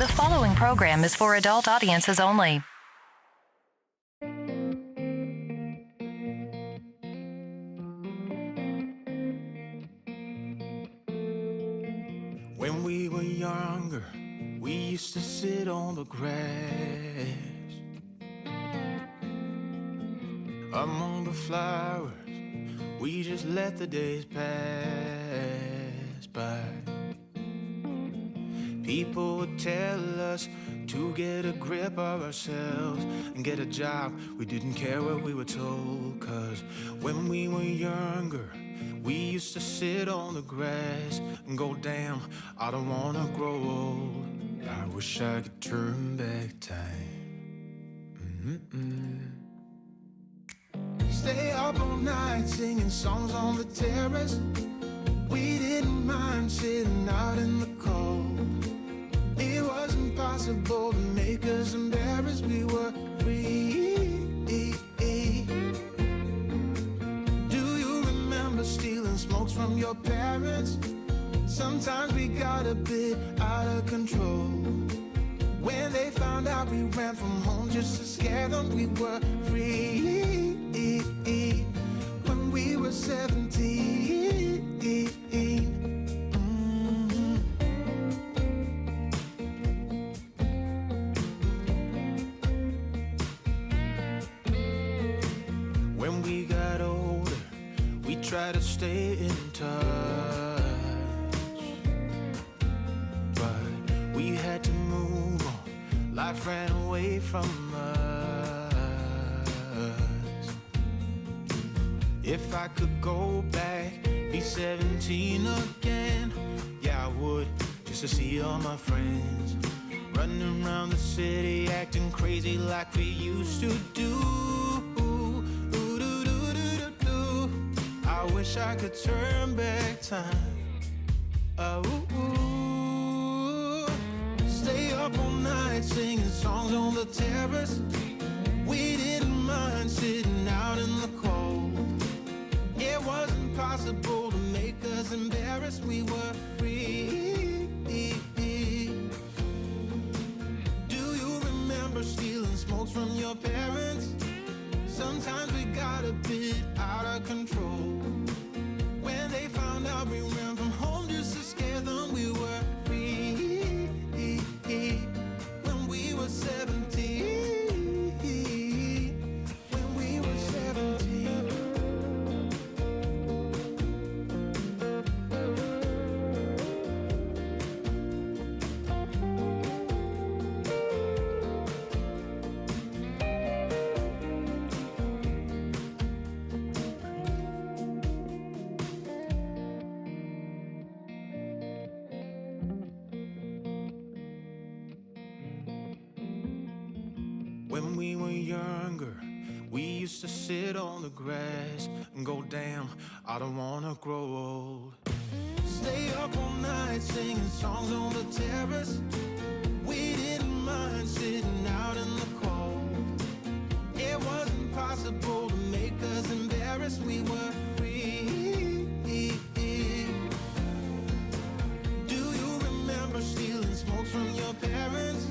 The following program is for adult audiences only. When we were younger, we used to sit on the grass among the flowers. We just let the days pass by. People would tell us to get a grip of ourselves and get a job. We didn't care what we were told, 'cause when we were younger, we used to sit on the grass and go, damn, I don't wanna grow old. I wish I could turn back time. Stay up all night singing songs on the terrace. We didn't mind sitting out in the cold. It wasn't possible to make us embarrassed. We were free. Do you remember stealing smokes from your parents? Sometimes we got a bit out of control. When they found out we ran from home just to scare them, we were free. When we were 17. When we got older, we tried to stay in touch, but we had to move on. Life ran away from us. If I could go back, be 17 again, yeah, I would, just to see all my friends running around the city, acting crazy like we used to do. I wish I could turn back time. Stay up all night singing songs on the terrace. We didn't mind sitting out in the cold. It wasn't possible to make us embarrassed. We were free. Do you remember stealing smokes from your parents? Sometimes we got a bit out of control. When they found out we ran from home just to scare them, we were free. When we were 17. When we were 17. When we were younger, we used to sit on the grass and go, damn, I don't wanna grow old. Stay up all night singing songs on the terrace. We didn't mind sitting out in the cold. It wasn't possible to make us embarrassed. We were free. Do you remember stealing smokes from your parents?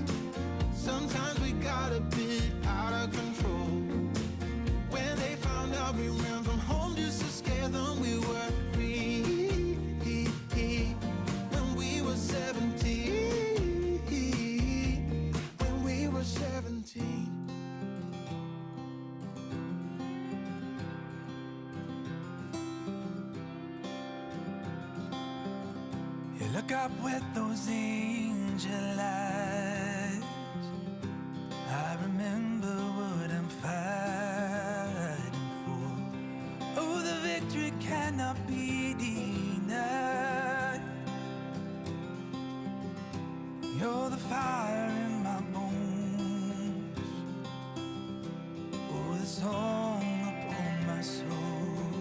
Sometimes we got a bit out of control. When they found out we ran from home just to scare them, we were free. When we were 17. When we were 17. You look up with those angel eyes. I remember what I'm fighting for. Oh, the victory cannot be denied. You're the fire in my bones. Oh, the song upon my soul.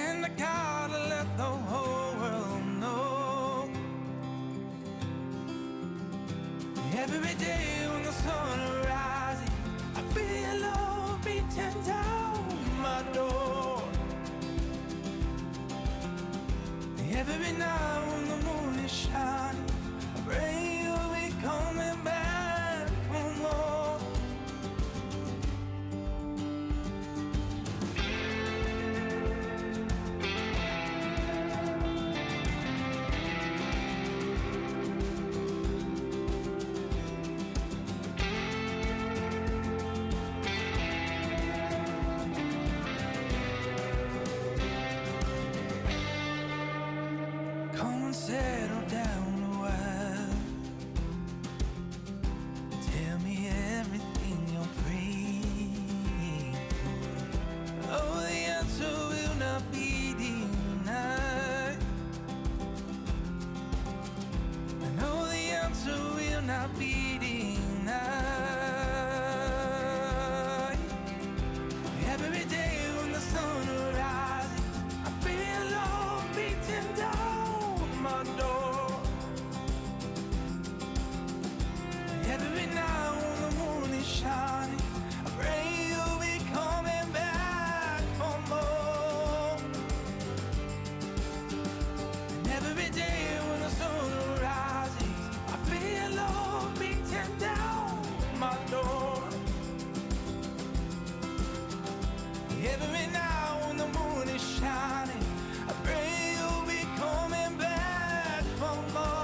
And I gotta let the whole world know. Every day when the sun rises, I feel love beating down my door. Every night when the moon is shining, I pray and settle down a while. Tell me everything you're praying for. Oh, the answer will not be denied. I know the answer will not be denied. Every day when the sun rises, I feel love beating down my door. Every night when the moon is shining, I pray you'll be coming back for more. And every day when the sun rises, I feel love beating down my door. Every night when the moon is shining, I pray you'll be coming back for more.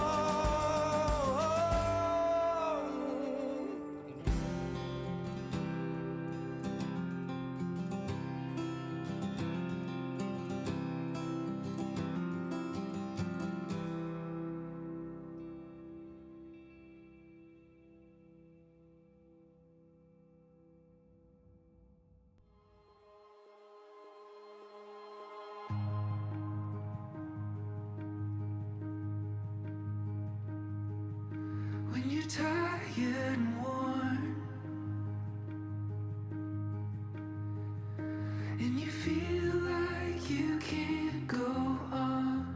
When you're tired and worn, and you feel like you can't go on,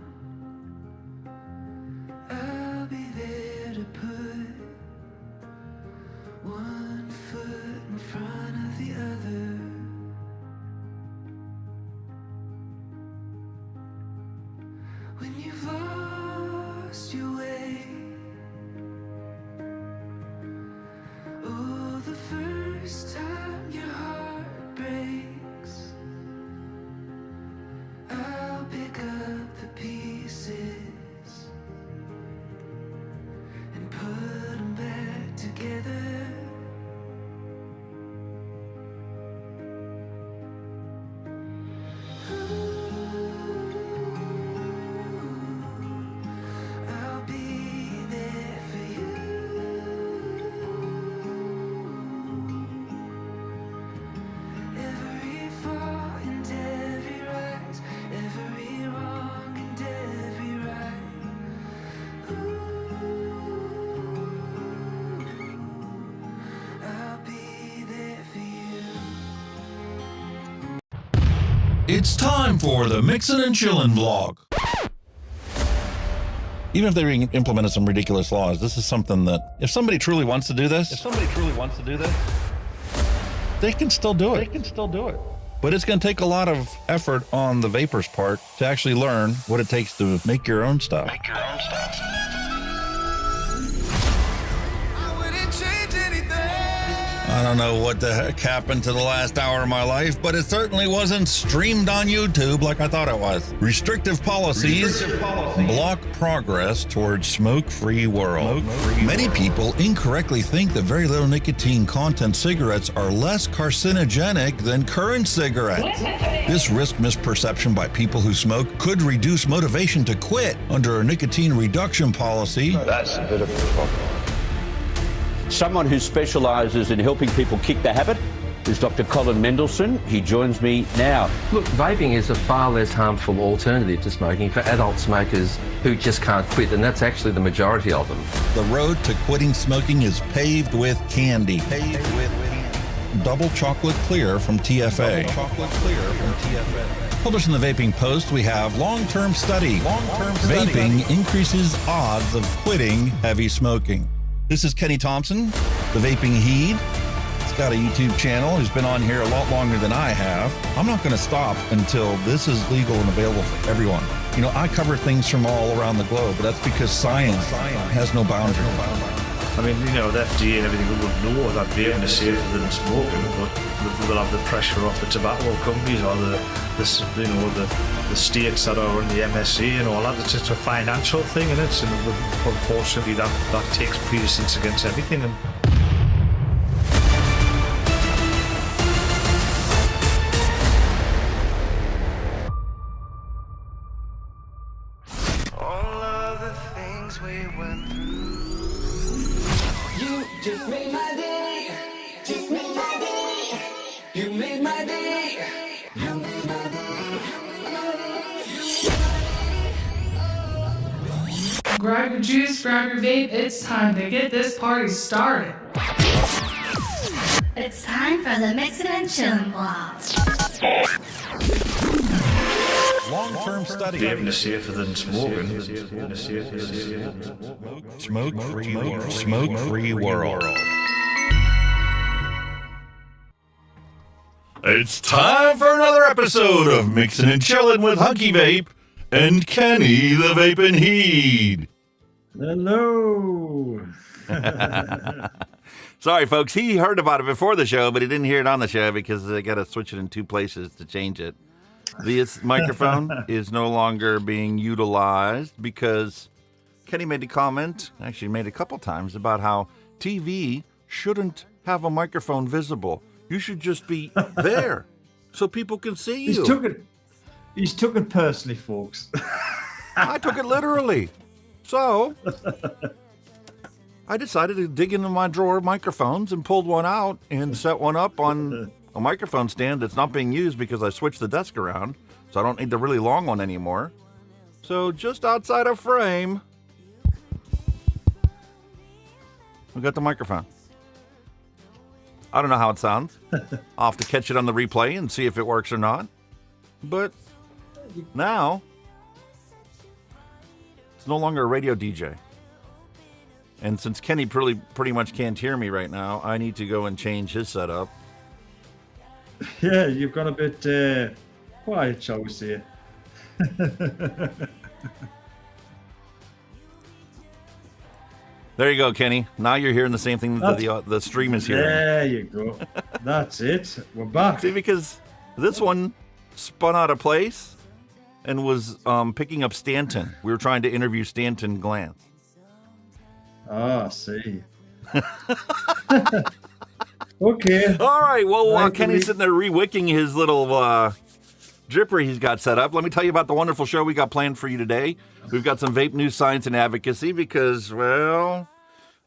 I'll be there to put one foot in front of the other. When you've lost your way, oh, the first time your heart breaks, I'll pick up the pieces and put them back together. I'll be there for you. Every fall and every rise, every wrong and every right. I'll be there for you. It's time for the Mixin and Chillin vlog. Even if they implemented some ridiculous laws, this is something that if somebody truly wants to do this, they can still do it. But it's going to take a lot of effort on the vapors' part to actually learn what it takes to make your own stuff. I wouldn't change anything. I don't know what the heck happened to the last hour of my life, but it certainly wasn't streamed on YouTube like I thought it was. Restrictive policies block progress towards smoke-free world. Many people incorrectly think that very little nicotine content cigarettes are less carcinogenic than current cigarettes. This risk misperception by people who smoke could reduce motivation to quit under a nicotine reduction policy. That's a bit of a problem. Someone who specialises in helping people kick the habit is Dr. Colin Mendelsohn. He joins me now. Look, vaping is a far less harmful alternative to smoking for adult smokers who just can't quit, and that's actually the majority of them. The road to quitting smoking is paved with candy. Double chocolate clear from TFA. Published in the Vaping Post, we have long-term study. Vaping increases odds of quitting heavy smoking. This is Kenny Thompson, the Vaping Heed. He's got a YouTube channel. He's been on here a lot longer than I have. I'm not going to stop until this is legal and available for everyone. You know, I cover things from all around the globe, but that's because science has no boundary. I mean, you know, the FDA and everything would know that vaping is safer than smoking, but they'll have the pressure off the tobacco companies or the states that are in the MSA and all that. It's just a financial thing, and it's, and unfortunately that takes precedence against everything. And All we went through. You just made my day. Just made my day. You made my day. You made my day. Grab your juice, grab your vape. It's time to get this party started. It's time for the Mixin and Chillin blog. Long-term study. Vaping is safer than smoking. Smoke-free world. It's time for another episode of Mixin and Chillin with Hunky Vape and Kenny the Vaping Heed. Hello. Sorry, folks. He heard about it before the show, but he didn't hear it on the show because they got to switch it in two places to change it. This microphone is no longer being utilized because Kenny made a comment, actually made a couple times, about how TV shouldn't have a microphone visible. You should just be there so people can see you. He's took it personally, folks. I took it literally. So I decided to dig into my drawer of microphones and pulled one out and set one up on a microphone stand that's not being used because I switched the desk around, so I don't need the really long one anymore. So just outside of frame, we got the microphone. I don't know how it sounds. I'll have to catch it on the replay and see if it works or not. But now, it's no longer a radio DJ. And since Kenny pretty much can't hear me right now, I need to go and change his setup. Yeah, you've got a bit quiet, shall we say. There you go, Kenny. Now you're hearing the same thing that the stream is hearing. There you go. That's it. We're back. See, because this one spun out of place and was picking up Stanton. We were trying to interview Stanton Glantz. Ah, I see. Okay. All right. Well, Kenny's sitting there re-wicking his little dripper he's got set up. Let me tell you about the wonderful show we got planned for you today. We've got some vape news, science, and advocacy because, well,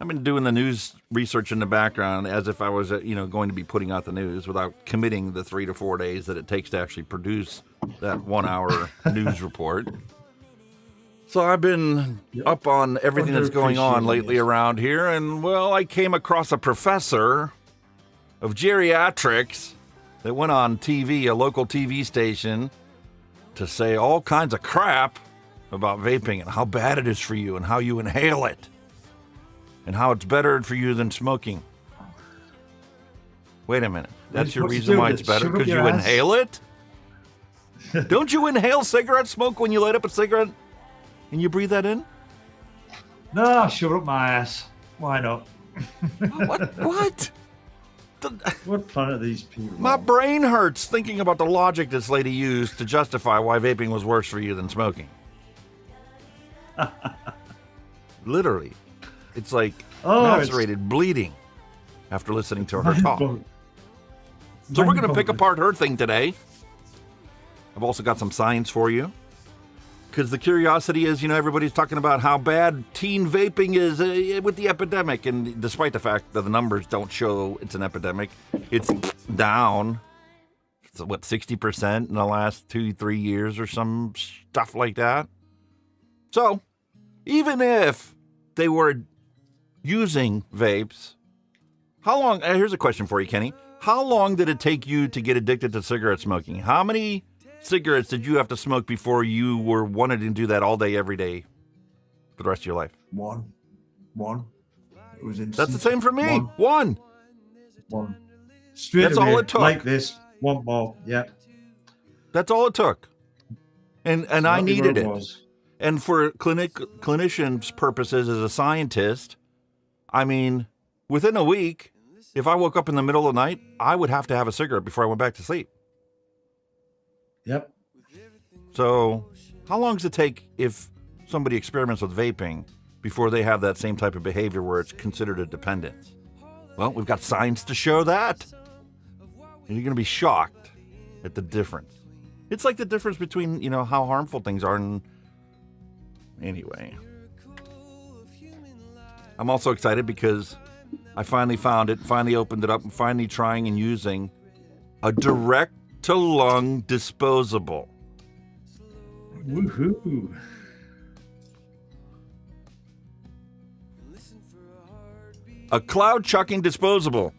I've been doing the news research in the background as if I was, going to be putting out the news without committing the 3 to 4 days that it takes to actually produce that 1 hour news report. So I've been up on everything that's going on lately around here, and, well, I came across a professor of geriatrics that went on TV, a local TV station, to say all kinds of crap about vaping and how bad it is for you and how you inhale it and how it's better for you than smoking. Wait a minute. That's your reason why it's better? Because you inhale it? Don't you inhale cigarette smoke when you light up a cigarette and you breathe that in? No, shove up my ass. Why not? What? What planet are these people? My brain hurts thinking about the logic this lady used to justify why vaping was worse for you than smoking. Literally. It's like macerated bleeding after listening to her talk. So we're going to pick apart her thing today. I've also got some science for you. Because the curiosity is, everybody's talking about how bad teen vaping is with the epidemic. And despite the fact that the numbers don't show it's an epidemic, it's down, 60% in the last 2-3 years or some stuff like that. So, even if they were using vapes, how long, here's a question for you, Kenny. How long did it take you to get addicted to cigarette smoking? How many cigarettes did you have to smoke before you wanted to do that all day, every day for the rest of your life? One. It was instant. That's the same for me. One. Straight That's away, all it took. like this. One more. Yeah. That's all it took. And I needed it. And for clinicians' purposes as a scientist, I mean, within a week, if I woke up in the middle of the night, I would have to have a cigarette before I went back to sleep. Yep. So how long does it take if somebody experiments with vaping before they have that same type of behavior where it's considered a dependence? Well, we've got science to show that. And you're going to be shocked at the difference. It's like the difference between, how harmful things are. And anyway, I'm also excited because I finally found it, finally opened it up, and finally trying and using a direct-to-lung disposable. Woohoo! A cloud-chucking disposable.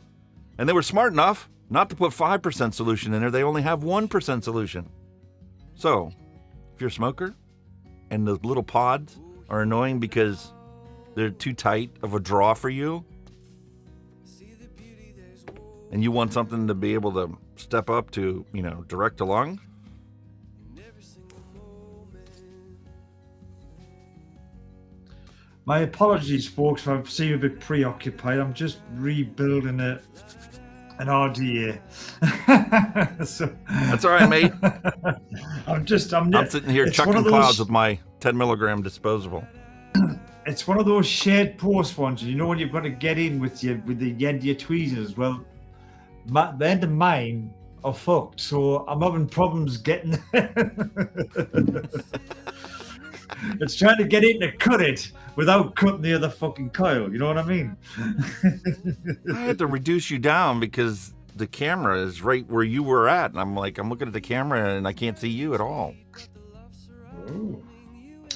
And they were smart enough not to put 5% solution in there. They only have 1% solution. So, if you're a smoker and those little pods are annoying because they're too tight of a draw for you, and you want something to be able to step up to, direct to lung, My apologies, folks, if I seem a bit preoccupied. I'm just rebuilding an RDTA. So, that's all right, mate. I'm sitting here chucking clouds with my 10 milligram disposable. It's one of those shared post ones, when you've got to get in with the end of your tweezers. Well, the end of mine are fucked, so I'm having problems getting. It's trying to get in to cut it without cutting the other fucking coil. You know what I mean? I had to reduce you down because the camera is right where you were at. And I'm looking at the camera and I can't see you at all. Ooh.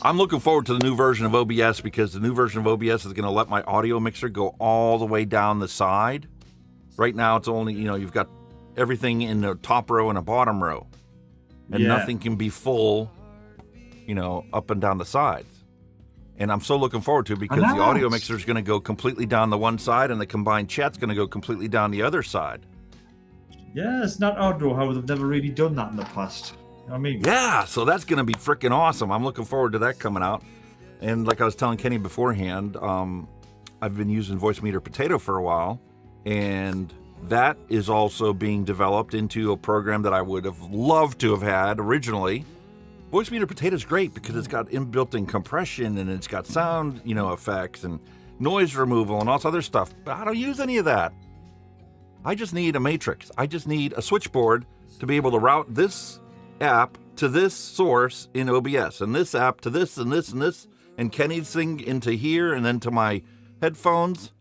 I'm looking forward to the new version of OBS because the new version of OBS is going to let my audio mixer go all the way down the side. Right now, it's only, you've got everything in the top row and a bottom row. And nothing can be full, up and down the sides. And I'm so looking forward to it because the audio mixer is going to go completely down the one side and the combined chat's going to go completely down the other side. Yeah, it's not odd though how they've never really done that in the past. Yeah, so that's going to be freaking awesome. I'm looking forward to that coming out. And like I was telling Kenny beforehand, I've been using Voice Meter Potato for a while, and that is also being developed into a program that I would have loved to have had originally. Voice Meter Potato is great because it's got inbuilt-in compression and it's got sound, effects and noise removal and all this other stuff. But I don't use any of that. I just need a matrix. I just need a switchboard to be able to route this app to this source in OBS and this app to this and this and this and Kenny's thing into here and then to my headphones.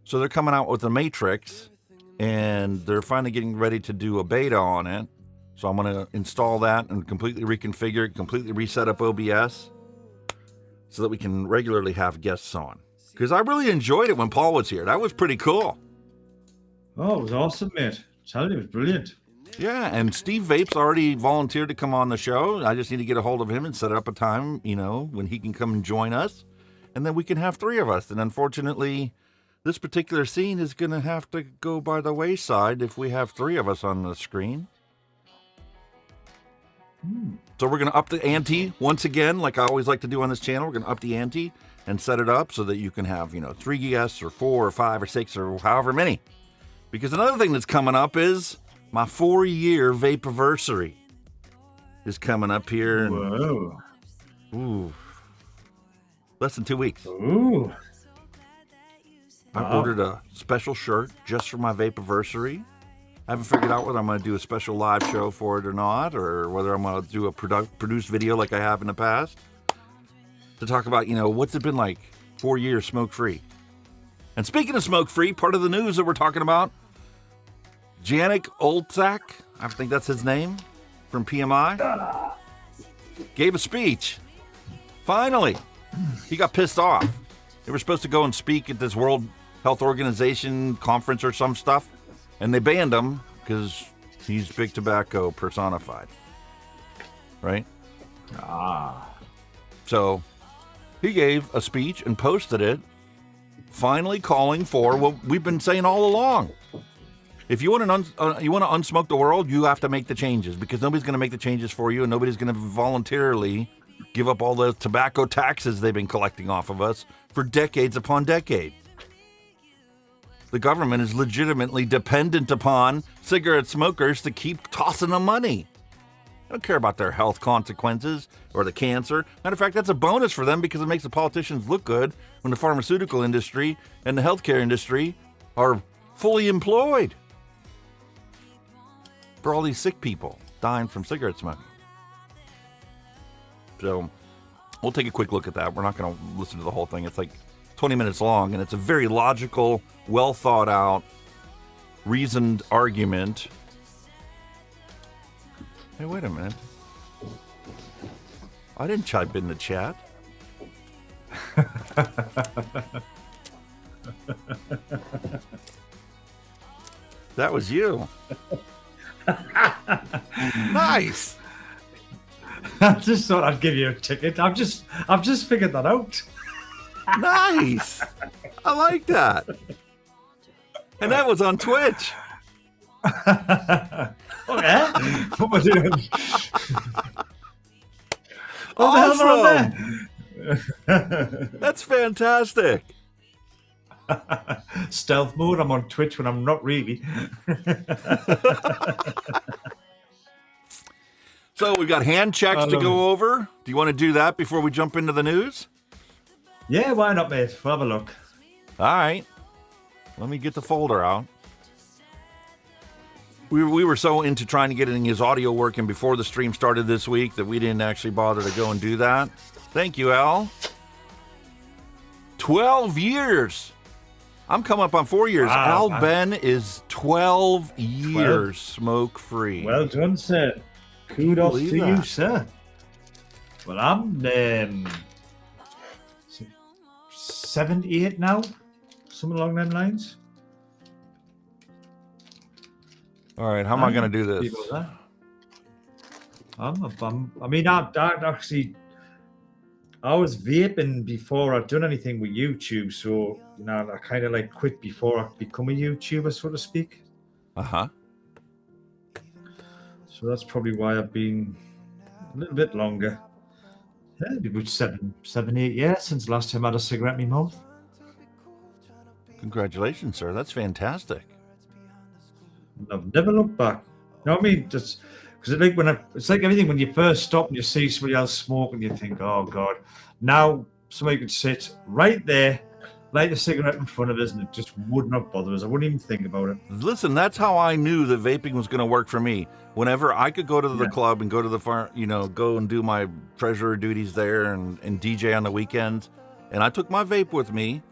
So they're coming out with a matrix and they're finally getting ready to do a beta on it. So I'm going to install that and completely reconfigure it, completely reset up OBS so that we can regularly have guests on. Because I really enjoyed it when Paul was here. That was pretty cool. Oh, it was awesome, mate. I'm telling you, it was brilliant. Yeah, and Steve Vape's already volunteered to come on the show. I just need to get a hold of him and set up a time, when he can come and join us. And then we can have three of us. And unfortunately, this particular scene is going to have to go by the wayside if we have three of us on the screen. So we're going to up the ante once again, like I always like to do on this channel. We're going to up the ante and set it up so that you can have, 3 guests or 4 or 5 or 6 or however many. Because another thing that's coming up is my 4-year Vapiversary is coming up here. Whoa. Ooh. Less than 2 weeks. Ooh. I ordered a special shirt just for my Vapiversary. I haven't figured out whether I'm going to do a special live show for it or not, or whether I'm going to do a produced video like I have in the past to talk about, what's it been like 4 years smoke-free. And speaking of smoke-free, part of the news that we're talking about, Jacek Olczak, I think that's his name, from PMI, gave a speech. Finally, he got pissed off. They were supposed to go and speak at this World Health Organization conference or some stuff. And they banned him because he's big tobacco personified. Right? So he gave a speech and posted it, finally calling for what we've been saying all along. If you want to unsmoke the world, you have to make the changes because nobody's going to make the changes for you and nobody's going to voluntarily give up all the tobacco taxes they've been collecting off of us for decades upon decades. The government is legitimately dependent upon cigarette smokers to keep tossing them money. They don't care about their health consequences or the cancer. Matter of fact, that's a bonus for them because it makes the politicians look good when the pharmaceutical industry and the healthcare industry are fully employed for all these sick people dying from cigarette smoking. So we'll take a quick look at that. We're not going to listen to the whole thing. It's like 20 minutes long, and it's a very logical, well thought out, reasoned argument. Hey, wait a minute. I didn't type in the chat. That was you. Nice. I just thought I'd give you a ticket. I've just figured that out. Nice. I like that. And that was on Twitch. Okay. What was it? Awesome. That's fantastic. Stealth mode. I'm on Twitch when I'm not really. So we've got hand checks to go over. Do you want to do that before we jump into the news? Yeah, why not, mate? We'll have a look. All right. Let me get the folder out. We were so into trying to get his audio working before the stream started this week that we didn't actually bother to go and do that. Thank you, Al. 12 years. I'm coming up on 4 years. Wow, Al Ben is 12 years smoke-free. Well done, sir. Kudos to that. you, sir. Well, I'm 78 now, something along them lines. All right, how am I going to do this? I was vaping before I'd done anything with YouTube, so I kind of like quit before I become a YouTuber, so to speak. Uh-huh. So that's probably why I've been a little bit longer. Yeah, maybe about 7, 8 years since the last time I had a cigarette in my mouth. Congratulations, sir. That's fantastic. I've never looked back. You know what I mean? Just because it's like everything when you first stop and you see somebody else smoking, you think, "Oh God!" Now somebody could sit right there, light a cigarette in front of us, and it just would not bother us. I wouldn't even think about it. Listen, that's how I knew that vaping was going to work for me. Whenever I could go to the club and go to the farm, go and do my treasurer duties there and DJ on the weekends, and I took my vape with me,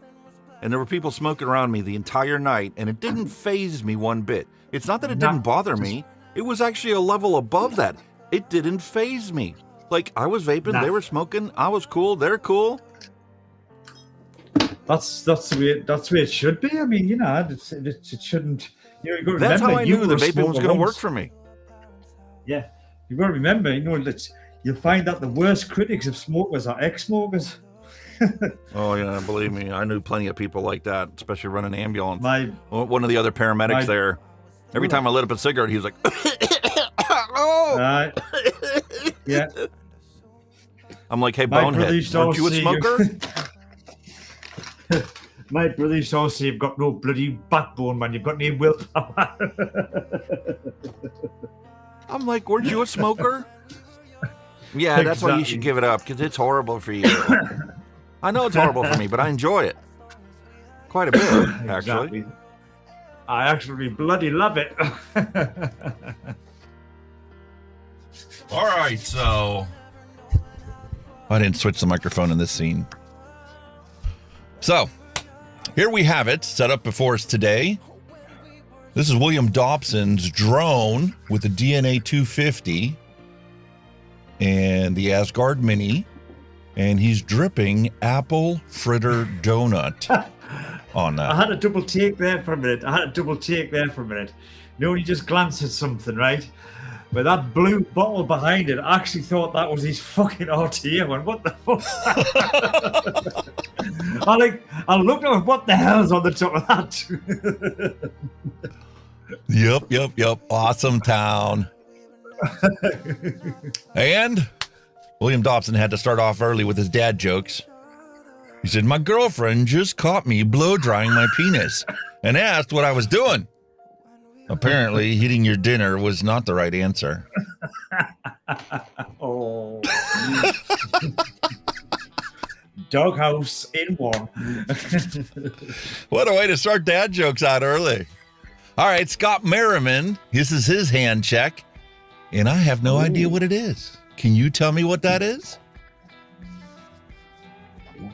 and there were people smoking around me the entire night, and it didn't faze me one bit. It's not that it didn't bother me. It was actually a level above that. It didn't faze me. Like, I was vaping, they were smoking, I was cool, they're cool. That's the way it should be. I mean, it shouldn't. You got to That's remember, how I knew the vaping was going to work for me. Yeah, you've got to remember, that you'll find that the worst critics of smokers are ex-smokers. Oh yeah, believe me, I knew plenty of people like that, especially running ambulance. One of the other paramedics there. Every time I lit up a cigarette, he was like, "Oh." Yeah. I'm like, "Hey, bonehead, aren't you a smoker?" My brother used to always say, "You've got no bloody backbone, man. You've got no willpower." I'm like, "Weren't you a smoker?" Yeah, that's why you should give it up, because it's horrible for you. I know it's horrible for me, but I enjoy it quite a bit, actually. Exactly. I actually bloody love it. All right, so I didn't switch the microphone in this scene. So here we have it set up before us today. This is William Dobson's drone with the DNA 250 and the Asgard Mini, and he's dripping apple fritter donut on that. I had a double take there for a minute. You just glance at something, right? But that blue bottle behind it, I actually thought that was his fucking RDTA one. What the fuck? I looked at what the hell's on the top of that? Yep. Awesome town. And William Dobson had to start off early with his dad jokes. He said, "My girlfriend just caught me blow drying my penis and asked what I was doing. Apparently, heating your dinner was not the right answer." Oh. Doghouse in one. What a way to start dad jokes out early. All right, Scott Merriman. This is his hand check, and I have no idea what it is. Can you tell me what that is?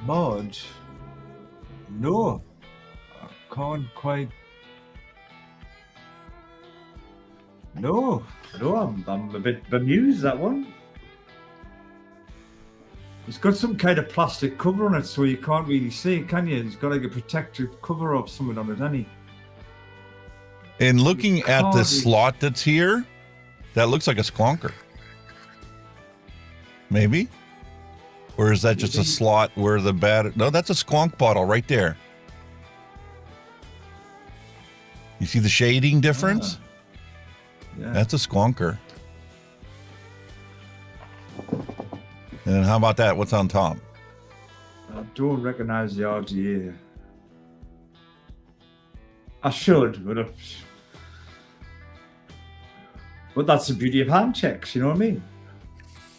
Mod. No, I can't quite. No, I'm a bit bemused, that one. It's got some kind of plastic cover on it, so you can't really see, can you? It's got like a protective cover of something on it, hasn't it? And looking at the Can't- slot that's here, that looks like a squonker. Maybe? Or is that just a slot where the bat... No, that's a squonk bottle right there. You see the shading difference? Yeah. That's a squonker. And how about that? What's on top? I don't recognize the RDTA. I should, but that's the beauty of hand checks, you know what I mean?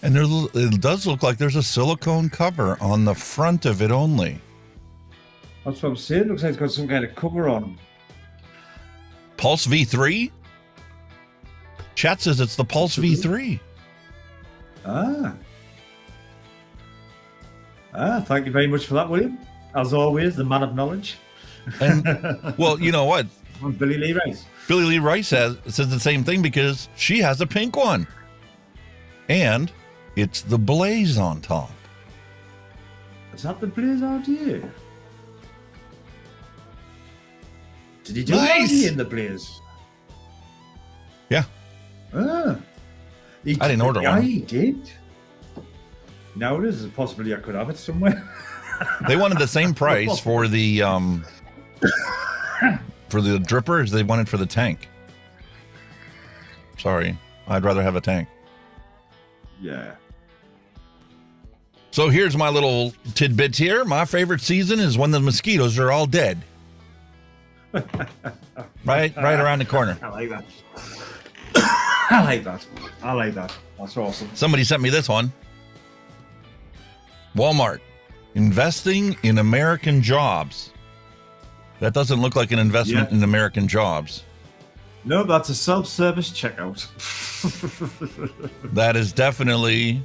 And it does look like there's a silicone cover on the front of it only. That's what I'm saying. It looks like it's got some kind of cover on. Pulse V3? Chat says it's the Pulse V3. Thank you very much for that, William. As always, the man of knowledge. And, well, you know what? From Billy Lee Rice. Billy Lee Rice says the same thing because she has a pink one. And it's the Blaze on top. Is that the Blaze RDTA? Did he do Nice. RDTA in the Blaze? Yeah. I didn't order yeah, one. he did. Now there's a possibility I could have it somewhere. They wanted the same price for the dripper as they wanted for the tank. Sorry, I'd rather have a tank. Yeah. So here's my little tidbits here. My favorite season is when the mosquitoes are all dead. Right around the corner. I like that. I like that. I like that. That's awesome. Somebody sent me this one. Walmart, investing in American jobs. That doesn't look like an investment in American jobs. No, that's a self-service checkout. That is definitely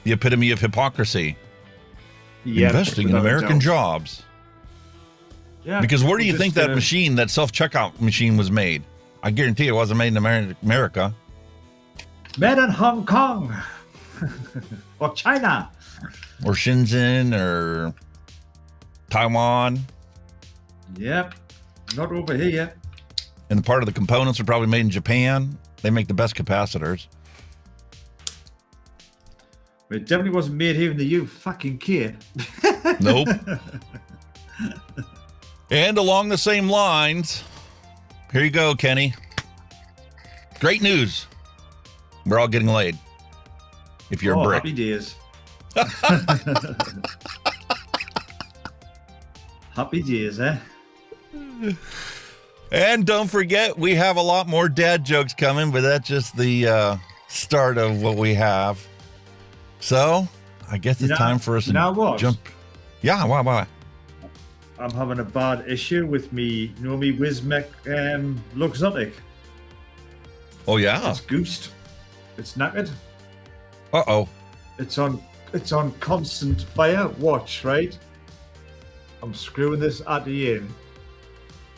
the epitome of hypocrisy. Investing in American jobs. Yeah. Because where do you think that just, machine, that self-checkout machine was made? I guarantee it wasn't made in America. Made in Hong Kong. Or China. Or Shenzhen or Taiwan. Yep. Not over here yet. And part of the components are probably made in Japan. They make the best capacitors. But it definitely wasn't made here in the fucking kid. Nope. And along the same lines, here you go, Kenny. Great news. We're all getting laid. If you're a brick. Happy days. Happy days, eh? And don't forget, we have a lot more dad jokes coming, but that's just the start of what we have. So, I guess it's time for us to jump. Yeah, why? I'm having a bad issue with me, me Wismec Luxotic. Oh, yeah? It's goosed. It's knackered. Uh-oh. It's on constant fire. Watch, right? I'm screwing this RDTA in.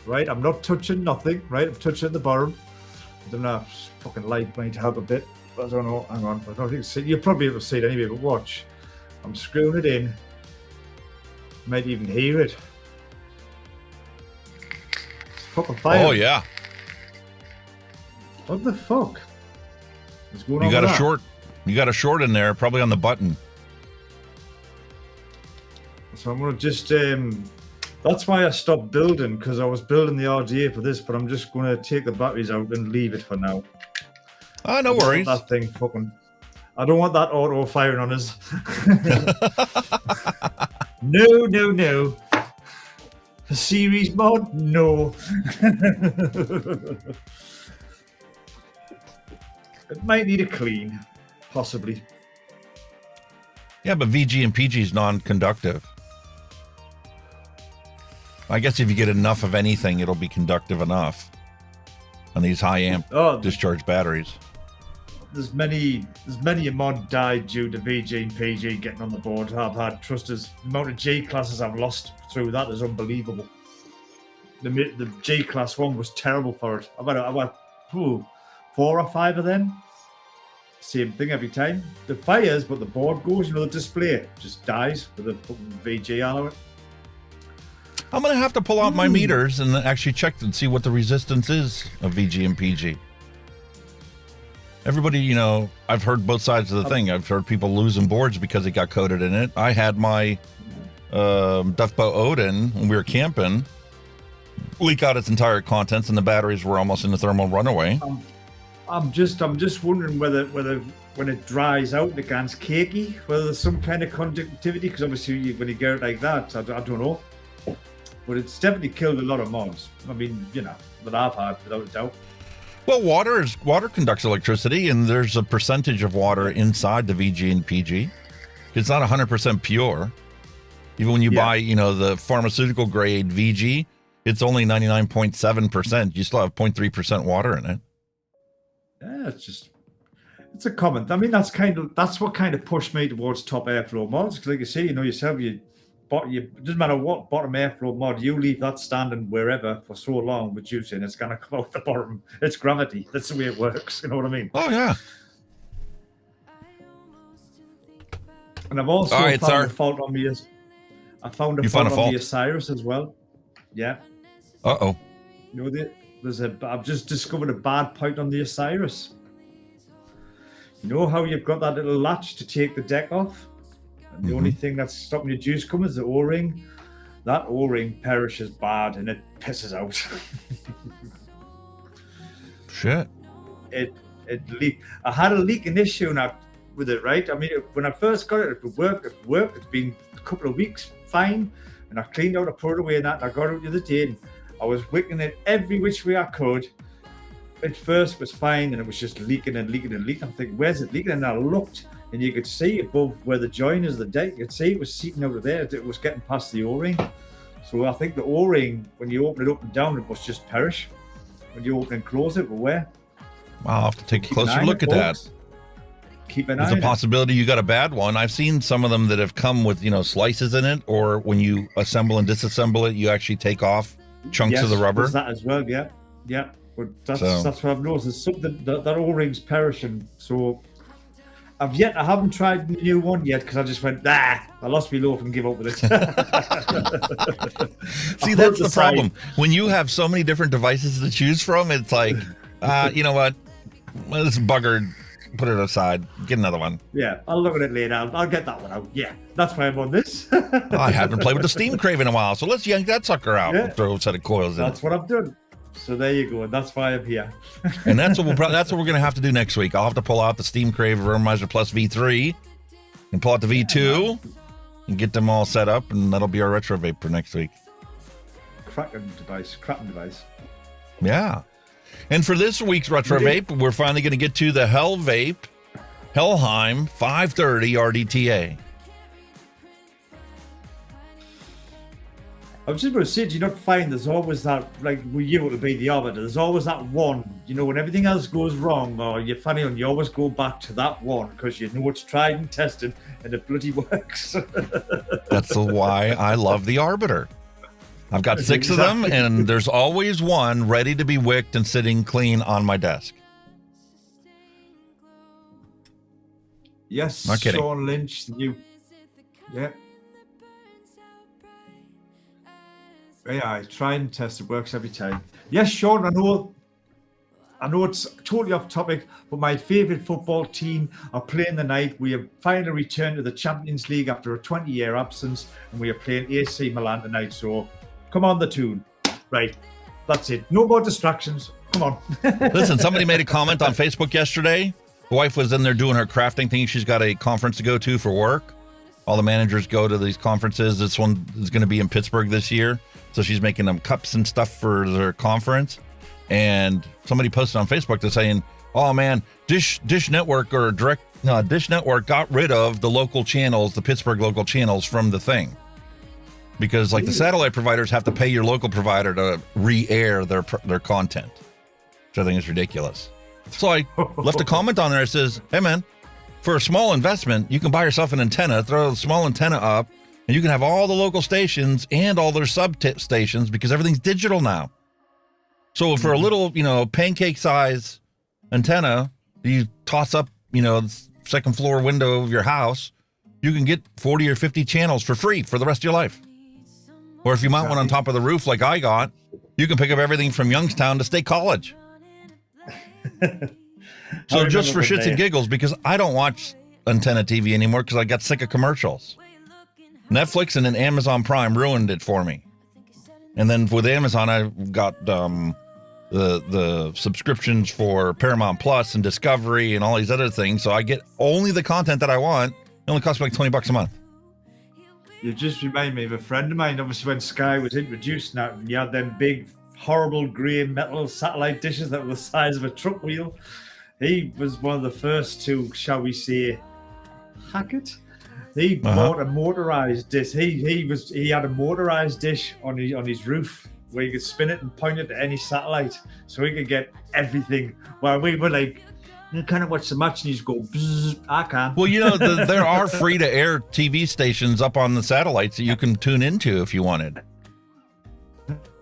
Right? I'm not touching nothing, right? I'm touching the bottom. I don't know, fucking light might help a bit. I don't know. Hang on. I don't think it's, you'll probably be able to see it anyway, but watch. I'm screwing it in. You might even hear it. It's fucking fire. Oh, yeah. What the fuck? What's going on? You got with a that? short. You got a short in there, probably on the button. So I'm gonna just that's why I stopped building, because I was building the RDA for this, but I'm just gonna take the batteries out and leave it for now. No worries. That thing fucking, I don't want that auto firing on us. No. A series mod? No. It might need a clean, possibly. Yeah, but VG and PG is non-conductive. I guess if you get enough of anything, it'll be conductive enough on these high amp discharge batteries. there's many a mod died due to VG and PG getting on the board. I've had trusters. The amount of G classes I've lost through that is unbelievable. The G class one was terrible for it. I've had 4 or 5 of them. Same thing every time. The fires, but the board goes. The display just dies with the VG on it. I'm going to have to pull out my meters and actually check and see what the resistance is of VG and PG. Everybody, I've heard both sides of the thing. I've heard people losing boards because it got coated in it. I had my Duffbo Odin when we were camping leak out its entire contents, and the batteries were almost in the thermal runaway. I'm just wondering whether when it dries out and it gets cakey, whether there's some kind of conductivity, because obviously when you get it like that, I don't know. But it's definitely killed a lot of mods. I mean, that I've had, without a doubt. Well, water conducts electricity, and there's a percentage of water inside the VG and PG. It's not 100% pure. Even when you buy, the pharmaceutical grade VG, it's only 99.7%. You still have 0.3% water in it. Yeah, it's a comment. I mean, that's what kind of pushed me towards top airflow mods. Because like you say, yourself, it doesn't matter what bottom airflow mod you leave that standing wherever for so long with juice in, it's gonna come out the bottom. It's gravity. That's the way it works. You know what I mean? Oh yeah. And I've also found a fault on me. I found a fault on the Osiris as well. Yeah. Uh-oh. I've just discovered a bad point on the Osiris. You know how you've got that little latch to take the deck off? And the only thing that's stopping your juice coming is the O-ring. That O-ring perishes bad and it pisses out. Shit. It leaked. I had a leaking issue now with it, right? I mean, when I first got it worked. It's been a couple of weeks, fine. And I cleaned out, I put it away and that, and I got it the other day and I was wicking it every which way I could. At first it was fine and it was just leaking and leaking and leaking. I'm thinking, where's it leaking? And I looked and you could see above where the join is, the deck, you could see it was seeping out of there. It was getting past the O-ring. So I think the O-ring, when you open it up and down, it must just perish. When you open and close it, but where? I'll have to take a closer look at that. Keep an eye on it. There's a possibility you got a bad one. I've seen some of them that have come with, slices in it, or when you assemble and disassemble it, you actually take off chunks of the rubber. There's that as well, yeah. But that's what I've noticed. There's something that O-ring's perishing. So I haven't tried the new one yet because I just went, I lost my loaf and give up with it. See, that's the problem. When you have so many different devices to choose from, it's like, you know what? Well, this buggered. Put it aside. Get another one. Yeah, I'll look at it later. I'll get that one out. Yeah, that's why I'm on this. I haven't played with the Steam Crave in a while, so let's yank that sucker out and throw a set of coils in. That's what I've done. So there you go. And that's why I'm here. And that's what we're going to have to do next week. I'll have to pull out the Steam Crave Vermiser Plus V3 and pull out the V2 and get them all set up, and that'll be our retro vape for next week. Cracking device. Yeah. And for this week's Retro Vape, we're finally going to get to the Hellvape Helheim 530 RDTA. I was just going to say, do you not find there's always that, like with you, it'll be the arbiter, there's always that one, when everything else goes wrong or you're funny and you always go back to that one because you know it's tried and tested and it bloody works. That's why I love the arbiter. I've got 6 of them, and there's always one ready to be wicked and sitting clean on my desk. Yes, not kidding. Sean Lynch, yeah. Yeah, I try and test. It works every time. Yes, Sean, I know it's totally off topic, but my favourite football team are playing tonight. We have finally returned to the Champions League after a 20-year absence, and we are playing AC Milan tonight, so come on the tune. Right, that's it. No more distractions. Come on. Listen, somebody made a comment on Facebook yesterday. The wife was in there doing her crafting thing. She's got a conference to go to for work. All the managers go to these conferences. This one is going to be in Pittsburgh this year. So she's making them cups and stuff for their conference. And somebody posted on Facebook to saying, oh man, Dish Network or Dish Network got rid of the local channels, the Pittsburgh local channels from the thing. Because like the satellite providers have to pay your local provider to re-air their content, which I think is ridiculous. So I left a comment on there. It says, hey, man, for a small investment, you can buy yourself an antenna, throw a small antenna up, and you can have all the local stations and all their stations because everything's digital now. So for a little, pancake size antenna, you toss up, the second floor window of your house, you can get 40 or 50 channels for free for the rest of your life. Or if you mount one on top of the roof like I got, you can pick up everything from Youngstown to State College. So just for shits and giggles, because I don't watch antenna TV anymore because I got sick of commercials. Netflix and then Amazon Prime ruined it for me. And then with Amazon, I got the subscriptions for Paramount Plus and Discovery and all these other things. So I get only the content that I want. It only costs me like $20 a month. You just remind me of a friend of mine. Obviously, when Sky was introduced, now you had them big, horrible grey metal satellite dishes that were the size of a truck wheel. He was one of the first to, shall we say, hack it. He bought a motorized dish. He had a motorized dish on his roof where you could spin it and point it to any satellite, so he could get everything. While we were like, you kind of watch the match and you just go, bzz, I can't. Well, there are free-to-air TV stations up on the satellites that you can tune into if you wanted.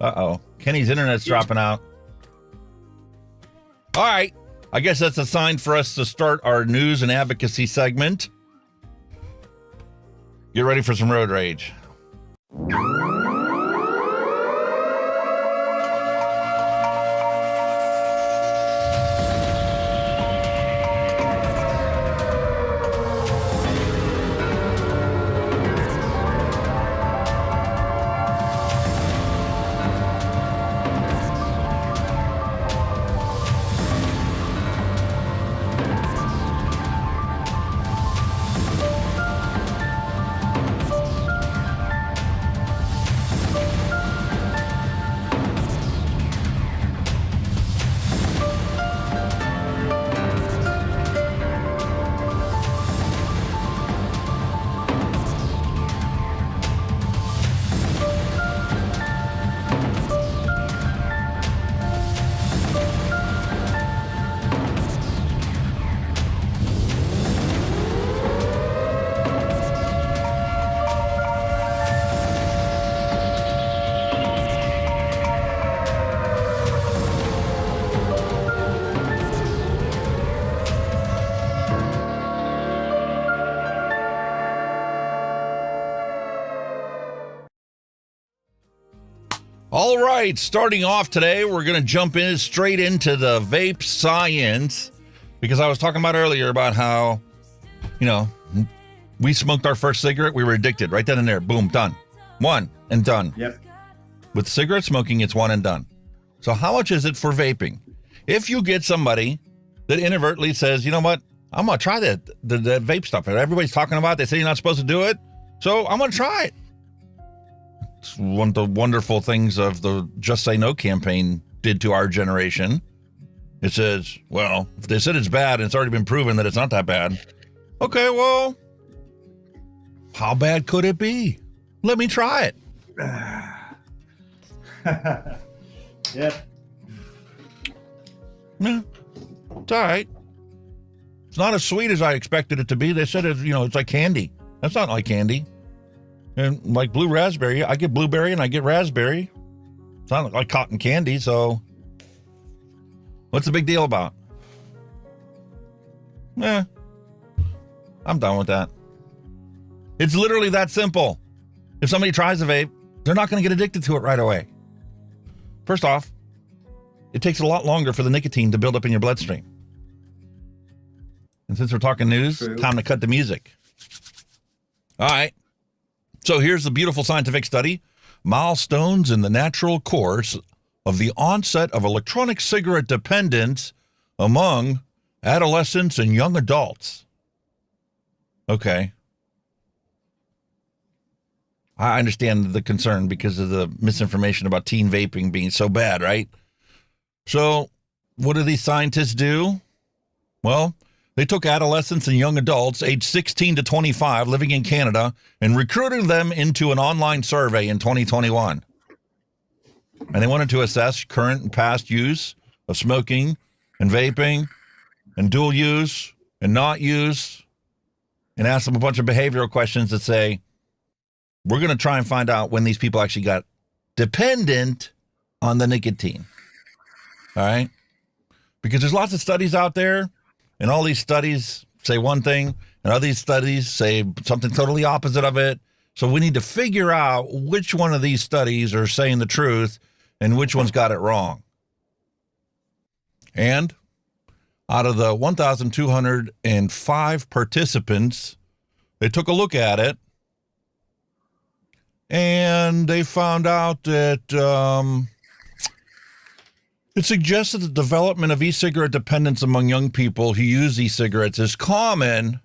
Uh-oh. Kenny's internet's dropping out. All right. I guess that's a sign for us to start our news and advocacy segment. Get ready for some road rage. All right, starting off today, we're going to jump straight into the vape science, because I was talking about earlier about how, we smoked our first cigarette, we were addicted right then and there. Boom, done. One and done. Yep. With cigarette smoking, it's one and done. So how much is it for vaping? If you get somebody that inadvertently says, you know what, I'm going to try the vape stuff that everybody's talking about. They say you're not supposed to do it, so I'm going to try it. It's one of the wonderful things of the Just Say No campaign did to our generation. It says, well, if they said it's bad and it's already been proven that it's not that bad, okay, well, how bad could it be? Let me try it. Yep. Yeah, it's all right. It's not as sweet as I expected it to be. They said it's like candy. That's not like candy. And like blue raspberry, I get blueberry and I get raspberry. It's not like cotton candy, so what's the big deal about? I'm done with that. It's literally that simple. If somebody tries a vape, they're not going to get addicted to it right away. First off, it takes a lot longer for the nicotine to build up in your bloodstream. And since we're talking news, time to cut the music. All right. So here's the beautiful scientific study, Milestones in the Natural Course of the Onset of Electronic Cigarette Dependence Among Adolescents and Young Adults. Okay. I understand the concern because of the misinformation about teen vaping being so bad, right? So what do these scientists do? Well, they took adolescents and young adults aged 16 to 25 living in Canada and recruited them into an online survey in 2021. And they wanted to assess current and past use of smoking and vaping and dual use and not use and ask them a bunch of behavioral questions that say, we're going to try and find out when these people actually got dependent on the nicotine. All right? Because there's lots of studies out there, and all these studies say one thing, and all these studies say something totally opposite of it. So we need to figure out which one of these studies are saying the truth and which one's got it wrong. And out of the 1,205 participants, they took a look at it, and they found out that it suggests that the development of e-cigarette dependence among young people who use e-cigarettes is common,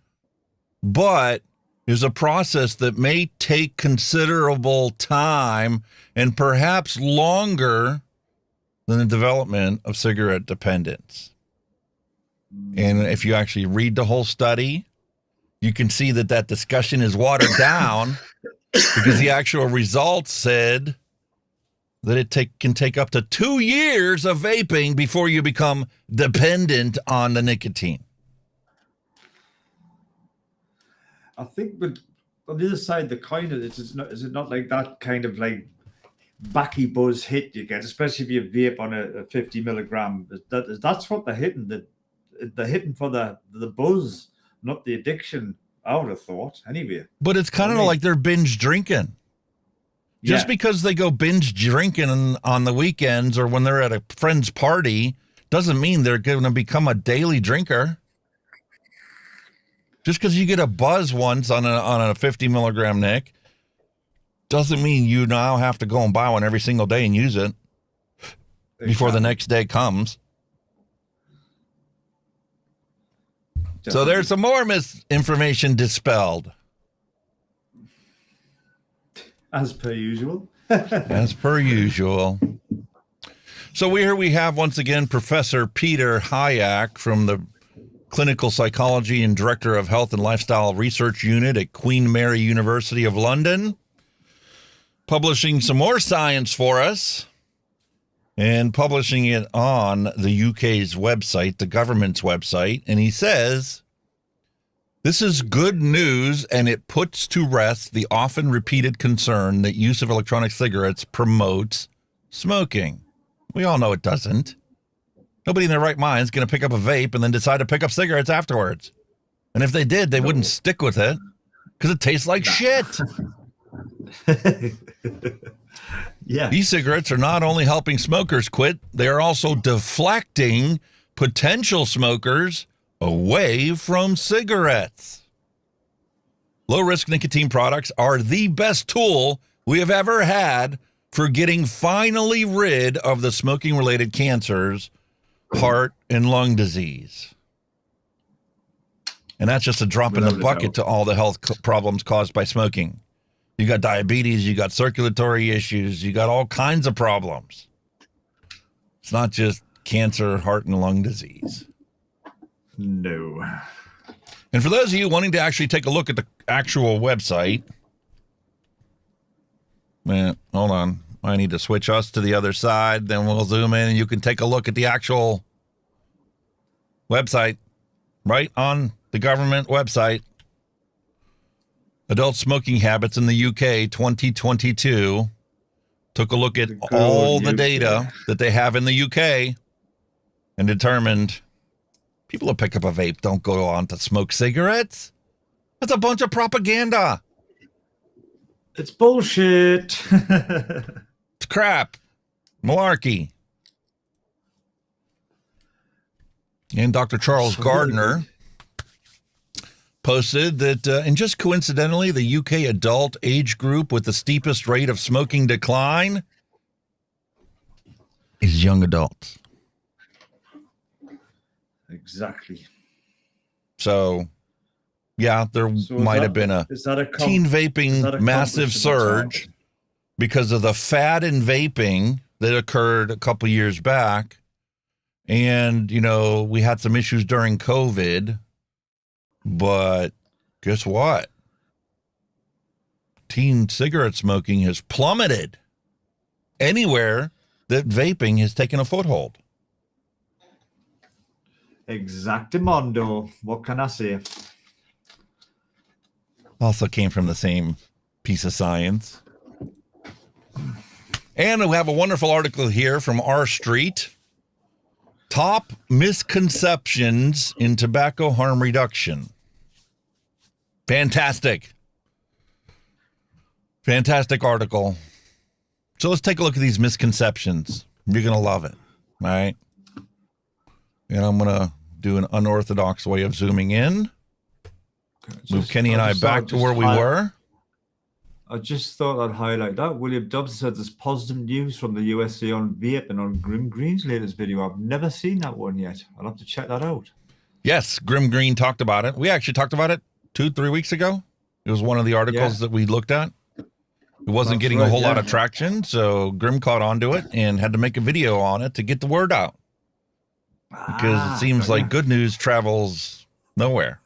but is a process that may take considerable time and perhaps longer than the development of cigarette dependence. And if you actually read the whole study, you can see that that discussion is watered down because the actual results said that it can take up to 2 years of vaping before you become dependent on the nicotine. I think, but on the other side, the coin is it not like that kind of like backy buzz hit you get, especially if you vape on a 50 milligram? That's what they're hitting. They're hitting for the buzz, not the addiction. I would have thought, anyway. But it's kind of like they're binge drinking. Just because they go binge drinking on the weekends or when they're at a friend's party doesn't mean they're going to become a daily drinker. Just because you get a buzz once on a 50 milligram Nick doesn't mean you now have to go and buy one every single day and use it before the next day comes. Definitely. So there's some more misinformation dispelled. As per usual. As per usual. So here we have, once again, Professor Peter Hayek from the Clinical Psychology and Director of Health and Lifestyle Research Unit at Queen Mary University of London, publishing some more science for us and publishing it on the UK's website, the government's website. And he says, this is good news, and it puts to rest the often repeated concern that use of electronic cigarettes promotes smoking. We all know it doesn't. Nobody in their right mind is going to pick up a vape and then decide to pick up cigarettes afterwards. And if they did, they wouldn't stick with it because it tastes like shit. Yeah. E-cigarettes are not only helping smokers quit, they are also deflecting potential smokers away from cigarettes. Low-risk nicotine products are the best tool we have ever had for getting finally rid of the smoking-related cancers, heart and lung disease. And that's just a drop in the bucket to all the health problems caused by smoking. You got diabetes, you got circulatory issues, you got all kinds of problems. It's not just cancer, heart and lung disease. No. And for those of you wanting to actually take a look at the actual website, man, hold on. I need to switch us to the other side. Then we'll zoom in and you can take a look at the actual website right on the government website. Adult Smoking Habits in the UK 2022. Took a look at all the data that they have in the UK and determined people who pick up a vape don't go on to smoke cigarettes. That's a bunch of propaganda. It's bullshit. It's crap. Malarkey. And Dr. Charles Gardner posted that, and just coincidentally, the UK adult age group with the steepest rate of smoking decline is young adults. Exactly. So, yeah, there might have been a teen vaping massive surge because of the fad in vaping that occurred a couple years back. And, you know, we had some issues during COVID, but guess what? Teen cigarette smoking has plummeted anywhere that vaping has taken a foothold. Exactamundo. What can I say? Also came from the same piece of science. And we have a wonderful article here from R Street. Top misconceptions in tobacco harm reduction. Fantastic. Fantastic article. So let's take a look at these misconceptions. You're going to love it. All right. And I'm going to do an unorthodox way of zooming in. Move Kenny and I back to where we were. I just thought I'd highlight that. William Dobbs said there's positive news from the USA on vape and on Grim Green's latest video. I've never seen that one yet. I'll have to check that out. Yes, Grim Green talked about it. We actually talked about it 2-3 weeks ago. It was one of the articles that we looked at. It wasn't getting a whole lot of traction, so Grim caught onto it and had to make a video on it to get the word out. Because it seems like good news travels nowhere.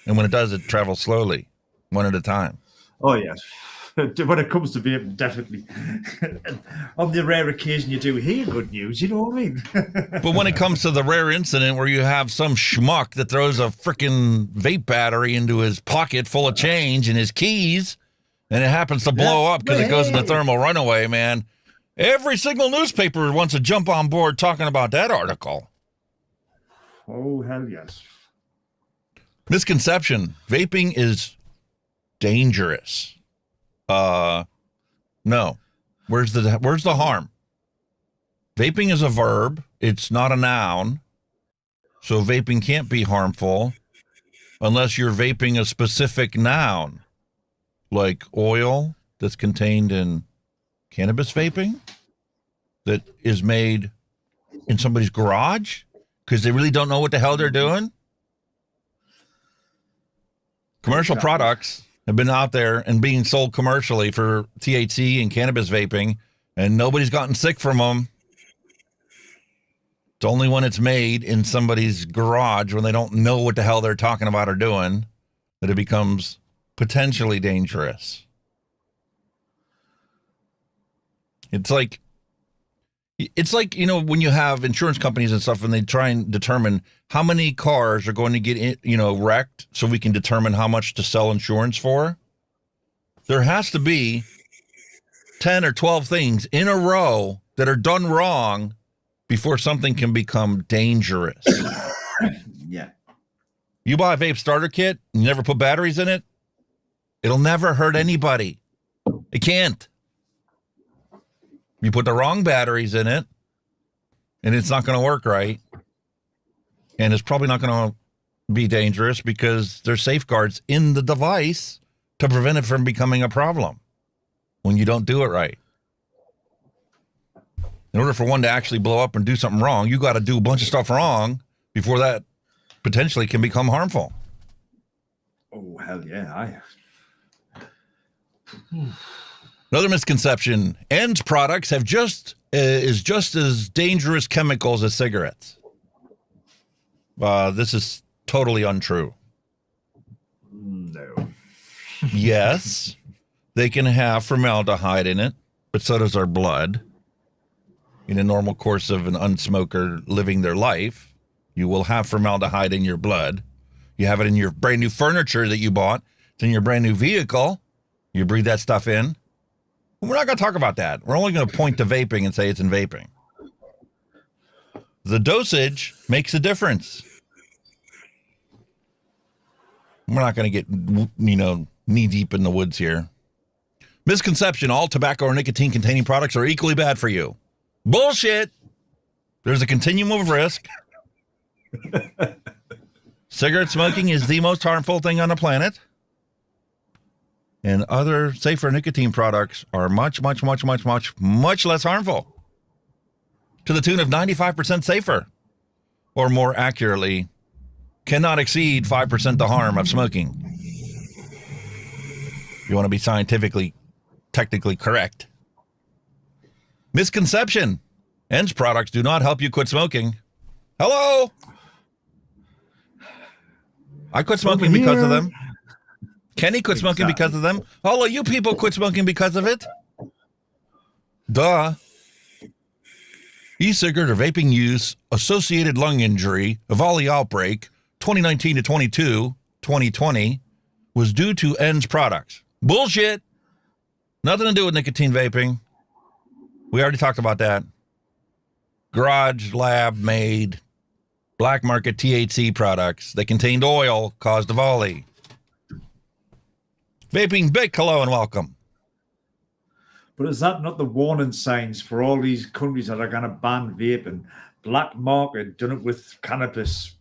And when it does, it travels slowly, one at a time. Oh, yes. When it comes to vape, definitely. On the rare occasion you do hear good news, you know what I mean? But when it comes to the rare incident where you have some schmuck that throws a freaking vape battery into his pocket full of change and his keys, and it happens to blow up because it goes in the thermal runaway, man, every single newspaper wants to jump on board talking about that article. Oh, hell yes. Misconception. Vaping is dangerous. No. Where's the harm? Vaping is a verb. It's not a noun. So vaping can't be harmful unless you're vaping a specific noun, like oil that's contained in cannabis vaping that is made in somebody's garage because they really don't know what the hell they're doing. Commercial products have been out there and being sold commercially for THC and cannabis vaping, and nobody's gotten sick from them. It's only when it's made in somebody's garage when they don't know what the hell they're talking about or doing that it becomes potentially dangerous. It's like, you know, when you have insurance companies and stuff and they try and determine how many cars are going to get, wrecked so we can determine how much to sell insurance for. There has to be 10 or 12 things in a row that are done wrong before something can become dangerous. Yeah. You buy a vape starter kit and you never put batteries in it, it'll never hurt anybody. It can't. You put the wrong batteries in it, and it's not going to work right. And it's probably not going to be dangerous because there's safeguards in the device to prevent it from becoming a problem when you don't do it right. In order for one to actually blow up and do something wrong, you got to do a bunch of stuff wrong before that potentially can become harmful. Oh, hell yeah. Another misconception, ENDS products have just as dangerous chemicals as cigarettes. This is totally untrue. No. Yes, they can have formaldehyde in it, but so does our blood. In a normal course of an unsmoker living their life, you will have formaldehyde in your blood. You have it in your brand new furniture that you bought. It's in your brand new vehicle. You breathe that stuff in. We're not going to talk about that. We're only going to point to vaping and say it's in vaping. The dosage makes a difference. We're not going to get, knee deep in the woods here. Misconception, all tobacco or nicotine containing products are equally bad for you. Bullshit. There's a continuum of risk. Cigarette smoking is the most harmful thing on the planet. And other safer nicotine products are much, much, much, much, much, much less harmful. To the tune of 95% safer. Or more accurately, cannot exceed 5% the harm of smoking. You want to be scientifically, technically correct. Misconception. ENDS products do not help you quit smoking. Hello? I quit smoking because of them. Kenny quit smoking because of them. All of you people quit smoking because of it. Duh. E-cigarette or vaping use, associated lung injury, EVALI outbreak, 2019 to 2020, was due to ENDS products. Bullshit. Nothing to do with nicotine vaping. We already talked about that. Garage lab made black market THC products that contained oil caused EVALI. Vaping Bic, hello and welcome. But is that not the warning signs for all these countries that are going to ban vaping? Black market, done it with cannabis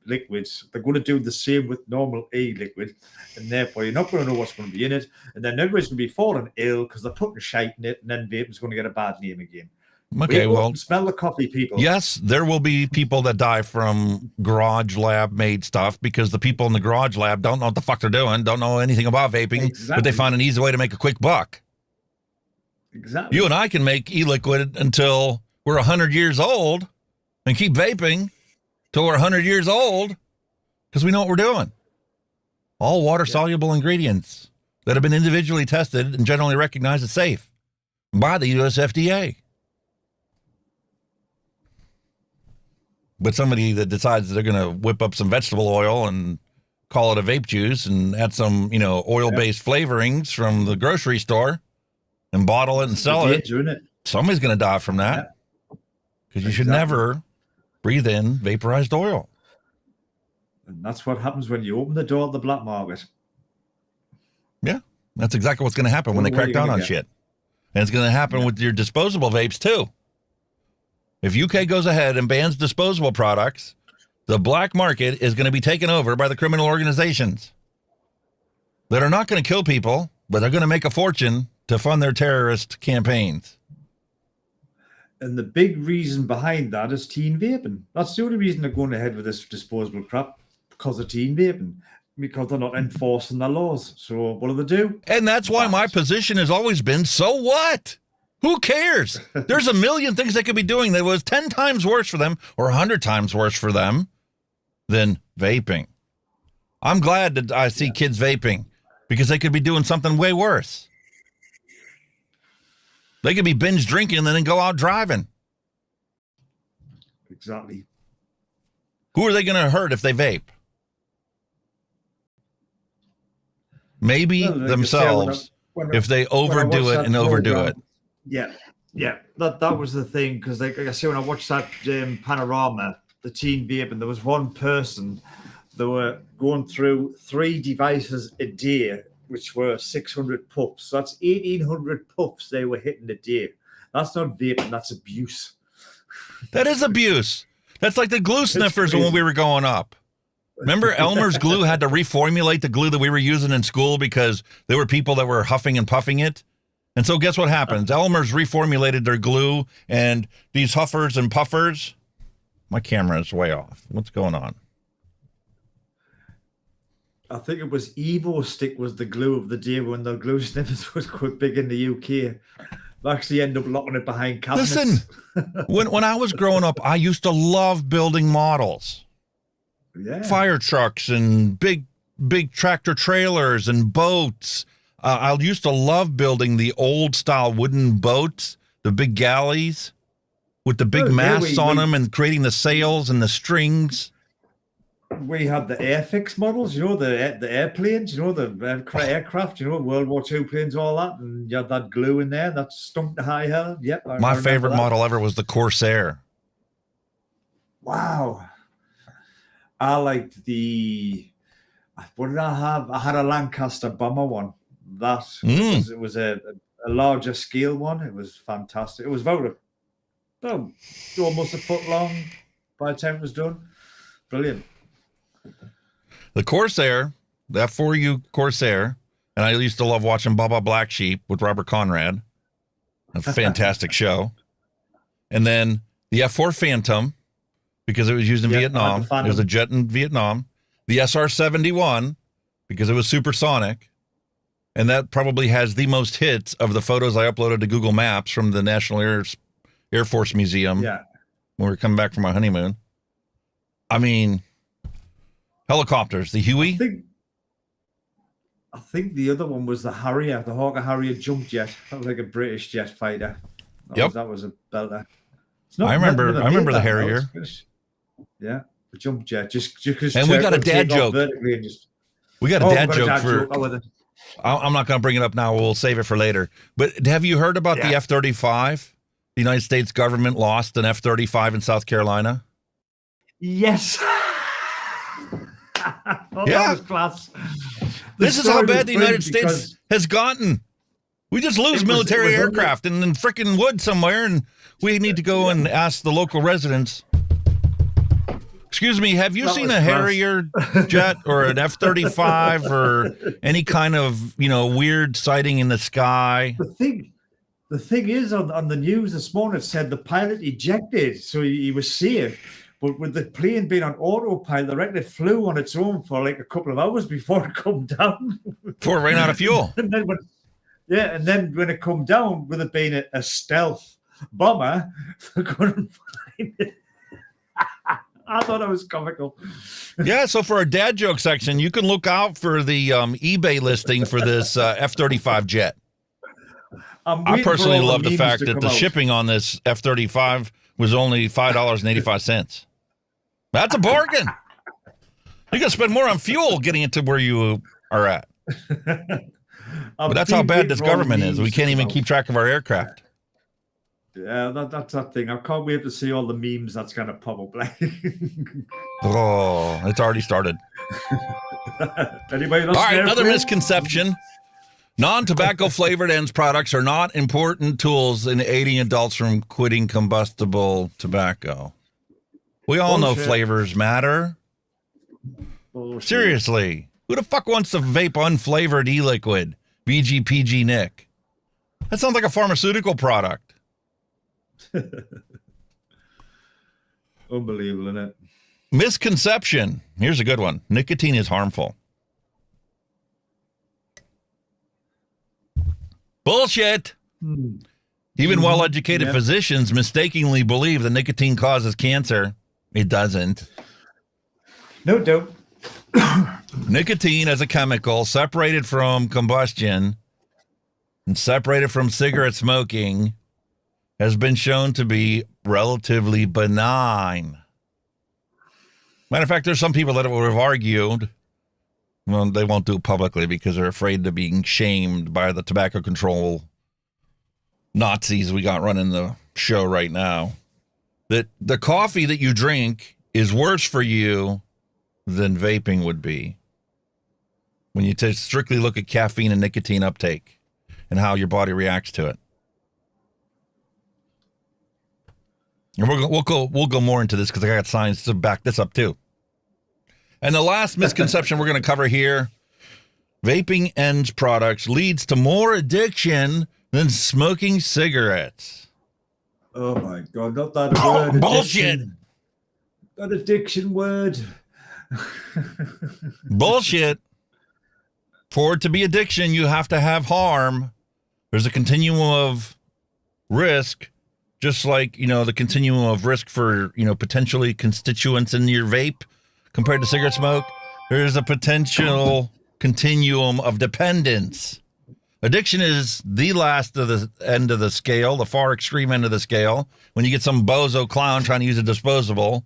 liquids. They're going to do the same with normal e-liquid, and therefore you're not going to know what's going to be in it, and then everybody's going to be falling ill because they're putting shite in it, and then vaping's going to get a bad name again. Okay, well, smell the coffee, people. Yes, there will be people that die from garage lab made stuff because the people in the garage lab don't know what the fuck they're doing, don't know anything about vaping, but they find an easy way to make a quick buck. Exactly. You and I can make e-liquid until we're 100 years old and keep vaping till we're 100 years old because we know what we're doing. All water-soluble ingredients that have been individually tested and generally recognized as safe by the US FDA. But somebody that decides that they're going to whip up some vegetable oil and call it a vape juice and add some, oil-based flavorings from the grocery store and bottle it and sell it, somebody's going to die from that because you should never breathe in vaporized oil. And that's what happens when you open the door of the black market. Yeah, that's exactly what's going to happen when they crack down on shit. And it's going to happen with your disposable vapes too. If UK goes ahead and bans disposable products, the black market is going to be taken over by the criminal organizations that are not going to kill people, but they're going to make a fortune to fund their terrorist campaigns. And the big reason behind that is teen vaping. That's the only reason they're going ahead with this disposable crap, because of teen vaping, because they're not enforcing the laws. So what do? And that's why my position has always been, so what? Who cares? There's a million things they could be doing that was 10 times worse for them or 100 times worse for them than vaping. I'm glad that I see kids vaping because they could be doing something way worse. They could be binge drinking and then go out driving. Exactly. Who are they going to hurt if they vape? Maybe themselves if they overdo it and overdo it. Yeah. That was the thing, because like I say, when I watched that panorama, the teen vaping, there was one person that were going through 3 devices a day, which were 600 puffs. So that's 1,800 puffs they were hitting a day. That's not vaping, that's abuse. That is abuse. That's like the glue sniffers when we were going up. Remember Elmer's glue had to reformulate the glue that we were using in school because there were people that were huffing and puffing it? And so guess what happens? Elmer's reformulated their glue, and these huffers and puffers... My camera is way off. What's going on? I think it was Evo Stick was the glue of the day when the glue sniffers was quite big in the UK. They actually end up locking it behind cabinets. Listen, when I was growing up, I used to love building models. Yeah. Fire trucks and big tractor trailers and boats. I used to love building the old style wooden boats, the big galleys with the big masts on them and creating the sails and the strings. We had the Airfix models, the airplanes, the aircraft, World War II planes, all that, and you had that glue in there that stunk to high hell. Yep. My favorite model ever was the Corsair. Wow. I liked what did I have? I had a Lancaster bomber one. It was a larger scale one. It was fantastic. It was about almost a foot long by the time it was done. Brilliant. The Corsair, that 4U Corsair, and I used to love watching Baba Black Sheep with Robert Conrad. A fantastic show. And then the F4 Phantom, because it was used in Vietnam. It was a jet in Vietnam. The SR-71, because it was supersonic. And that probably has the most hits of the photos I uploaded to Google Maps from the National Air Force Museum when we were coming back from our honeymoon. I mean, helicopters, the Huey. I think the other one was the Harrier, the Hawker Harrier jump jet. That was like a British jet fighter. That was a belter. It's not I remember nothing the that Harrier. now, yeah, the jump jet. Just because. And we got a dad joke. We got a dad joke for. I'm not going to bring it up now. We'll save it for later. But have you heard about the F-35? The United States government lost an F-35 in South Carolina. Yes. Yeah. That was class. This is how bad the United States has gotten. We just lose military aircraft in the frickin' woods somewhere, and we need to go and ask the local residents. Excuse me, have you seen a Harrier jet or an F-35 or any kind of, weird sighting in the sky? The thing is, on the news this morning, it said the pilot ejected, so he was safe. But with the plane being on autopilot, I reckon it flew on its own for like a couple of hours before it come down. Before it ran out of fuel. and then when it come down, with it being a stealth bomber, they couldn't find it. I thought it was comical. Yeah, so for our dad joke section, you can look out for the eBay listing for this F-35 jet. I personally love the fact that the shipping on this F-35 was only $5.85. That's a bargain. You can spend more on fuel getting it to where you are at. But that's how bad this government is. We can't even keep track of our aircraft. Yeah, that's that thing. I can't wait to see all the memes that's going to pop up. Oh, it's already started. Anybody else? All right, another misconception. Non-tobacco flavored ends products are not important tools in aiding adults from quitting combustible tobacco. We all know flavors matter. Bullshit. Seriously, who the fuck wants to vape unflavored e-liquid? VGPG Nick. That sounds like a pharmaceutical product. Unbelievable, isn't it? Misconception. Here's a good one. Nicotine is harmful. Bullshit. Even well-educated physicians mistakenly believe that nicotine causes cancer. It doesn't. No doubt. Nicotine as a chemical separated from combustion and separated from cigarette smoking has been shown to be relatively benign. Matter of fact, there's some people that would have argued, well, they won't do it publicly because they're afraid of being shamed by the tobacco control Nazis we got running the show right now, that the coffee that you drink is worse for you than vaping would be when you strictly look at caffeine and nicotine uptake and how your body reacts to it. And we'll go more into this because I got science to back this up too. And the last misconception we're going to cover here: vaping ends products leads to more addiction than smoking cigarettes. Oh my God, not that word. Bullshit. That addiction word. Bullshit. For it to be addiction, you have to have harm. There's a continuum of risk, just like, the continuum of risk for, potentially constituents in your vape compared to cigarette smoke. There's a potential continuum of dependence. Addiction is the last of the end of the scale, the far extreme end of the scale, when you get some bozo clown trying to use a disposable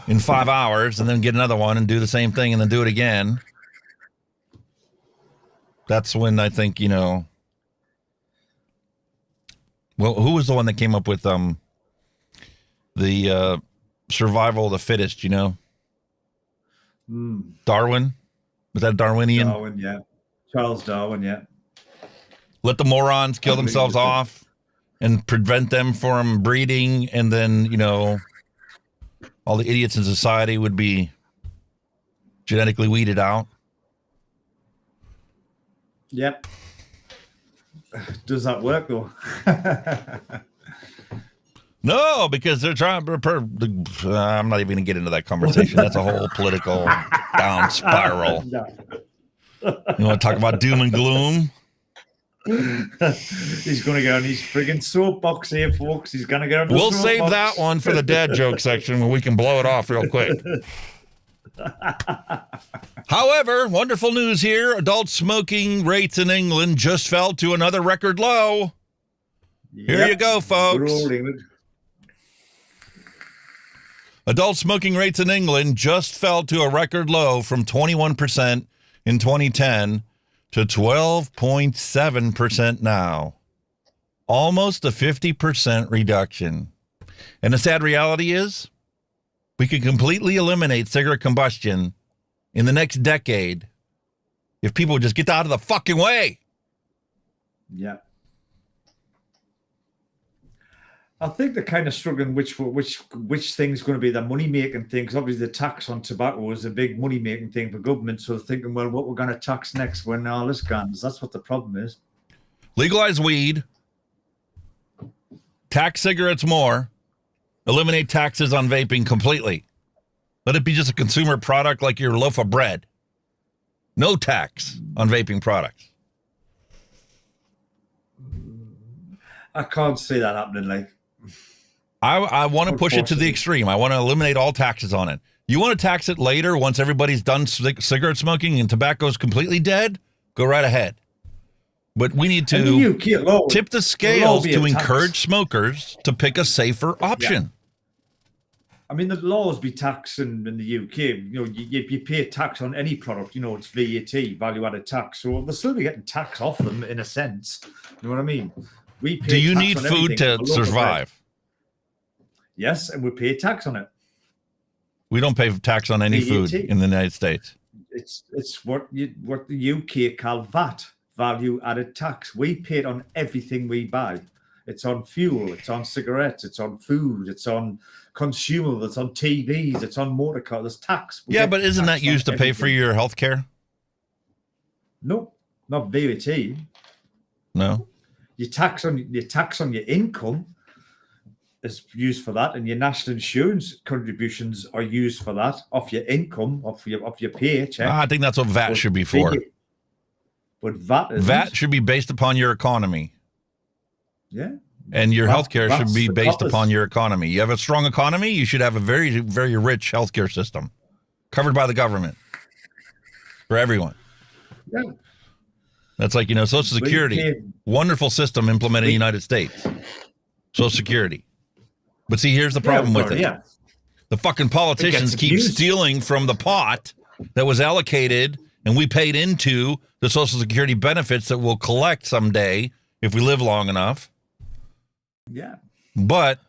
in 5 hours and then get another one and do the same thing and then do it again. That's when I think, well, who was the one that came up with the survival of the fittest, Darwin? Was that Darwinian? Darwin, yeah. Charles Darwin, yeah. Let the morons kill themselves off and prevent them from breeding, and then, all the idiots in society would be genetically weeded out. Yep. Does that work, though? No, because they're trying. I'm not even going to get into that conversation. That's a whole political down spiral. No. You want to talk about doom and gloom? He's going to get on his friggin' soapbox here, folks. He's going to get on the We'll soapbox. save that one for the dad joke section where we can blow it off real quick. However, wonderful news here. Adult smoking rates in England just fell to another record low. Here you go, folks. Adult smoking rates in England just fell to a record low from 21% in 2010 to 12.7% now. Almost a 50% reduction. And the sad reality is, we could completely eliminate cigarette combustion in the next decade if people would just get out of the fucking way. Yeah. I think they're kind of struggling which thing's going to be the money-making thing, because obviously the tax on tobacco is a big money-making thing for government, so they're thinking, well, what we're going to tax next when all this guns. That's what the problem is. Legalize weed, tax cigarettes more, eliminate taxes on vaping completely. Let it be just a consumer product like your loaf of bread. No tax on vaping products. I can't see that happening. Like, I want to push it to the extreme. I want to eliminate all taxes on it. You want to tax it later once everybody's done cigarette smoking and tobacco's completely dead? Go right ahead. But we need to tip the scales to encourage smokers to pick a safer option. Yeah. I mean, the laws be taxed in the UK. You know, you pay tax on any product. You know, it's VAT, value-added tax. So they'll still be getting tax off them in a sense. You know what I mean? We pay. Do you need food to survive? Yes, and we pay tax on it. We don't pay tax on any food in the United States. It's what the UK call VAT, value-added tax. We pay it on everything we buy. It's on fuel, it's on cigarettes, it's on food, it's on consumables, it's on TVs, it's on motor cars. There's tax. Yeah, but isn't that used to pay for your health care? No, not VAT. No. Your tax on your income is used for that, and your national insurance contributions are used for that off your income, off your paycheck. I think that's what VAT should be for. But VAT should be based upon your economy. Yeah. And your healthcare should be based upon your economy. You have a strong economy, you should have a very, very rich healthcare system covered by the government for everyone. Yeah. That's like, Social Security. Wonderful system implemented in the United States. Social Security. But see, here's the problem with it. Yeah. The fucking politicians keep stealing from the pot that was allocated and we paid into the Social Security benefits that we'll collect someday if we live long enough. Yeah. But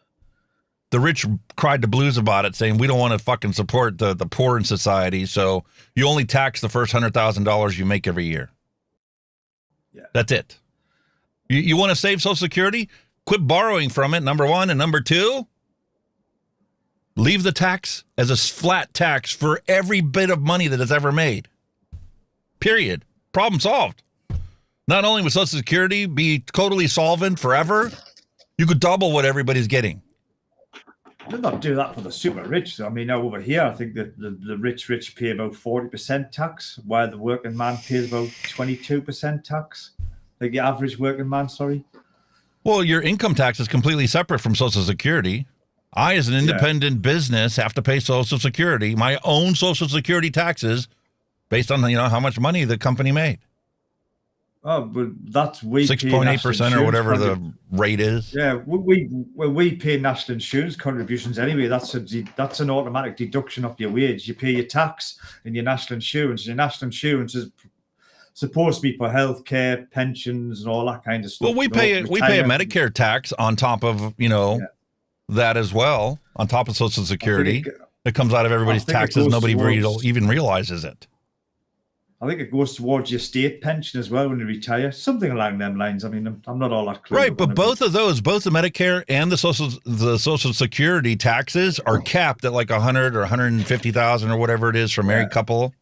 the rich cried the blues about it, saying we don't want to fucking support the poor in society, so you only tax the first $100,000 you make every year. Yeah. That's it. You want to save Social Security? Quit borrowing from it, number one. And number two, leave the tax as a flat tax for every bit of money that it's ever made. Period. Problem solved. Not only would Social Security be totally solvent forever, you could double what everybody's getting. They'll not do that for the super rich. I mean, over here, I think that the rich pay about 40% tax, while the working man pays about 22% tax. Like the average working man, sorry. Well, your income tax is completely separate from Social Security. I, as an independent business, have to pay Social Security, my own Social Security taxes, based on how much money the company made. Oh, but that's 6.8% or whatever the rate is. Yeah, we pay national insurance contributions anyway. That's an automatic deduction of your wage. You pay your tax and your national insurance. Your national insurance is supposed to be for healthcare, pensions, and all that kind of stuff. Well, we pay a Medicare tax on top of that as well, on top of Social Security. It comes out of everybody's taxes. Nobody even realizes it. I think it goes towards your state pension as well when you retire, something along them lines. I mean, I'm not all that clear. Right, but both of those, both the Medicare and the Social Security taxes are capped at like 100 or 150,000 or whatever it is for a married couple.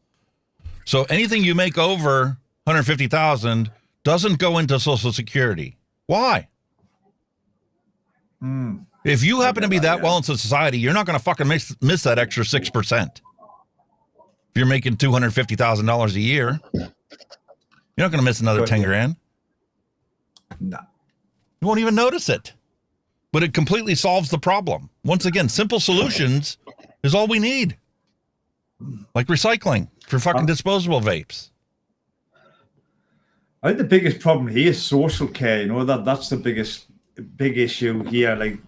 So anything you make over 150,000 doesn't go into Social Security. Why? If you happen to be that well into society, you're not going to fucking miss that extra 6%. If you're making $250,000 a year, you're not going to miss another 10 grand. No. You won't even notice it. But it completely solves the problem. Once again, simple solutions is all we need. Like recycling for fucking disposable vapes. I think the biggest problem here is social care. That's the big issue here. Like,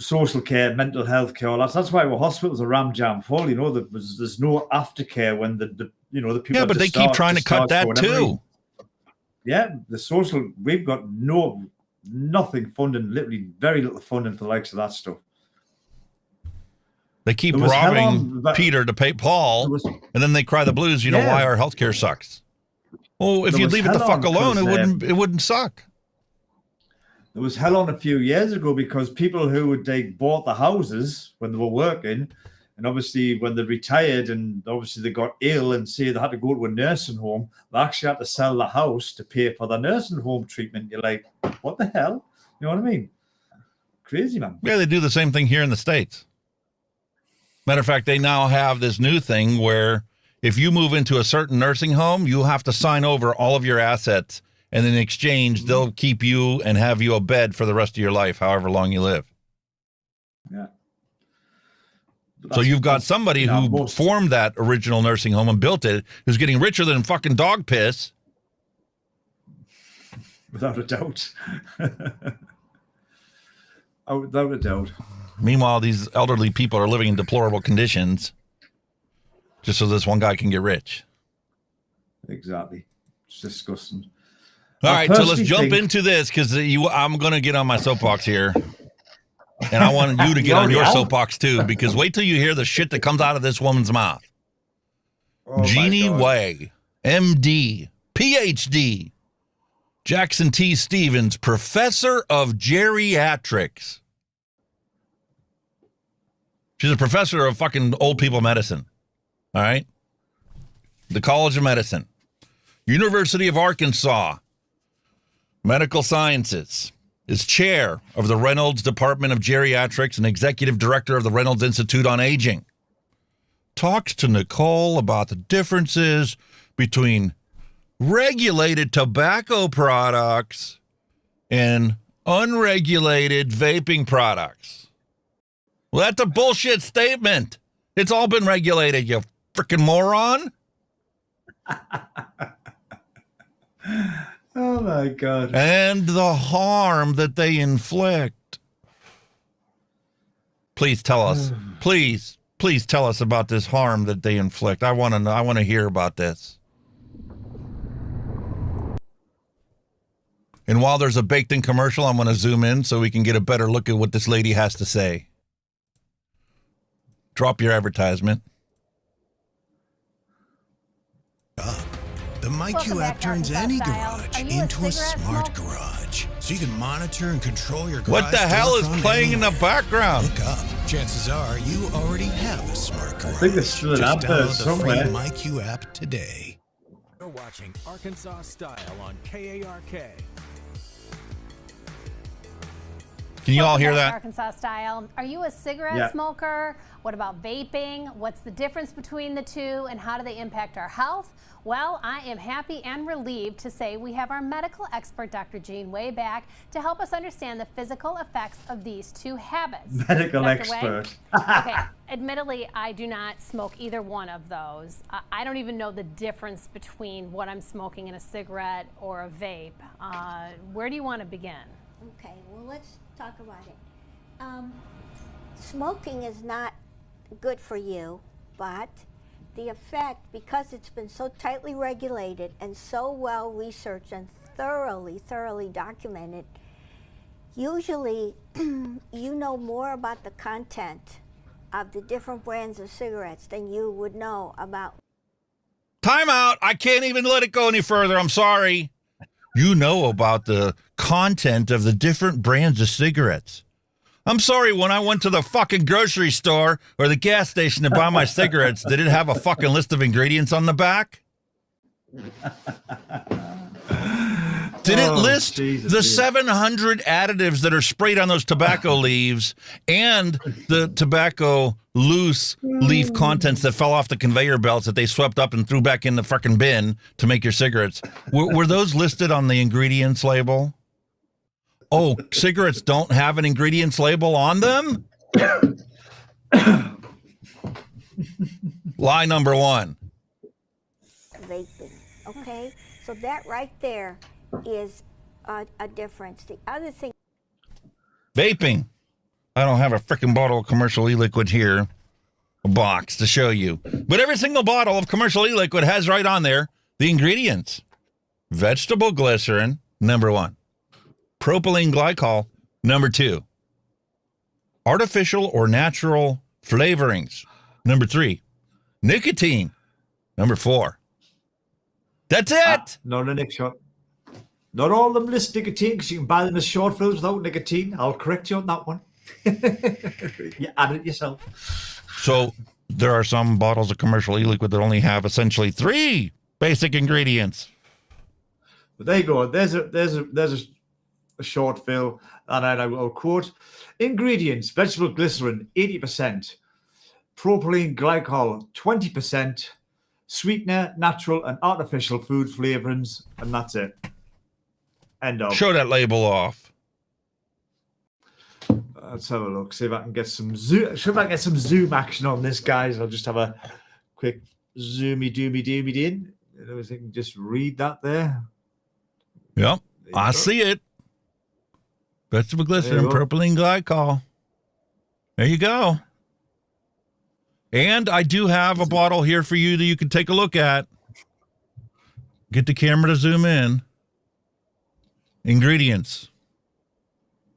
social care, mental health care, all that. That's why our hospitals are ram jam full. You know, there's no aftercare when the people. Yeah, but they keep trying to cut that too. Yeah, the social, we've got nothing funding, literally very little funding for the likes of that stuff. They keep robbing Peter to pay Paul, and then they cry the blues. You know why our healthcare sucks. Well, if you leave it the fuck alone, it wouldn't suck. There was hell on a few years ago because people who they bought the houses when they were working, and obviously when they retired and obviously they got ill and say they had to go to a nursing home, they actually had to sell the house to pay for the nursing home treatment. You're like, what the hell? You know what I mean? Crazy, man. Yeah, they do the same thing here in the States. Matter of fact, they now have this new thing where if you move into a certain nursing home, you have to sign over all of your assets. And in exchange, they'll keep you and have you a bed for the rest of your life, however long you live. Yeah. So you've got somebody who formed that original nursing home and built it, who's getting richer than fucking dog piss. Without a doubt. Without a doubt. Meanwhile, these elderly people are living in deplorable conditions just so this one guy can get rich. Exactly. It's disgusting. All right, so let's jump into this because I'm going to get on my soapbox here. And I want you to get on your soapbox too, because wait till you hear the shit that comes out of this woman's mouth. Jeannie Way, MD, PhD, Jackson T. Stevens, Professor of Geriatrics. She's a professor of fucking old people medicine. All right? The College of Medicine. University of Arkansas. Medical Sciences, is chair of the Reynolds Department of Geriatrics and executive director of the Reynolds Institute on Aging. Talks to Nicole about the differences between regulated tobacco products and unregulated vaping products. Well, that's a bullshit statement. It's all been regulated, you freaking moron. Oh, my God. And the harm that they inflict. Please tell us. Please tell us about this harm that they inflict. I want to know. I want to hear about this. And while there's a baked-in commercial, I'm going to zoom in so we can get a better look at what this lady has to say. Drop your advertisement. The MyQ app turns any garage into a smart garage. So you can monitor and control your garage. What the hell is playing in the background? Look up. Chances are you already have a smart garage. I think there's still an app there somewhere. Download the free MyQ app today. You're watching Arkansas Style on KARK. Can you all hear that? Arkansas Style. Are you a cigarette smoker? What about vaping? What's the difference between the two and how do they impact our health? Well, I am happy and relieved to say we have our medical expert, Dr. Jean Way, back to help us understand the physical effects of these two habits. Medical Dr. expert. Okay, admittedly, I do not smoke either one of those. I don't even know the difference between what I'm smoking in a cigarette or a vape. Where do you want to begin? Okay, well, let's talk about it. Smoking is not good for you, but the effect, because it's been so tightly regulated and so well researched and thoroughly documented, usually you know more about the content of the different brands of cigarettes than you would know about. Time out. I can't even let it go any further. I'm sorry. You know about the content of the different brands of cigarettes. I'm sorry, when I went to the fucking grocery store or the gas station to buy my cigarettes, did it have a fucking list of ingredients on the back? Did it list the 700 additives that are sprayed on those tobacco leaves and the tobacco loose leaf contents that fell off the conveyor belts that they swept up and threw back in the fucking bin to make your cigarettes? Were those listed on the ingredients label? Oh, cigarettes don't have an ingredients label on them? Lie number one. Vaping, okay? So that right there is a difference. The other thing. Vaping. I don't have a freaking bottle of commercial e-liquid here, a box to show you. But every single bottle of commercial e-liquid has right on there the ingredients. Vegetable glycerin, number 1. Propylene glycol, number 2. Artificial or natural flavorings, number 3. Nicotine, number 4. That's it. Not a Nick shot. Not all of them list nicotine because you can buy them as short films without nicotine. I'll correct you on that one. You add it yourself. So there are some bottles of commercial e-liquid that only have essentially 3 basic ingredients. But there you go. There's a short fill, and I'll quote: ingredients: vegetable glycerin 80%, propylene glycol 20%, sweetener, natural and artificial food flavorings, and that's it. End of. Show that label off. Let's have a look. See if I can get some zoom action on this, guys. I'll just have a quick zoomy doomy in. I was thinking, just read that there. Yep, I see it. Vegetable glycerin, propylene glycol. There you go. And I do have a bottle here for you that you can take a look at. Get the camera to zoom in. Ingredients: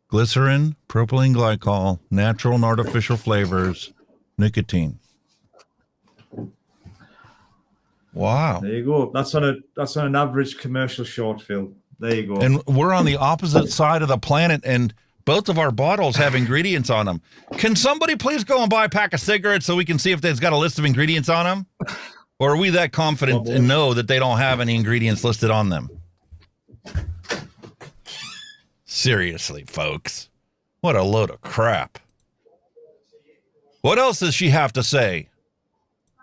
glycerin, propylene glycol, natural and artificial flavors, nicotine. Wow. There you go. That's on an average commercial short fill. There you go. And we're on the opposite side of the planet, and both of our bottles have ingredients on them. Can somebody please go and buy a pack of cigarettes so we can see if they've got a list of ingredients on them? Or are we that confident and know that they don't have any ingredients listed on them? Seriously, folks. What a load of crap. What else does she have to say?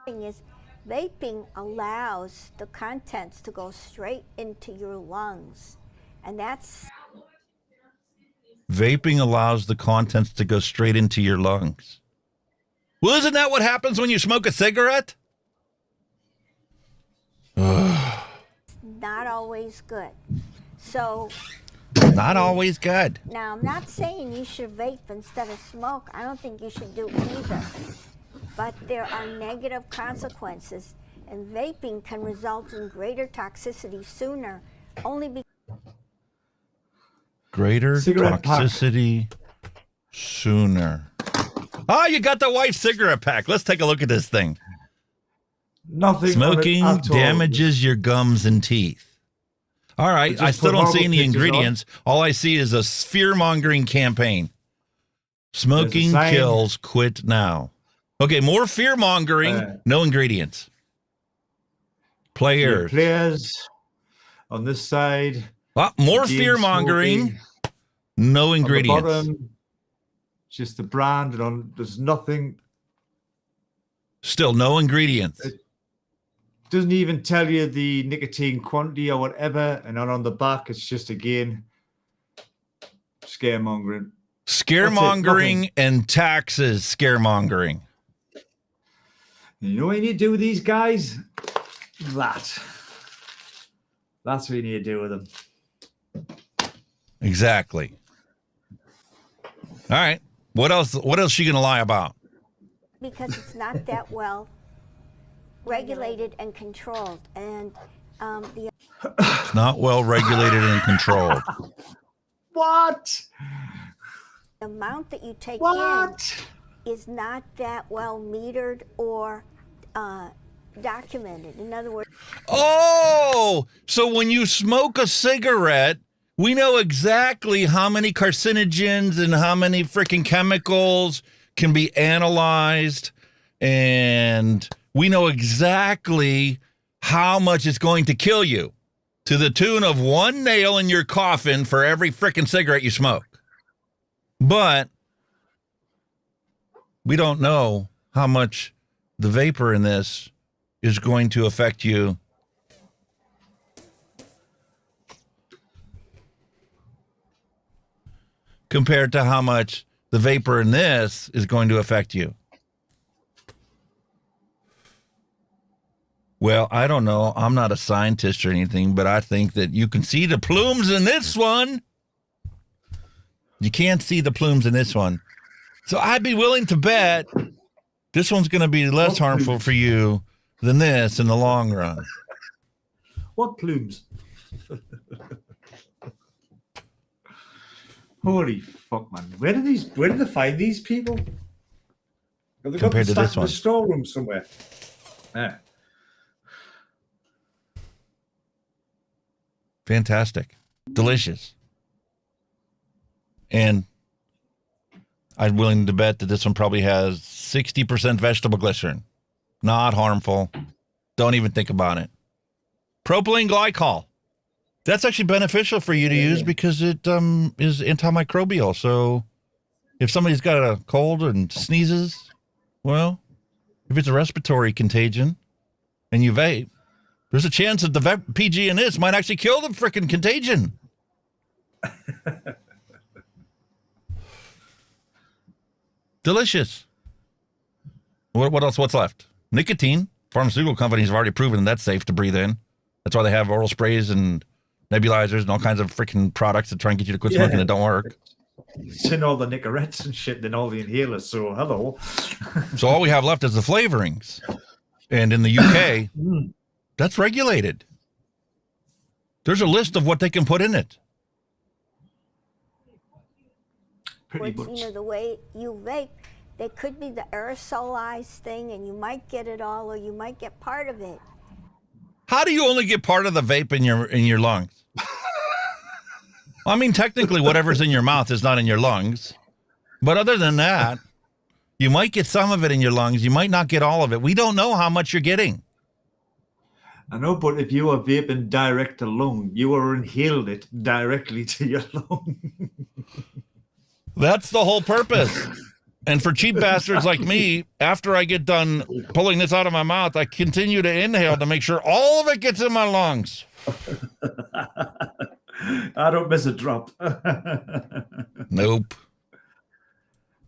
Is vaping allows the contents to go straight into your lungs, and that's... Vaping allows the contents to go straight into your lungs. Well, isn't that what happens when you smoke a cigarette? not always good. So... Not always good. Now, I'm not saying you should vape instead of smoke. I don't think you should do either. But there are negative consequences, and vaping can result in greater toxicity sooner, only because... Greater cigarette toxicity sooner. Oh, you got the white cigarette pack. Let's take a look at this thing. Nothing. Smoking damages your gums and teeth. All right, I still don't see any ingredients. All I see is a fear-mongering campaign. Smoking kills, quit now. Okay, more fear-mongering, no ingredients. Players on this side. More fear-mongering, no ingredients. On the bottom, just the brand, and there's nothing. Still no ingredients. It doesn't even tell you the nicotine quantity or whatever, and on the back, it's just, again, scaremongering. Scaremongering and taxes scaremongering. You know what you need to do with these guys? That's what you need to do with them. Exactly. All right. What else is she going to lie about? Because it's not that well regulated and controlled. And it's not well regulated and controlled. What? The amount that you take in is not that well metered or documented. In other words... Oh! So when you smoke a cigarette, we know exactly how many carcinogens and how many freaking chemicals can be analyzed, and we know exactly how much it's going to kill you, to the tune of one nail in your coffin for every freaking cigarette you smoke. But we don't know how much the vapor in this is going to affect you. Compared to how much the vapor in this is going to affect you. Well, I don't know. I'm not a scientist or anything, but I think that you can see the plumes in this one. You can't see the plumes in this one. So I'd be willing to bet this one's going to be less harmful for you than this in the long run. What plumes? Holy fuck, man! Where did they find these people? Have they got them Compared to stacked this in one. a storeroom somewhere? Yeah. Fantastic. Delicious. And I'm willing to bet that this one probably has 60% vegetable glycerin. Not harmful. Don't even think about it. Propylene glycol. That's actually beneficial for you to use because it is antimicrobial. So if somebody's got a cold and sneezes, well, if it's a respiratory contagion and you vape, there's a chance that the PG in this might actually kill the freaking contagion. Delicious. What else? What's left? Nicotine. Pharmaceutical companies have already proven that's safe to breathe in. That's why they have oral sprays and nebulizers and all kinds of freaking products to try and get you to quit smoking that don't work. It's in all the Nicorettes and shit and all the inhalers, so hello. So all we have left is the flavorings. And in the UK, that's regulated. There's a list of what they can put in it. Pretty But, much. you know, the way you vape, they could be the aerosolized thing, and you might get it all, or you might get part of it. How do you only get part of the vape in your lungs? I mean, technically, whatever's in your mouth is not in your lungs. But other than that, you might get some of it in your lungs. You might not get all of it. We don't know how much you're getting. I know, but if you are vaping direct to lung, you are inhaled it directly to your lung. That's the whole purpose. And for cheap bastards like me, after I get done pulling this out of my mouth, I continue to inhale to make sure all of it gets in my lungs. I don't miss a drop. Nope.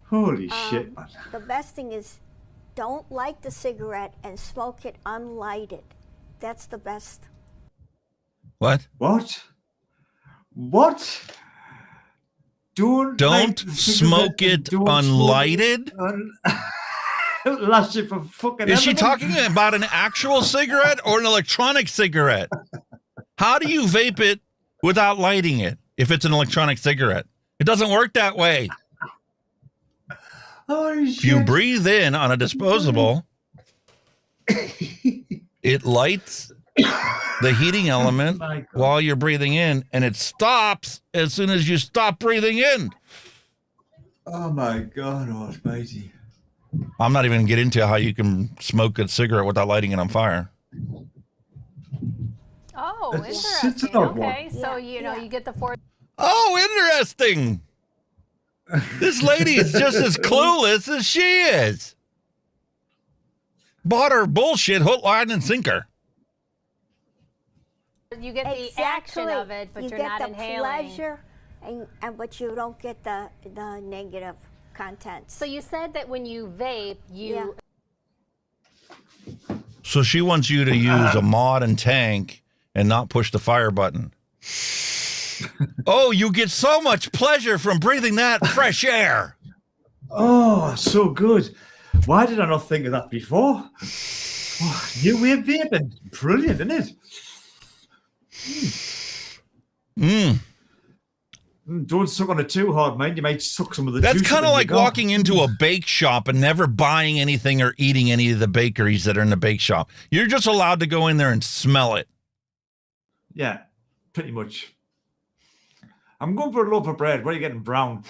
Holy shit, man. The best thing is don't light the cigarette and smoke it unlighted. That's the best. What? What? What? Don't light the smoke cigarette it and don't unlighted? smoke it Last year for fucking Is she everything. talking about an actual cigarette or an electronic cigarette? How do you vape it without lighting it if it's an electronic cigarette? It doesn't work that way. Holy If you shit. breathe in on a disposable, it lights the heating element My God. while you're breathing in, and it stops as soon as you stop breathing in. Oh my God almighty. I'm not even going to get into how you can smoke a cigarette without lighting it on fire. Oh, It's interesting. an odd one. Okay, so you know you get the four. Oh, interesting. This lady is just as clueless as she is. Bought her bullshit hook, line, and sinker. You get the action of it, but you you're get not the inhaling. pleasure, and but you don't get the negative contents. So you said that when you vape, you So she wants you to use a mod and tank and not push the fire button. Oh, you get so much pleasure from breathing that fresh air. Oh, so good. Why did I not think of that before? Oh, new way of vaping. Brilliant, isn't it? Don't suck on it too hard, mind. You might suck some of the That's juice kind out of of like your gum. walking into a bake shop and never buying anything or eating any of the bakeries that are in the bake shop. You're just allowed to go in there and smell it. Yeah, pretty much. I'm going for a loaf of bread. What are you getting? Brown.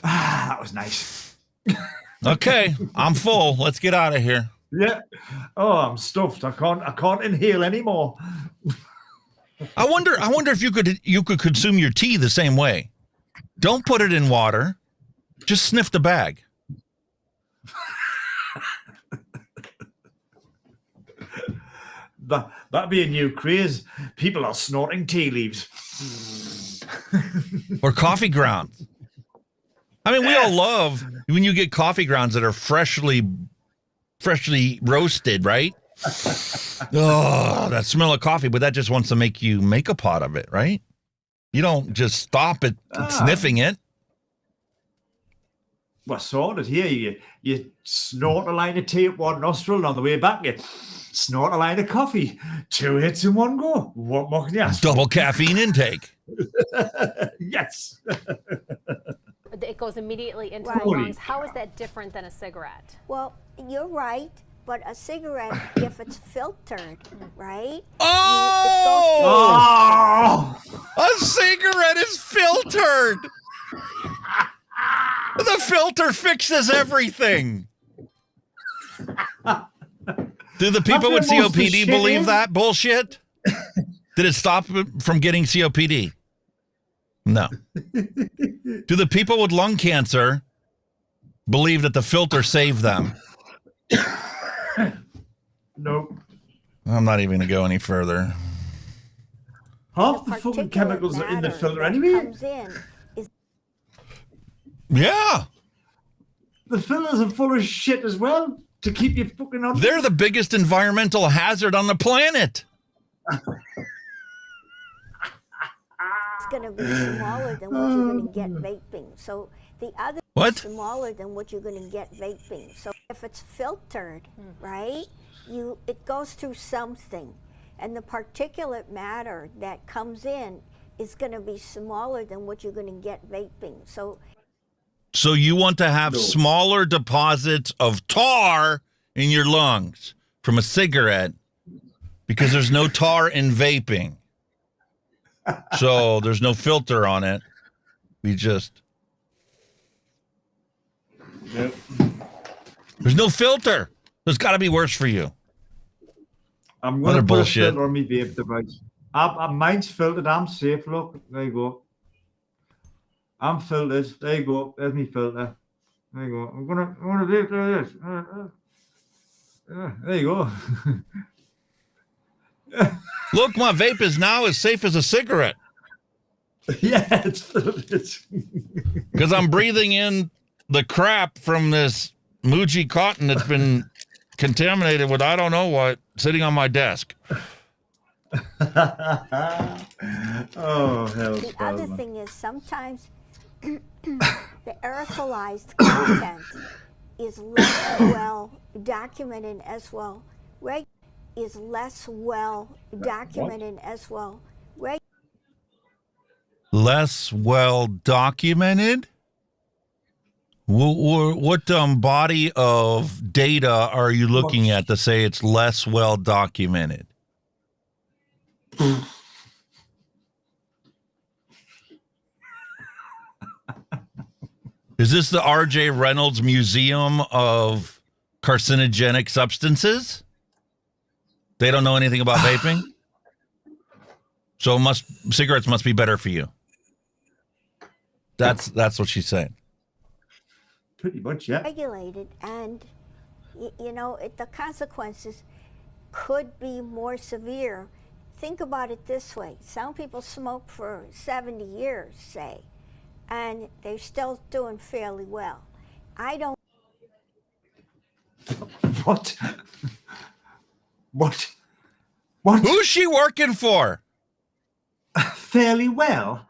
Ah, that was nice. Okay, I'm full. Let's get out of here. Yeah. Oh, I'm stuffed. I can't inhale anymore. I wonder if you could consume your tea the same way. Don't put it in water. Just sniff the bag. That'd be a new craze. People are snorting tea leaves. Or coffee grounds. I mean, we all love when you get coffee grounds that are freshly roasted, right? Oh, that smell of coffee, but that just wants to make you make a pot of it, right? You don't just stop at sniffing it. Well, sorted here. You snort a line of tea at one nostril, and on the way back, you snort a line of coffee. 2 hits in one go. What more can you ask? Double caffeine intake. Yes. It goes immediately into Right. the lungs. How is that different than a cigarette? Well, you're right, but a cigarette, if it's filtered, right? Oh! A cigarette is filtered. The filter fixes everything. Do the people with COPD believe that bullshit? Did it stop from getting COPD? No. Do the people with lung cancer believe that the filter saved them? No. I'm not even going to go any further. Half the fucking chemicals are in the filter anyway. Comes in is Yeah. The filters are full of shit as well to keep you fucking on. They're the biggest environmental hazard on the planet. it's going to be smaller than what you're going to get vaping. So the other What? is smaller than what you're going to get vaping. So if it's filtered, right, it goes through something, and the particulate matter that comes in is going to be smaller than what you're going to get vaping. So you want to have smaller deposits of tar in your lungs from a cigarette because there's no tar in vaping. So there's no filter on it. There's no filter. There's got to be worse for you. I'm going to put a filter on my vape device. Mine's filtered. I'm safe. Look, there you go. I'm filtered. There you go. There's my filter. There you go. I'm gonna vape through this. There you go. Look, my vape is now as safe as a cigarette. Yeah, it's filtered. Because I'm breathing in the crap from this Muji cotton that's been contaminated with I don't know what sitting on my desk. Oh, hell. the other thing is sometimes the aerosolized content is less well documented as well. Is less well documented as well. Less well documented? What body of data are you looking at to say it's less well documented? Is this the R.J. Reynolds Museum of Carcinogenic Substances? They don't know anything about vaping? So cigarettes must be better for you. That's what she's saying. Pretty much, yeah. Regulated, and the consequences could be more severe. Think about it this way. Some people smoke for 70 years, say, and they're still doing fairly well. I don't. What? Who's she working for? Fairly well.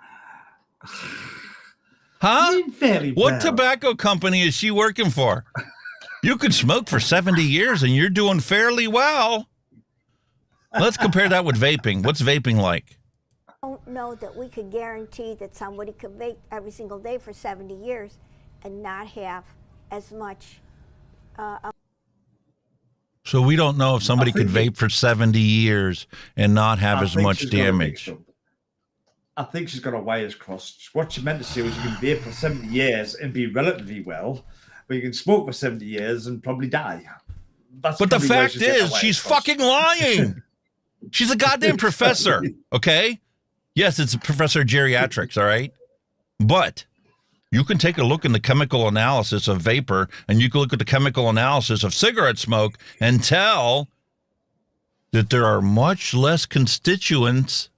Huh? Fairly well. What tobacco company is she working for? You could smoke for 70 years and you're doing fairly well. Let's compare that with vaping. What's vaping like? I don't know that we could guarantee that somebody could vape every single day for 70 years and not have as much. So we don't know if somebody could vape for 70 years and not have as much damage. I think she's got her wires crossed. What she meant to say was you can vape for 70 years and be relatively well, but you can smoke for 70 years and probably die. But the fact is, she's fucking lying. She's a goddamn professor, okay? Yes, it's a professor of geriatrics, all right? But you can take a look in the chemical analysis of vapor, and you can look at the chemical analysis of cigarette smoke and tell that there are much less constituents,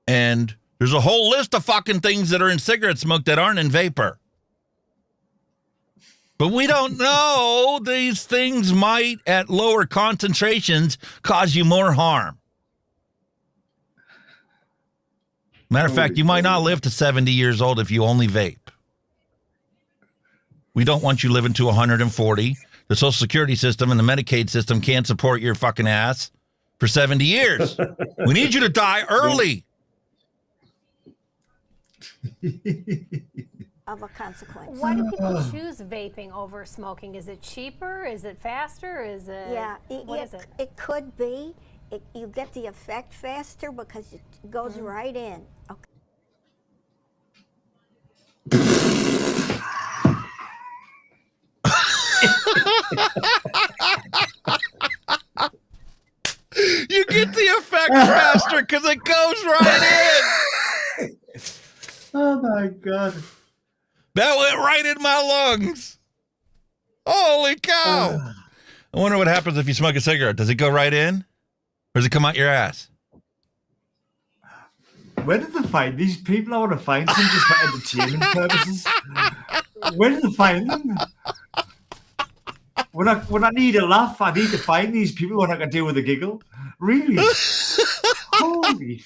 and there's a whole list of fucking things that are in cigarette smoke that aren't in vapor. But we don't know. These things might, at lower concentrations, cause you more harm. Matter of fact, you might not live to 70 years old if you only vape. We don't want you living to 140. The Social Security system and the Medicaid system can't support your fucking ass for 70 years. We need you to die early. Of a consequence. Why do people choose vaping over smoking? Is it cheaper? Is it faster? Is it? Yeah, What is it? It could be. You get the effect faster because it goes right in. Okay. You get the effect faster because it goes right in. Oh my God. That went right in my lungs. Holy cow. I wonder what happens if you smoke a cigarette. Does it go right in? Or does it come out your ass? Where did they find these people? I want to find them just for entertainment purposes. Where did they find them? When I need a laugh, I need to find these people when I can deal with a giggle. Really? Holy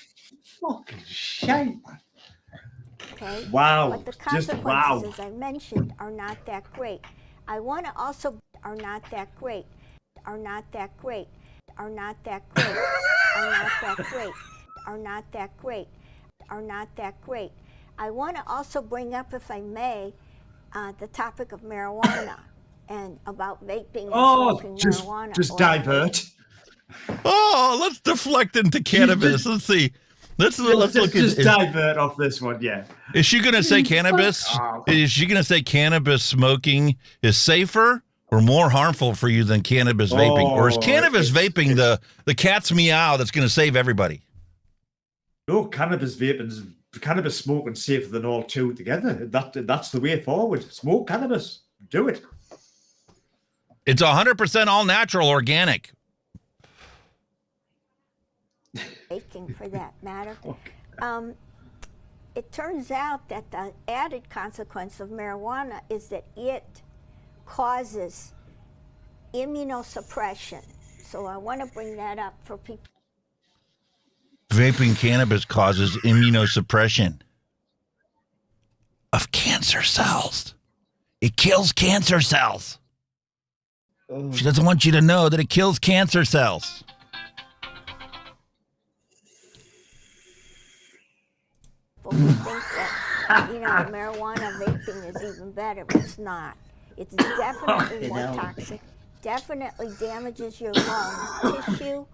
fucking shit. Okay. Wow. But the Just consequences, wow. as I mentioned, are not that great. I want to also are not that great. Are not that great. Are not that great. Are not that great. Are not that great. Are not that great. I want to also bring up, if I may, the topic of marijuana and about vaping and smoking marijuana. Just divert. Oh, let's deflect into cannabis. Let's see. Let's look at just divert off this one. Yeah. Is she going to say cannabis? Is she going to say cannabis smoking is safer or more harmful for you than cannabis vaping? Or is cannabis vaping the cat's meow that's going to save everybody? No, cannabis vaping, cannabis smoking safer than all two together. That's the way forward. Smoke cannabis. Do it. It's 100% all natural, organic. Baking, for that matter. It turns out that the added consequence of marijuana is that it causes immunosuppression. So I want to bring that up for people. Vaping cannabis causes immunosuppression of cancer cells. It kills cancer cells. She doesn't want you to know that it kills cancer cells. People who think that, marijuana vaping is even better, but it's not. It's definitely more toxic, definitely damages your lung tissue,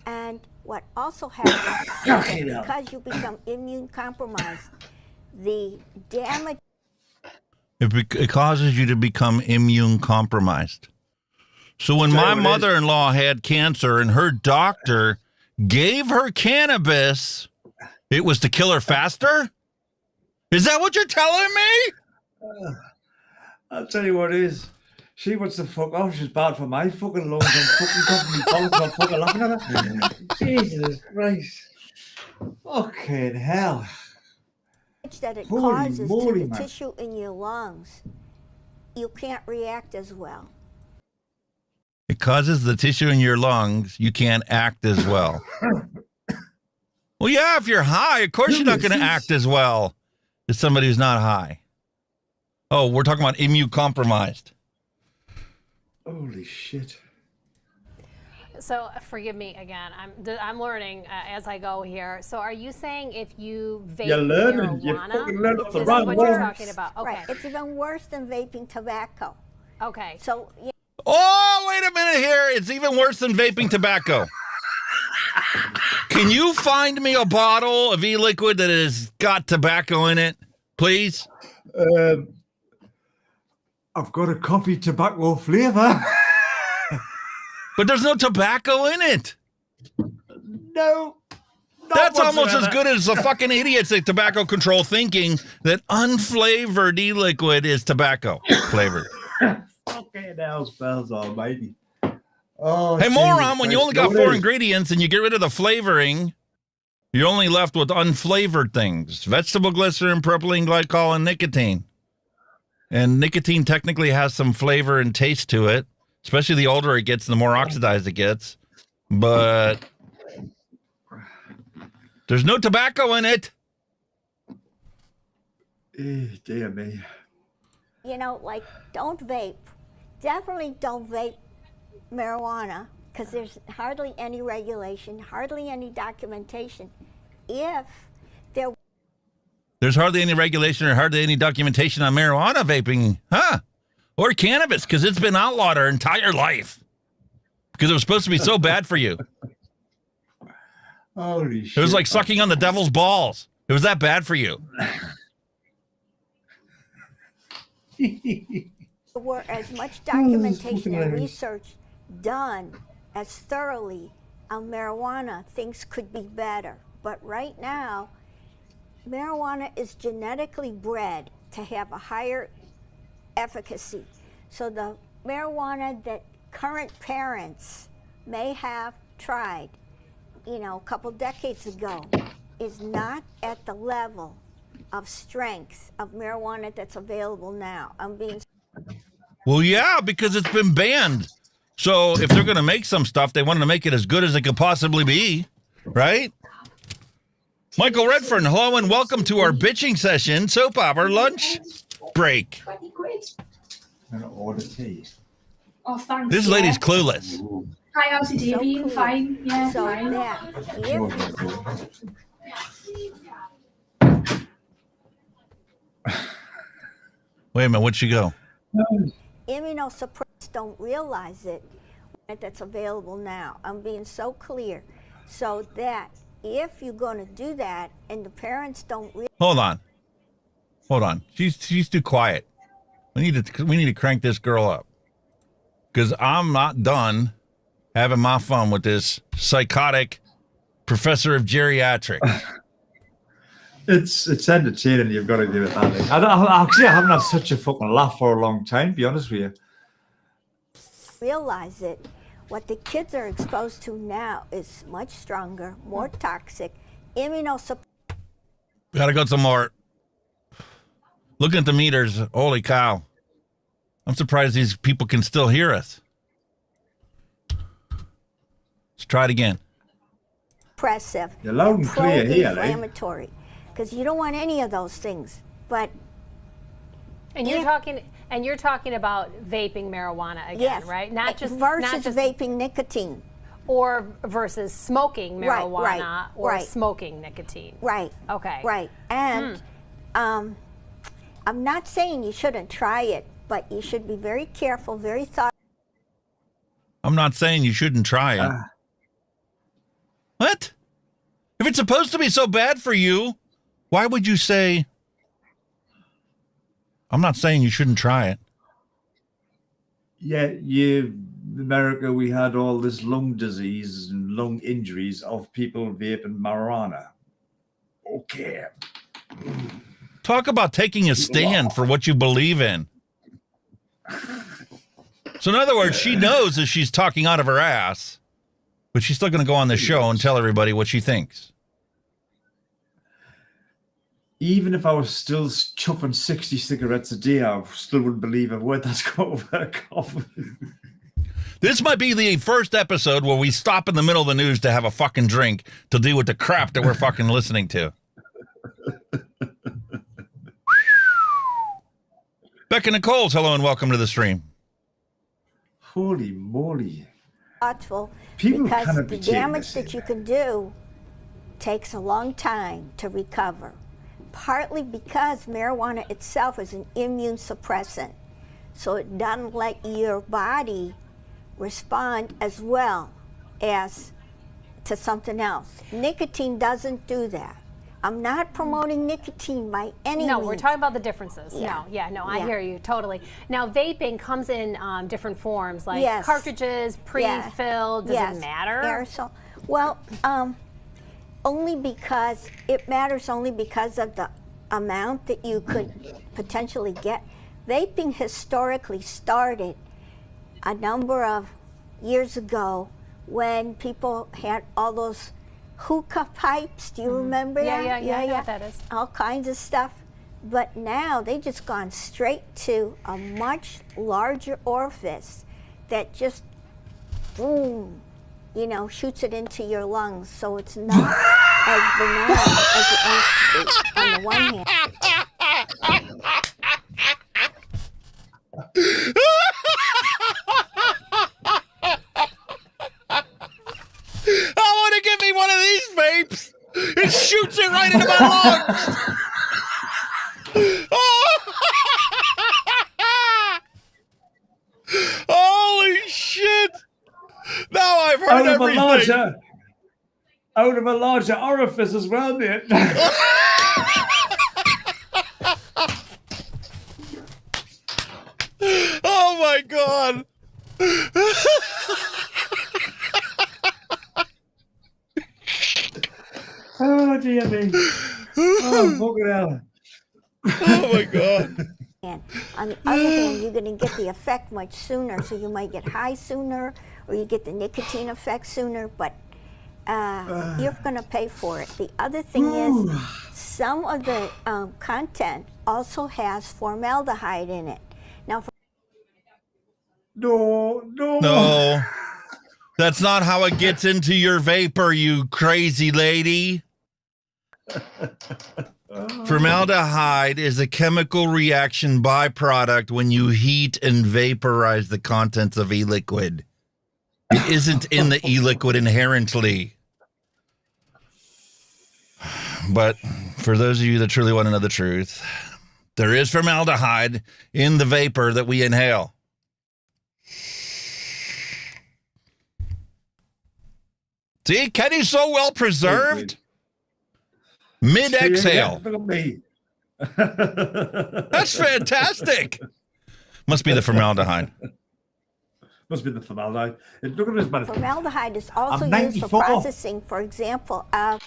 and what also happens is that because you become immune compromised, the damage... It causes you to become immune compromised. So when my mother-in-law had cancer and her doctor gave her cannabis, it was to kill her faster? Is that what you're telling me? I'll tell you what it is. She wants to fuck off. She's bad for my fucking lungs. I'm fucking coughing me bollocks. I'm fucking laughing at her. Jesus Christ. Fucking hell. that it Holy causes moly, to the man. tissue in your lungs, you can't react as well. It causes the tissue in your lungs. You can't act as well. Well, yeah, if you're high, of course you're not going to act as well as somebody who's not high. Oh, we're talking about immune compromised. Holy shit. So forgive me again. I'm learning as I go here. So are you saying if you vape You're learning. marijuana, You fucking learn off the this wrong is what one. you're talking about? Okay. Right. It's even worse than vaping tobacco. Okay. So yeah. Oh, wait a minute here. It's even worse than vaping tobacco. Can you find me a bottle of e-liquid that has got tobacco in it, please? I've got a coffee tobacco flavor. But there's no tobacco in it. No. That's almost as whatsoever. good as the fucking idiots at tobacco control thinking that unflavored e-liquid is tobacco flavored. Fucking hell, spells almighty. Oh, Hey, Jesus moron, when you Christ. only got No, it 4 is. ingredients and you get rid of the flavoring, you're only left with unflavored things. Vegetable glycerin, propylene glycol, and nicotine. And nicotine technically has some flavor and taste to it, especially the older it gets, the more oxidized it gets. But there's no tobacco in it. Dear me. You know, like, don't vape. Definitely don't vape marijuana, because there's hardly any regulation, hardly any documentation. If There's hardly any regulation or hardly any documentation on marijuana vaping, huh? Or cannabis, because it's been outlawed our entire life. Because it was supposed to be so bad for you. Holy shit. It was like sucking on the devil's balls. It was that bad for you. there were as much documentation and research done as thoroughly on marijuana, things could be better. But right now, marijuana is genetically bred to have a higher efficacy. So the marijuana that current parents may have tried, you know, a couple decades ago, is not at the level of strength of marijuana that's available now. Well, yeah, because it's been banned. So if they're going to make some stuff, they want to make it as good as it could possibly be, right? Michael Redfern, hello and welcome to our bitching session, soap opera lunch break. I'm gonna order tea. Oh, thanks. This lady's clueless. Hi, how's it So doing? cool. Fine. Yeah, So fine. that Wait a minute, where'd she go? immunosuppressed don't realize it, that's available now. I'm being so clear. So that if you're going to do that and the parents don't realize. Hold on. She's too quiet. We need to crank this girl up. Because I'm not done having my fun with this psychotic professor of geriatrics. It's entertaining. You've got to give it that. I haven't had such a fucking laugh for a long time, to be honest with you. Realize it. What the kids are exposed to now is much stronger, more toxic, immunosuppressed. Gotta go some more. Looking at the meters, holy cow. I'm surprised these people can still hear us. Let's try it again. Oppressive. You're loud and clear here, eh? Inflammatory. Because you don't want any of those things. But And you're talking about vaping marijuana again, yes, right? Not just vaping nicotine. Or versus smoking marijuana right, or right. smoking nicotine. Right. Okay. Right. And I'm not saying you shouldn't try it, but you should be very careful, very thoughtful. I'm not saying you shouldn't try it. What? If it's supposed to be so bad for you, why would you say, I'm not saying you shouldn't try it? Yeah, in America, we had all this lung disease and lung injuries of people vaping marijuana. Okay. Talk about taking a stand for what you believe in. So in other words, she knows that she's talking out of her ass, but she's still going to go on the show and tell everybody what she thinks. Even if I was still chuffing 60 cigarettes a day, I still wouldn't believe a word that's got over coffee. This might be the first episode where we stop in the middle of the news to have a fucking drink to deal with the crap that we're fucking listening to. Becca Nichols, hello and welcome to the stream. Holy moly. Thoughtful, People because cannot be the taking damage this that you can do takes a long time to recover. Partly because marijuana itself is an immune suppressant, so it doesn't let your body respond as well as to something else. Nicotine doesn't do that. I'm not promoting nicotine by any means. No, we're talking about the differences. Yeah. I hear you totally. Now, vaping comes in different forms, like Yes. cartridges, pre-filled. Does it matter? Aerosol. Well, only because it matters only because of the amount that you could potentially get. Vaping historically started a number of years ago when people had all those hookah pipes. Do you remember that? Yeah, I know what that is. All kinds of stuff. But now they just gone straight to a much larger orifice that just, boom, shoots it into your lungs. So it's not as benign as it used to be on the one hand. dogs! Holy shit! Now I've heard everything. Out of a larger orifice as well, mate. Oh my god! Oh dear me! Oh fucking hell! Oh my god! And on the other hand, you're going to get the effect much sooner. So you might get high sooner, or you get the nicotine effect sooner. But you're going to pay for it. The other thing is, some of the content also has formaldehyde in it. Now, No. That's not how it gets into your vapor, you crazy lady. Formaldehyde is a chemical reaction byproduct when you heat and vaporize the contents of e-liquid. It isn't in the e-liquid inherently. But for those of you that truly want to know the truth, there is formaldehyde in the vapor that we inhale. See, Kenny's so well preserved. Mid-exhale. Look at me. That's fantastic. Must be the formaldehyde. Must be the formaldehyde. Look at this, man. formaldehyde is also I'm used 94. for processing, for example, of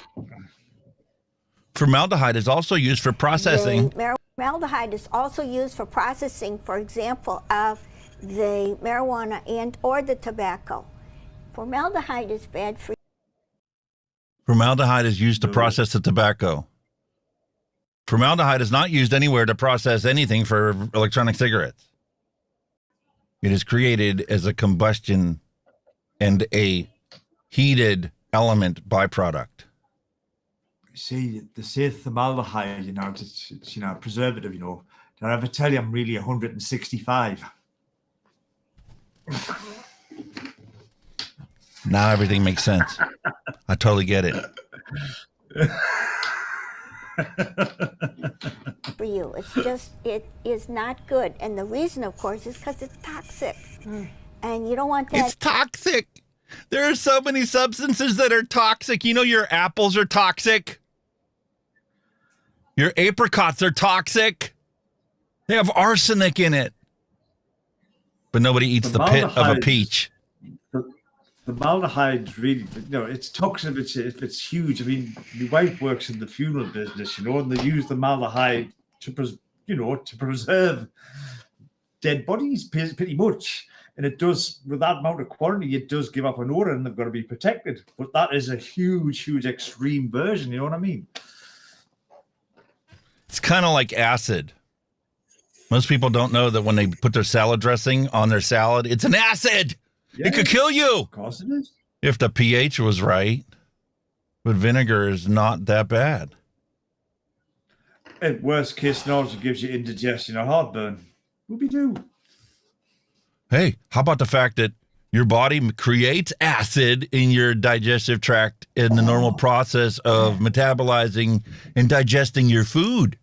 Formaldehyde is also used for processing. formaldehyde is also used for processing, for example, of the marijuana and or the tobacco. Formaldehyde is bad for Formaldehyde is used to process the tobacco. Formaldehyde is not used anywhere to process anything for electronic cigarettes. It is created as a combustion and a heated element byproduct. See, they say formaldehyde, you know, it's you know, preservative, you know. Did I ever tell you I'm really 165? Now everything makes sense. I totally get it. for you. It's just, it is not good. And the reason, of course, is because it's toxic. And you don't want that. It's toxic. There are so many substances that are toxic. You know, your apples are toxic. Your apricots are toxic. They have arsenic in it. But nobody eats the pit of a peach. Formaldehyde really, you know, it's toxic if it's huge. I mean, my wife works in the funeral business, you know, and they use the formaldehyde to preserve dead bodies, pretty much. And it does, with that amount of quantity, it does give off an odor, and they've got to be protected. But that is a huge, huge extreme version. You know what I mean? It's kind of like acid. Most people don't know that when they put their salad dressing on their salad, it's an acid. Yeah, it could kill you. Of course it is. If the pH was right. But vinegar is not that bad. At worst case scenario, it gives you indigestion or heartburn. Whoopie-doo. Hey, how about the fact that your body creates acid in your digestive tract in the normal process of metabolizing and digesting your food?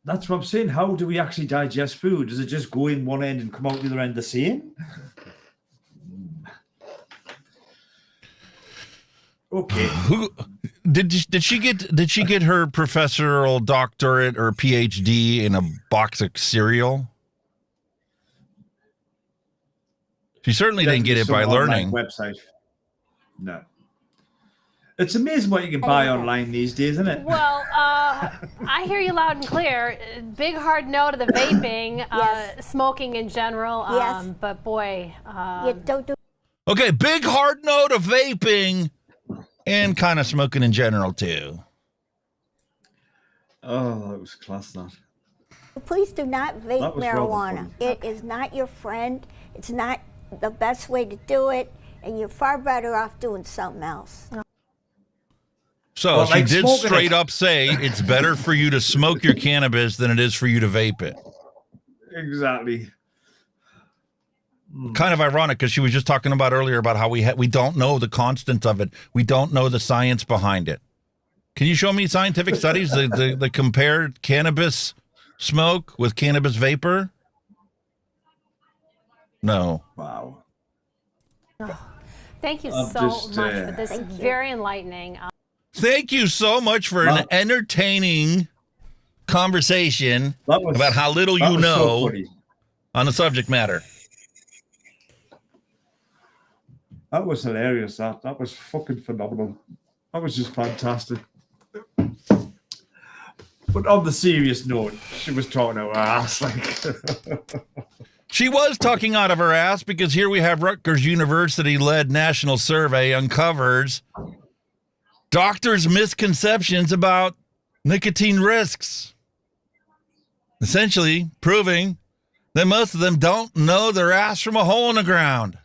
That's what I'm saying. How do we actually digest food? Does it just go in one end and come out the other end the same? Okay. Who did she get her professorial doctorate or PhD in a box of cereal? She certainly didn't get it by learning. Website. No. It's amazing what you can buy online these days, isn't it? Well, I hear you loud and clear. Big hard no to the vaping, smoking in general. Yes. But boy, don't do. Okay, big hard no to vaping and kind of smoking in general too. Oh, that was class, that. Please do not vape marijuana. fun. It is not your friend. It's not the best way to do it, and you're far better off doing something else. So Well, she like did smoking straight it. up say it's better for you to smoke your cannabis than it is for you to vape it. Exactly. Kind of ironic because she was just talking about earlier about how we don't know the constants of it. We don't know the science behind it. Can you show me scientific studies that compared cannabis smoke with cannabis vapor? No. Wow. Thank you I'm so just, much for this. Very enlightening. Thank you so much for an entertaining conversation about how little you know on the subject matter. That was hilarious. That was fucking phenomenal. That was just fantastic. But on the serious note, she was talking out her ass. Like, she was talking out of her ass because here we have Rutgers University-led national survey uncovers doctors' misconceptions about nicotine risks, essentially proving that most of them don't know their ass from a hole in the ground.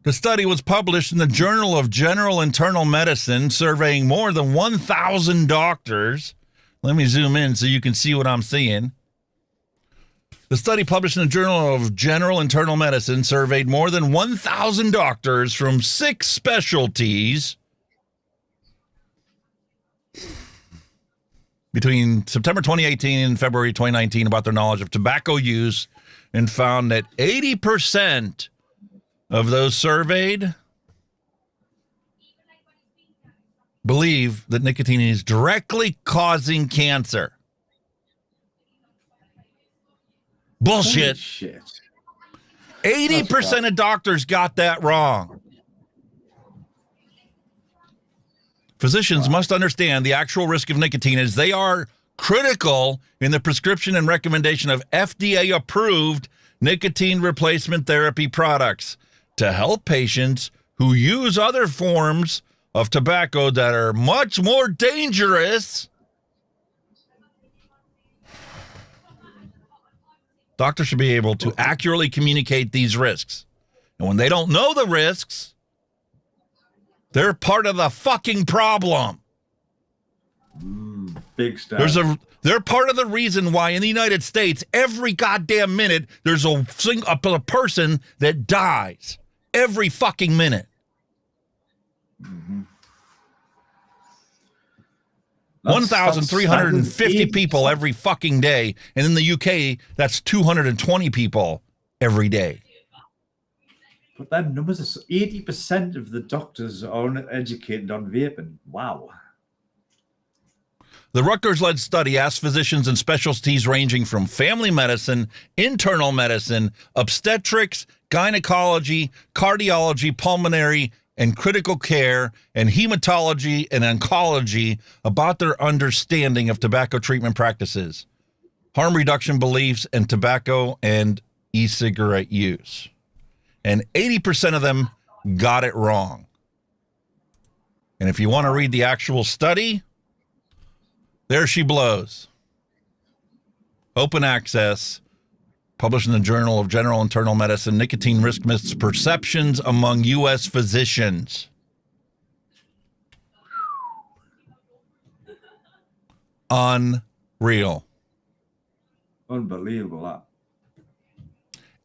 The study was published in the Journal of General Internal Medicine, surveying more than 1,000 doctors. Let me zoom in so you can see what I'm seeing. The study published in the Journal of General Internal Medicine surveyed more than 1,000 doctors from 6 specialties between September 2018 and February 2019 about their knowledge of tobacco use, and found that 80% of those surveyed believe that nicotine is directly causing cancer. Bullshit. 80% of doctors got that wrong. Physicians must understand the actual risk of nicotine as they are critical in the prescription and recommendation of FDA-approved nicotine replacement therapy products to help patients who use other forms of tobacco that are much more dangerous. Doctors should be able to accurately communicate these risks. And when they don't know the risks, they're part of the fucking problem. Big stuff. They're part of the reason why in the United States, every goddamn minute, there's a person that dies. Every fucking minute. Mm-hmm. 1,350 people every fucking day. And in the UK, that's 220 people every day. But that numbers are 80% of the doctors are uneducated on vaping. Wow. The Rutgers-led study asked physicians in specialties ranging from family medicine, internal medicine, obstetrics, gynecology, cardiology, pulmonary, and critical care, and hematology and oncology about their understanding of tobacco treatment practices, harm reduction beliefs, and tobacco and e-cigarette use. And 80% of them got it wrong. And if you want to read the actual study, there she blows. Open access, published in the Journal of General Internal Medicine, nicotine risk misperceptions among U.S. physicians. Unreal. Unbelievable. That.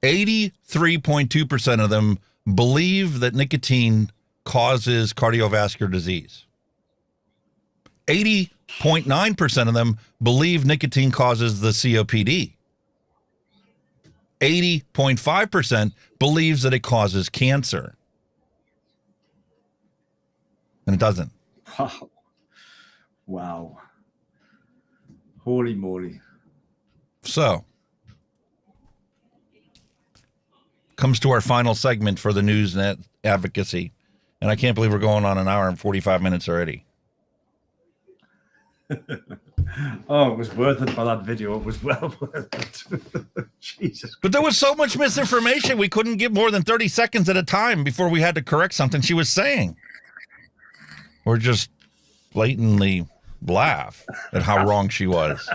83.2% of them believe that nicotine causes cardiovascular disease. 80.9% of them believe nicotine causes the COPD. 80.5% believes that it causes cancer. And it doesn't. Wow. Holy moly. So, comes to our final segment for the news and advocacy. And I can't believe we're going on an hour and 45 minutes already. Oh, it was worth it for that video. It was well worth it. Jesus. But there was so much misinformation, we couldn't give more than 30 seconds at a time before we had to correct something she was saying. Or just blatantly laugh at how wrong she was.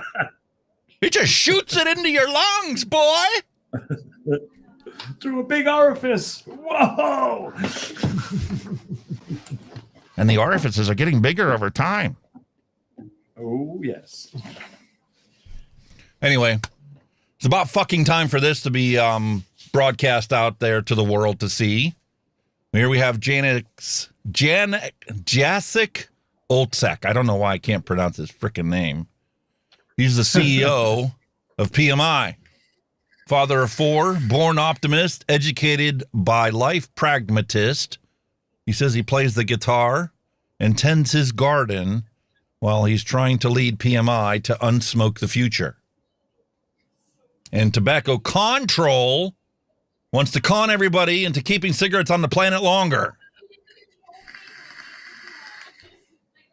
It just shoots it into your lungs, boy. Through a big orifice. Whoa. And the orifices are getting bigger over time. Oh, yes. Anyway, it's about fucking time for this to be broadcast out there to the world to see. Here we have Jacek Olczak. I don't know why I can't pronounce his freaking name. He's the CEO of PMI. Father of 4, born optimist, educated by life pragmatist. He says he plays the guitar and tends his garden while he's trying to lead PMI to unsmoke the future. And Tobacco Control wants to con everybody into keeping cigarettes on the planet longer.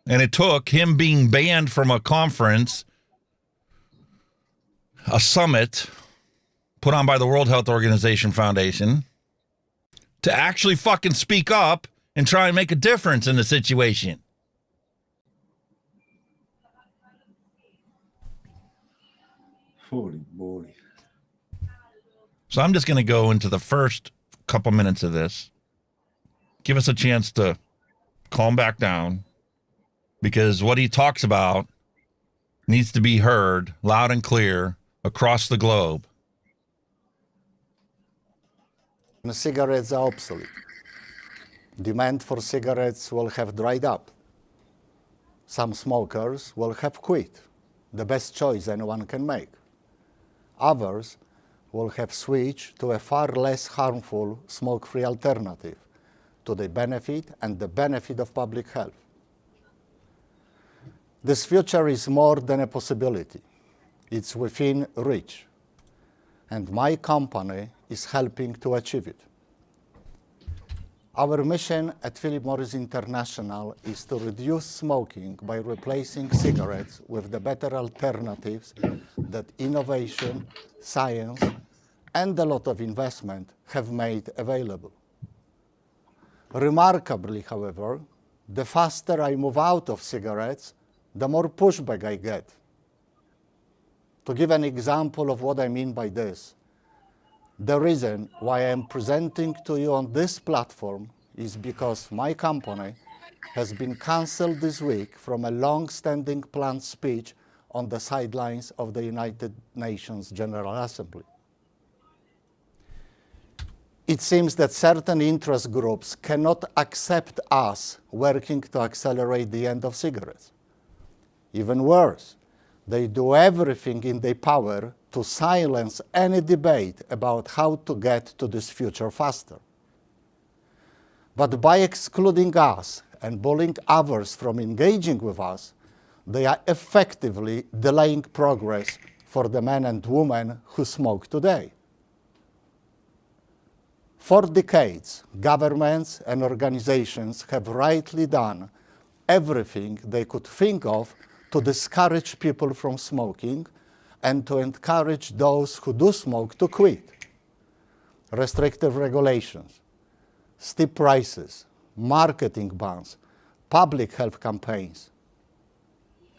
And it took him being banned from a conference, a summit put on by the World Health Organization Foundation, to actually fucking speak up and try and make a difference in the situation. Holy moly. So I'm just going to go into the first couple minutes of this, give us a chance to calm back down, because what he talks about needs to be heard loud and clear across the globe. Cigarettes are obsolete. Demand for cigarettes will have dried up. Some smokers will have quit, the best choice anyone can make. Others will have switched to a far less harmful smoke-free alternative to the benefit of public health. This future is more than a possibility. It's within reach. And my company is helping to achieve it. Our mission at Philip Morris International is to reduce smoking by replacing cigarettes with the better alternatives that innovation, science, and a lot of investment have made available. Remarkably, however, the faster I move out of cigarettes, the more pushback I get. To give an example of what I mean by this, the reason why I am presenting to you on this platform is because my company has been canceled this week from a long-standing planned speech on the sidelines of the United Nations General Assembly. It seems that certain interest groups cannot accept us working to accelerate the end of cigarettes. Even worse, they do everything in their power to silence any debate about how to get to this future faster. But by excluding us and bullying others from engaging with us, they are effectively delaying progress for the men and women who smoke today. For decades, governments and organizations have rightly done everything they could think of to discourage people from smoking and to encourage those who do smoke to quit. Restrictive regulations, steep prices, marketing bans, public health campaigns.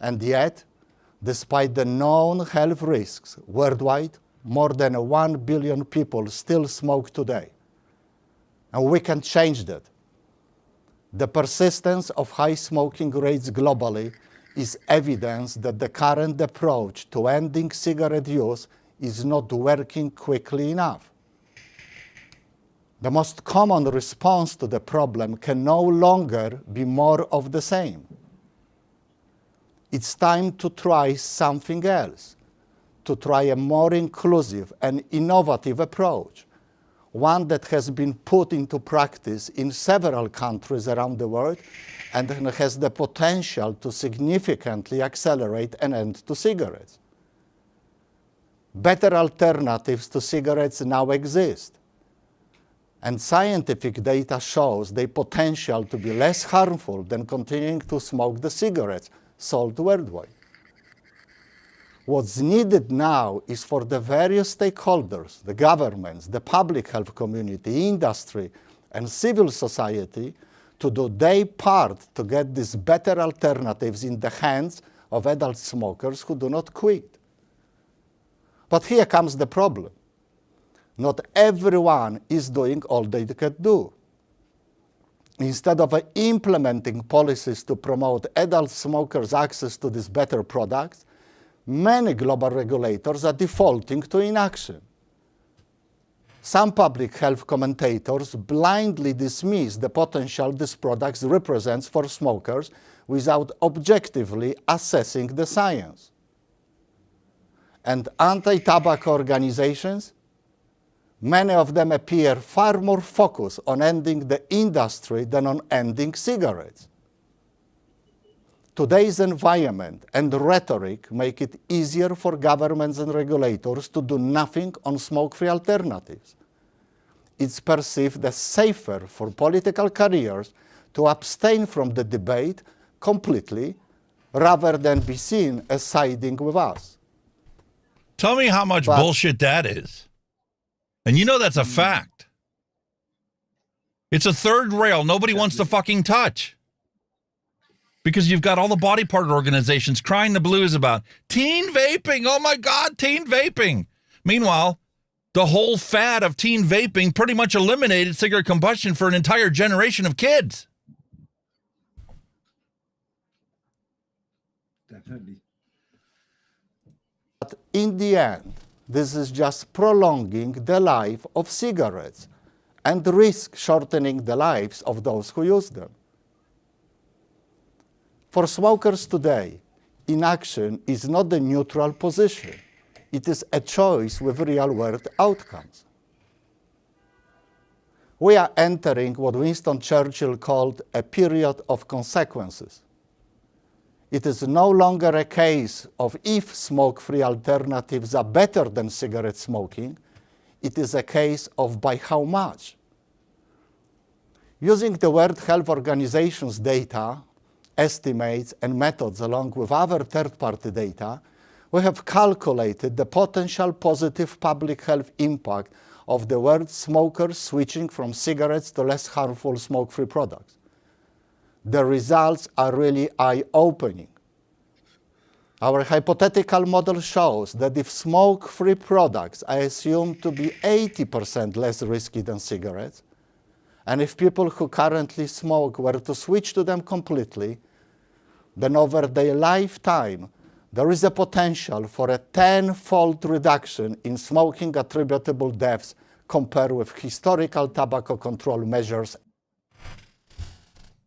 And yet, despite the known health risks worldwide, more than 1 billion people still smoke today. And we can change that. The persistence of high smoking rates globally is evidence that the current approach to ending cigarette use is not working quickly enough. The most common response to the problem can no longer be more of the same. It's time to try something else, to try a more inclusive and innovative approach, one that has been put into practice in several countries around the world and has the potential to significantly accelerate an end to cigarettes. Better alternatives to cigarettes now exist, and scientific data shows their potential to be less harmful than continuing to smoke the cigarettes sold worldwide. What's needed now is for the various stakeholders, the governments, the public health community, industry, and civil society to do their part to get these better alternatives in the hands of adult smokers who do not quit. But here comes the problem. Not everyone is doing all they can do. Instead of implementing policies to promote adult smokers' access to these better products, many global regulators are defaulting to inaction. Some public health commentators blindly dismiss the potential these products represents for smokers without objectively assessing the science. And anti-tobacco organizations, many of them appear far more focused on ending the industry than on ending cigarettes. Today's environment and rhetoric make it easier for governments and regulators to do nothing on smoke-free alternatives. It's perceived as safer for political careers to abstain from the debate completely rather than be seen as siding with us. Tell me how much bullshit that is. And you know that's a fact. It's a third rail nobody wants to fucking touch. Because you've got all the body part organizations crying the blues about teen vaping. Oh my God, teen vaping. Meanwhile, the whole fad of teen vaping pretty much eliminated cigarette combustion for an entire generation of kids. Definitely. But in the end, this is just prolonging the life of cigarettes and risk shortening the lives of those who use them. For smokers today, inaction is not a neutral position. It is a choice with real-world outcomes. We are entering what Winston Churchill called a period of consequences. It is no longer a case of if smoke-free alternatives are better than cigarette smoking, it is a case of by how much. Using the World Health Organization's data, estimates, and methods along with other third-party data, we have calculated the potential positive public health impact of the world's smokers switching from cigarettes to less harmful smoke-free products. The results are really eye-opening. Our hypothetical model shows that if smoke-free products are assumed to be 80% less risky than cigarettes, and if people who currently smoke were to switch to them completely, then over their lifetime, there is a potential for a 10-fold reduction in smoking attributable deaths compared with historical tobacco control measures.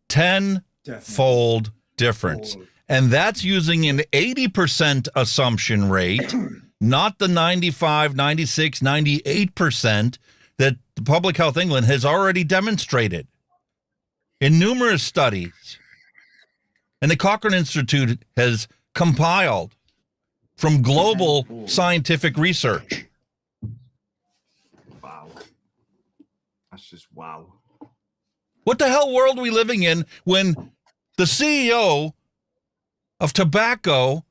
10-fold difference. And that's using an 80% assumption rate, not the 95, 96, 98% that the Public Health England has already demonstrated in numerous studies. And the Cochrane Institute has compiled from global scientific research. Wow. That's just wow. What the hell world are we living in when the CEO of tobacco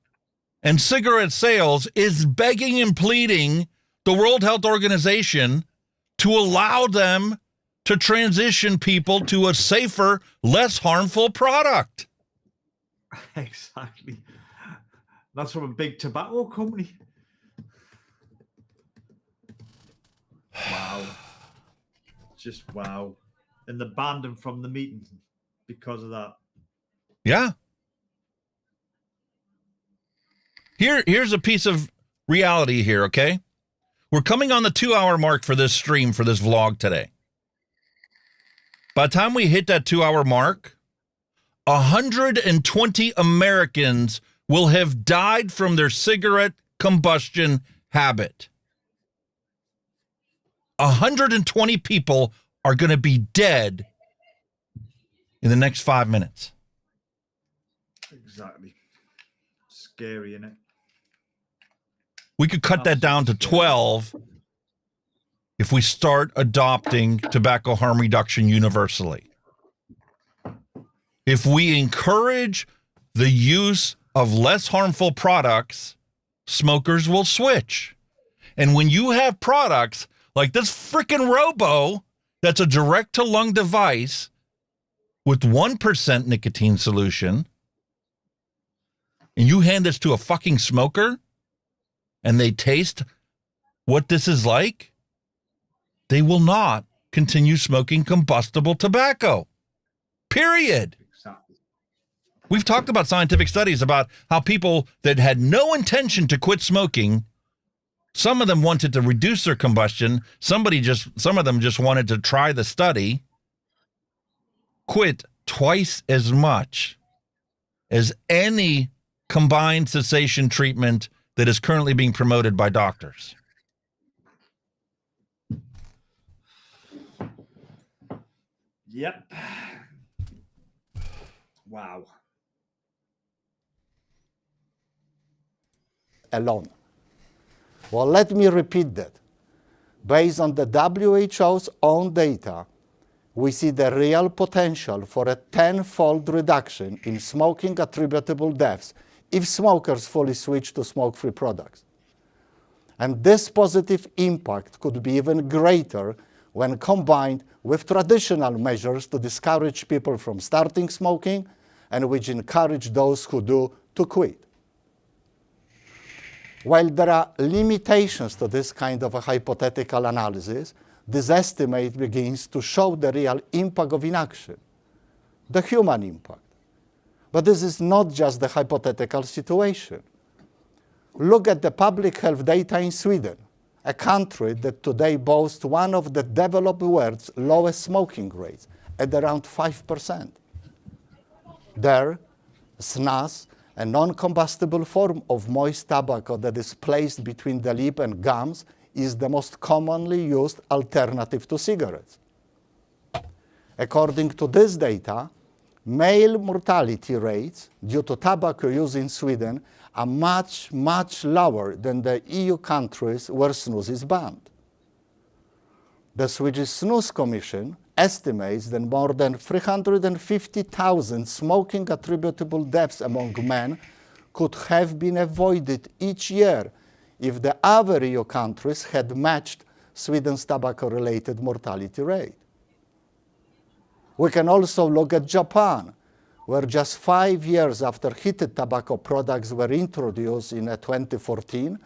and cigarette sales is begging and pleading the World Health Organization to allow them to transition people to a safer, less harmful product? Exactly. That's from a big tobacco company. Wow. Just wow. And they banned him from the meeting because of that. Yeah. Here's a piece of reality here, okay? We're coming on the 2-hour mark for this stream, for this vlog today. By the time we hit that 2-hour mark, 120 Americans will have died from their cigarette combustion habit. 120 people are going to be dead in the next 5 minutes. Exactly. Scary, isn't it? We could cut that down to 12 if we start adopting tobacco harm reduction universally. If we encourage the use of less harmful products, smokers will switch. And when you have products like this freaking Robo, that's a direct-to-lung device with 1% nicotine solution, and you hand this to a fucking smoker, and they taste what this is like, they will not continue smoking combustible tobacco. Period. Exactly. We've talked about scientific studies about how people that had no intention to quit smoking Some of them wanted to reduce their combustion. Some of them just wanted to try the study, quit twice as much as any combined cessation treatment that is currently being promoted by doctors. Yep. Wow. Alone. Well, let me repeat that. Based on the WHO's own data, we see the real potential for a 10-fold reduction in smoking attributable deaths if smokers fully switch to smoke-free products. And this positive impact could be even greater when combined with traditional measures to discourage people from starting smoking and which encourage those who do to quit. While there are limitations to this kind of a hypothetical analysis, this estimate begins to show the real impact of inaction, the human impact. But this is not just the hypothetical situation. Look at the public health data in Sweden, a country that today boasts one of the developed world's lowest smoking rates, at around 5%. There, snus, a non-combustible form of moist tobacco that is placed between the lip and gums, is the most commonly used alternative to cigarettes. According to this data, male mortality rates due to tobacco use in Sweden are much, much lower than the EU countries where snus is banned. The Swedish Snus Commission estimates that more than 350,000 smoking attributable deaths among men could have been avoided each year if the other EU countries had matched Sweden's tobacco-related mortality rate. We can also look at Japan, where just 5 years after heated tobacco products were introduced in 2014,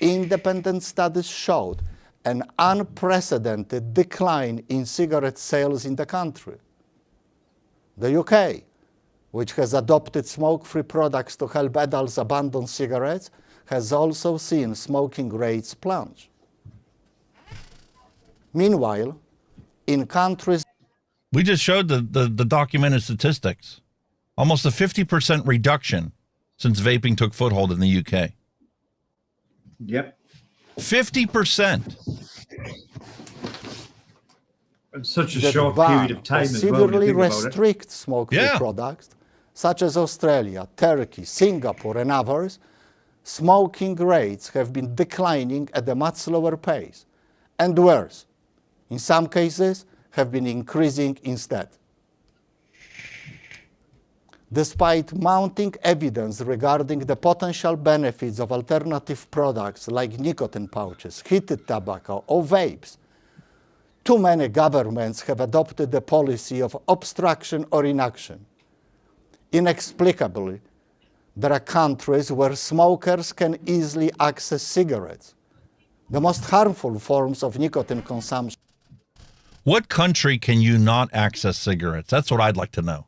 independent studies showed an unprecedented decline in cigarette sales in the country. The UK, which has adopted smoke-free products to help adults abandon cigarettes, has also seen smoking rates plunge. Meanwhile, in countries... We just showed the documented statistics. Almost a 50% reduction since vaping took foothold in the UK. Yep. 50%. In such a short period of time as well. Severely restrict smoke-free products, such as Australia, Turkey, Singapore, and others, smoking rates have been declining at a much slower pace, and worse, in some cases, have been increasing instead. Despite mounting evidence regarding the potential benefits of alternative products like nicotine pouches, heated tobacco, or vapes, too many governments have adopted the policy of obstruction or inaction. Inexplicably, there are countries where smokers can easily access cigarettes, the most harmful forms of nicotine consumption. What country can you not access cigarettes? That's what I'd like to know.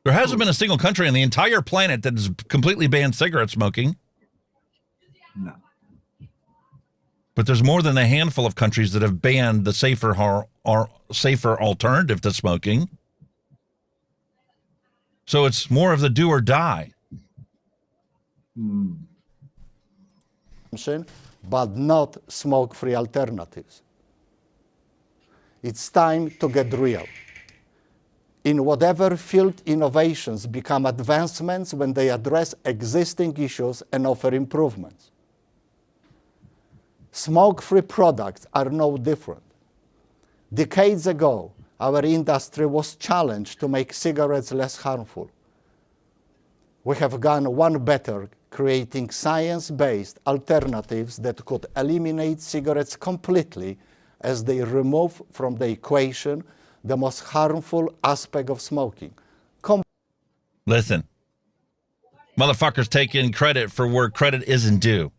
There hasn't been a single country on the entire planet that has completely banned cigarette smoking. No. But there's more than a handful of countries that have banned the safer alternative to smoking. So it's more of the do or die. But not smoke-free alternatives. It's time to get real. In whatever field, innovations become advancements when they address existing issues and offer improvements. Smoke-free products are no different. Decades ago, our industry was challenged to make cigarettes less harmful. We have gone one better, creating science-based alternatives that could eliminate cigarettes completely as they remove from the equation the most harmful aspect of smoking. Listen, motherfuckers taking credit for where credit isn't due.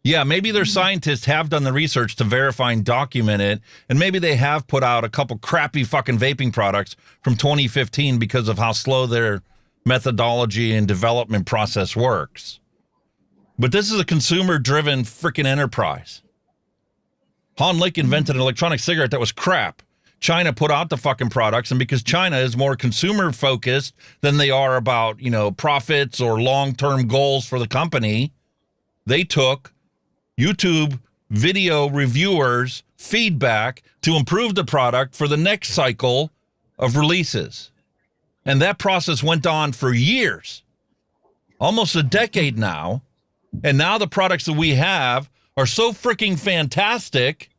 Yeah, maybe their scientists have done the research to verify and document it, and maybe they have put out a couple crappy fucking vaping products from 2015 because of how slow their methodology and development process works. But this is a consumer-driven freaking enterprise. Han Lik invented an electronic cigarette that was crap. China put out the fucking products, and because China is more consumer-focused than they are about, profits or long-term goals for the company, they took YouTube video reviewers' feedback to improve the product for the next cycle of releases. And that process went on for years, almost a decade now. And now the products that we have are so freaking fantastic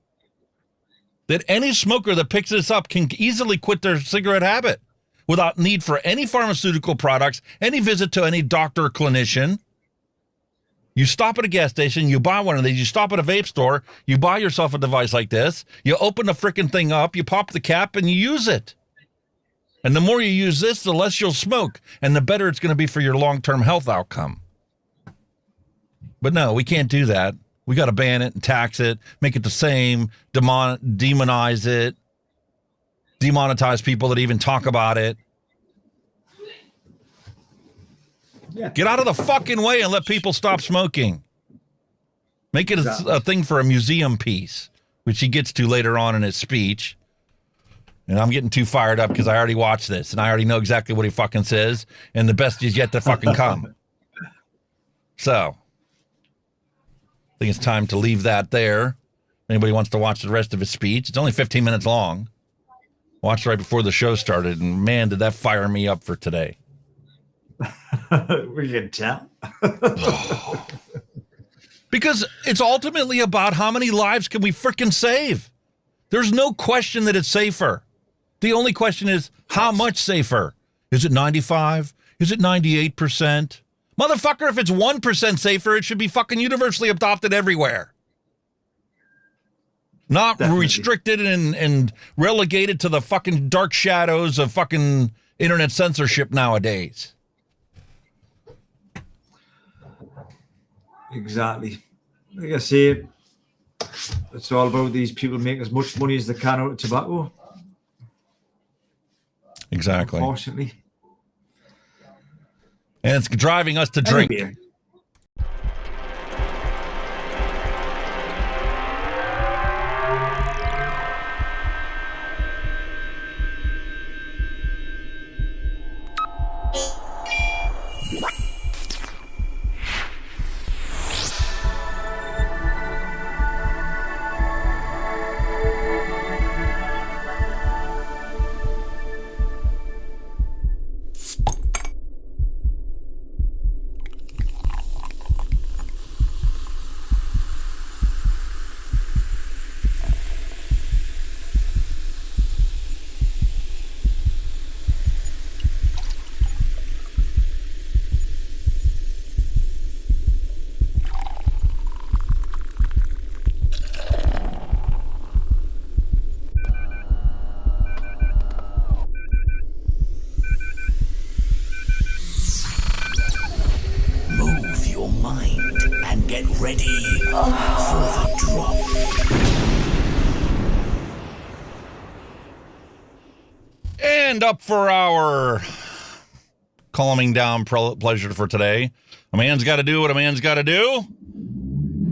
that any smoker that picks this up can easily quit their cigarette habit without need for any pharmaceutical products, any visit to any doctor or clinician. You stop at a gas station, you buy one of these, you stop at a vape store, you buy yourself a device like this, you open the freaking thing up, you pop the cap, and you use it. And the more you use this, the less you'll smoke, and the better it's going to be for your long-term health outcome. But no, we can't do that. We got to ban it and tax it, make it the same, demonize it, demonetize people that even talk about it. Yeah. Get out of the fucking way and let people stop smoking. Make it a thing for a museum piece, which he gets to later on in his speech. And I'm getting too fired up because I already watched this and I already know exactly what he fucking says. And the best is yet to fucking come. So I think it's time to leave that there. Anybody wants to watch the rest of his speech? It's only 15 minutes long. Watched right before the show started, and man, did that fire me up for today. We can tell. Because it's ultimately about how many lives can we freaking save. There's no question that it's safer. The only question is how much safer. Is it 95? Is it 98%? Motherfucker, if it's 1% safer, it should be fucking universally adopted everywhere. Not Definitely. Restricted and relegated to the fucking dark shadows of fucking internet censorship nowadays. Exactly. Like I say, it's all about these people making as much money as they can out of tobacco. Exactly. Unfortunately. And it's driving us to drink. Anyway. And up for our calming down pleasure for today. A man's got to do what a man's got to do.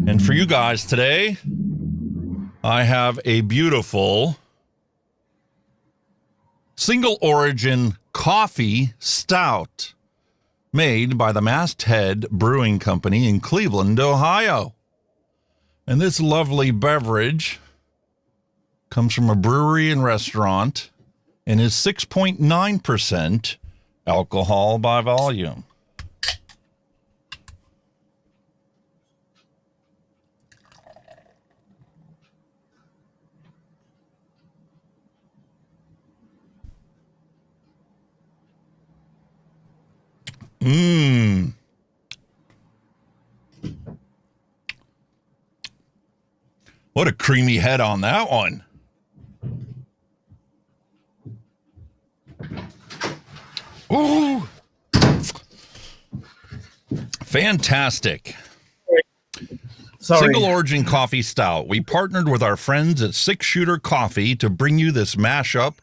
And for you guys today, I have a beautiful single origin coffee stout made by the Masthead Brewing Company in Cleveland, Ohio. And this lovely beverage comes from a brewery and restaurant and is 6.9% alcohol by volume. What a creamy head on that one. Ooh. Fantastic. Single origin coffee stout. We partnered with our friends at Six Shooter Coffee to bring you this mashup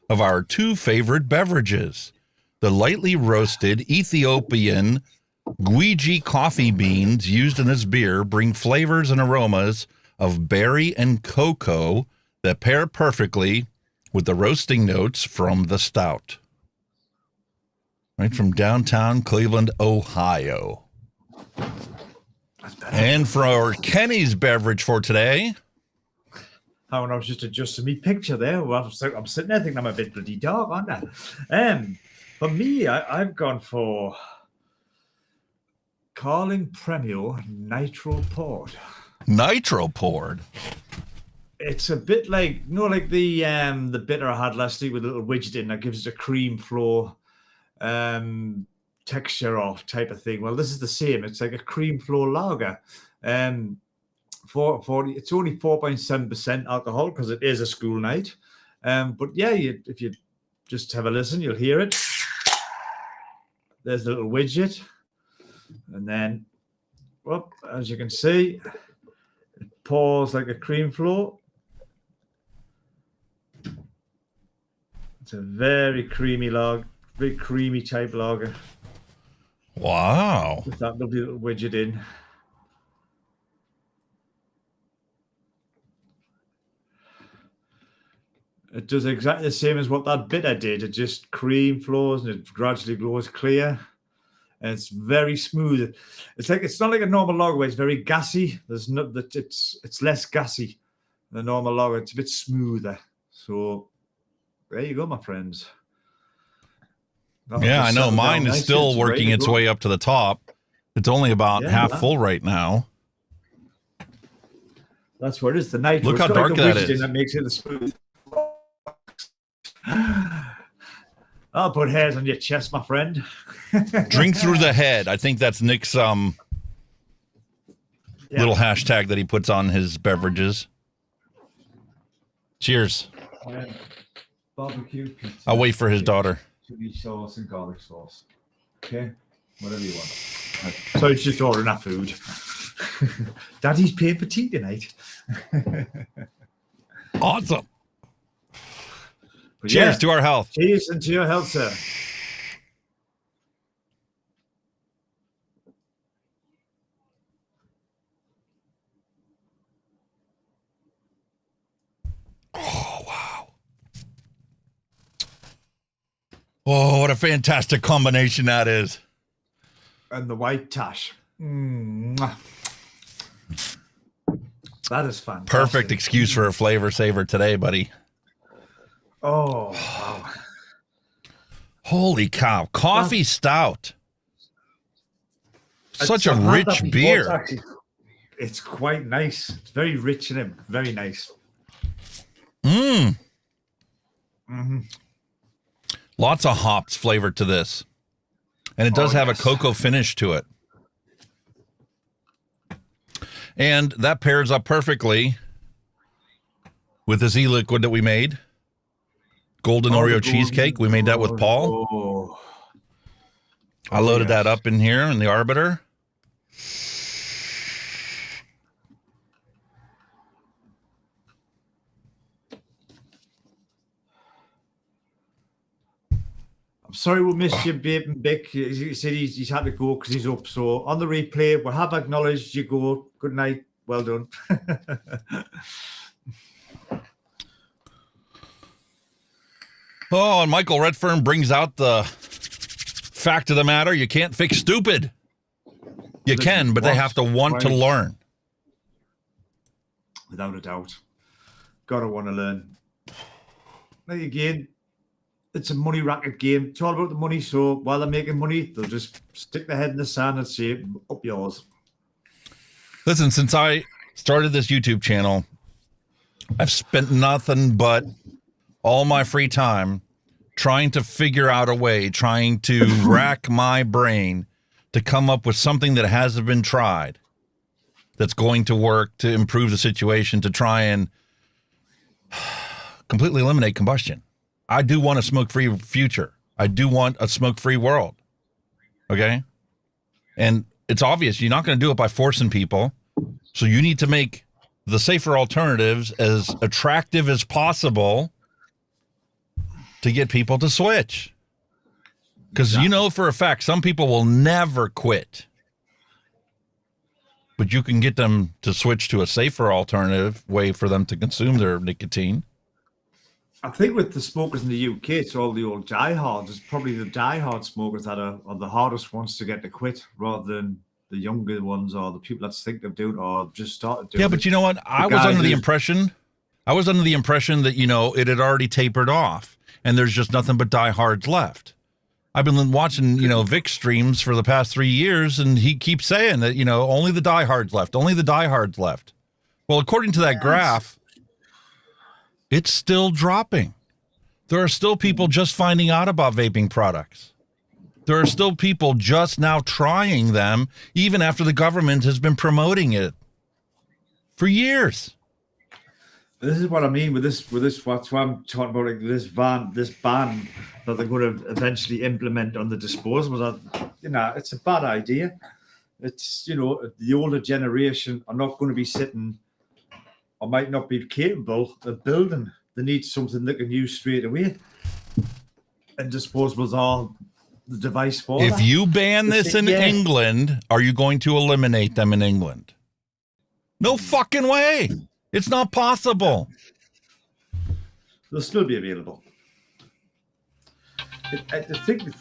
of our two favorite beverages. The lightly roasted Ethiopian Guiji coffee beans used in this beer bring flavors and aromas of berry and cocoa that pair perfectly with the roasting notes from the stout. Right from downtown Cleveland, Ohio. And for Kenny's beverage for today. I was just adjusting me picture there. Well, I'm sitting there thinking I'm a bit bloody dark, aren't I? For me, I've gone for Carling Premio Nitro Poured. Nitro Poured? It's a bit like, like the bitter I had last week with a little widget in that gives it a cream flow texture or type of thing. Well, this is the same. It's like a cream flow lager. It's only 4.7% alcohol because it is a school night. But yeah, if you just have a listen, you'll hear it. There's the little widget. And then, well, as you can see, it pours like a cream flow. It's a very creamy lager, very creamy type lager. Wow. With that lovely little widget in. It does exactly the same as what that bitter did. It just cream flows and it gradually glows clear. And it's very smooth. It's not like a normal lager where it's very gassy. It's less gassy than a normal lager. It's a bit smoother. So there you go, my friends. Yeah, I know. Mine is still working its way up to the top. It's only about half full right now. That's what it is. The nitro. Look how dark that is. That makes it smooth. I'll put hairs on your chest, my friend. Drink through the head. I think that's Nick's little hashtag that he puts on his beverages. Cheers. Barbecue pizza. I'll wait for his daughter. Chili sauce and garlic sauce. Okay, whatever you want. So it's just ordering that food. Daddy's paying for tea tonight. Awesome. But cheers to our health. Cheers and to your health, sir. Oh, wow. Oh, what a fantastic combination that is. And the white tash. That is fun. Perfect excuse for a flavor saver today, buddy. Oh, wow. Holy cow. Coffee stout. Such a rich beer. It's quite nice. It's very rich and very nice. Lots of hops flavored to this. And it does have a cocoa finish to it. And that pairs up perfectly with this e-liquid that we made. Golden Oreo cheesecake. We made that with Paul. I loaded that up in here in the Arbiter. I'm sorry we missed you, Vaping Bick. He said he's had to go because he's up. So on the replay, we have acknowledged you go. Good night. Well done. Oh, and Michael Redfern brings out the fact of the matter. You can't fix stupid. You can, but they have to want to learn. Without a doubt. Gotta want to learn. Like again, it's a money racket game. It's all about the money. So while they're making money, they'll just stick their head in the sand and say, up yours. Listen, since I started this YouTube channel, I've spent nothing but all my free time trying to figure out a way, trying to rack my brain to come up with something that hasn't been tried that's going to work to improve the situation, to try and completely eliminate combustion. I do want a smoke-free future. I do want a smoke-free world. Okay? And it's obvious you're not going to do it by forcing people. So you need to make the safer alternatives as attractive as possible to get people to switch. Because you know for a fact, some people will never quit. But you can get them to switch to a safer alternative way for them to consume their nicotine. I think with the smokers in the UK, it's all the old diehards. It's probably the diehard smokers that are the hardest ones to get to quit, rather than the younger ones or the people that think of doing it or just started doing it. Yeah, but you know what? I was under the impression that, you know, it had already tapered off and there's just nothing but diehards left. I've been watching, you know, Vic streams for the past 3 years, and he keeps saying that, you know, only the diehards left, only the diehards left. Well, according to that graph, it's still dropping. There are still people just finding out about vaping products. There are still people just now trying them, even after the government has been promoting it for years. This is what I mean with this. What's what I'm talking about, like this ban that they're going to eventually implement on the disposables. You know, it's a bad idea. It's, you know, the older generation are not going to be sitting, or might not be capable of building. They need something they can use straight away. And disposables are the device for If that. you ban this in England, are you going to eliminate them in England? No fucking way. It's not possible. They'll still be available. I think if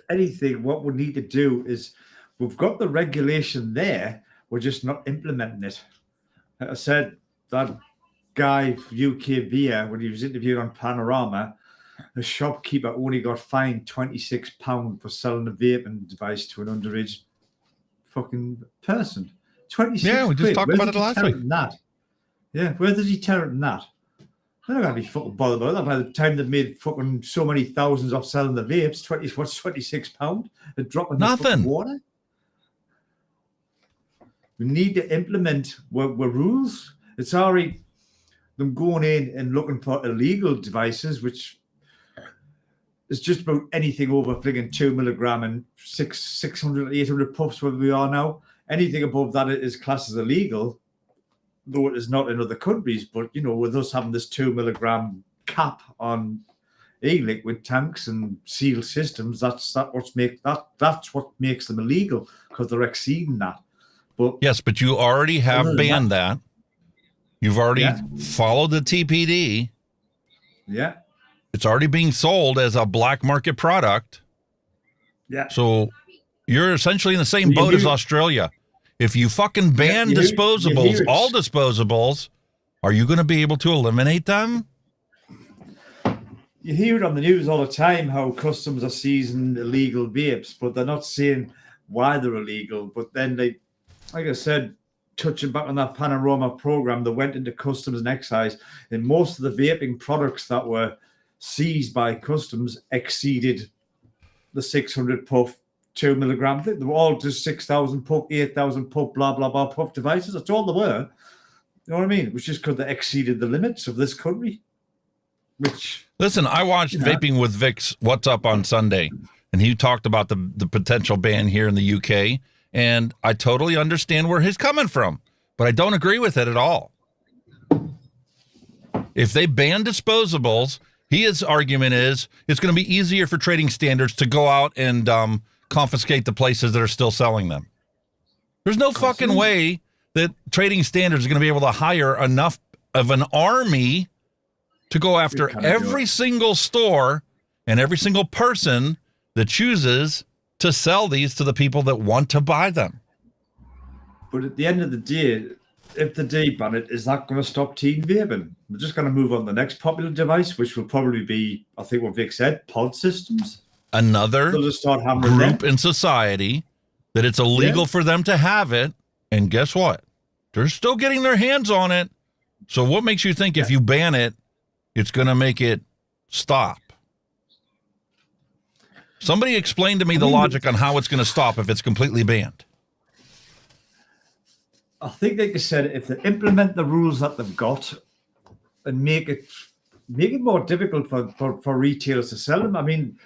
anything, what we need to do is, we've got the regulation there, we're just not implementing it. I said that guy, UK Beer, when he was interviewed on Panorama, the shopkeeper only got fined £26 for selling a vaping device to an underage fucking person. 26 Yeah, we just talked about it last week. Yeah, where did he tell it that? They're not going to be fucking bothered about that by the time they've made fucking so many thousands off selling the vapes. What's £26? A drop in the fucking water? We need to implement what rules. It's already them going in and looking for illegal devices, which is just about anything over fligging 2 milligram and 600, 800 puffs where we are now. Anything above that is classed as illegal, though it is not in other countries. But, you know, with us having this 2 milligram cap on e-liquid tanks and sealed systems, that's what makes them illegal, because they're exceeding that. But yes, but you already have banned that. You've already followed the TPD. Yeah. It's already being sold as a black market product. Yeah. So you're essentially in the same boat as Australia. If you fucking ban disposables, all disposables, are you going to be able to eliminate them? You hear it on the news all the time how customs are seizing illegal vapes, but they're not saying why they're illegal. But then they, like I said, touching back on that Panorama program, they went into customs and excise, and most of the vaping products that were seized by customs exceeded the 600 puff, 2 milligram. They were all just 6,000 puff, 8,000 puff, blah, blah, blah, puff devices. That's all they were. You know what I mean? It was just because they exceeded the limits of this country. Which, listen, I watched Vaping with Vic's What's Up on Sunday, and he talked about the potential ban here in the UK, and I totally understand where he's coming from, but I don't agree with it at all. If they ban disposables, his argument is it's going to be easier for trading standards to go out and confiscate the places that are still selling them. There's no fucking way that trading standards are going to be able to hire enough of an army to go after every single store and every single person that chooses to sell these to the people that want to buy them. But at the end of the day, if the deban it, is that going to stop teen vaping? We're just going to move on to the next popular device, which will probably be, I think what Vic said, pod systems. Another group in society that it's illegal for them to have it. And guess what? They're still getting their hands on it. So what makes you think if you ban it, it's going to make it stop? Somebody explain to me the logic on how it's going to stop if it's completely banned. I think, like I said, if they implement the rules that they've got and make it more difficult for retailers to sell them. I mean,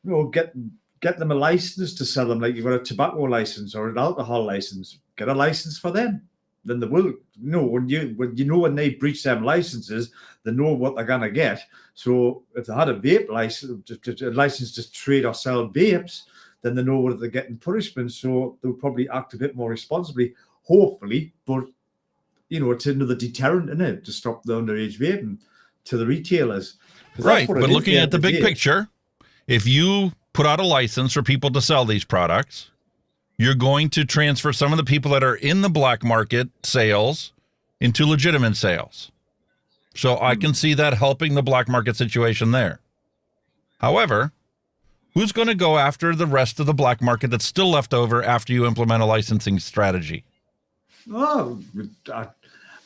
you know, get them a license to sell them, like you've got a tobacco license or an alcohol license. Get a license for them. then they will know when they breach them licenses, they know what they're gonna get. So if they had a vape license, a license to trade or sell vapes, then they know what they're getting punishment. So they'll probably act a bit more responsibly, hopefully. But it's another deterrent, isn't it, to stop the underage vaping to the retailers. Right, but looking at the big picture, if you put out a license for people to sell these products, you're going to transfer some of the people that are in the black market sales into legitimate sales. So I can see that helping the black market situation there. However, who's going to go after the rest of the black market that's still left over after you implement a licensing strategy? Oh,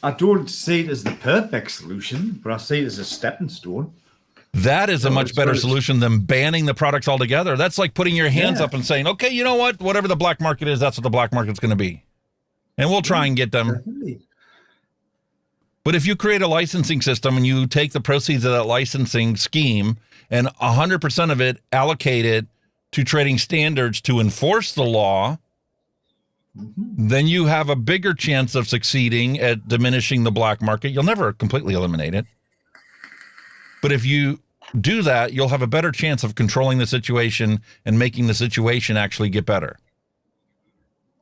I don't see it as the perfect solution, but I see it as a stepping stone. That is a much better solution than banning the products altogether. That's like putting your hands up and saying, okay, you know what? Whatever the black market is, that's what the black market's going to be. And we'll try and get them. Definitely. But if you create a licensing system and you take the proceeds of that licensing scheme and 100% of it allocated to trading standards to enforce the law, then you have a bigger chance of succeeding at diminishing the black market. You'll never completely eliminate it. But if you do that, you'll have a better chance of controlling the situation and making the situation actually get better.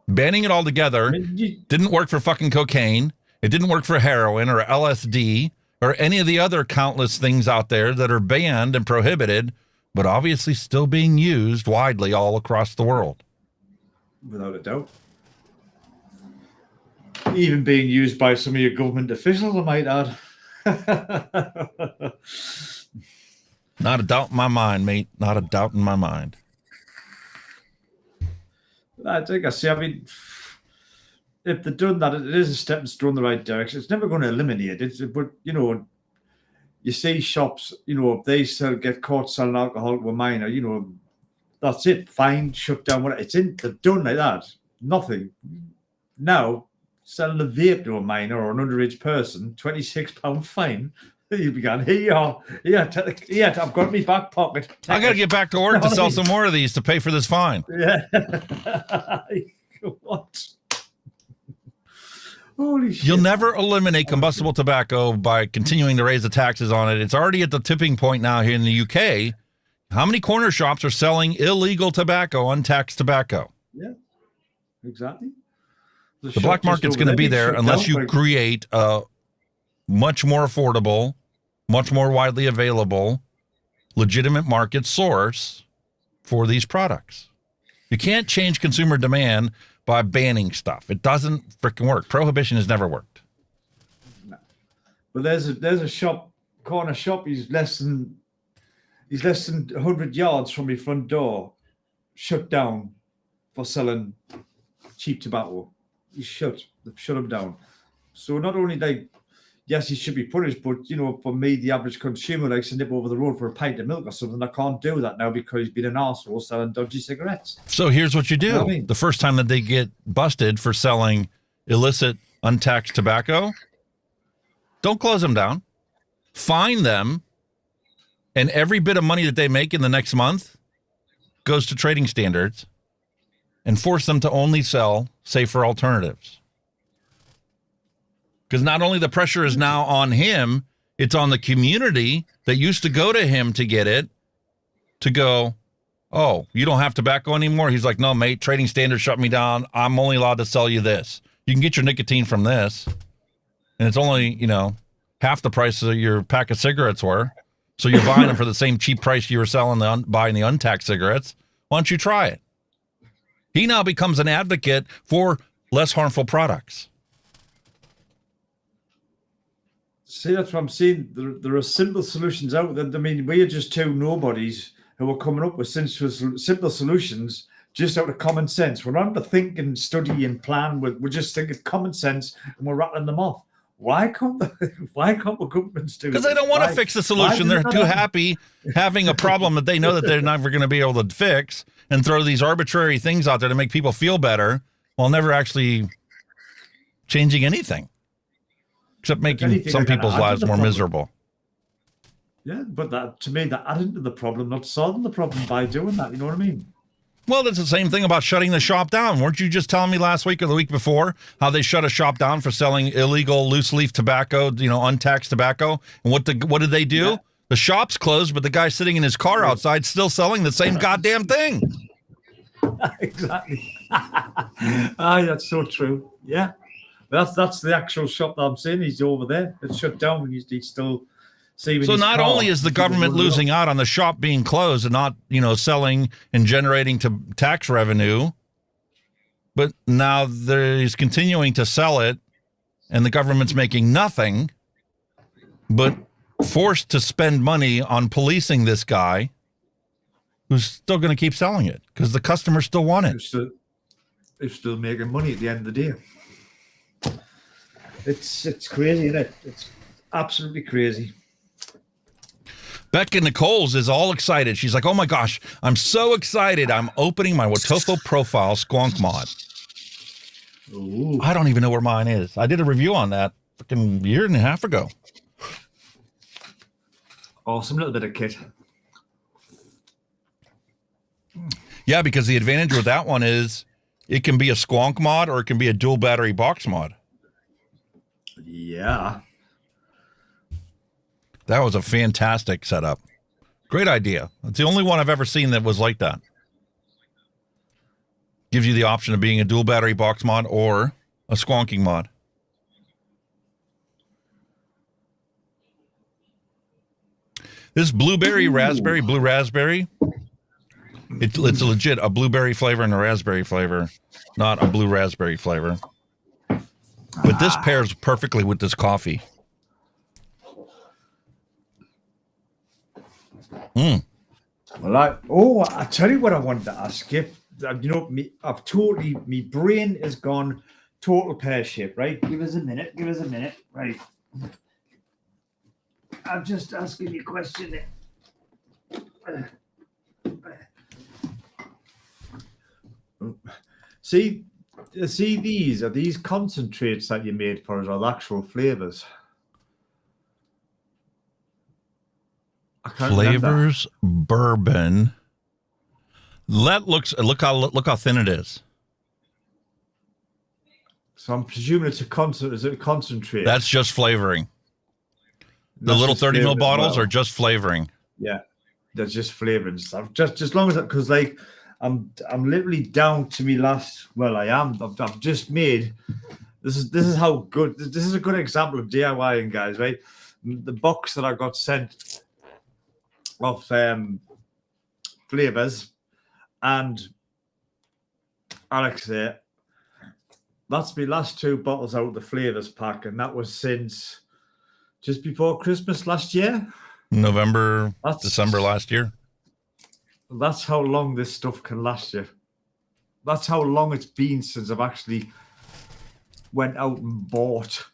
Banning it all together didn't work for fucking cocaine. It didn't work for heroin or LSD or any of the other countless things out there that are banned and prohibited, but obviously still being used widely all across the world. Without a doubt. Even being used by some of your government officials, I might add. Not a doubt in my mind, mate. Not a doubt in my mind. I think I mean, if they've done that, it is a stepping stone in the right direction. It's never going to eliminate it, but you see shops, if they get caught selling alcohol to a minor, that's it. Fine, shut down. They're done like that. Nothing. Now, selling a vape to a minor or an underage person, £26 fine. You'll be going, here you are. Yeah, I've got my back pocket. I got to get back to work to sell some more of these to pay for this fine. Yeah. What? Holy shit. You'll never eliminate combustible tobacco by continuing to raise the taxes on it. It's already at the tipping point now here in the UK. How many corner shops are selling illegal tobacco, untaxed tobacco? Yeah, exactly. The black market's going to be there unless you create a much more affordable, much more widely available, legitimate market source for these products. You can't change consumer demand by banning stuff. It doesn't freaking work. Prohibition has never worked. No. But there's a corner shop. He's less than 100 yards from my front door, shut down for selling cheap tobacco. He's shut. They've shut him down. So not only yes, he should be punished, but for me, the average consumer likes to nip over the road for a pint of milk or something. I can't do that now because he's been an arsehole selling dodgy cigarettes. So here's what you do. You know what I mean? The first time that they get busted for selling illicit, untaxed tobacco, don't close them down. Fine them, and every bit of money that they make in the next month goes to trading standards and force them to only sell safer alternatives. Because not only the pressure is now on him, it's on the community that used to go to him to get it, to go, oh, you don't have tobacco anymore? He's like, no, mate, trading standards shut me down. I'm only allowed to sell you this. You can get your nicotine from this. And it's only, half the price of your pack of cigarettes were. So you're buying them for the same cheap price you were buying the untaxed cigarettes. Why don't you try it? He now becomes an advocate for less harmful products. See, that's what I'm saying. There are simple solutions out there. I mean, we are just two nobodies who are coming up with simple solutions just out of common sense. We're not to think and study and plan. We're just thinking common sense and we're rattling them off. Why can't the governments do? Because they don't want to fix the solution. They're too happy having a problem that they know that they're never going to be able to fix and throw these arbitrary things out there to make people feel better while never actually changing anything. Except making some people's lives more miserable. Yeah, but that, to me, that adding to the problem, not solving the problem by doing that. You know what I mean? Well, that's the same thing about shutting the shop down. Weren't you just telling me last week or the week before how they shut a shop down for selling illegal loose leaf tobacco, untaxed tobacco? And what did they do? Yeah. The shop's closed, but the guy sitting in his car outside still selling the same goddamn thing. Exactly. That's so true. Yeah. That's the actual shop that I'm saying. He's over there. It's shut down, and he's still... So not only is the government losing out on the shop being closed and not, selling and generating tax revenue, but now he's continuing to sell it, and the government's making nothing, but forced to spend money on policing this guy who's still going to keep selling it because the customers still want it. They're still making money at the end of the day. It's crazy, isn't it? It's absolutely crazy. Becca Nichols is all excited. She's like, oh my gosh, I'm so excited. I'm opening my Wotofo profile squonk mod. Ooh. I don't even know where mine is. I did a review on that freaking year and a half ago. Awesome little bit of kit. Yeah, because the advantage with that one is it can be a squonk mod or it can be a dual battery box mod. Yeah. That was a fantastic setup. Great idea. It's the only one I've ever seen that was like that. Gives you the option of being a dual battery box mod or a squonking mod. This blueberry, raspberry, blue raspberry, it's legit a blueberry flavor and a raspberry flavor, not a blue raspberry flavor. But this pairs perfectly with this coffee. Well, I tell you what I wanted to ask you. My brain has gone total pear-shaped, right? Give us a minute, right? I'm just asking you a question there. See, are these concentrates that you made for us, or the actual flavors? Flavors bourbon. Look how thin it is. So I'm presuming it's a concentrate. That's just flavoring. The little 30 ml bottles are just flavoring. Yeah, that's just flavoring stuff. Just as long as that, because like I'm literally down to me last. Well, I am. I've just made. This is how good. This is a good example of DIYing, guys. Right, the box that I got sent of flavors, and Alex there. That's my last 2 bottles out of the flavors pack, and that was since just before Christmas last year. December last year. That's how long this stuff can last you. That's how long it's been since I've actually went out and bought.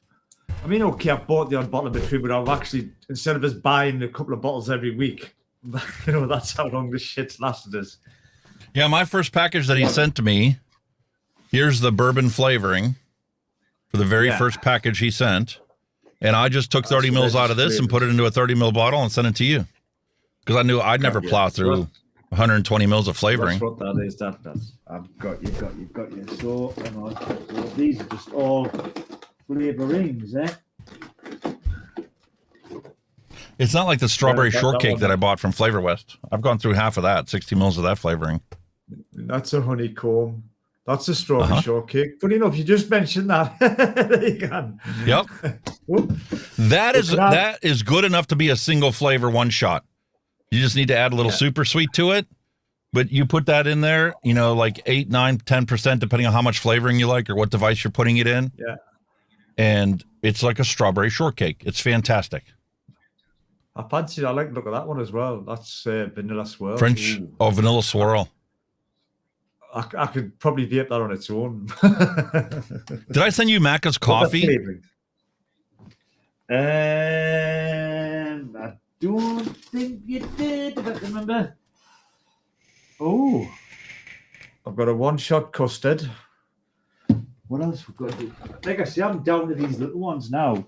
I mean, okay, I've bought the odd bottle of between, but I've actually, instead of just buying a couple of bottles every week, that's how long this shit's lasted us. Yeah, my first package that he sent to me, here's the bourbon flavoring for the very first package he sent. And I just took 30 mils out of this and put it into a 30 mil bottle and sent it to you. Because I knew I'd never plow through 120 mils of flavoring. That's what that is. That's I've got you. So, these are just all flavorings, eh? It's not like the strawberry shortcake that I bought from Flavor West. I've gone through half of that, 60 mils of that flavoring. That's a honeycomb. That's a strawberry shortcake. Funny enough, you just mentioned that. There you go. Yep. That is good enough to be a single flavor one shot. You just need to add a little super sweet to it. But you put that in there, like 8, 9, 10%, depending on how much flavoring you like or what device you're putting it in. Yeah. And it's like a strawberry shortcake. It's fantastic. I fancy. I like the look at that one as well. That's vanilla swirl. French. Ooh. Oh, vanilla swirl. I could probably vape that on its own. Did I send you Macca's coffee? I don't think you did, if I can remember. Oh, I've got a one-shot custard. What else we've got to do? Like I say, I'm down to these little ones now.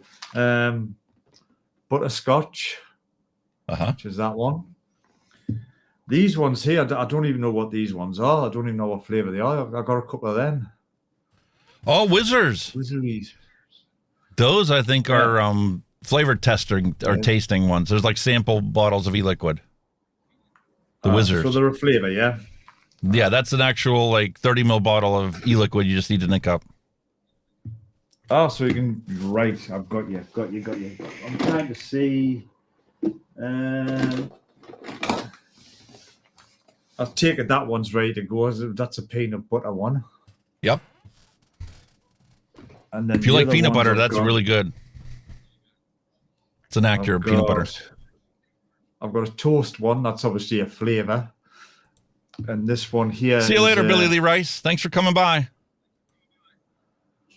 Butterscotch, which is that one. These ones here, I don't even know what these ones are. I don't even know what flavour they are. I've got a couple of them. Oh, Whizzers. Whizzeries. Those, I think, are flavor testing or tasting ones. There's like sample bottles of e-liquid. The Whizzers. So they're a flavour, yeah? Yeah, that's an actual like 30 ml bottle of e-liquid you just need to nick up. Oh, so you can, right, I've got you. I'm trying to see. I'll take it that one's ready to go. That's a peanut butter one. Yep. And then if you like peanut butter, that's really good. It's an accurate peanut butter. I've got a toast one. That's obviously a flavour. And this one here. See you later, Billy Lee Rice. Thanks for coming by.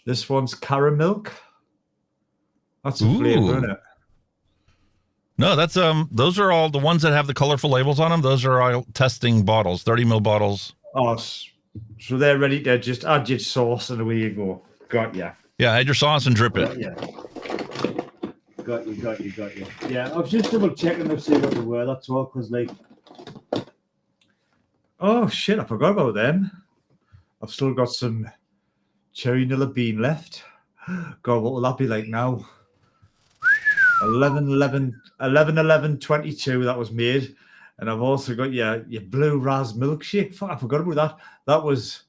This one's caramel. That's a flavour, isn't it? No, that's those are all the ones that have the colorful labels on them. Those are all testing bottles, 30 ml bottles. Oh, so they're ready to just add your sauce and away you go. Got ya. Yeah, add your sauce and drip it. Yeah. Got you. Yeah, I was just double checking to see what they were. That's all, because like, oh shit, I forgot about them. I've still got some cherry vanilla bean left. God, what will that be like now? 11/11/22 that was made, and I've also got your blue ras milkshake. Fuck, I forgot about that. That was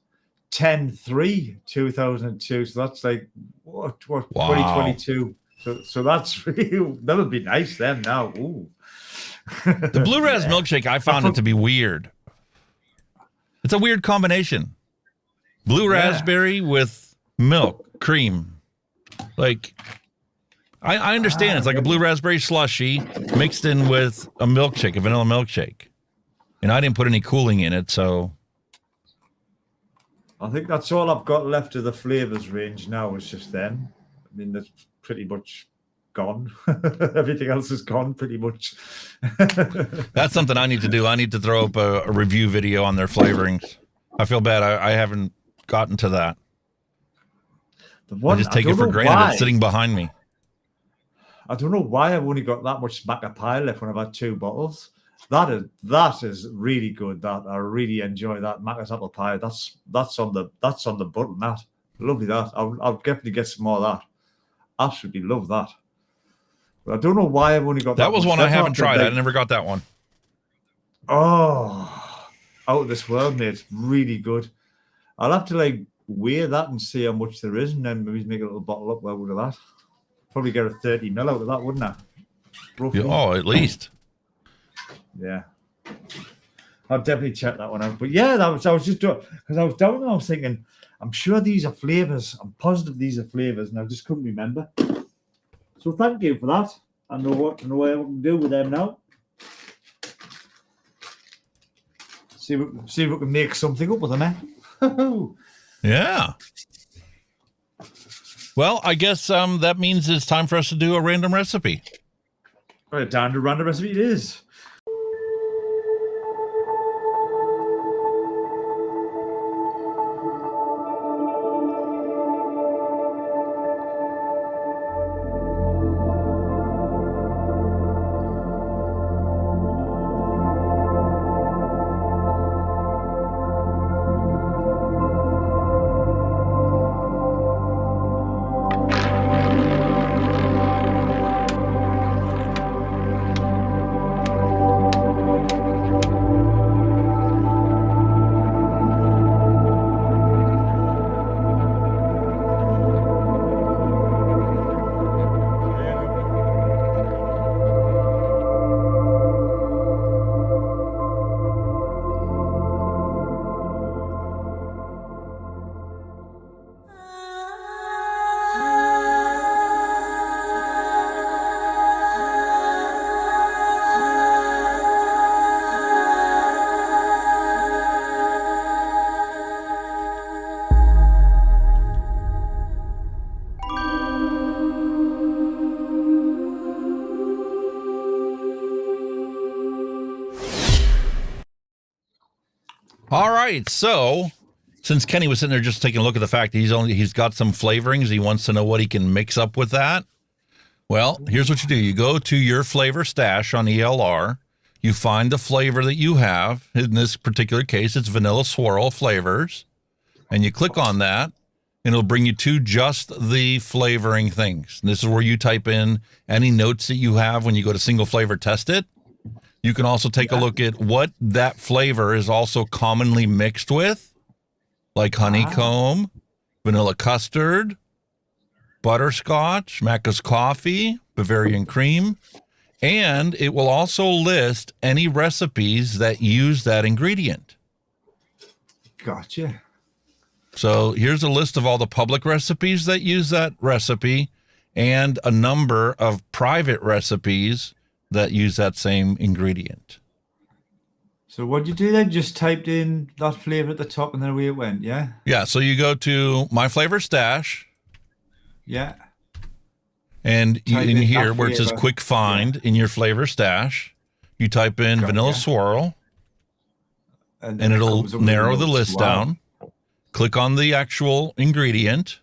10/3/2002. So that's like what wow. 2022. So that's really that would be nice then now. Ooh. The blue ras milkshake, I found it to be weird. It's a weird combination. Blue raspberry with milk, cream. Like I understand it's like a blue raspberry slushy mixed in with a milkshake, a vanilla milkshake. And I didn't put any cooling in it, so I think that's all I've got left of the flavors range now is just them. I mean, that's pretty much gone. Everything else is gone pretty much. That's something I need to do. I need to throw up a review video on their flavorings. I feel bad. I haven't gotten to that. I just take it for granted. It's sitting behind me. I don't know why I've only got that much maca pie left when I've had 2 bottles. That is really good. That I really enjoy that Macca's apple pie. That's on the button. That lovely. That I'll definitely get some more of that. Absolutely love that. But I don't know why I've only got that. That was one I haven't tried. I never got that one. Oh, out of this world, mate. It's really good. I'll have to like weigh that and see how much there is, and then maybe make a little bottle up out of that. Probably get a 30 ml out of that, wouldn't I? Roughly. Oh, at least. Yeah. I'll definitely check that one out. But yeah, I was just doing because I was down there, I was thinking, I'm sure these are flavors. I'm positive these are flavors, and I just couldn't remember. So thank you for that. I know what I can do with them now. See if we can make something up with them, eh? Yeah. Well, I guess that means it's time for us to do a random recipe. All right, down to random recipe it is. All right, so since Kenny was sitting there just taking a look at the fact that he's got some flavorings, he wants to know what he can mix up with that. Well, here's what you do. You go to your flavor stash on ELR, You find the flavor that you have. In this particular case, it's vanilla swirl flavors. And you click on that, and it'll bring you to just the flavoring things. And this is where you type in any notes that you have when you go to single flavor test it. You can also take a look at what that flavor is also commonly mixed with, like honeycomb, vanilla custard, butterscotch, Macca's coffee, Bavarian cream, and it will also list any recipes that use that ingredient. Gotcha. So here's a list of all the public recipes that use that recipe and a number of private recipes that use that same ingredient. So what you do then? Just typed in that flavor at the top and then away it went, yeah? Yeah, so you go to My Flavor Stash. Yeah. And in here where it says Quick Find in your flavor stash, you type in vanilla swirl, and it'll narrow the list down. Click on the actual ingredient.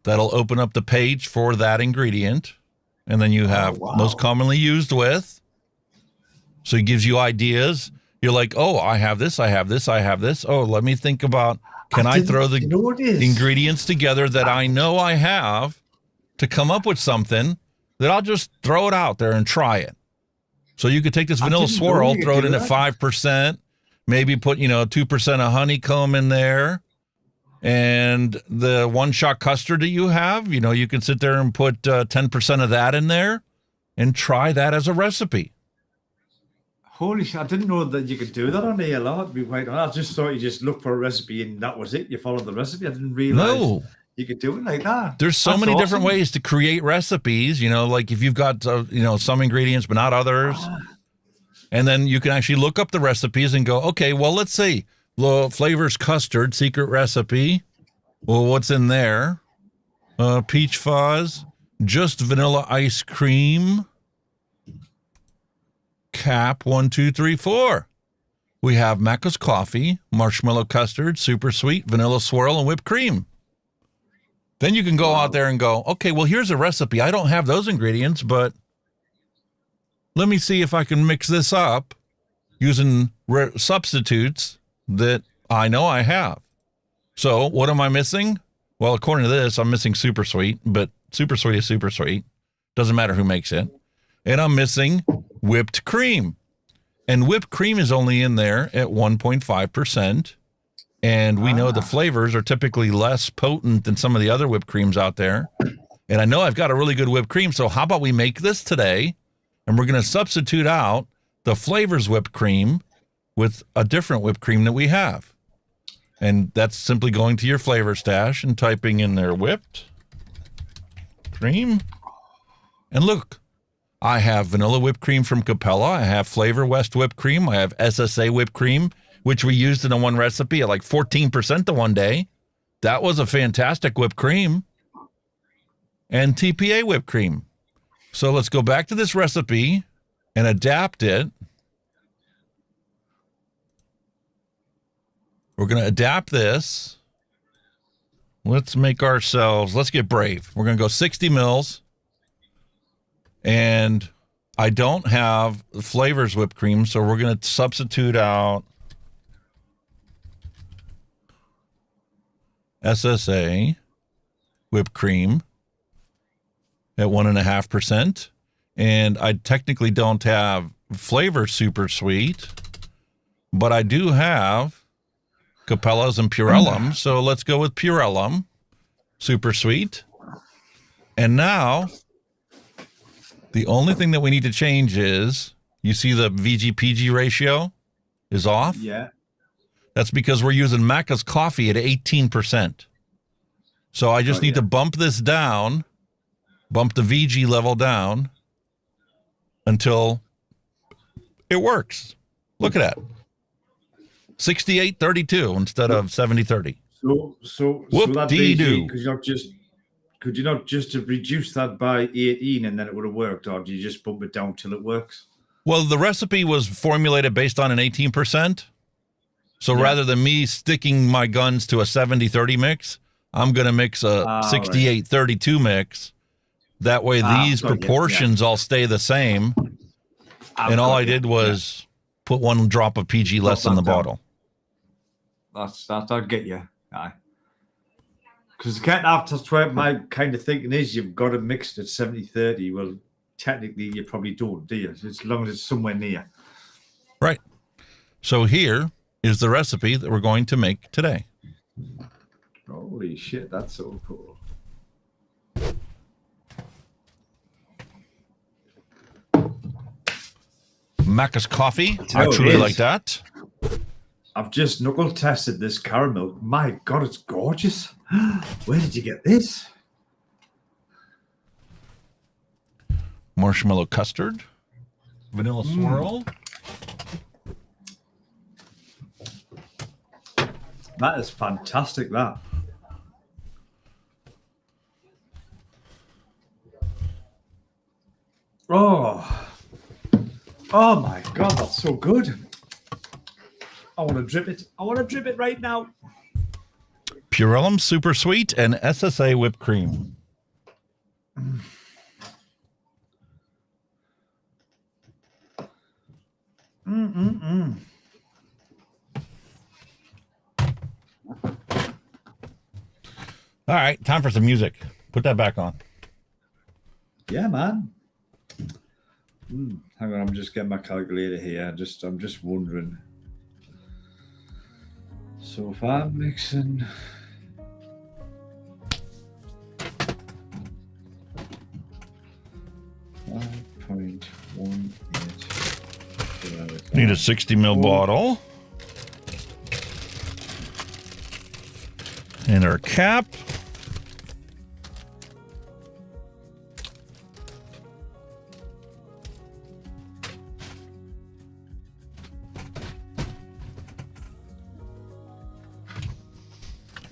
That'll open up the page for that ingredient. And then you have most commonly used with. So it gives you ideas. You're like, oh, I have this, I have this, I have this. Oh, let me think about, can I throw the ingredients together that I know I have to come up with something that I'll just throw it out there and try it. So you could take this vanilla swirl, throw it in at 5%, maybe put, 2% of honeycomb in there. And the one-shot custard that you have, you can sit there and put 10% of that in there and try that as a recipe. Holy shit, I didn't know that you could do that on ALR, to be quite honest. I just thought you just looked for a recipe and that was it. You followed the recipe. I didn't realize you could do it like that. There's so many different ways to create recipes, like if you've got, some ingredients but not others. And then you can actually look up the recipes and go, okay, well, let's see. Flavors custard, secret recipe. Well, what's in there? Peach fuzz, just vanilla ice cream. Cap 1, 2, 3, 4. We have Macca's coffee, marshmallow custard, super sweet, vanilla swirl, and whipped cream. Then you can go out there and go, okay, well, here's a recipe. I don't have those ingredients, but let me see if I can mix this up using substitutes that I know I have. So what am I missing? Well, according to this, I'm missing super sweet, but super sweet is super sweet. Doesn't matter who makes it. And I'm missing whipped cream. And whipped cream is only in there at 1.5%. And we know the flavors are typically less potent than some of the other whipped creams out there. And I know I've got a really good whipped cream. So how about we make this today? And we're going to substitute out the flavors whipped cream with a different whipped cream that we have. And that's simply going to your flavor stash and typing in there whipped cream. And look, I have vanilla whipped cream from Capella. I have Flavor West whipped cream. I have SSA whipped cream, which we used in the one recipe at like 14% the one day. That was a fantastic whipped cream. And TPA whipped cream. So let's go back to this recipe and adapt it. We're going to adapt this. Let's get brave. We're going to go 60 mils. And I don't have flavors whipped cream, so we're going to substitute out SSA whipped cream at 1.5%. And I technically don't have flavor super sweet, but I do have Capella's and Purellum. So let's go with Purellum, super sweet. And now the only thing that we need to change is, you see the VG-PG ratio is off? Yeah. That's because we're using Macca's coffee at 18%. So I just need to bump this down, bump the VG level down until it works. Look at that. 68-32 instead of 70-30. So that VG, could you not just have reduced that by 18 and then it would have worked, or do you just bump it down till it works? Well, the recipe was formulated based on an 18%. So rather than me sticking my guns to a 70-30 mix, I'm going to mix a 68-32 mix. That way these proportions all stay the same. And all I did was put 1 drop of PG less in the bottle. I'll get you. Aye. Because you can't have, that's where my kind of thinking is you've got to mix it at 70-30. Well, technically, you probably don't, do you? As long as it's somewhere near. Right. So here is the recipe that we're going to make today. Holy shit, that's so cool. Macca's coffee. I truly like that. I've just knuckle tested this caramel. My God, it's gorgeous. Where did you get this? Marshmallow custard. Vanilla swirl. That is fantastic, that. Oh my God, that's so good. I want to drip it. I want to drip it right now. Purellum Super Sweet and SSA whipped cream. All right, time for some music. Put that back on. Yeah, man. Hang on, I'm just getting my calculator here. I'm just wondering. So if I'm mixing 5.18. Need a 60 ml bottle. And our cap.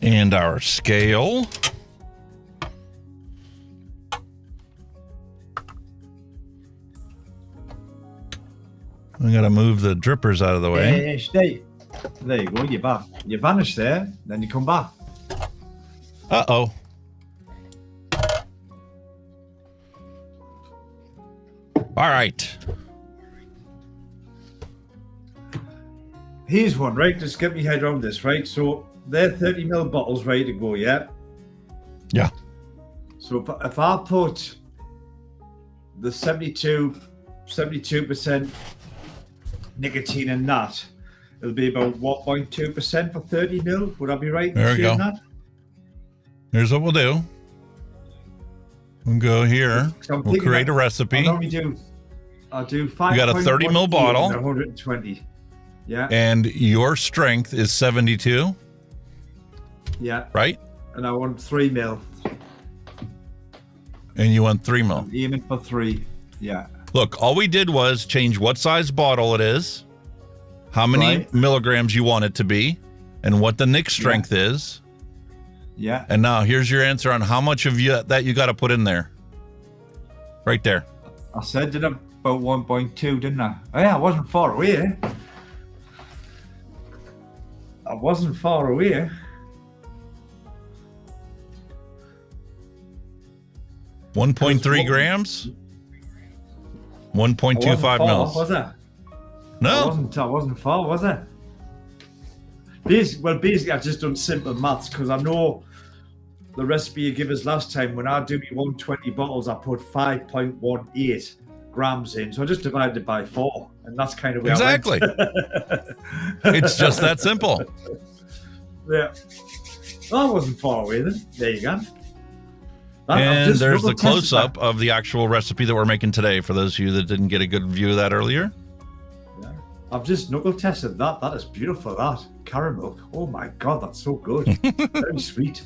And our scale. We got to move the drippers out of the way. Hey, stay. There you go. You're back. You vanish there, then you come back. Uh-oh. All right. Here's one, right? Just get me head around this, right? So they're 30 ml bottles ready to go, yeah? Yeah. So if I put the 72% nicotine in that, it'll be about 1.2% for 30 ml. Would I be right? There we go. That? Here's what we'll do. We'll go here. So we'll create a recipe. I'll do 5. You got a 30 ml bottle. 120. Yeah. And your strength is 72. Yeah. Right? And I want 3 ml. And you want 3 ml. I'm aiming for 3. Yeah. Look, all we did was change what size bottle it is, how many milligrams you want it to be, and what the nic strength is. Yeah. And now here's your answer on how much of that you got to put in there. Right there. I said did about 1.2, didn't I? Oh, yeah, I wasn't far away. I wasn't far away. 1.3 grams. 1.25 mils. Was I? No. I wasn't far, was I? Basically, I've just done simple maths because I know the recipe you gave us last time. When I do my 120 bottles, I put 5.18 grams in. So I just divided it by 4, and that's kind of where exactly. I went. It's just that simple. Yeah. Well, I wasn't far away then. There you go. And there's the close-up of the actual recipe that we're making today for those of you that didn't get a good view of that earlier. Yeah. I've just knuckle tested that. That is beautiful, that. Caramel. Oh my God, that's so good. Very sweet.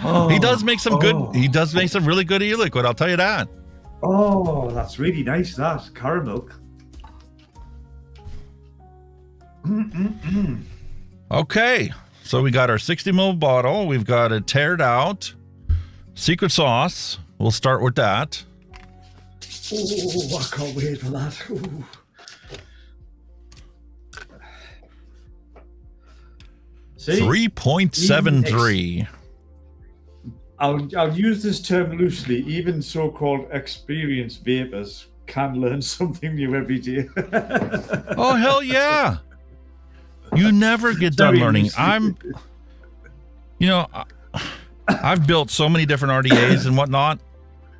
Oh, he does make some good, he does make some really good e-liquid, I'll tell you that. Oh, that's really nice, that. Caramel. Okay, so we got our 60 ml bottle. We've got it teared out. Secret sauce. We'll start with that. Oh, I can't wait for that. 3.73. I'll use this term loosely. Even so-called experienced vapors can learn something new every day. Oh, hell yeah. You never get done learning. I've built so many different RDAs and whatnot,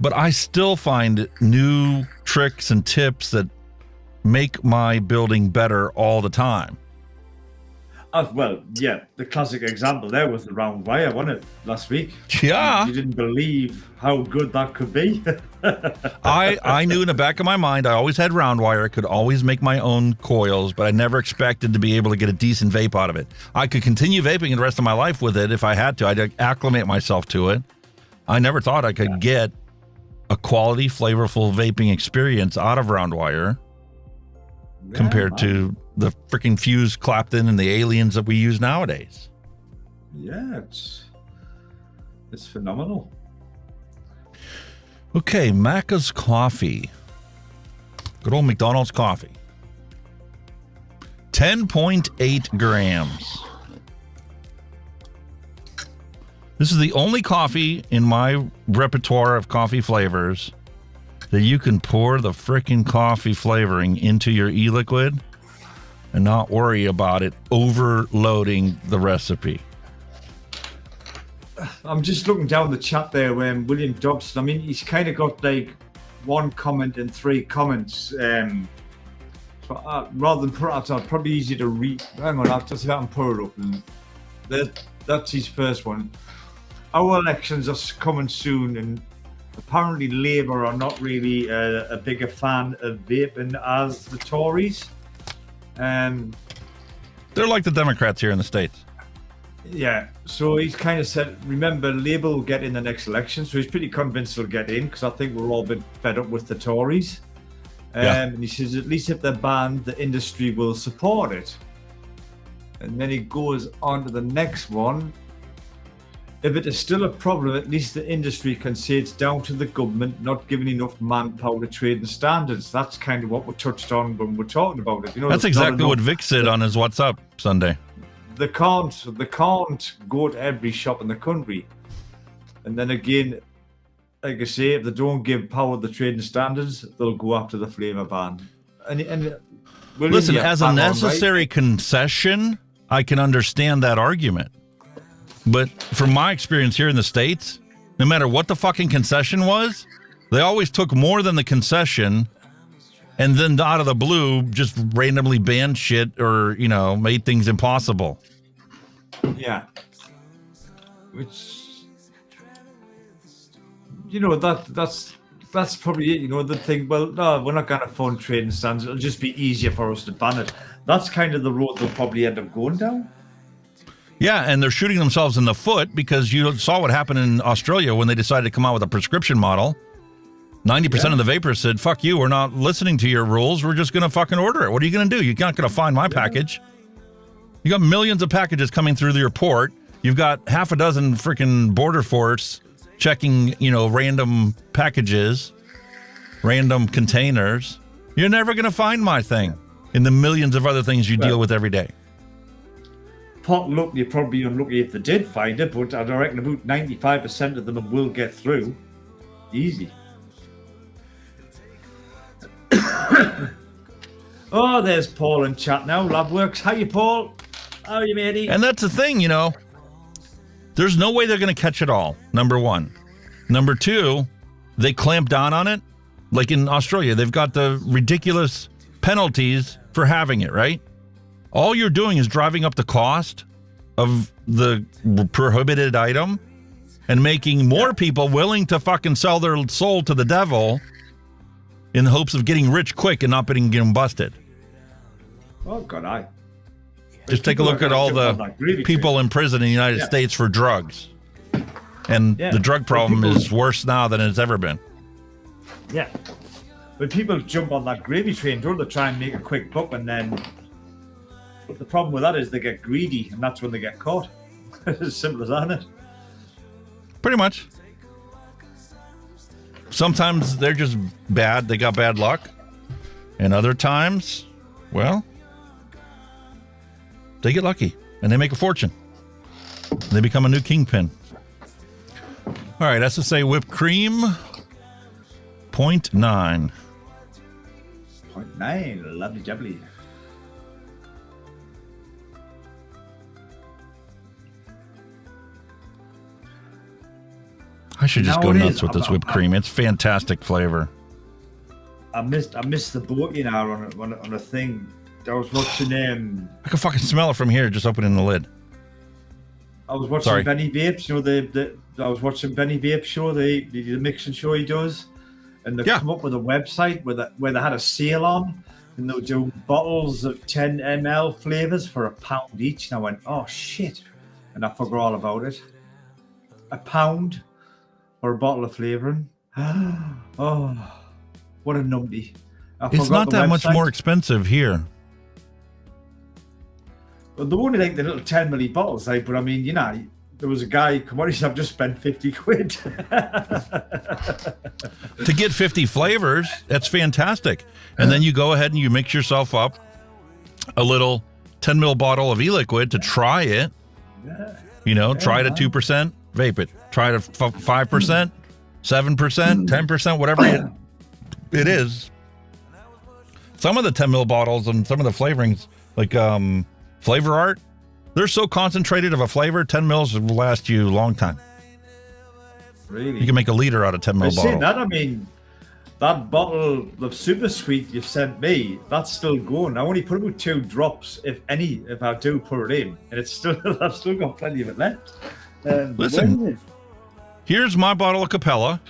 but I still find new tricks and tips that make my building better all the time. Well, yeah, the classic example there was the round wire, wasn't it, last week? Yeah. You didn't believe how good that could be. I knew in the back of my mind, I always had round wire. I could always make my own coils, but I never expected to be able to get a decent vape out of it. I could continue vaping the rest of my life with it if I had to. I'd acclimate myself to it. I never thought I could get a quality, flavorful vaping experience out of round wire compared to the freaking fuse Clapton and the aliens that we use nowadays. Yeah, it's phenomenal. Okay, Macca's coffee. Good old McDonald's coffee. 10.8 grams. This is the only coffee in my repertoire of coffee flavors that you can pour the freaking coffee flavoring into your e-liquid and not worry about it overloading the recipe. I'm just looking down the chat there when William Dobson, I mean, he's kind of got like one comment and 3 comments. So, rather than put it out, it's probably easy to read. Hang on, I'll just see if I can pull it up. And that's his first one. Our elections are coming soon, and apparently Labour are not really a bigger fan of vaping as the Tories. They're like the Democrats here in the States. Yeah, so he's kind of said, remember, Labour will get in the next election, so he's pretty convinced they'll get in, because I think we're all a bit fed up with the Tories. And he says, at least if they're banned, the industry will support it. And then he goes on to the next one. If it is still a problem, at least the industry can say it's down to the government not giving enough manpower to trade and standards. That's kind of what we touched on when we're talking about it. You know, that's exactly what Vic said on his What's Up Sunday. They can't go to every shop in the country. And then again, like I say, if they don't give power to the trade and standards, they'll go after the flavour ban. And listen, as a necessary concession, I can understand that argument. But from my experience here in the States, no matter what the fucking concession was, they always took more than the concession and then out of the blue just randomly banned shit or, made things impossible. Yeah. Which, that's probably it. They think, well, no, we're not going to fund trading standards. It'll just be easier for us to ban it. That's kind of the road they'll probably end up going down. Yeah, and they're shooting themselves in the foot because you saw what happened in Australia when they decided to come out with a prescription model. 90% of the vapors said, fuck you, we're not listening to your rules. We're just going to fucking order it. What are you going to do? You're not going to find my package. You got millions of packages coming through your port. You've got half a dozen freaking border force checking, random packages, random containers. You're never going to find my thing in the millions of other things you deal with every day. Pot luck, you're probably unlucky if they did find it, but I reckon about 95% of them will get through. Easy. Oh, there's Paul in chat now. Labworks. How you, Paul? How are you, matey? And that's the thing, there's no way they're going to catch it all, number one. Number two, they clamp down on it. Like in Australia, they've got the ridiculous penalties for having it, right? All you're doing is driving up the cost of the prohibited item and making more people willing to fucking sell their soul to the devil in the hopes of getting rich quick and not getting busted. Oh, God, Just take a look at all the people in prison in the United States for drugs. And the drug problem is worse now than it's ever been. Yeah. But people jump on that gravy train, don't they, try and make a quick buck, and then... But the problem with that is they get greedy, and that's when they get caught. As simple as that, isn't it? Pretty much. Sometimes they're just bad. They got bad luck. And other times, well, they get lucky, and they make a fortune. They become a new kingpin. All right, SSA whipped cream, 0.9. Nice, lovely jubbly. I should just Now go it nuts is. with this whipped cream. It's fantastic flavor. I missed the boat, you know, on a thing. I was watching I can fucking smell it from here, just opening the lid. I was watching Sorry. Benny Vape's, you know, I was watching Benny Vape's show, the Mixin show he does, and they come up with a website where they had a sale on, and they were doing bottles of 10 ml flavors for £1 each. And I went, oh shit, and I forgot all about it. £1 for a bottle of flavoring. Oh, what a numpty. It's not that much more expensive here. Well, they're only like the little 10 milli bottles, like, but I mean, you know, there was a guy, come on, I've just spent 50 quid. To get 50 flavors, that's fantastic. And then you go ahead and you mix yourself up a little 10 ml bottle of e-liquid to try it. You know, try it at 2%, vape it. Try it at 5%, 7%, 10%, whatever it is. Some of the 10 ml bottles and some of the flavorings, like Flavor Art, they're so concentrated of a flavor, 10 mils will last you a long time. Really? You can make a liter out of 10 ml bottle. That, I mean, that bottle of Super Sweet you've sent me, that's still going. I only put about 2 drops, if any, if I do put it in, and it's still, I've still got plenty of it left. Listen, here's my bottle of Capella.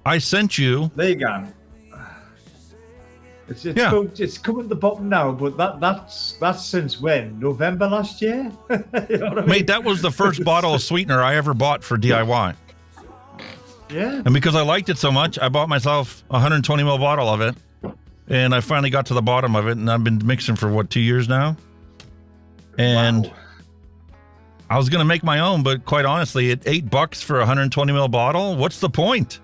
I sent you. There you go. It's coming to the bottom now, but that's since when? November last year? You know what I mean? Mate, that was the first bottle of sweetener I ever bought for DIY. Yeah. And because I liked it so much, I bought myself a 120 ml bottle of it. And I finally got to the bottom of it, and I've been mixing for 2 years now. And I was going to make my own, but quite honestly, at $8 for a 120 ml bottle, what's the point?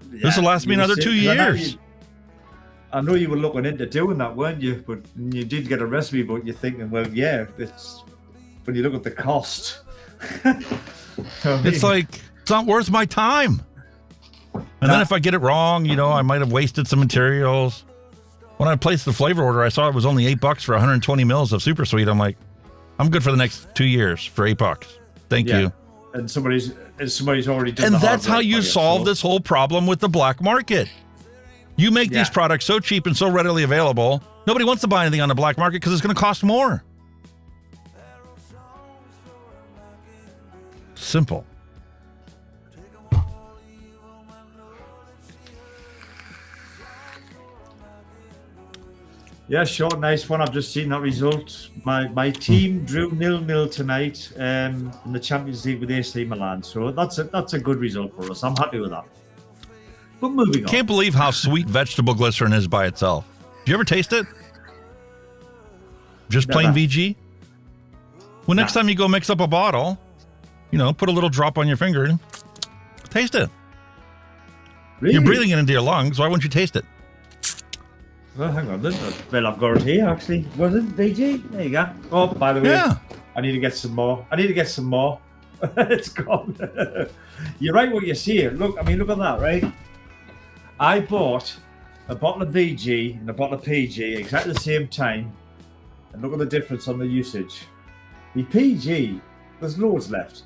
This will last me another 2 years. I know you were looking into doing that, weren't you? But you did get a recipe, but you're thinking, well, yeah, it's when you look at the cost. It's like, it's not worth my time. And then if I get it wrong, you know, I might have wasted some materials. When I placed the flavor order, I saw it was only $8 for 120 mils of Super Sweet. I'm like, I'm good for the next 2 years for $8. Thank you. And somebody's already done. And the that's hard how work you for solve so- this whole problem with the black market. You make these products so cheap and so readily available, nobody wants to buy anything on the black market because it's going to cost more. Simple. Yeah, sure, nice one. I've just seen that result. My team drew 0-0 tonight in the Champions League with AC Milan, so that's a good result for us. I'm happy with that. But moving on. Can't believe how sweet vegetable glycerin is by itself. Do you ever taste it? Just plain Never. VG? Well, next time you go mix up a bottle, you know, put a little drop on your finger and taste it. Really? You're breathing it into your lungs. Why wouldn't you taste it? Well, hang on. Well, I've got it here, actually. Was it VG? There you go. Oh, by the way, I need to get some more. It's gone. You're right what you see. Look, I mean, look at that, right? I bought a bottle of VG and a bottle of PG exactly the same time, and look at the difference on the usage. The PG, there's loads left.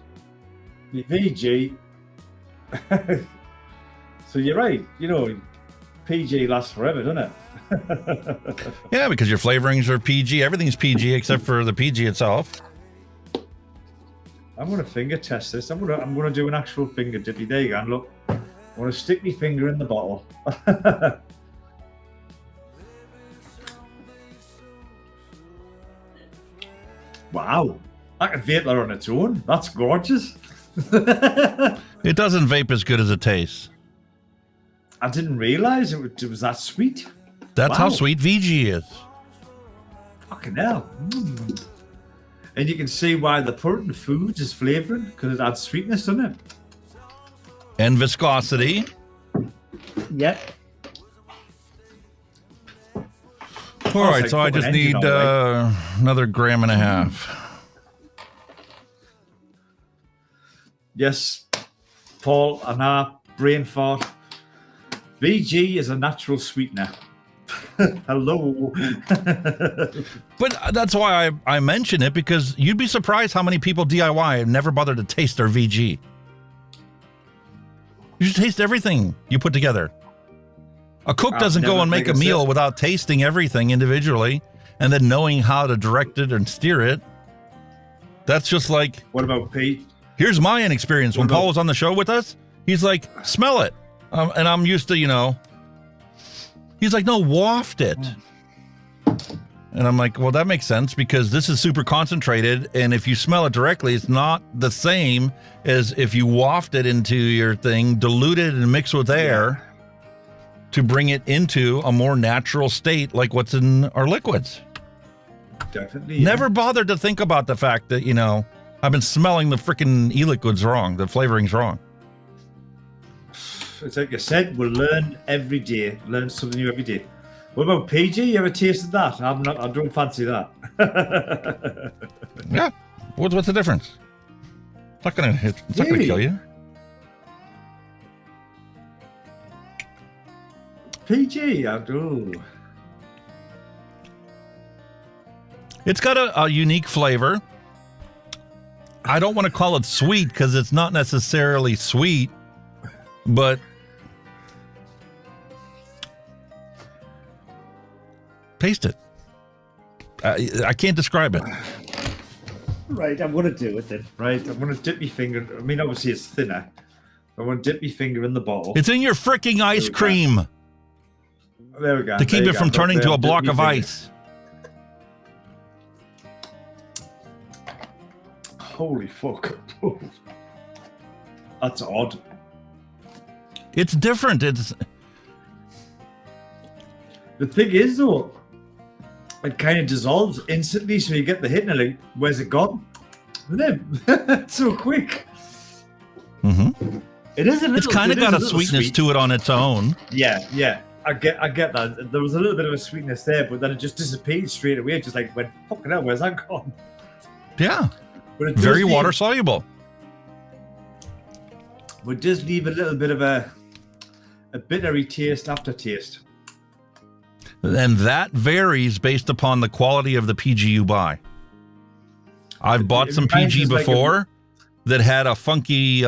The VG, so you're right. You know, PG lasts forever, doesn't it? Yeah, because your flavorings are PG. Everything's PG except for the PG itself. I'm gonna finger test this. I'm gonna do an actual finger dippy. There you go. And look, I want to stick my finger in the bottle. Wow, I can vape that on its own. That's gorgeous. It doesn't vape as good as it tastes. I didn't realize it was that sweet. That's how sweet VG is. Fucking hell. And you can see why the put it in foods is flavouring, because it adds sweetness, doesn't it? And viscosity. Yep. All right, so I just need another 1.5 grams. Yes, Paul, and our brain fart. VG is a natural sweetener. Hello. But that's why I mention it, because you'd be surprised how many people DIY and never bother to taste their VG. You should taste everything you put together. A cook doesn't go and make a meal without tasting everything individually and then knowing how to direct it and steer it. That's just like... What about Pete? Here's my inexperience. When Paul was on the show with us, he's like, smell it. And I'm used to, he's like, no, waft it. And I'm like, well, that makes sense because this is super concentrated. And if you smell it directly, it's not the same as if you waft it into your thing, dilute it and mix with air to bring it into a more natural state like what's in our liquids. Definitely. Never bothered to think about the fact that, I've been smelling the freaking e-liquids wrong. The flavoring's wrong. It's like you said, we'll learn every day. Learn something new every day. What about PG? You ever tasted that? I don't fancy that. Yeah. What's the difference? It's not gonna kill you. PG, I do. It's got a unique flavor. I don't want to call it sweet because it's not necessarily sweet, but taste it. I can't describe it. Right, I'm going to do it then. Right, I'm going to dip my finger. I mean, obviously it's thinner. I'm going to dip my finger in the bottle. It's in your freaking ice cream. There we go. To keep it from turning to a block of ice. Holy fuck. That's odd. It's different. The thing is, though, it kind of dissolves instantly, so you get the hit and like, where's it gone? And then, so quick. Mm-hmm. It is a little. It's kind of got a sweetness to it on its own. Yeah. I get that. There was a little bit of a sweetness there, but then it just disappeared straight away. It just like went, fucking hell, where's that gone? Yeah. But it very water soluble. But it does leave a little bit of a bittery taste, aftertaste. And that varies based upon the quality of the PG you buy. I've bought some PG before that had a funky,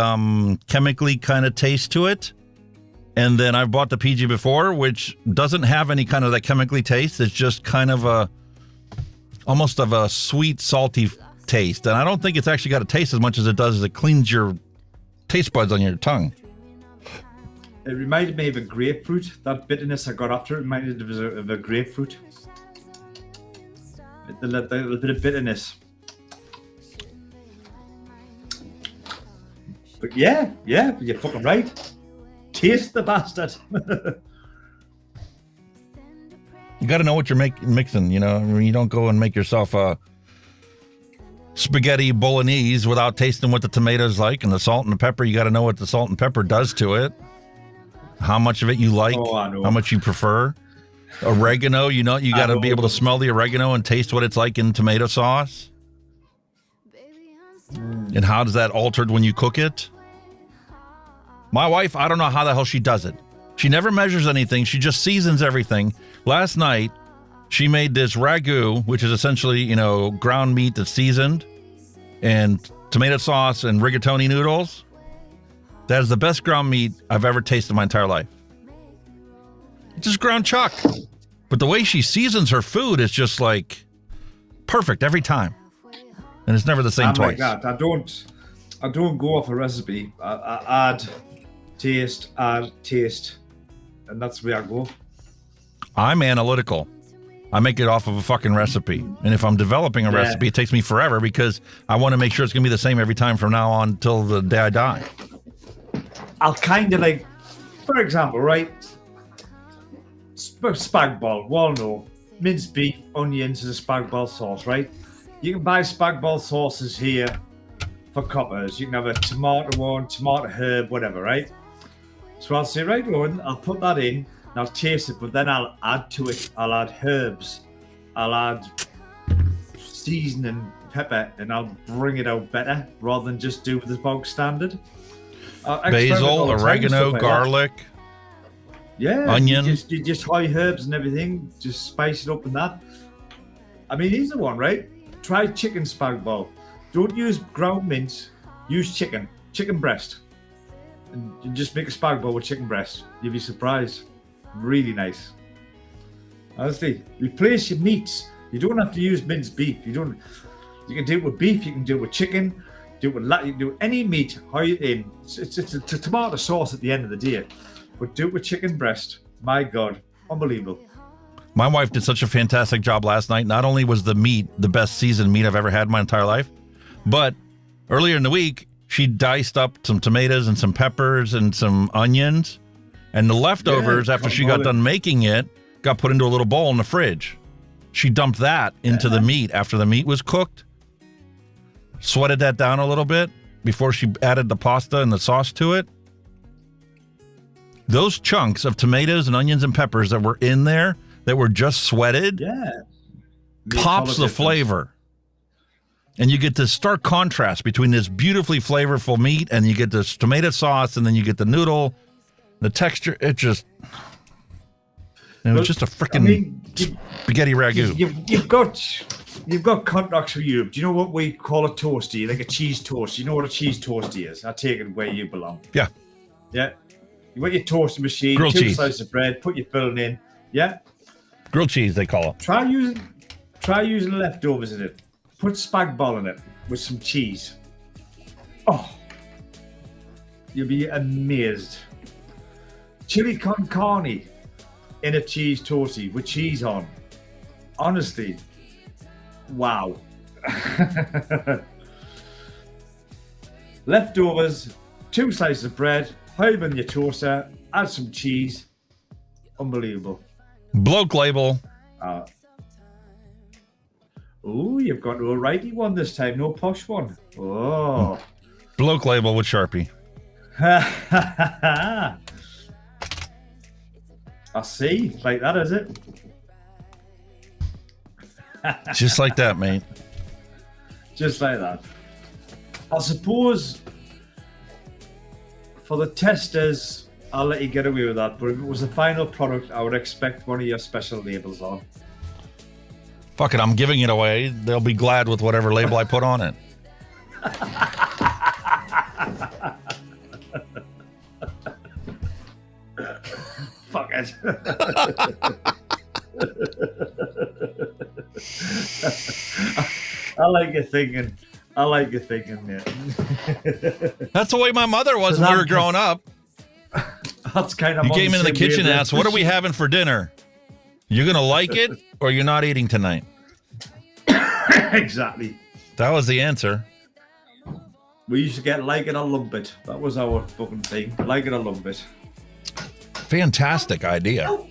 chemically kind of taste to it. And then I've bought the PG before, which doesn't have any kind of that chemically taste. It's just kind of almost of a sweet, salty taste. And I don't think it's actually got a taste as much as it does as it cleans your taste buds on your tongue. It reminded me of a grapefruit. That bitterness I got after it reminded me of a grapefruit. A little bit of bitterness. But yeah, you're fucking right. Taste the bastard. You got to know what you're mixing, you don't go and make yourself a spaghetti bolognese without tasting what the tomatoes like and the salt and the pepper. You got to know what the salt and pepper does to it. How much of it you like, how much you prefer. Oregano, you got to be able to smell the oregano and taste what it's like in tomato sauce. And how does that altered when you cook it? My wife, I don't know how the hell she does it. She never measures anything. She just seasons everything. Last night, she made this ragu, which is essentially, ground meat that's seasoned, and tomato sauce and rigatoni noodles. That is the best ground meat I've ever tasted in my entire life. It's just ground chuck. But the way she seasons her food is just like perfect every time. And it's never the same twice. Like that. I don't go off a recipe. I add taste, and that's where I go. I'm analytical. I make it off of a fucking recipe. And if I'm developing a recipe, it takes me forever because I want to make sure it's going to be the same every time from now on until the day I die. I'll kind of like, for example, right? Spag bol, walnut, minced beef, onions, and a spag bol sauce, right? You can buy spag bol sauces here for coppers. You can have a tomato one, tomato herb, whatever, right? So I'll say, right, Rowan, I'll put that in, and I'll taste it, but then I'll add to it. I'll add herbs, I'll add seasoning, pepper, and I'll bring it out better rather than just do the bog standard. Basil, oregano, garlic. Yeah, onion. You just high herbs and everything, just spice it up and that. I mean, here's the one, right? Try chicken spag bol. Don't use ground mince. Use chicken breast, and you just make a spag bol with chicken breast. You'll be surprised. Really nice. Honestly, replace your meats. You don't have to use minced beef. You can do it with beef. You can do it with chicken. Do it with you can do any meat. How you in? It's a tomato sauce at the end of the day, but do it with chicken breast. My God, unbelievable. My wife did such a fantastic job last night. Not only was the meat the best seasoned meat I've ever had in my entire life, but earlier in the week, she diced up some tomatoes and some peppers and some onions. And the leftovers, after she got done making it, got put into a little bowl in the fridge. She dumped that into the meat after the meat was cooked, sweated that down a little bit before she added the pasta and the sauce to it. Those chunks of tomatoes and onions and peppers that were in there that were just sweated pops the flavor. And you get this stark contrast between this beautifully flavorful meat and you get this tomato sauce and then you get the noodle, the texture. It was just a freaking spaghetti ragu. You've got contacts for Europe. Do you know what we call a toasty? Like a cheese toast. You know what a cheese toasty is? I take it where you belong. Yeah. Yeah. You want your toaster machine, grilled cheese. Slices of bread, put your filling in. Yeah. Grilled cheese, they call it. Try using leftovers in it. Put spag bol in it with some cheese. Oh, you'll be amazed. Chili con carne in a cheese toasty with cheese on. Honestly, wow. Leftovers, 2 slices of bread, hide in your toaster, add some cheese. Unbelievable. Bloke label. Oh, you've got a righty one this time, no posh one. Oh. Bloke label with Sharpie. I see. Like that, is it? Just like that, mate. Just like that. I suppose for the testers, I'll let you get away with that. But if it was the final product, I would expect one of your special labels on. Fuck it, I'm giving it away. They'll be glad with whatever label I put on it. Fuck it. I like your thinking. Mate. That's the way my mother was when we were growing up. That's kind of. You came into the kitchen and asked, "What are we having for dinner? You're gonna like it, or you're not eating tonight." Exactly. That was the answer. We used to get like it or lump it. That was our fucking thing. Like it or lump it. Fantastic idea. All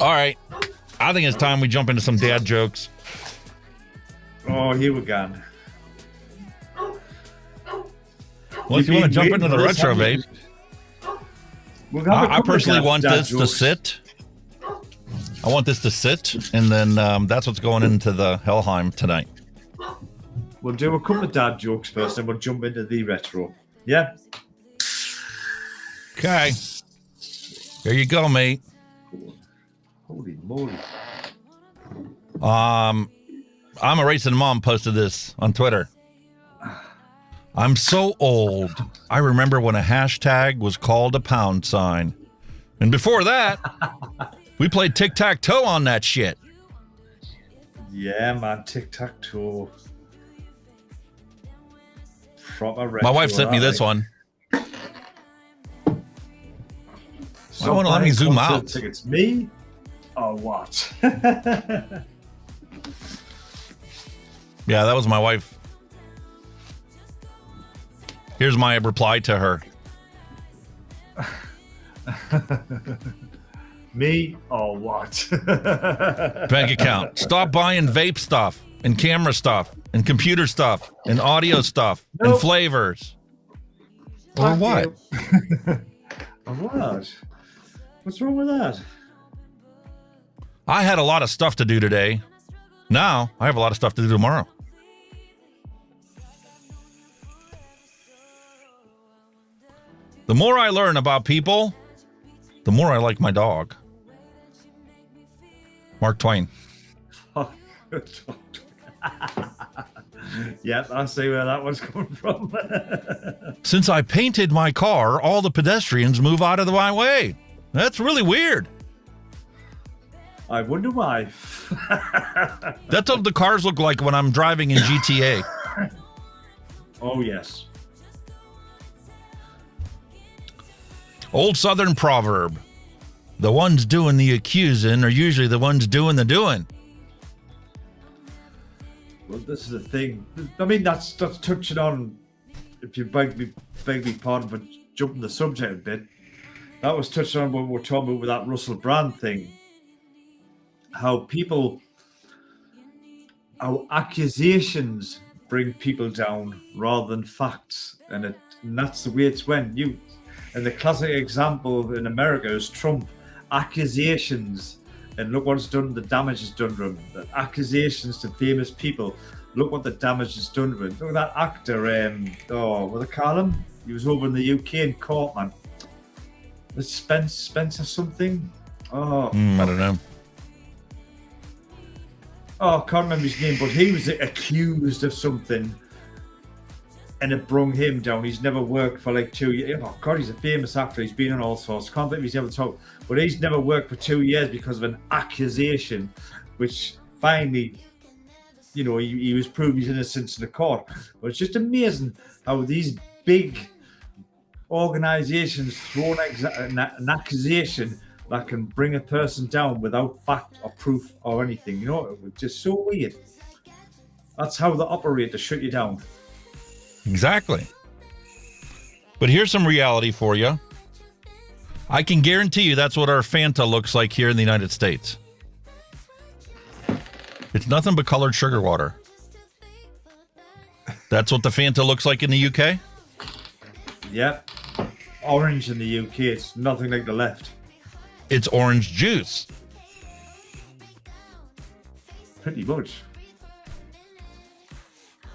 right. I think it's time we jump into some dad jokes. Oh, here we go. Well, if you want to jump into the retro vape, I personally want this to sit. I want this to sit, and then that's what's going into the Helheim tonight. We'll do a couple of dad jokes first, and we'll jump into the retro. Yeah? Okay. Here you go, mate. Holy moly. I'm a Racing Mom posted this on Twitter. I'm so old. I remember when a hashtag was called a pound sign. And before that, we played tic-tac-toe on that shit. Yeah, man, tic-tac-toe. Proper retro. My wife sent me this one. I want to let me zoom out. Tickets, me or what? Yeah, that was my wife. Here's my reply to her. Me or what? Bank account. Stop buying vape stuff and camera stuff and computer stuff and audio stuff and flavors. Or what? Or what? What's wrong with that? I had a lot of stuff to do today. Now I have a lot of stuff to do tomorrow. The more I learn about people, the more I like my dog. Mark Twain. Yep, I see where that was coming from. Since I painted my car, all the pedestrians move out of my way. That's really weird. I wonder why. That's what the cars look like when I'm driving in GTA. Oh, yes. Old Southern proverb. The ones doing the accusing are usually the ones doing the doing. Well, this is the thing. I mean, that's touching on, if you beg me pardon for jumping the subject a bit, that was touching on what we were talking about with that Russell Brand thing. How accusations bring people down rather than facts. And that's the way it's when you, and the classic example in America is Trump. Accusations, and look what it's done, the damage it's done to him. The accusations to famous people, look what the damage it's done to him. Look at that actor, what they call him? He was over in the UK in court, man. It's Spencer something? Oh, I don't know. Oh, I can't remember his name, but he was accused of something and it brung him down. He's never worked for like 2 years. Oh, God, he's a famous actor. He's been on all sorts. Can't believe he's never talked. But he's never worked for 2 years because of an accusation, which finally, you know, he was proved his innocence in the court. But it's just amazing how these big organizations throw an accusation that can bring a person down without fact or proof or anything. You know, it's just so weird. That's how they operate to shut you down. Exactly. But here's some reality for you. I can guarantee you that's what our Fanta looks like here in the United States. It's nothing but colored sugar water. That's what the Fanta looks like in the UK? Yep. Orange in the UK. It's nothing like the left. It's orange juice. Pretty much.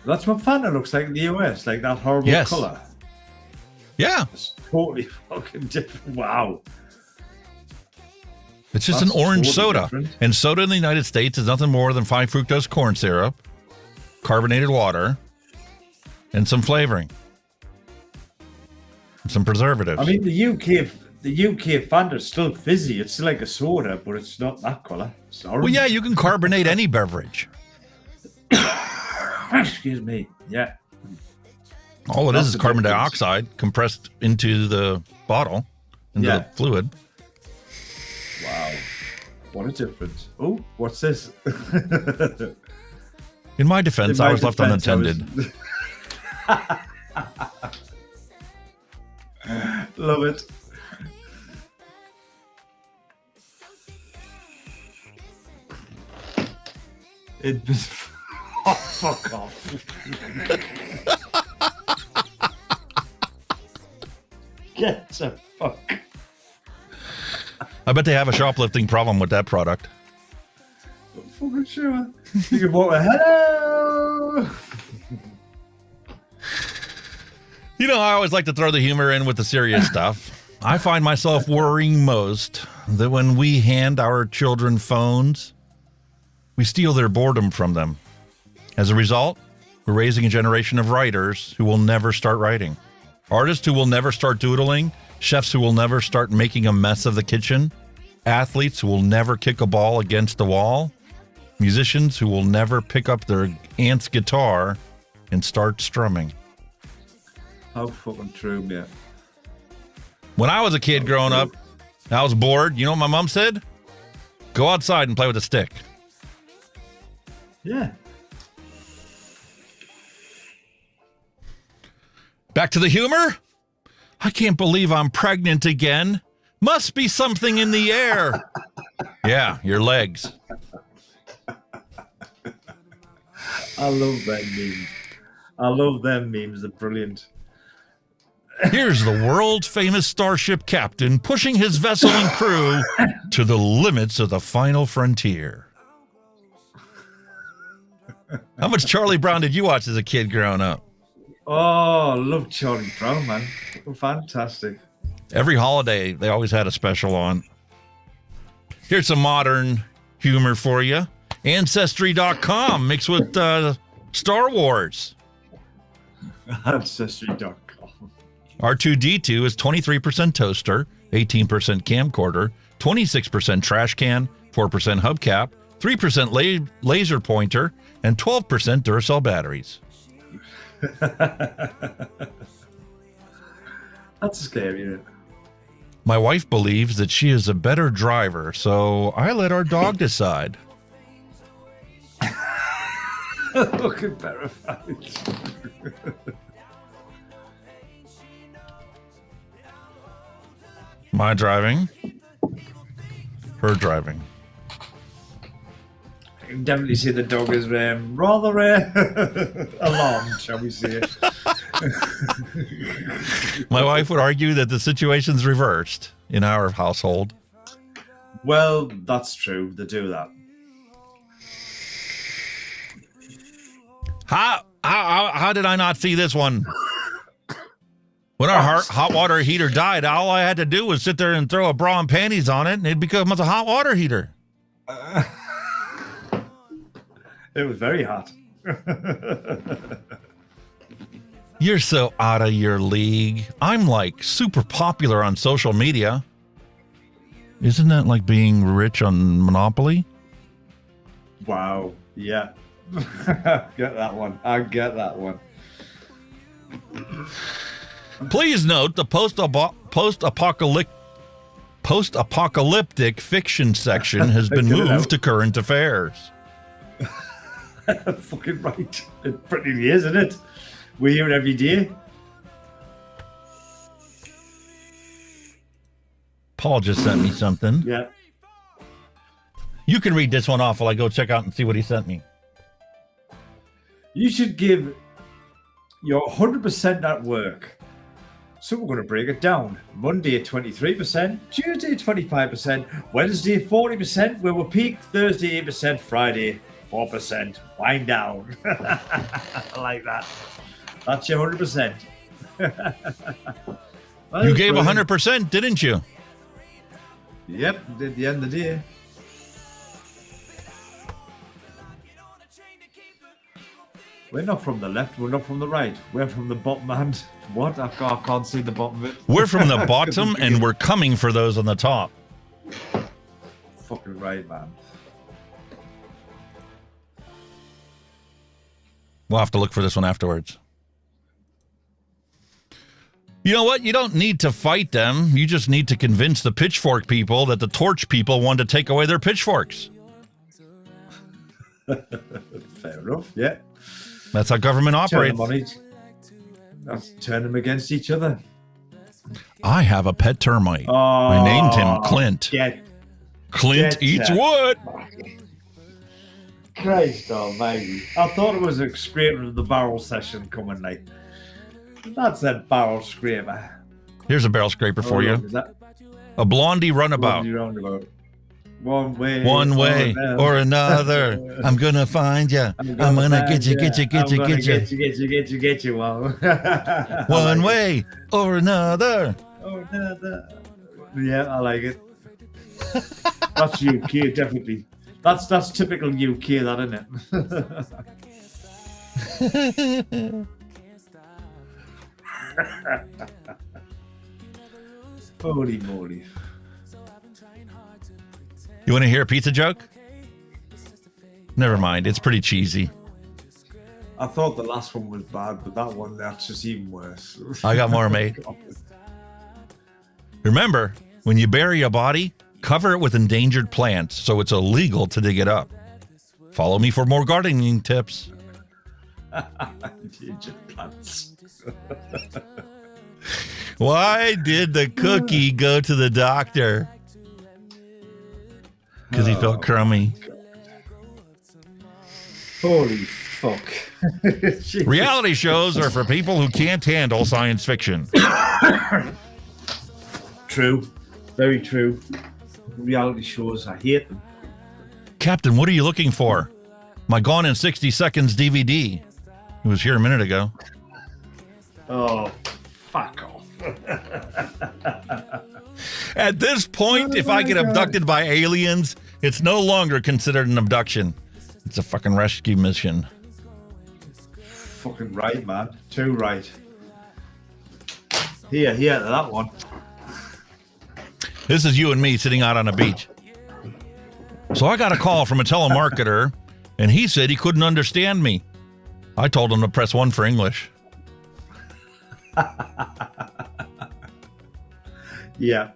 That's what Fanta looks like in the US, like that horrible color. Yeah. It's totally fucking different. Wow. It's just an orange soda. Different. And soda in the United States is nothing more than 5 fructose corn syrup, carbonated water, and some flavoring. And some preservatives. I mean, the UK Fanta is still fizzy. It's still like a soda, but it's not that color. It's orange. Well, yeah, you can carbonate any beverage. Excuse me. Yeah. All it is carbon dioxide compressed into the bottle, into the fluid. Wow. What a difference. Oh, what's this? In my defense, I was left unattended. Love it. It was... Oh, fuck off. Get the fuck. I bet they have a shoplifting problem with that product. I'm fucking sure. You can walk a hello. You know, I always like to throw the humor in with the serious stuff. I find myself worrying most that when we hand our children phones, we steal their boredom from them. As a result, we're raising a generation of writers who will never start writing. Artists who will never start doodling. Chefs who will never start making a mess of the kitchen. Athletes who will never kick a ball against the wall. Musicians who will never pick up their aunt's guitar and start strumming. How fucking true, man. When I was a kid growing up, I was bored. You know what my mom said? Go outside and play with a stick. Yeah. Back to the humor? I can't believe I'm pregnant again. Must be something in the air. Yeah, your legs. I love that meme. I love them memes. They're brilliant. Here's the world-famous starship captain pushing his vessel and crew to the limits of the final frontier. How much Charlie Brown did you watch as a kid growing up? Oh, love Charlie Brown, man. Fantastic. Every holiday, they always had a special on. Here's some modern humor for you. Ancestry.com mixed with Star Wars. Ancestry.com. R2D2 is 23% toaster, 18% camcorder, 26% trash can, 4% hubcap, 3% laser pointer, and 12% Duracell batteries. That's scary, isn't it? My wife believes that she is a better driver, so I let our dog decide. Fucking terrified. My driving, her driving. I can definitely see the dog is rather alarmed, shall we say. My wife would argue that the situation's reversed in our household. Well, that's true. They do that. How did I not see this one? When our hot water heater died, all I had to do was sit there and throw a bra and panties on it, and it becomes a hot water heater. It was very hot. You're so out of your league. I'm like super popular on social media. Isn't that like being rich on Monopoly? Wow. Yeah. Get that one. I get that one. Please note the post-apocalyptic fiction section has been moved to current affairs. Fucking right. It pretty is, isn't it? We hear it every day. Paul just sent me something. Yeah. You can read this one off while I go check out and see what he sent me. You should give your 100% at work. So we're going to break it down. Monday at 23%, Tuesday 25%, Wednesday 40%, where we'll peak, Thursday 8%, Friday 4%. Wind down. I like that. That's your 100%. You gave 100%, didn't you? Yep, at the end of the day. We're not from the left, we're not from the right. We're from the bottom and what? I can't see the bottom of it. We're from the bottom and we're coming for those on the top. Fucking right, man. We'll have to look for this one afterwards. You know what? You don't need to fight them. You just need to convince the pitchfork people that the torch people want to take away their pitchforks. Fair enough, yeah. That's how government operates. Turn them against each other. I have a pet termite. I named him Clint. Clint eats wood. Christ almighty. I thought it was a scraper of the barrel session coming like. That's that barrel scraper. Here's a barrel scraper for you. A blondie runabout. One way or another. I'm gonna find you. I'm gonna get you. One way or another. Yeah, I like it. That's UK, definitely. That's typical UK, that, isn't it? Holy moly. You want to hear a pizza joke? Never mind. It's pretty cheesy. I thought the last one was bad, but that one, that's just even worse. I got more, mate. Remember, when you bury a body, cover it with endangered plants so it's illegal to dig it up. Follow me for more gardening tips. Endangered plants. Why did the cookie go to the doctor? Because he felt crummy. Holy fuck. Reality shows are for people who can't handle science fiction. True. Very true. Reality shows, I hate them. Captain, what are you looking for? My Gone in 60 Seconds DVD. It was here a minute ago. Oh, fuck off. At this point, if I get abducted by aliens, it's no longer considered an abduction. It's a fucking rescue mission. Fucking right, man. Too right. Here, that one. This is you and me sitting out on a beach. So I got a call from a telemarketer, and he said he couldn't understand me. I told him to press 1 for English. Yeah,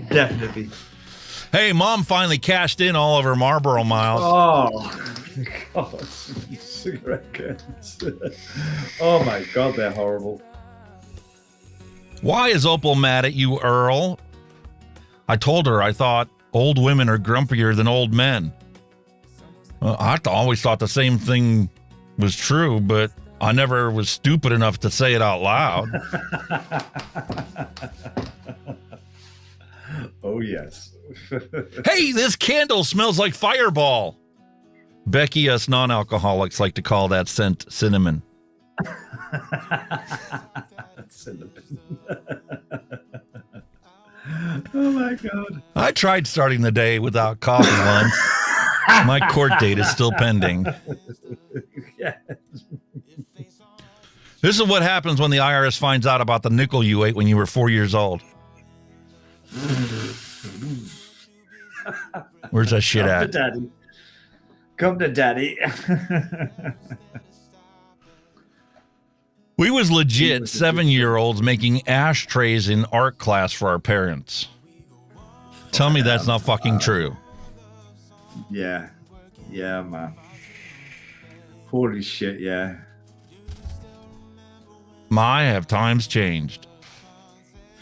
definitely. Hey, Mom finally cashed in all of her Marlboro miles. Oh, God, these cigarette cans. Oh, my God, they're horrible. Why is Opal mad at you, Earl? I told her I thought old women are grumpier than old men. I always thought the same thing was true, but I never was stupid enough to say it out loud. Oh, yes. Hey, this candle smells like Fireball. Becky, us non-alcoholics like to call that scent cinnamon. Cinnamon. Oh, my God. I tried starting the day without coffee once. My court date is still pending. Yes. This is what happens when the IRS finds out about the nickel you ate when you were 4 years old. Where's that shit at? Come to daddy. We was legit 7-year-olds making ashtrays in art class for our parents. Tell me that's not fucking true. Yeah, man. Holy shit, yeah. My, have times changed.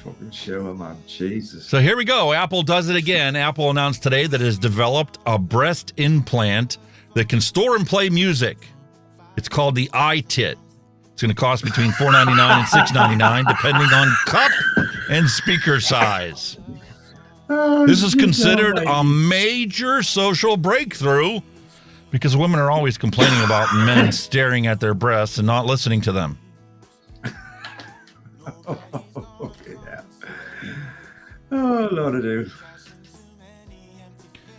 Fucking show, man. Jesus. So here we go. Apple does it again. Apple announced today that it has developed a breast implant that can store and play music. It's called the iTit. It's going to cost between $4.99 and $6.99, depending on cup and speaker size. This is considered a major social breakthrough because women are always complaining about men staring at their breasts and not listening to them. Yeah. Oh, Lord, I do.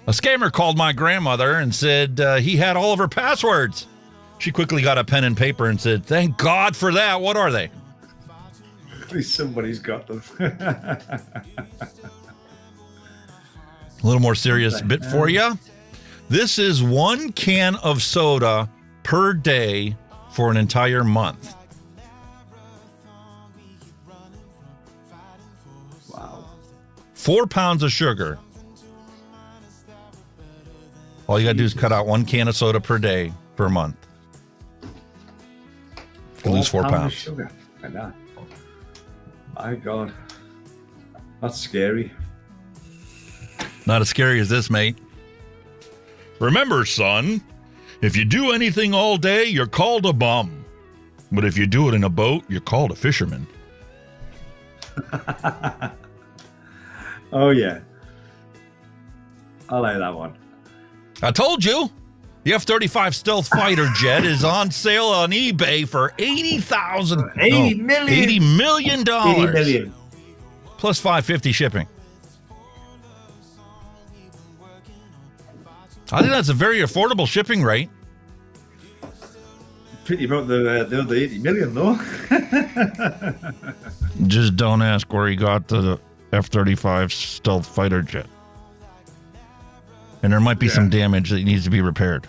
A scammer called my grandmother and said he had all of her passwords. She quickly got a pen and paper and said, "Thank God for that. What are they?" At least somebody's got them. A little more serious bit for you. This is 1 can of soda per day for an entire month. Wow. 4 pounds of sugar. All you got to do is cut out 1 can of soda per day per month. You lose 4 pounds. Of sugar. Like that. My God. That's scary. Not as scary as this, mate. Remember, son, if you do anything all day, you're called a bum. But if you do it in a boat, you're called a fisherman. Oh, yeah. I like that one. I told you. The F-35 stealth fighter jet is on sale on eBay for $80 million. $80 million. Plus $5.50 shipping. I think that's a very affordable shipping rate. Pretty about the other 80 million, though. Just don't ask where he got the F-35 stealth fighter jet. And there might be some damage that needs to be repaired.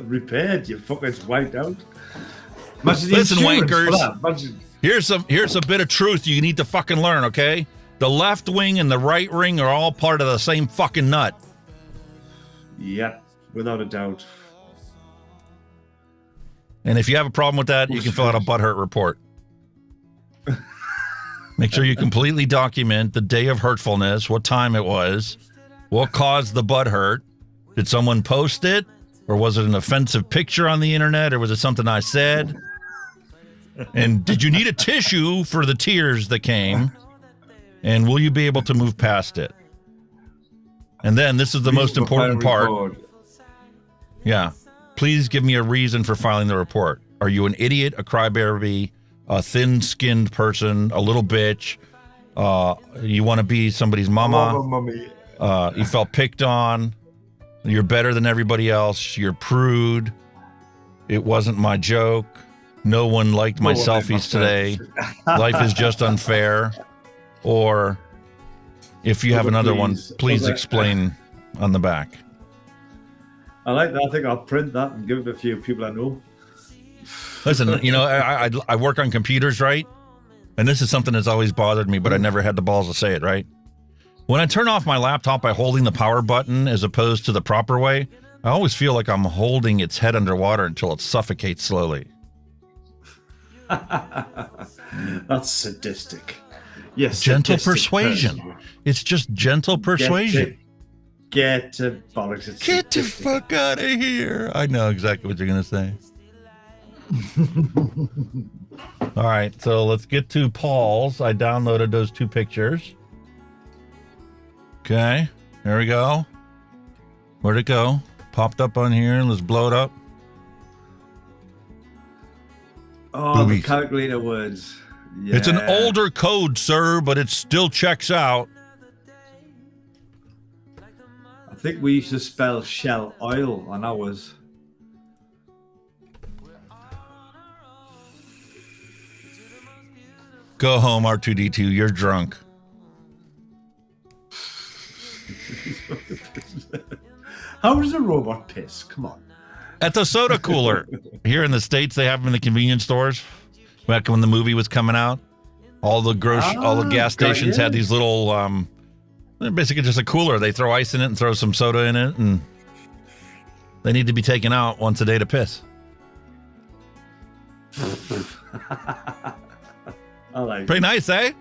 Repaired? You fuckers wiped out. Listen, wankers. Here's a bit of truth you need to fucking learn, okay? The left wing and the right wing are all part of the same fucking nut. Yeah, without a doubt. And if you have a problem with that, you can fill out a butthurt report. Make sure you completely document the day of hurtfulness, what time it was, what caused the butthurt. Did someone post it? Or was it an offensive picture on the internet? Or was it something I said? And did you need a tissue for the tears that came? And will you be able to move past it? And then this is the most important part. Yeah. Please give me a reason for filing the report. Are you an idiot, a crybaby, a thin-skinned person, a little bitch? You want to be somebody's mama? Mummy. You felt picked on. You're better than everybody else. You're prude. It wasn't my joke. No one liked my selfies today. Life is just unfair. Or if you have another one, please explain on the back. I like that. I think I'll print that and give it to a few people I know. Listen, you know, I work on computers, right? And this is something that's always bothered me, but I never had the balls to say it, right? When I turn off my laptop by holding the power button as opposed to the proper way, I always feel like I'm holding its head underwater until it suffocates slowly. That's sadistic. Yes, gentle persuasion. Person. It's just gentle persuasion. Get to bollocks. It's Get the fuck out of here. I know exactly what you're going to say. All right, so let's get to Paul's. I downloaded those 2 pictures. Okay, there we go. Where'd it go? Popped up on here. Let's blow it up. Oh, Boobies. The calculator words. Yeah. It's an older code, sir, but it still checks out. I think we used to spell Shell oil on ours. Go home, R2D2. You're drunk. How does a robot piss? Come on. At the soda cooler. Here in the States, they have them in the convenience stores. Back when the movie was coming out, all the gas stations had these little, basically just a cooler. They throw ice in it and throw some soda in it, and they need to be taken out once a day to piss. I like Pretty nice, eh?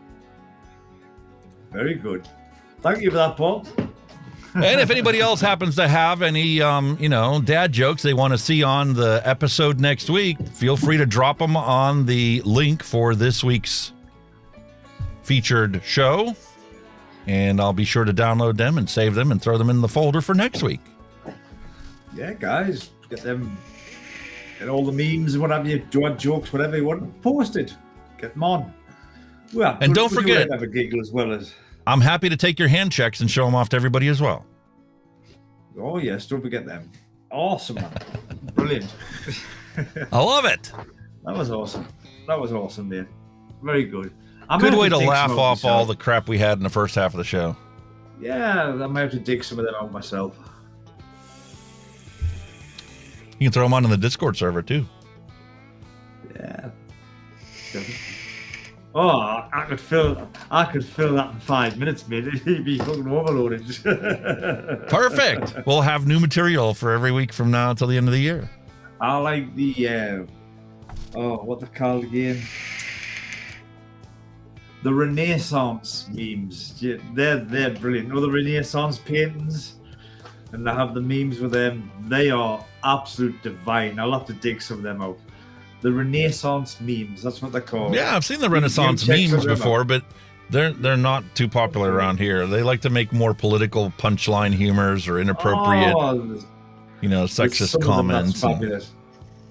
Very good. Thank you for that, Paul. And if anybody else happens to have any, dad jokes they want to see on the episode next week, feel free to drop them on the link for this week's featured show. And I'll be sure to download them and save them and throw them in the folder for next week. Yeah, guys, get them, get all the memes and whatever you want, jokes, whatever you want, post it. Get them on. Well, and don't forget, have a giggle as well as. I'm happy to take your hand checks and show them off to everybody as well. Oh, yes. Don't forget them. Awesome, man. Brilliant. I love it. That was awesome. That was awesome, man. Very good. Good way to laugh off all the crap we had in the first half of the show. Yeah, I might have to dig some of that out myself. You can throw them on in the Discord server, too. Yeah. Oh, I could fill that in 5 minutes, mate. It'd be fucking overloaded. Perfect. We'll have new material for every week from now until the end of the year. I like the what they're called again? The Renaissance memes. Yeah, they're brilliant. You know, the Renaissance paintings, and they have the memes with them. They are absolute divine. I'll have to dig some of them out. The Renaissance memes, that's what they're called. Yeah, I've seen the Renaissance memes before, but they're not too popular around here. They like to make more political punchline humors or inappropriate, sexist comments.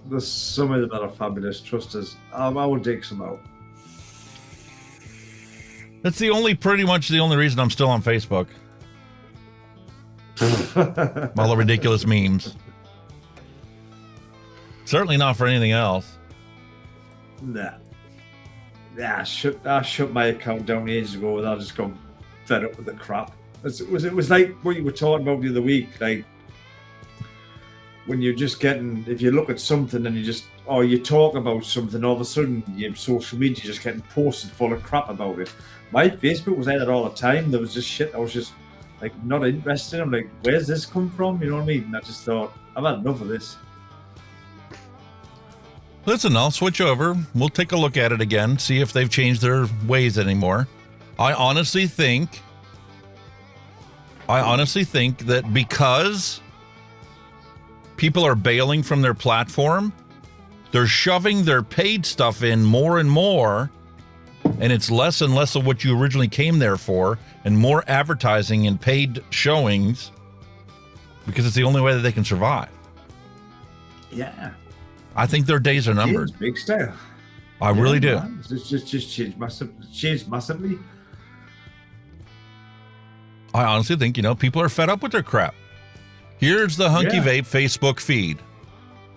There's some of them that are fabulous. Trust us. I will dig some out. That's pretty much the only reason I'm still on Facebook. All the ridiculous memes. Certainly not for anything else. Nah. Yeah, I shut my account down ages ago and I just got fed up with the crap. It was like what you were talking about the other week, like when you're just getting, if you look at something and you talk about something, all of a sudden your social media just getting posted full of crap about it. My Facebook was like that all the time. There was just shit I was just like not interested in. I'm like, where's this come from? You know what I mean? And I just thought, I've had enough of this. Listen, I'll switch over. We'll take a look at it again, see if they've changed their ways anymore. I honestly think that because people are bailing from their platform, they're shoving their paid stuff in more and more, and it's less and less of what you originally came there for, and more advertising and paid showings, because it's the only way that they can survive. Yeah. I think their days are numbered. Changed big style. I really do. Man. It's just changed massively. I honestly think, people are fed up with their crap. Here's the Hunky Vape Facebook feed.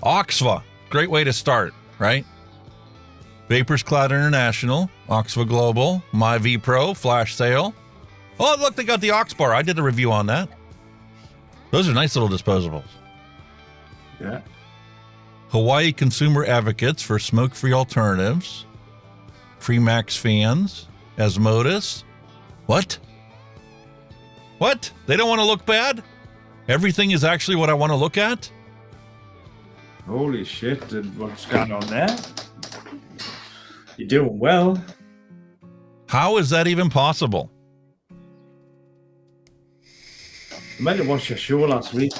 Oxva, great way to start, right? Vapors Cloud International, Oxva Global, MyV Pro, flash sale. Oh, look, they got the Ox Bar. I did a review on that. Those are nice little disposables. Yeah. Hawaii Consumer Advocates for smoke-free alternatives. Free Max fans. Asmodus. What? What? They don't want to look bad? Everything is actually what I want to look at? Holy shit, and what's going on there? You're doing well. How is that even possible? I might have watched your show last week.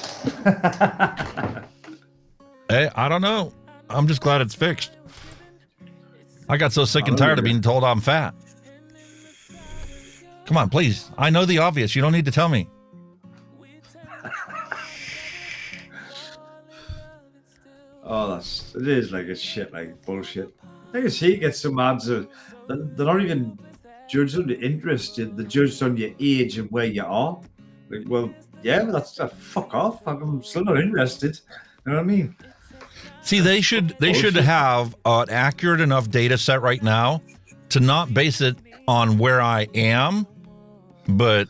Hey, I don't know. I'm just glad it's fixed. I got so sick and tired of being told I'm fat. Come on, please. I know the obvious. You don't need to tell me. Oh, it is like a shit, like bullshit. I think he gets some ads. They're not even judged on the interest. They're judged on your age and where you are. Like, well, yeah, but that's fuck off. I'm still not interested. You know what I mean? See, they should have an accurate enough data set right now to not base it on where I am, but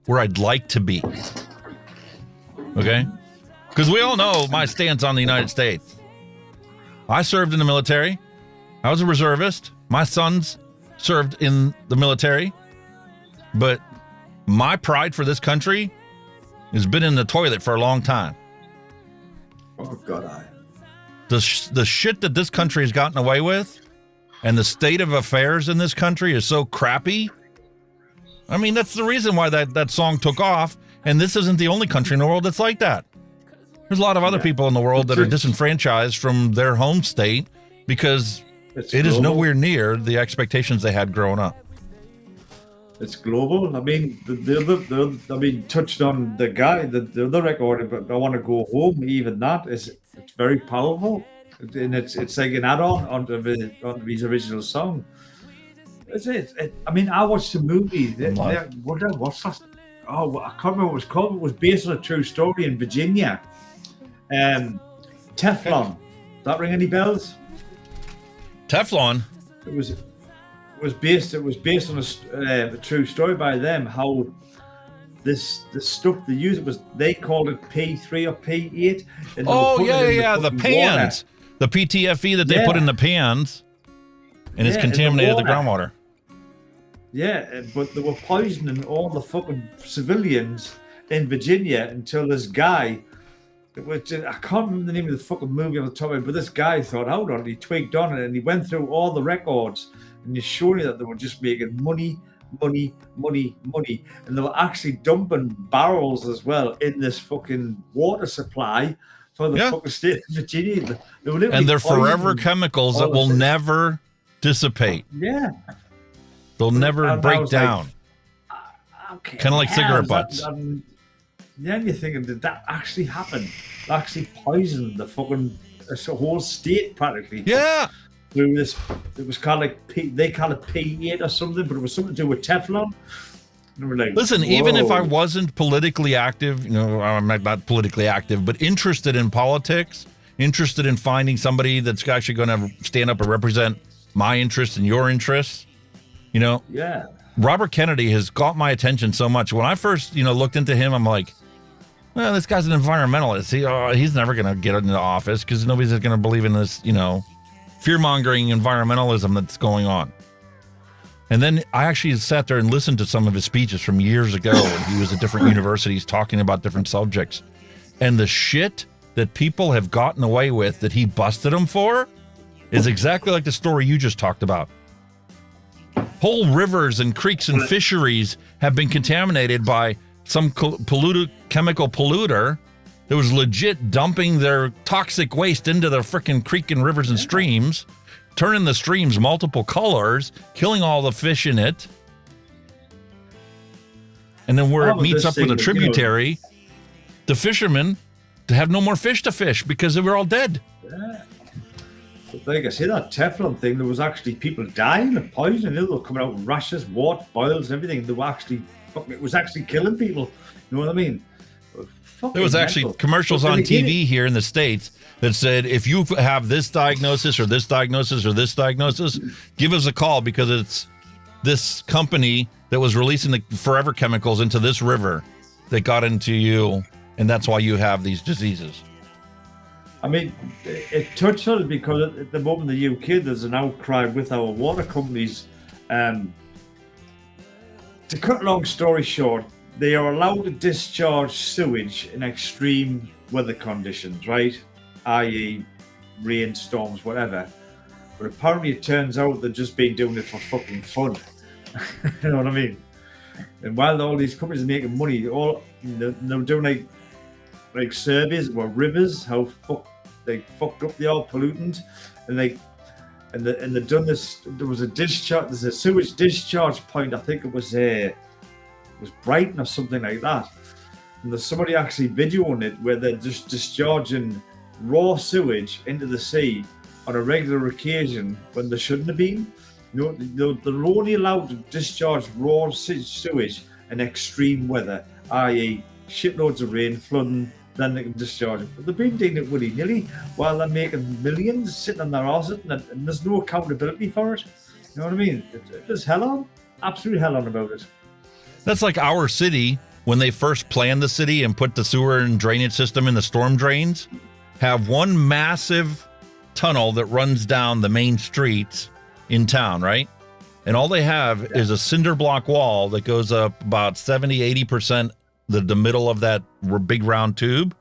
where I'd like to be. Okay? Because we all know my stance on the United States. I served in the military. I was a reservist. My sons served in the military. But my pride for this country has been in the toilet for a long time. Oh, God, The shit that this country has gotten away with and the state of affairs in this country is so crappy. I mean, that's the reason why that song took off. And this isn't the only country in the world that's like that. There's a lot of other people in the world that are disenfranchised from their home state because it is nowhere near the expectations they had growing up. It's global. I mean, the other, touched on the guy, the other record, but I want to go home. Even that it's very powerful, and it's like an add-on onto his original song. That's it. I mean, I watched the movie. What's that? Oh, I can't remember what it was called. It was based on a true story in Virginia. Teflon. Does that ring any bells? Teflon. It was based on a true story by them. How the stuff they used they called it P3 or P8. And the pans, the PTFE that they put in the pans, and it's contaminated the groundwater. Yeah, but they were poisoning all the fucking civilians in Virginia until this guy, I can't remember the name of the fucking movie on the top of it, but this guy thought, hold on, he tweaked on it and he went through all the records and he's showing you that they were just making money. And they were actually dumping barrels as well in this fucking water supply for the fucking state of Virginia. And they're forever chemicals that will never dissipate. Yeah. They'll never break down. Like, kind of like cigarette butts. And you're thinking, did that actually happen? They actually poisoned the fucking whole state practically. Yeah. Through this, it was kind of like they call it P8 or something, but it was something to do with Teflon. And we're like, listen, even if I wasn't politically active, I'm not politically active, but interested in politics, interested in finding somebody that's actually going to stand up and represent my interests and your interests. Yeah. Robert Kennedy has got my attention so much. When I first, looked into him, I'm like, well, this guy's an environmentalist. He's never going to get into office because nobody's going to believe in this, fear-mongering environmentalism that's going on. And then I actually sat there and listened to some of his speeches from years ago when he was at different universities talking about different subjects. And the shit that people have gotten away with that he busted them for is exactly like the story you just talked about. Whole rivers and creeks and fisheries have been contaminated by some chemical polluter that was legit dumping their toxic waste into the frickin' creek and rivers and streams, turning the streams multiple colors, killing all the fish in it. And then where it meets up with a tributary, the fishermen have no more fish to fish because they were all dead. Yeah. But like I say, that Teflon thing, there was actually people dying of poison. They were coming out with rashes, wart, boils, and everything. They were actually, it was actually killing people. You know what I mean? There was actually commercials on TV here in the States that said, if you have this diagnosis or this diagnosis or this diagnosis, give us a call because it's this company that was releasing the forever chemicals into this river that got into you, and that's why you have these diseases. I mean, it touched on it because at the moment in the UK, there's an outcry with our water companies. To cut a long story short, they are allowed to discharge sewage in extreme weather conditions, right? I.e. rainstorms, whatever. But apparently it turns out they've just been doing it for fucking fun. You know what I mean? And while all these companies are making money, they're doing like surveys about rivers, how they fucked up the old pollutant, and they've done this. There was there's a sewage discharge point. I think it was Brighton or something like that. And there's somebody actually videoing it where they're just discharging raw sewage into the sea on a regular occasion when they shouldn't have been. You know, they're only allowed to discharge raw sewage in extreme weather, i.e. shitloads of rain, flooding, then they can discharge it. But they've been doing it willy-nilly while they're making millions sitting on their arse, and there's no accountability for it. You know what I mean? There's hell on. Absolute hell on about it. That's like our city, when they first planned the city and put the sewer and drainage system in the storm drains, have one massive tunnel that runs down the main streets in town, right? And all they have is a cinder block wall that goes up about 70-80% the middle of that big round tube,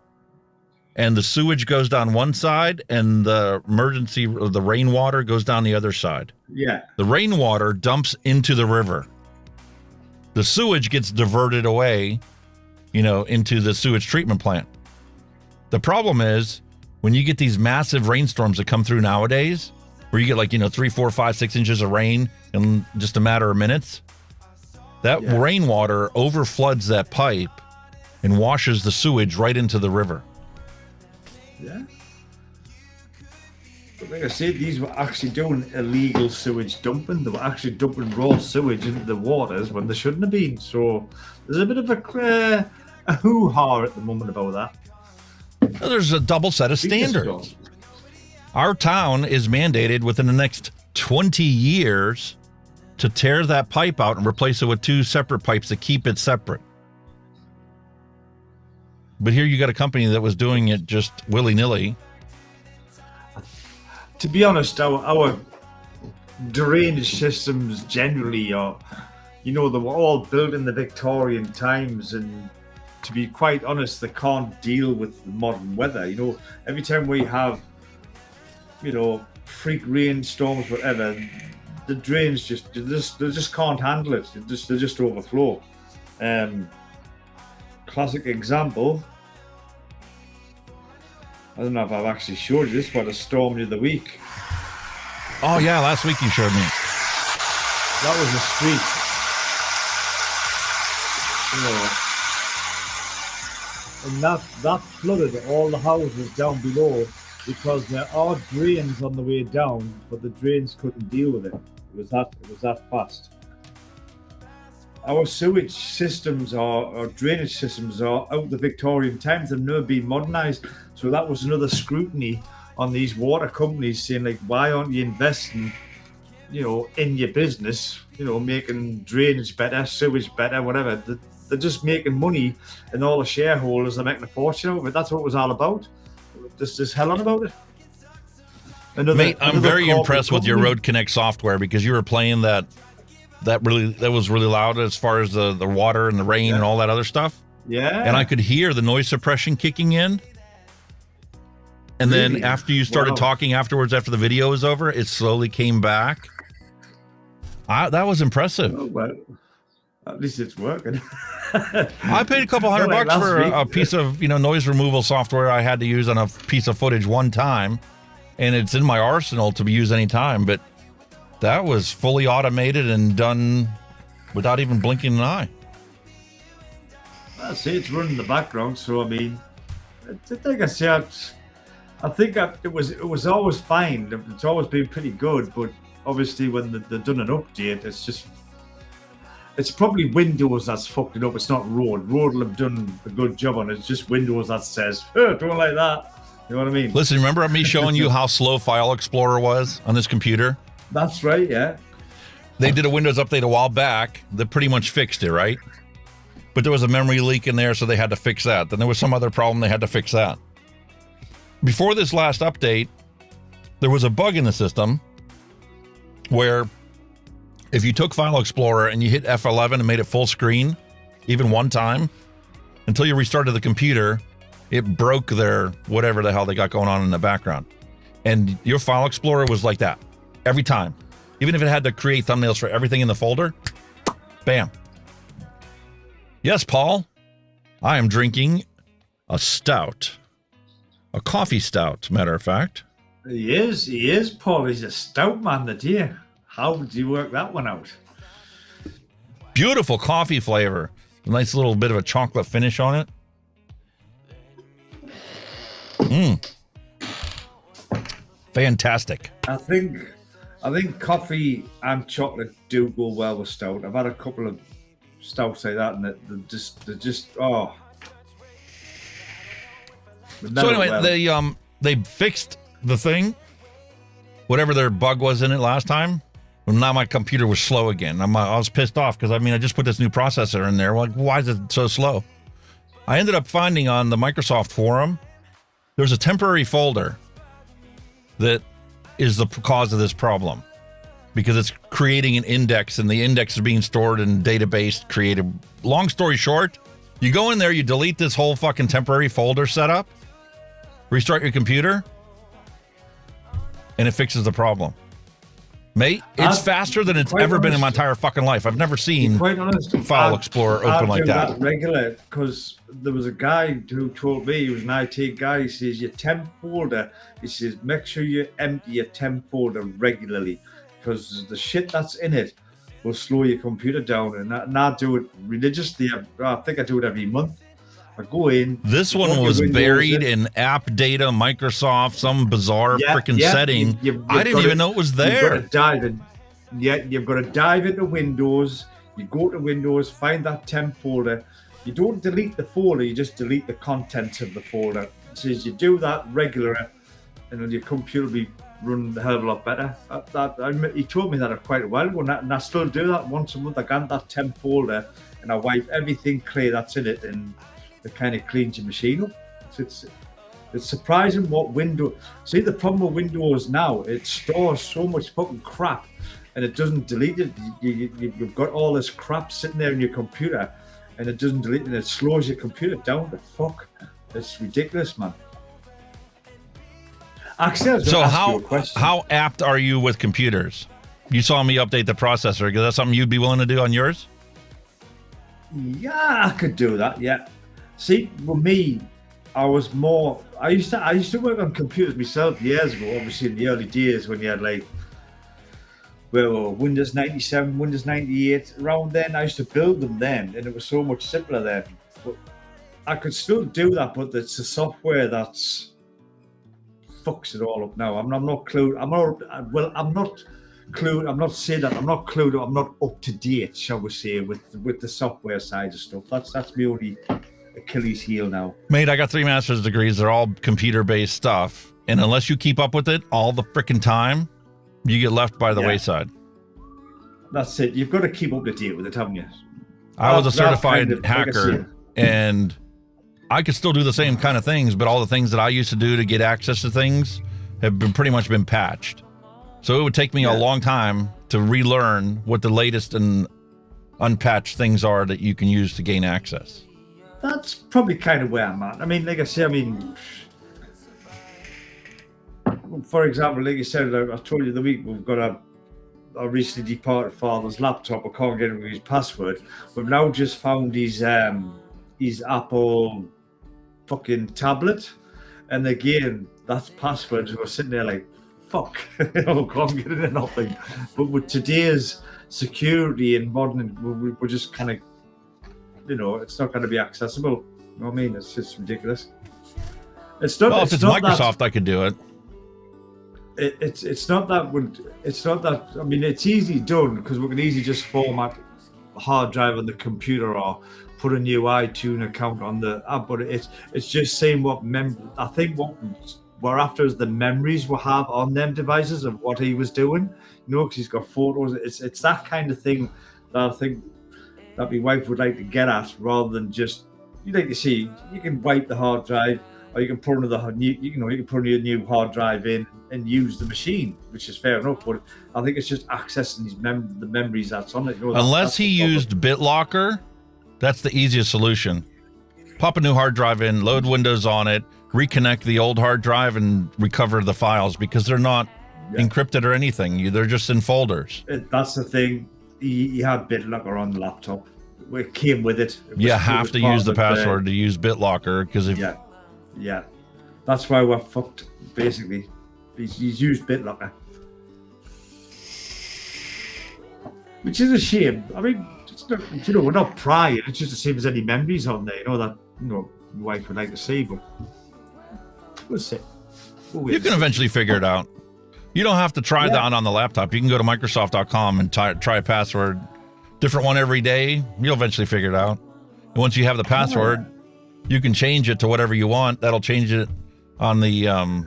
and the sewage goes down one side and the rainwater goes down the other side. Yeah. The rainwater dumps into the river. The sewage gets diverted away, into the sewage treatment plant. The problem is when you get these massive rainstorms that come through nowadays, where you get 3, 4, 5, 6 inches of rain in just a matter of minutes, that rainwater overfloods that pipe and washes the sewage right into the river. Yeah. But like I said, these were actually doing illegal sewage dumping. They were actually dumping raw sewage into the waters when they shouldn't have been. So there's a bit of a hoo-ha at the moment about that. There's a double set of standards. Our town is mandated within the next 20 years to tear that pipe out and replace it with 2 separate pipes to keep it separate. But here you got a company that was doing it just willy-nilly. To be honest, our drainage systems generally are, they were all built in the Victorian times, and to be quite honest, they can't deal with modern weather. Every time we have, freak rainstorms, whatever, the drains they just can't handle it. They just overflow. Classic example. I don't know if I've actually showed you this, but a storm of the week. Oh yeah, last week you showed me. That was the street. And that flooded all the houses down below because there are drains on the way down, but the drains couldn't deal with it. It was that fast. Our sewage systems our drainage systems are out of the Victorian times. They've never been modernised. So that was another scrutiny on these water companies saying, why aren't you investing, in your business, making drainage better, sewage better, whatever. They're just making money, and all the shareholders are making a fortune out of it. That's what it was all about. Just hell on about it. Mate, I'm very impressed with your Road Connect software because you were playing that was really loud as far as the water and the rain and all that other stuff. Yeah. And I could hear the noise suppression kicking in. And then after you started talking afterwards, after the video was over, it slowly came back. That was impressive. Oh, well, at least it's working. I paid a couple $100 for a piece of noise removal software I had to use on a piece of footage one time, and it's in my arsenal to be used anytime. But that was fully automated and done without even blinking an eye. I see it's running in the background, so I mean, like I said, I think it was always fine. It's always been pretty good, but obviously when they've done an update, it's probably Windows that's fucked it up. It's not Rode. Rode will have done a good job on it. It's just Windows that says, oh, don't like that. You know what I mean? Listen, remember me showing you how slow File Explorer was on this computer? That's right, yeah. They did a Windows update a while back that pretty much fixed it, right? But there was a memory leak in there, so they had to fix that. Then there was some other problem, they had to fix that. Before this last update, there was a bug in the system where if you took File Explorer and you hit F11 and made it full screen, even one time, until you restarted the computer, it broke their whatever the hell they got going on in the background. And your File Explorer was like that every time. Even if it had to create thumbnails for everything in the folder, bam. Yes, Paul, I am drinking a stout. A coffee stout, matter of fact. He is, Paul. He's a stout man, the dear. How did you work that one out? Beautiful coffee flavor. A nice little bit of a chocolate finish on it. Fantastic. I think coffee and chocolate do go well with stout. I've had a couple of stouts like that, and they're just oh. So anyway, they fixed the thing, whatever their bug was in it last time. And now my computer was slow again. I was pissed off because I just put this new processor in there. Like, why is it so slow? I ended up finding on the Microsoft forum, there's a temporary folder that is the cause of this problem because it's creating an index, and the index is being stored in database created. Long story short, you go in there, you delete this whole fucking temporary folder setup, restart your computer, and it fixes the problem. Mate, it's faster than it's ever been in my entire fucking life. I've never seen File Explorer open like that. Regular, because there was a guy who told me, he was an IT guy, he says, your temp folder, he says, make sure you empty your temp folder regularly, because the shit that's in it will slow your computer down. And I do it religiously. I think I do it every month. I go in. This one was buried in app data, Microsoft, some bizarre freaking setting. I didn't even know it was there. You've got to dive into Windows. You go to Windows, find that temp folder. You don't delete the folder, you just delete the contents of the folder. It says you do that regularly, and then your computer will be running a hell of a lot better. He told me that quite a while ago, and I still do that once a month. I get that temp folder, and I wipe everything clear that's in it, and it kind of cleans your machine up. It's surprising what Windows. See, the problem with Windows now, it stores so much fucking crap, and it doesn't delete it. You've got all this crap sitting there in your computer, and it doesn't delete it, and it slows your computer down. The fuck, it's ridiculous, man. Actually, I was going to ask you a question. How apt are you with computers? You saw me update the processor. Is that something you'd be willing to do on yours? Yeah, I could do that. Yeah. See, with me, I used to work on computers myself years ago, obviously in the early days when you had Windows 97, Windows 98, around then. I used to build them then, and it was so much simpler then. But I could still do that, but it's the software that's fucks it all up now. I'm not clued. I'm not clued up. I'm not up to date, shall we say, with the software side of stuff. That's my only Achilles heel now. Mate, I got 3 master's degrees. They're all computer-based stuff. And unless you keep up with it all the freaking time, you get left by the wayside. That's it. You've got to keep up to date with it, haven't you? I was a certified hacker, and I could still do the same kind of things, but all the things that I used to do to get access to things have pretty much been patched. So it would take me a long time to relearn what the latest and unpatched things are that you can use to gain access. That's probably kind of where I'm at. I mean, like I say, for example, like you said, I told you the week we've got a recently departed father's laptop. I can't get him his password. We've now just found his Apple fucking tablet, and again, that's password. We're sitting there like, fuck, can't get it in nothing. But with today's security and modern, we're just kind of, it's not going to be accessible. You know what I mean? It's just ridiculous. It's not. Well, if it's not Microsoft, that, I could do it. It's not that. It's not that. I mean, it's easily done because we can easily just format a hard drive on the computer or put a new iTunes account on the app. But it's just saying what I think what we're after is the memories we have on them devices of what he was doing. You know, because he's got photos. It's that kind of thing that I think that my wife would like to get at, rather than just, you like to see, you can wipe the hard drive, or you can put another new, you can put a new hard drive in and use the machine, which is fair enough. But I think it's just accessing the memories that's on it. You know, Unless he used BitLocker, that's the easiest solution. Pop a new hard drive in, load Windows on it, reconnect the old hard drive, and recover the files, because they're not encrypted or anything. They're just in folders. That's the thing. He had BitLocker on the laptop. It came with it. You have to use the password to use BitLocker, because if yeah, that's why we're fucked. Basically, he's used BitLocker, which is a shame. I mean, it's not, we're not prying. It's just the same as any memories on there. That my wife would like to see, but we'll see. You can eventually figure it out. You don't have to try that on the laptop. You can go to Microsoft.com and try a password, different one every day. You'll eventually figure it out. And once you have the password, you can change it to whatever you want. That'll change it on the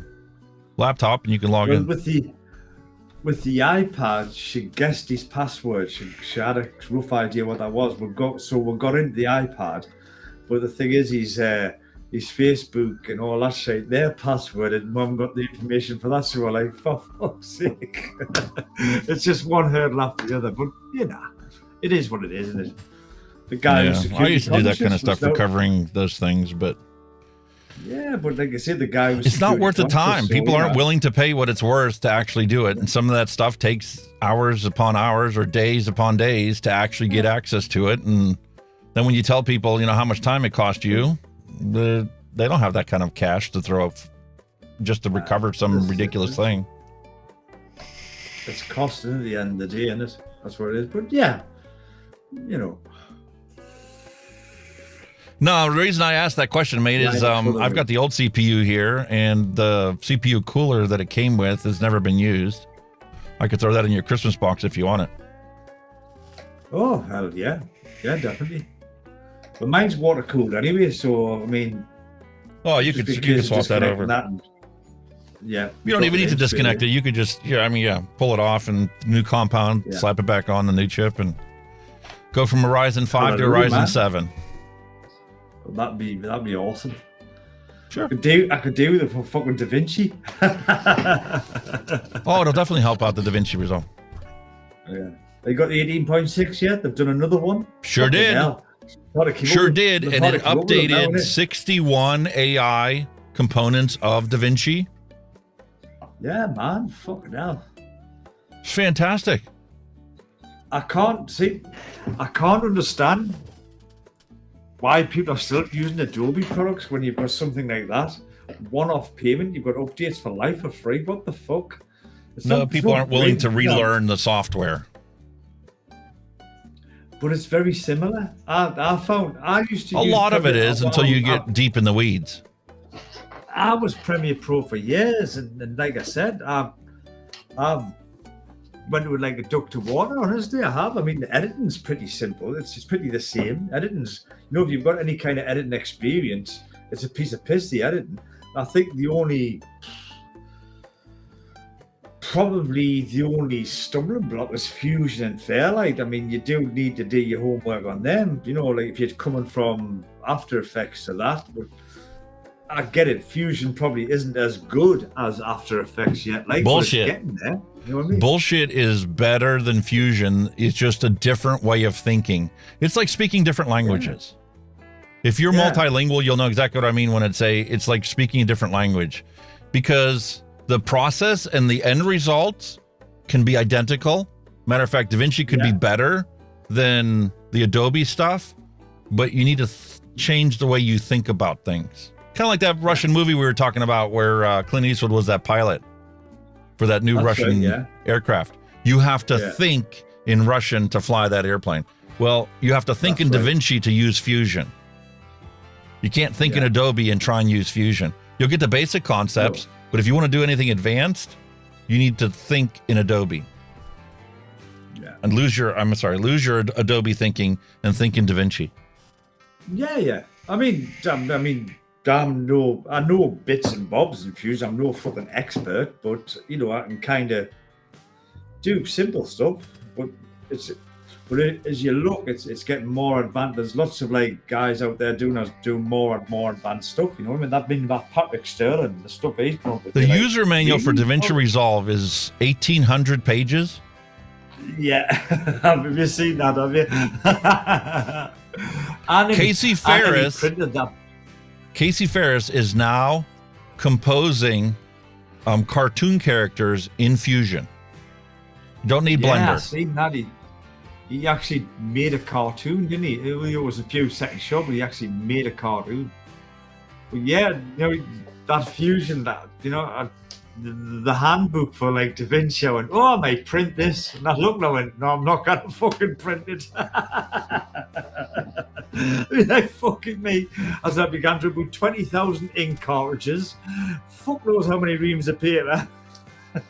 laptop, and you can log in. With the iPad, she guessed his password. She had a rough idea what that was. We got into the iPad, but the thing is, his Facebook and all that shit, their password, and Mum got the information for that. So we're like, for fuck's sake. It's just one hurdle after the other. But, it is what it is, isn't it? The guy who's I used to do that kind of stuff, recovering those things, but... Yeah, but like I said, the guy was... It's not worth the time. People aren't willing to pay what it's worth to actually do it. And some of that stuff takes hours upon hours or days upon days to actually get access to it. And then when you tell people, how much time it cost you... they don't have that kind of cash to throw up just to recover some ridiculous thing. It's costing at the end of the day, isn't it? That's what it is. But yeah, No, the reason I asked that question, mate, is I've got the old CPU here, and the CPU cooler that it came with has never been used. I could throw that in your Christmas box if you want it. Oh, hell yeah. Yeah, definitely. But mine's water cooled anyway, so I mean. Oh, you could swap that over. Yeah. You don't even need to disconnect it. You could just, pull it off and new compound, slap it back on the new chip, and go from a Ryzen 5 to a Ryzen 7. That'd be awesome. Sure. I could do with a fucking Da Vinci. Oh, it'll definitely help out the Da Vinci result. Yeah. They got the 18.6 yet? They've done another one? Sure did. Sure did, and it updated 61 AI components of Da Vinci. Yeah, man, fucking hell. It's fantastic. I can't understand why people are still using Adobe products when you've got something like that. One-off payment, you've got updates for life for free. What the fuck? People aren't willing to relearn the software. But it's very similar. I used to a use lot of it Premiere is until you get deep in the weeds. I was Premiere Pro for years, and like I said, I've went with like a duck to water. Honestly, I have. I mean, the editing's pretty simple. It's pretty the same. Editing's, if you've got any kind of editing experience, it's a piece of piss, the editing. I think probably the only stumbling block is Fusion and Fairlight. I mean, you do need to do your homework on them. Like if you're coming from After Effects to that, but I get it. Fusion probably isn't as good as After Effects yet. Bullshit. It's getting there. You know what I mean? Bullshit is better than Fusion. It's just a different way of thinking. It's like speaking different languages. Yeah. If you're multilingual, you'll know exactly what I mean when it's like speaking a different language, because the process and the end results can be identical. Matter of fact, Da Vinci could be better than the Adobe stuff, but you need to change the way you think about things. Kind of like that Russian movie we were talking about where Clint Eastwood was that pilot for that new Russian aircraft. You have to think in Russian to fly that airplane. Well, you have to think in Da Vinci to use Fusion. You can't think in Adobe and try and use Fusion. You'll get the basic concepts, but if you want to do anything advanced, you need to think in Adobe. Yeah. And lose your Adobe thinking and think in DaVinci. Yeah. I know bits and bobs and fuse. I'm no fucking expert, but you know, I can kind of do simple stuff. But as you look, it's getting more advanced. There's lots of like guys out there doing more and more advanced stuff. You know what I mean? That being that Patrick Sterling, the stuff he's come up with. The user manual for DaVinci Resolve is 1,800 pages. Yeah, have you seen that? Have you? Casey Ferris is now composing cartoon characters in Fusion. You don't need Blender. Yeah, seen that. He actually made a cartoon, didn't he? It was a few seconds show, but he actually made a cartoon. But yeah, you know, that Fusion, the handbook for like DaVinci, I went, I may print this. And I looked and I went, no, I'm not going to fucking print it. Like fucking me. As I began to about 20,000 ink cartridges. Fuck knows how many reams of paper.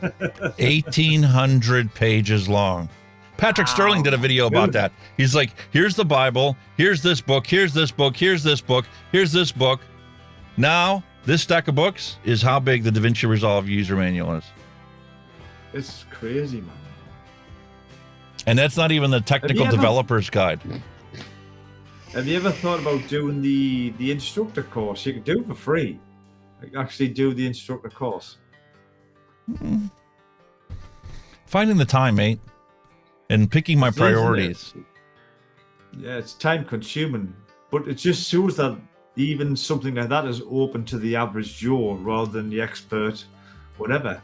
1,800 pages long. Patrick Sterling did a video about that. He's like, here's the Bible, here's this book, here's this book, here's this book, here's this book. Now, this stack of books is how big the DaVinci Resolve user manual is. It's crazy, man. And that's not even the technical developer's guide. Have you ever thought about doing the instructor course? You can do it for free. Like actually do the instructor course. Finding the time, mate, and picking my priorities. Yeah, it's time consuming, but it just shows that even something like that is open to the average Joe rather than the expert, whatever.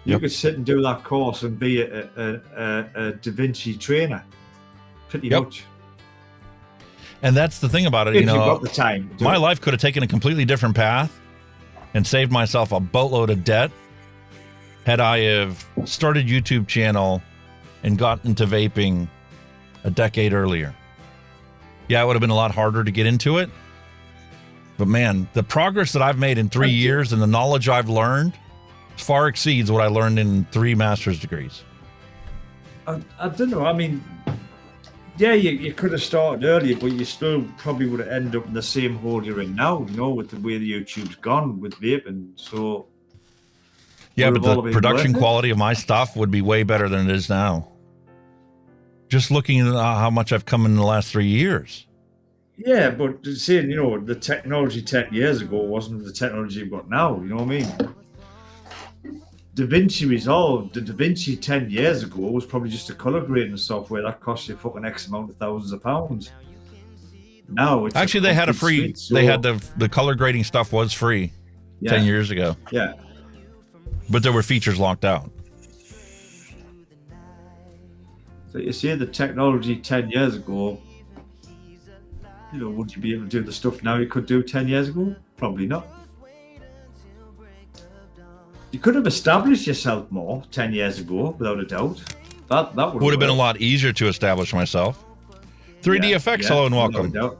You could sit and do that course and be a DaVinci trainer, pretty much. And that's the thing about it, if you've got the time. My life could have taken a completely different path and saved myself a boatload of debt had I have started YouTube channel and got into vaping a decade earlier. Yeah, it would have been a lot harder to get into it. But man, the progress that I've made in 3 years and the knowledge I've learned far exceeds what I learned in 3 master's degrees. I don't know. I mean, yeah, you could have started earlier, but you still probably would have ended up in the same hole you're in now, you know, with the way the YouTube's gone with vaping. So, yeah, but the production quality of my stuff would be way better than it is now. Just looking at how much I've come in the last 3 years. Yeah, but saying, you know, the technology 10 years ago wasn't the technology you've got now, you know what I mean? DaVinci Resolve, the DaVinci 10 years ago was probably just a color grading software that cost you fucking X amount of thousands of pounds. Now it's actually they had a free, they had the color grading stuff was free 10 years ago. Yeah. But there were features locked out. So you see the technology 10 years ago, you know, would you be able to do the stuff now you could do 10 years ago? Probably not. You could have established yourself more 10 years ago, without a doubt. That would have been a lot easier to establish myself. 3DFX, hello and welcome.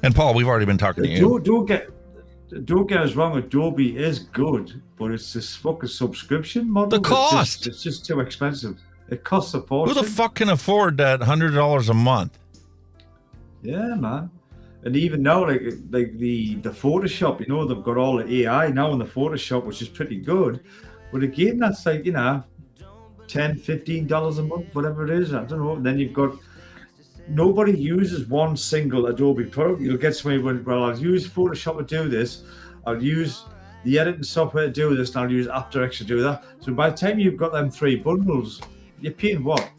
And Paul, we've already been talking to you. Don't get us wrong, Adobe is good, but it's this fucking subscription model. The cost! It's just too expensive. It costs a fortune. Who the fuck can afford that $100 a month? Yeah, man. And even now, like the Photoshop, you know, they've got all the AI now in the Photoshop, which is pretty good. But again, that's like, you know, $10, $15 a month, whatever it is. I don't know. And then you've got, nobody uses one single Adobe product. You'll get somebody, well, I'll use Photoshop to do this. I'll use the editing software to do this, and I'll use After Effects to do that. So by the time you've got them 3 bundles, you're paying what?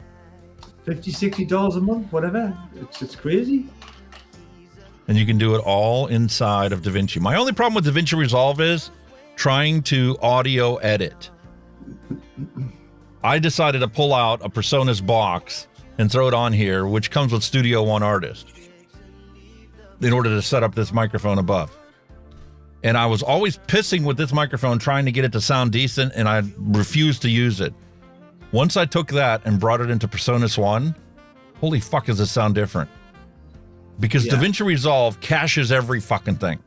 $50, $60 a month, whatever. It's crazy. And you can do it all inside of DaVinci. My only problem with DaVinci Resolve is trying to audio edit. I decided to pull out a PreSonus box and throw it on here, which comes with Studio One Artist, in order to set up this microphone above. And I was always pissing with this microphone, trying to get it to sound decent, and I refused to use it. Once I took that and brought it into PreSonus One, holy fuck, does it sound different. because DaVinci Resolve caches every fucking thing.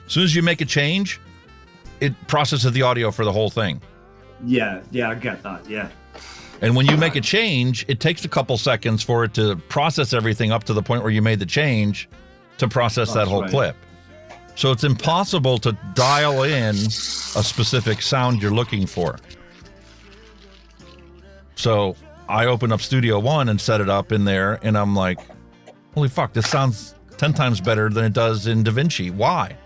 As soon as you make a change, it processes the audio for the whole thing. Yeah, I get that, yeah. And when you make a change, it takes a couple seconds for it to process everything up to the point where you made the change to process that whole clip. So it's impossible to dial in a specific sound you're looking for. So I opened up Studio One and set it up in there, and I'm like, holy fuck, this sounds 10 times better than it does in DaVinci. Why?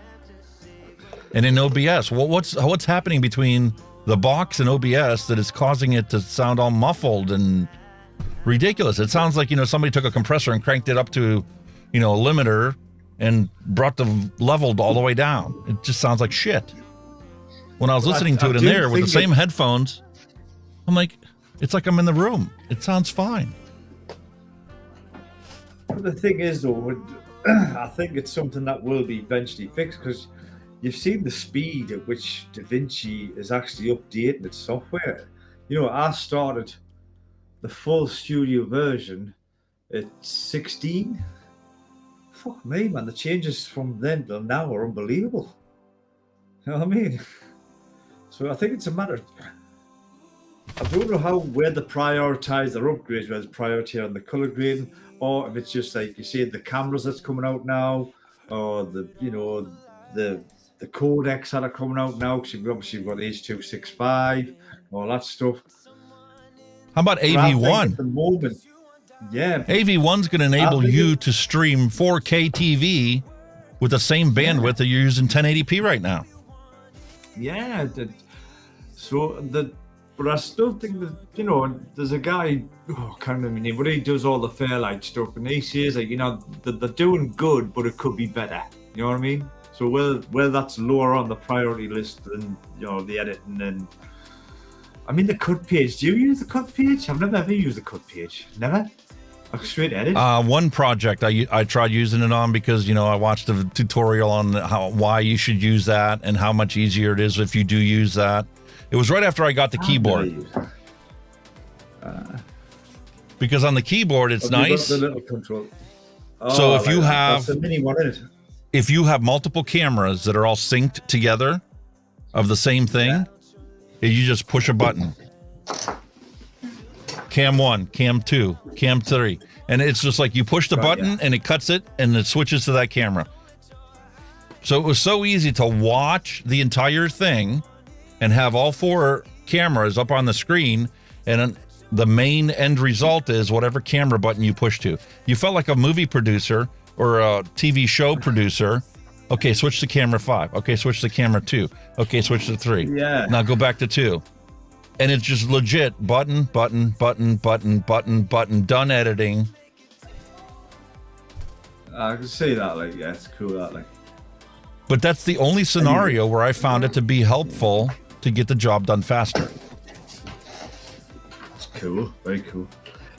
And in OBS, well, what's happening between the box and OBS that is causing it to sound all muffled and ridiculous? It sounds like, somebody took a compressor and cranked it up to, a limiter and brought the level all the way down. It just sounds like shit. When I was listening to it in there with the same headphones, I'm like, it's like I'm in the room. It sounds fine. But the thing is, though, I think it's something that will be eventually fixed, because you've seen the speed at which DaVinci is actually updating its software. I started the full studio version at 16. Fuck me, man. The changes from then till now are unbelievable. You know what I mean? So I think it's a matter. I don't know where they prioritize their upgrades, whether it's priority on the color grading, or if it's just like you say, the cameras that's coming out now, or the codecs that are coming out now, because you've obviously got H.265, all that stuff. How about AV1? At the moment, yeah. AV1's going to enable you to stream 4K TV with the same bandwidth that you're using 1080p right now. Yeah. But I still think that, there's a guy, I can't remember his name, but he does all the Fairlight stuff, and he says, like, they're doing good, but it could be better. You know what I mean? So whether that's lower on the priority list than, the editing and... I mean, the cut page. Do you use the cut page? I've never ever used the cut page. Never? Like straight edit? One project I tried using it on because, I watched a tutorial on why you should use that and how much easier it is if you do use that. It was right after I got the keyboard. Because on the keyboard, it's nice. The little control. So if you have... That's the mini one, isn't it? If you have multiple cameras that are all synced together of the same thing, you just push a button. Cam 1, Cam 2, Cam 3. And it's just like you push the button and it cuts it and it switches to that camera. So it was so easy to watch the entire thing and have all 4 cameras up on the screen, and the main end result is whatever camera button you push to. You felt like a movie producer or a TV show producer. Okay, switch to camera 5. Okay, switch to camera 2. Okay, switch to 3. Yeah. Now go back to 2. And it's just legit button, button, button, button, button, button, done editing. I can see that, like, yeah, it's cool, that, like. But that's the only scenario where I found it to be helpful to get the job done faster. It's cool, very cool.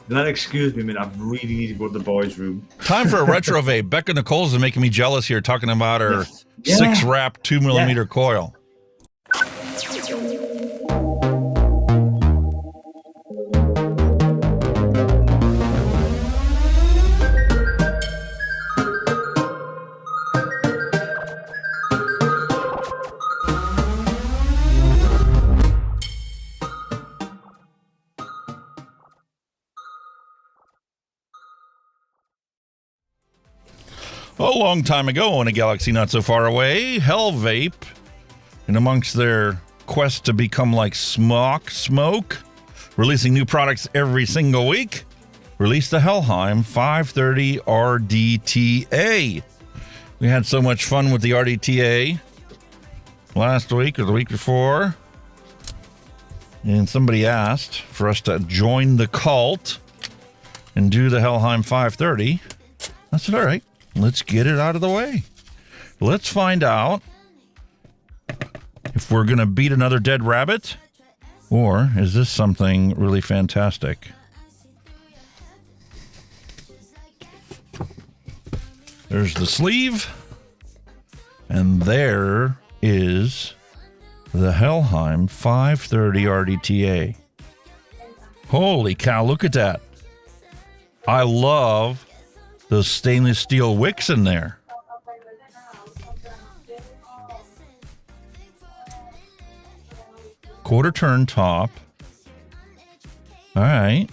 Now, excuse me a minute, I really need to go to the boys' room. Time for a retro vape. Becca Nichols is making me jealous here, talking about her 6-wrap 2mm coil. A long time ago in a galaxy not so far away, Hellvape, and amongst their quest to become like Smoke, releasing new products every single week, released the Helheim 530 RDTA. We had so much fun with the RDTA last week or the week before, and somebody asked for us to join the cult and do the Helheim 530. I said, all right. Let's get it out of the way. Let's find out if we're going to beat another dead rabbit, or is this something really fantastic? There's the sleeve, and there is the Helheim 530 RDTA. Holy cow, look at that. I love those stainless steel wicks in there. Quarter turn top. All right.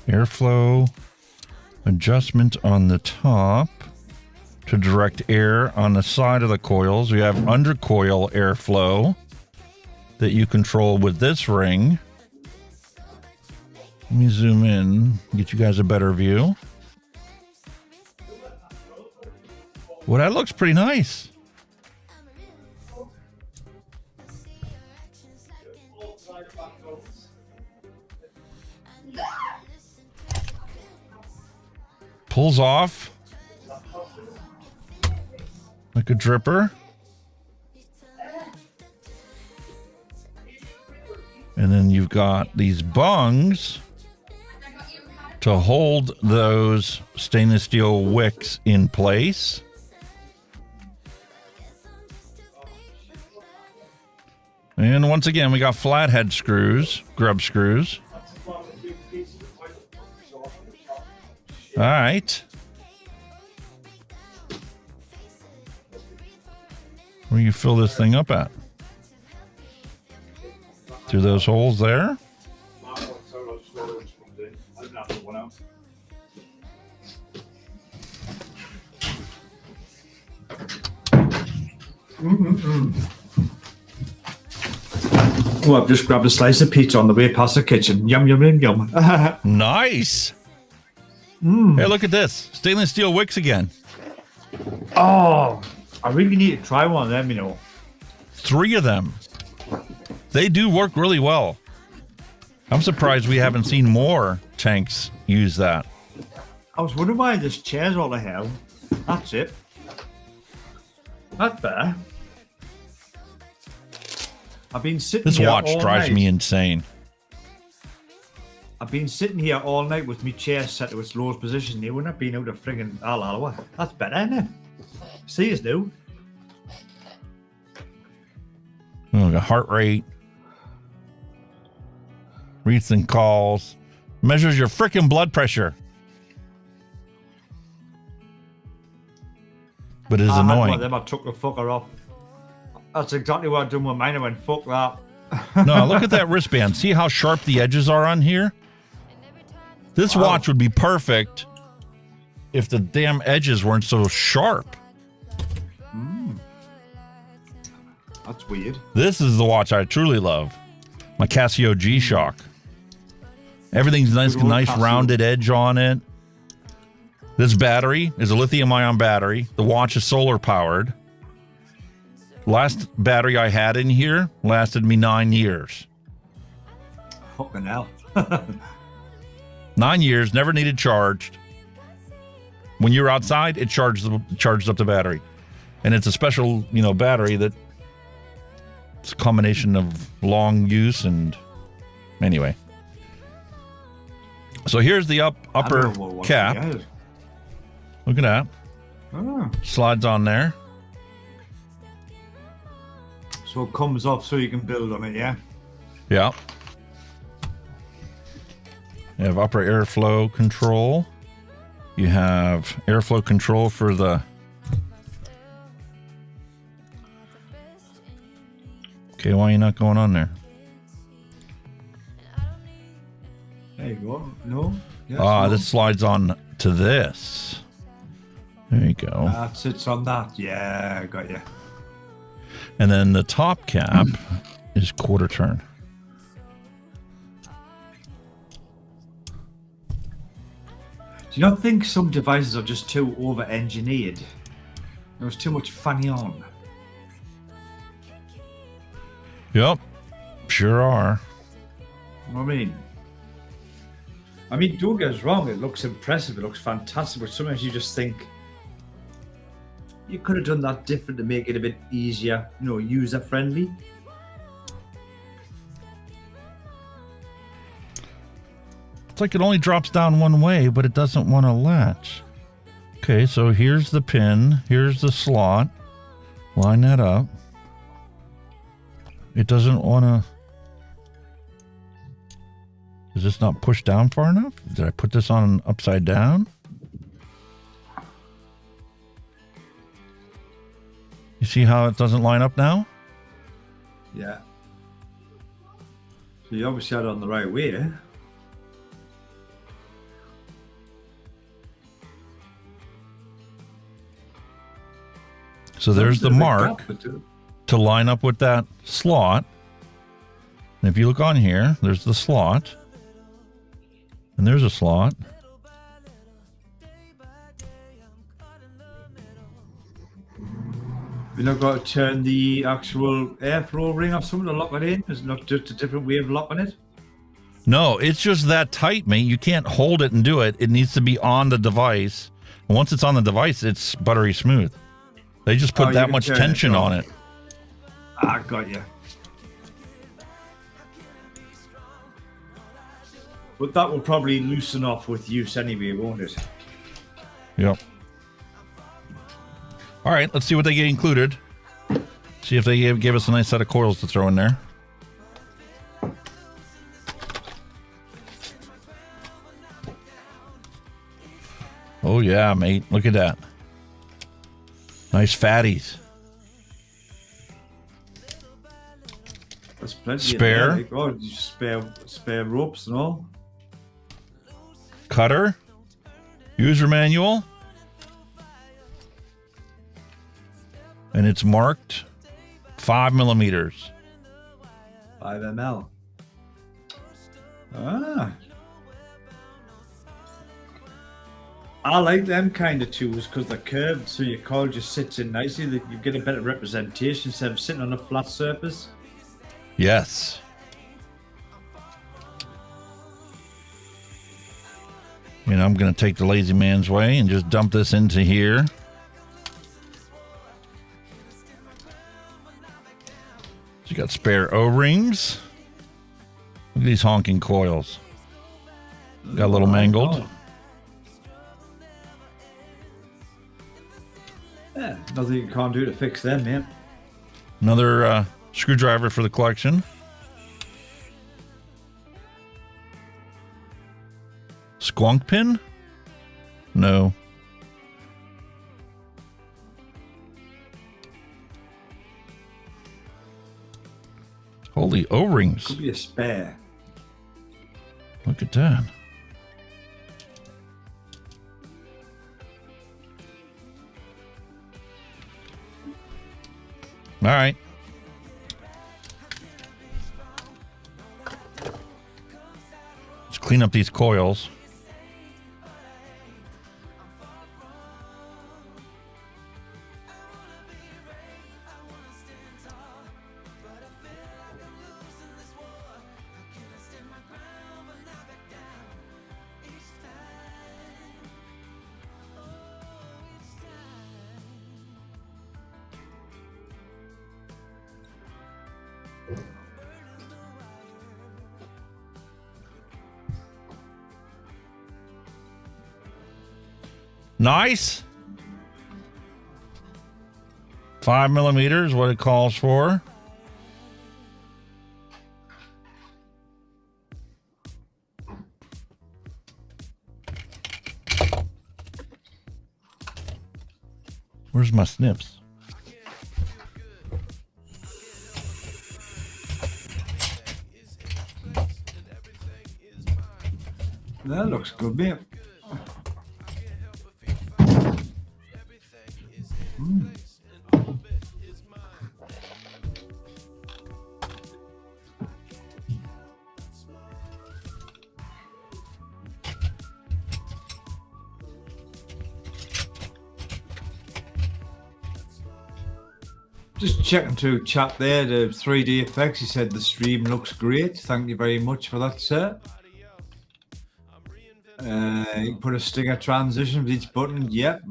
Airflow adjustment on the top to direct air on the side of the coils. We have undercoil airflow that you control with this ring. Let me zoom in, get you guys a better view. Well, that looks pretty nice. Pulls off like a dripper. And then you've got these bungs to hold those stainless steel wicks in place. And once again, we got flathead screws, grub screws. All right. Where do you fill this thing up at? Through those holes there. Oh, I've just grabbed a slice of pizza on the way past the kitchen. Yum, yum, yum, yum. Nice. Hey, look at this. Stainless steel wicks again. Oh, I really need to try one of them, you know. 3 of them. They do work really well. I'm surprised we haven't seen more tanks use that. I was wondering why this chair's all the hell. That's it. That's better. I've been sitting This here watch all drives night. me insane. I've been sitting here all night with my chair set to its lowest position. You wouldn't have been out of friggin' all hour. That's better, isn't it? See us do. Oh, the heart rate. Reads and calls. Measures your freaking blood pressure. But it is I had one annoying. of them, I took the fucker off. That's exactly what I done with mine. I went, fuck that. No, look at that wristband. See how sharp the edges are on here? This watch would be perfect if the damn edges weren't so sharp. That's weird. This is the watch I truly love. My Casio G-Shock. Everything's nice Casio. rounded edge on it. This battery is a lithium-ion battery. The watch is solar powered. Last battery I had in here lasted me 9 years. Fucking hell. 9 years, never needed charged. When you're outside, it charged up the battery. And it's a special, battery that it's a combination of long use and anyway. So here's the upper cap. Look at that. Ah. Slides on there. So it comes off so you can build on it, yeah? Yeah. You have upper airflow control. You have airflow control for the... Okay, why are you not going on there? There you go. No? Yes, No. This slides on to this. There you go. That sits on that. Yeah, got you. And then the top cap is quarter turn. Do you not think some devices are just too over-engineered? There's too much funny on. Yep, sure are. I mean, don't get us wrong, it looks impressive, it looks fantastic, but sometimes you just think you could have done that different to make it a bit easier, user-friendly. It's like it only drops down one way, but it doesn't want to latch. Okay, so here's the pin, here's the slot. Line that up. It doesn't want to... Is this not pushed down far enough? Did I put this on upside down? You see how it doesn't line up now? Yeah. So you obviously had it on the right way. So there's the mark to line up with that slot. And if you look on here, there's the slot. And there's a slot. You've not got to turn the actual airflow ring or something to lock it in? It's not just a different way of locking it? No, it's just that tight, mate. You can't hold it and do it. It needs to be on the device. And once it's on the device, it's buttery smooth. They just put that much tension on it. I got you. But that will probably loosen off with use anyway, won't it? Yep. All right, let's see what they get included. See if they gave us a nice set of coils to throw in there. Oh yeah, mate. Look at that. Nice fatties. That's plenty. Spare. In there. Oh, spare ropes and all. Cutter. User manual. And it's marked 5 millimeters. 5 ml. Ah. I like them kind of tools because they're curved, so your coil just sits in nicely. That you get a better representation instead of sitting on a flat surface. Yes. And I'm going to take the lazy man's way and just dump this into here. So you got spare O-rings. Look at these honking coils. Got a little mangled. Yeah, nothing you can't do to fix them, man. Another screwdriver for the collection. Squonk pin? No. Holy O-rings. Could be a spare. Look at that. All right. Let's clean up these coils. Nice. 5 millimeters, what it calls for. Where's my snips? That looks good, man. Just checking through chat there, the 3D effects. He said the stream looks great. Thank you very much for that, sir. You can put a stinger transition with each button. Yep.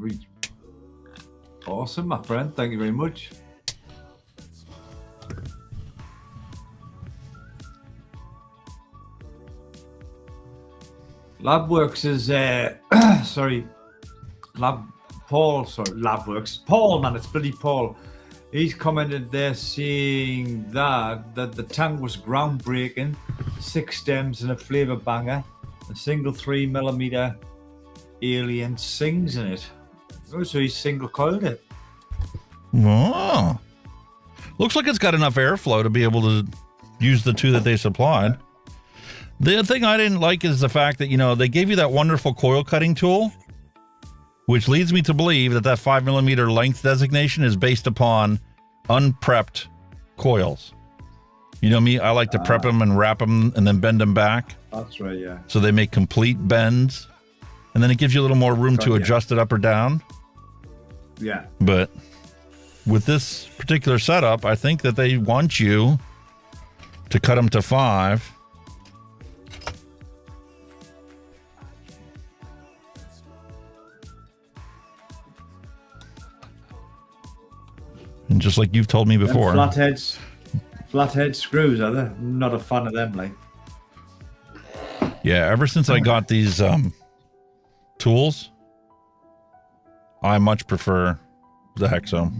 Awesome, my friend. Thank you very much. LabWorks is LabWorks. Paul, man, it's bloody Paul. He's commented there saying that the tank was groundbreaking 6 stems and a flavour banger. A single 3mm alien sings in it. Oh, so he single coiled it. Oh. Looks like it's got enough airflow to be able to use the 2 that they supplied. The thing I didn't like is the fact that, you know, they gave you that wonderful coil cutting tool, which leads me to believe that that 5mm length designation is based upon unprepped coils. You know me, I like to prep them and wrap them and then bend them back. That's right, yeah. So they make complete bends. And then it gives you a little more room to adjust it up or down. Yeah. But with this particular setup, I think that they want you to cut them to 5. And just like you've told me before. Flathead screws, are they? I'm not a fan of them, like. Yeah, ever since I got these tools, I much prefer the Hexo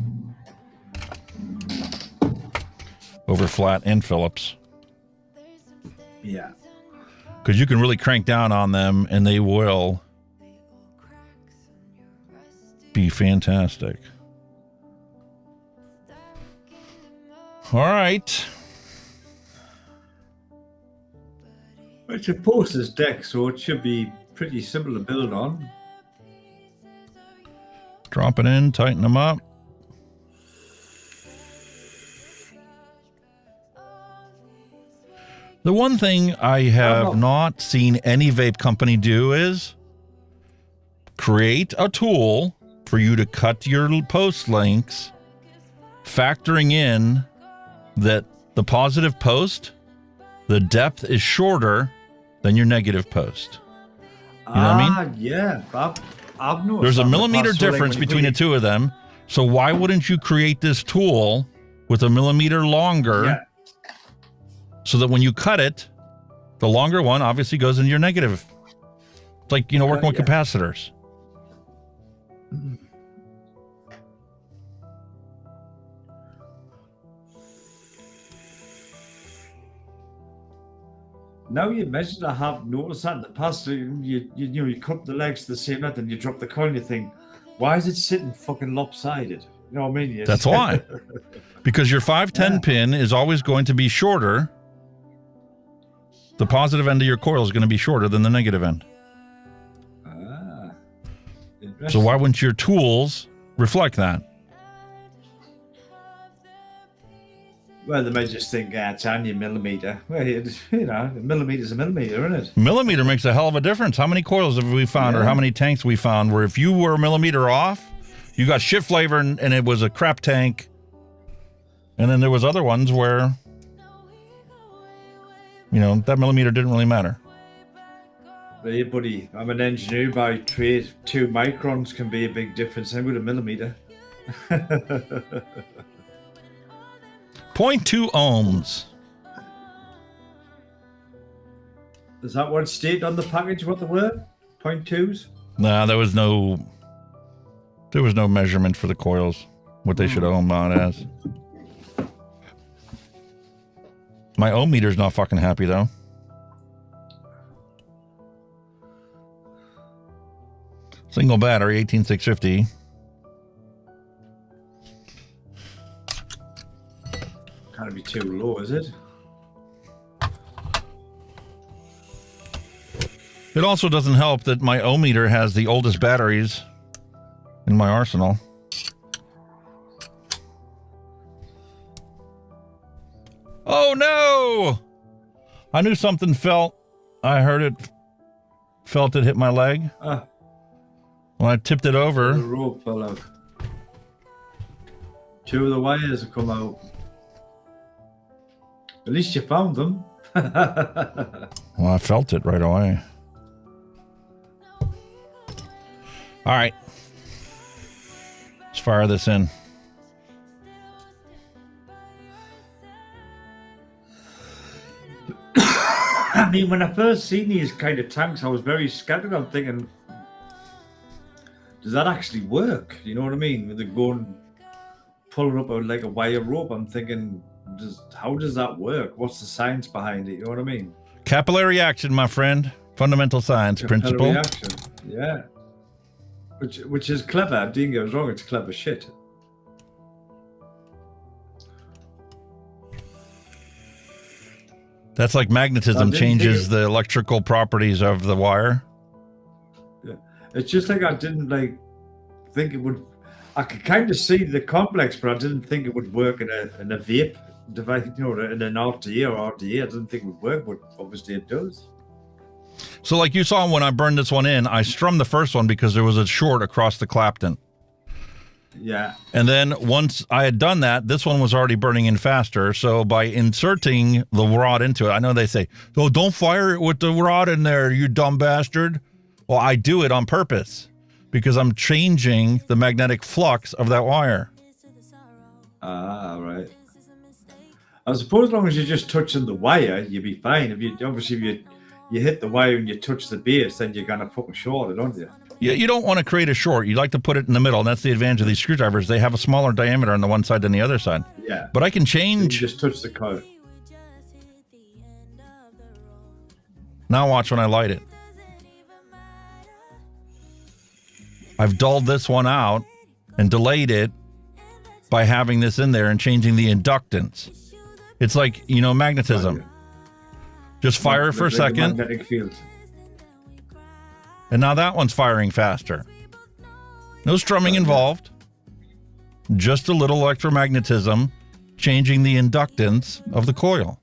over flat and Phillips. Yeah. Because you can really crank down on them and they will be fantastic. All right. It's a Posters deck, so it should be pretty simple to build on. Drop it in, tighten them up. The one thing I have not seen any vape company do is create a tool for you to cut your post lengths, factoring in that the positive post, the depth is shorter than your negative post. You know what I mean? Yeah. I've noticed there's a that millimeter so, like, difference between the 2 of them. So why wouldn't you create this tool with a millimeter longer so that when you cut it, the longer one obviously goes into your negative? It's like, you know, working with capacitors. Now you mentioned, I have noticed that in the past. You cut the legs to the same length and you drop the coil and you think, why is it sitting fucking lopsided? You know what I mean? That's why. Because your 510 pin is always going to be shorter. The positive end of your coil is going to be shorter than the negative end. So why wouldn't your tools reflect that? Well, they may just think, it's only a millimeter. Well, you know, a millimeter's a millimeter, isn't it? Millimeter makes a hell of a difference. How many coils have we found, or how many tanks we found, where if you were a millimeter off, you got shit flavor and it was a crap tank. And then there was other ones where, you know, that millimeter didn't really matter. Hey, buddy, I'm an engineer by trade. 2 microns can be a big difference. Same with a millimeter. 0.2 ohms. Is that what stated on the package? What they were? 0.2s? Nah, there was no measurement for the coils, what they should ohm out as. My ohm meter's not fucking happy though. Single battery, 18650. Can't be too low, is it? It also doesn't help that my ohm meter has the oldest batteries in my arsenal. Oh no! I knew something felt. I heard it. Felt it hit my leg. When I tipped it over. The rope fell out. 2 of the wires have come out. At least you found them. Well, I felt it right away. All right. Let's fire this in. I mean, when I first seen these kind of tanks, I was very skeptical. I'm thinking, does that actually work? You know what I mean? With the gun pulling up like a wire rope, I'm thinking, how does that work? What's the science behind it? You know what I mean? Capillary action, my friend. Fundamental science principle. Reaction. Yeah. Which is clever. Don't get us wrong, it's clever shit. That's like magnetism changes the electrical properties of the wire. Yeah. It's just like I didn't think it would. I could kind of see the complex, but I didn't think it would work in a vape device, in an RDTA or RDA. I didn't think it would work, but obviously it does. So like you saw when I burned this one in, I strummed the first one because there was a short across the Clapton. Yeah. And then once I had done that, this one was already burning in faster. So by inserting the rod into it, I know they say, oh, don't fire it with the rod in there, you dumb bastard. Well, I do it on purpose because I'm changing the magnetic flux of that wire. Ah, right. I suppose as long as you're just touching the wire, you'll be fine. If you hit the wire and you touch the base, then you're gonna fucking short it, aren't you? Yeah, you don't want to create a short. You like to put it in the middle, and that's the advantage of these screwdrivers. They have a smaller diameter on the one side than the other side. Yeah. But I can change. You just touch the coil. Now watch when I light it. I've dulled this one out and delayed it by having this in there and changing the inductance. It's like, magnetism. Just fire it for a second. Magnetic field. And now that one's firing faster. No strumming involved. Just a little electromagnetism changing the inductance of the coil.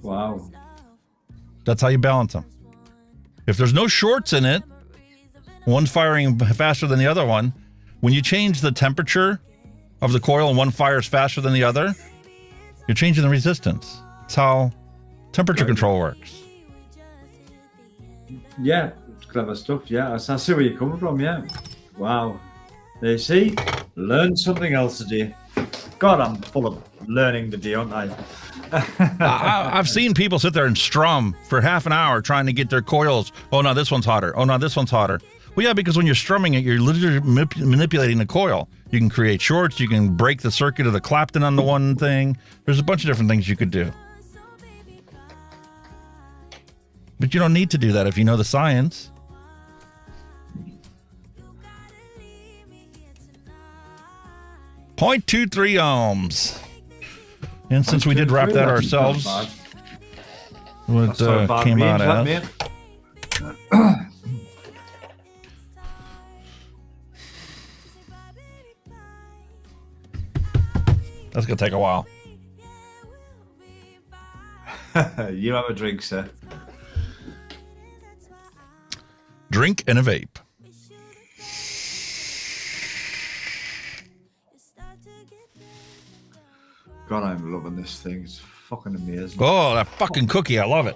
Wow. That's how you balance them. If there's no shorts in it, one's firing faster than the other one. When you change the temperature of the coil and one fires faster than the other, you're changing the resistance. It's how temperature control works. Yeah, it's clever stuff. Yeah, I see where you're coming from. Yeah. Wow. There you see, learned something else today. God, I'm full of learning today, aren't I? I've seen people sit there and strum for half an hour trying to get their coils. Oh, no, this one's hotter. Oh, no, this one's hotter. Well, yeah, because when you're strumming it, you're literally manipulating the coil. You can create shorts. You can break the circuit of the Clapton on the one thing. There's a bunch of different things you could do. But you don't need to do that if you know the science. .23 ohms. And since we did wrap that ourselves, what came out as. That's going to take a while. You have a drink, sir. Drink and a vape. God, I'm loving this thing. It's fucking amazing. Oh, that fucking cookie. I love it.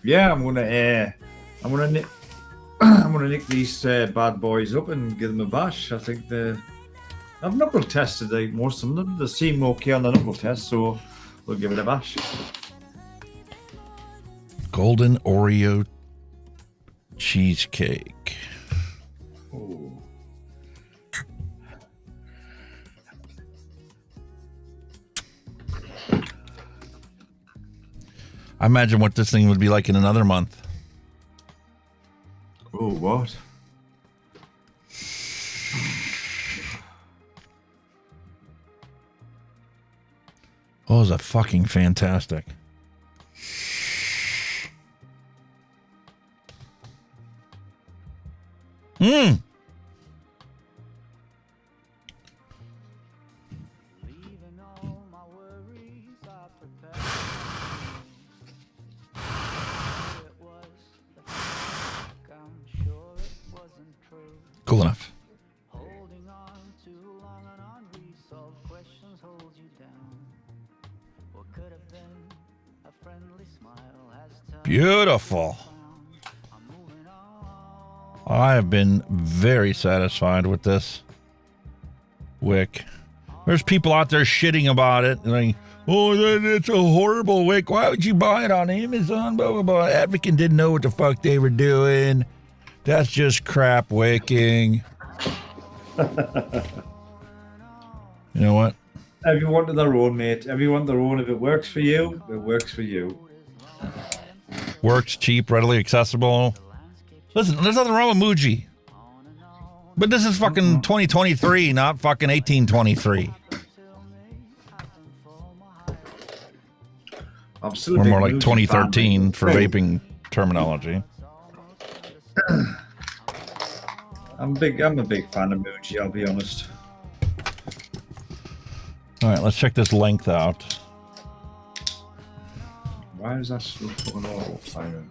Yeah, I'm gonna nick these bad boys up and give them a bash. I think I've knuckle tested most of them. They seem okay on the knuckle test, so we'll give it a bash. Golden Oreo cheesecake. Oh. I imagine what this thing would be like in another month. Oh, what? Oh, is that fucking fantastic. Mmm. Cool enough. Beautiful. I have been very satisfied with this wick. There's people out there shitting about it. Like, oh, it's a horrible wick. Why would you buy it on Amazon? Blah, blah, blah. Advocacy didn't know what the fuck they were doing. That's just crap wicking. You know what? Everyone to their own, mate. Everyone their own. If it works for you, it works for you. Works, cheap, readily accessible. Listen, there's nothing wrong with Muji. But this is fucking 2023, not fucking 1823. Absolutely. Or more like 2013 for vaping terminology. I'm a big fan of Muji, I'll be honest. All right, let's check this length out. Why is that still fucking auto firing?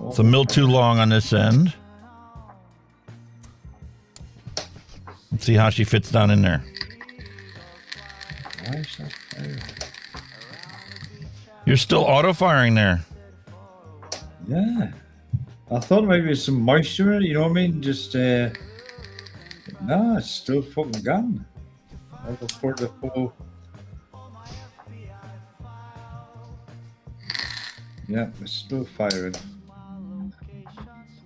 It's a mil too long on this end. Let's see how she fits down in there. Why is that firing? You're still auto firing there. Yeah. I thought maybe there's some moisture in it, you know what I mean? Just, no, it's still fucking gone. I'll go for the full. Yeah, it's still firing.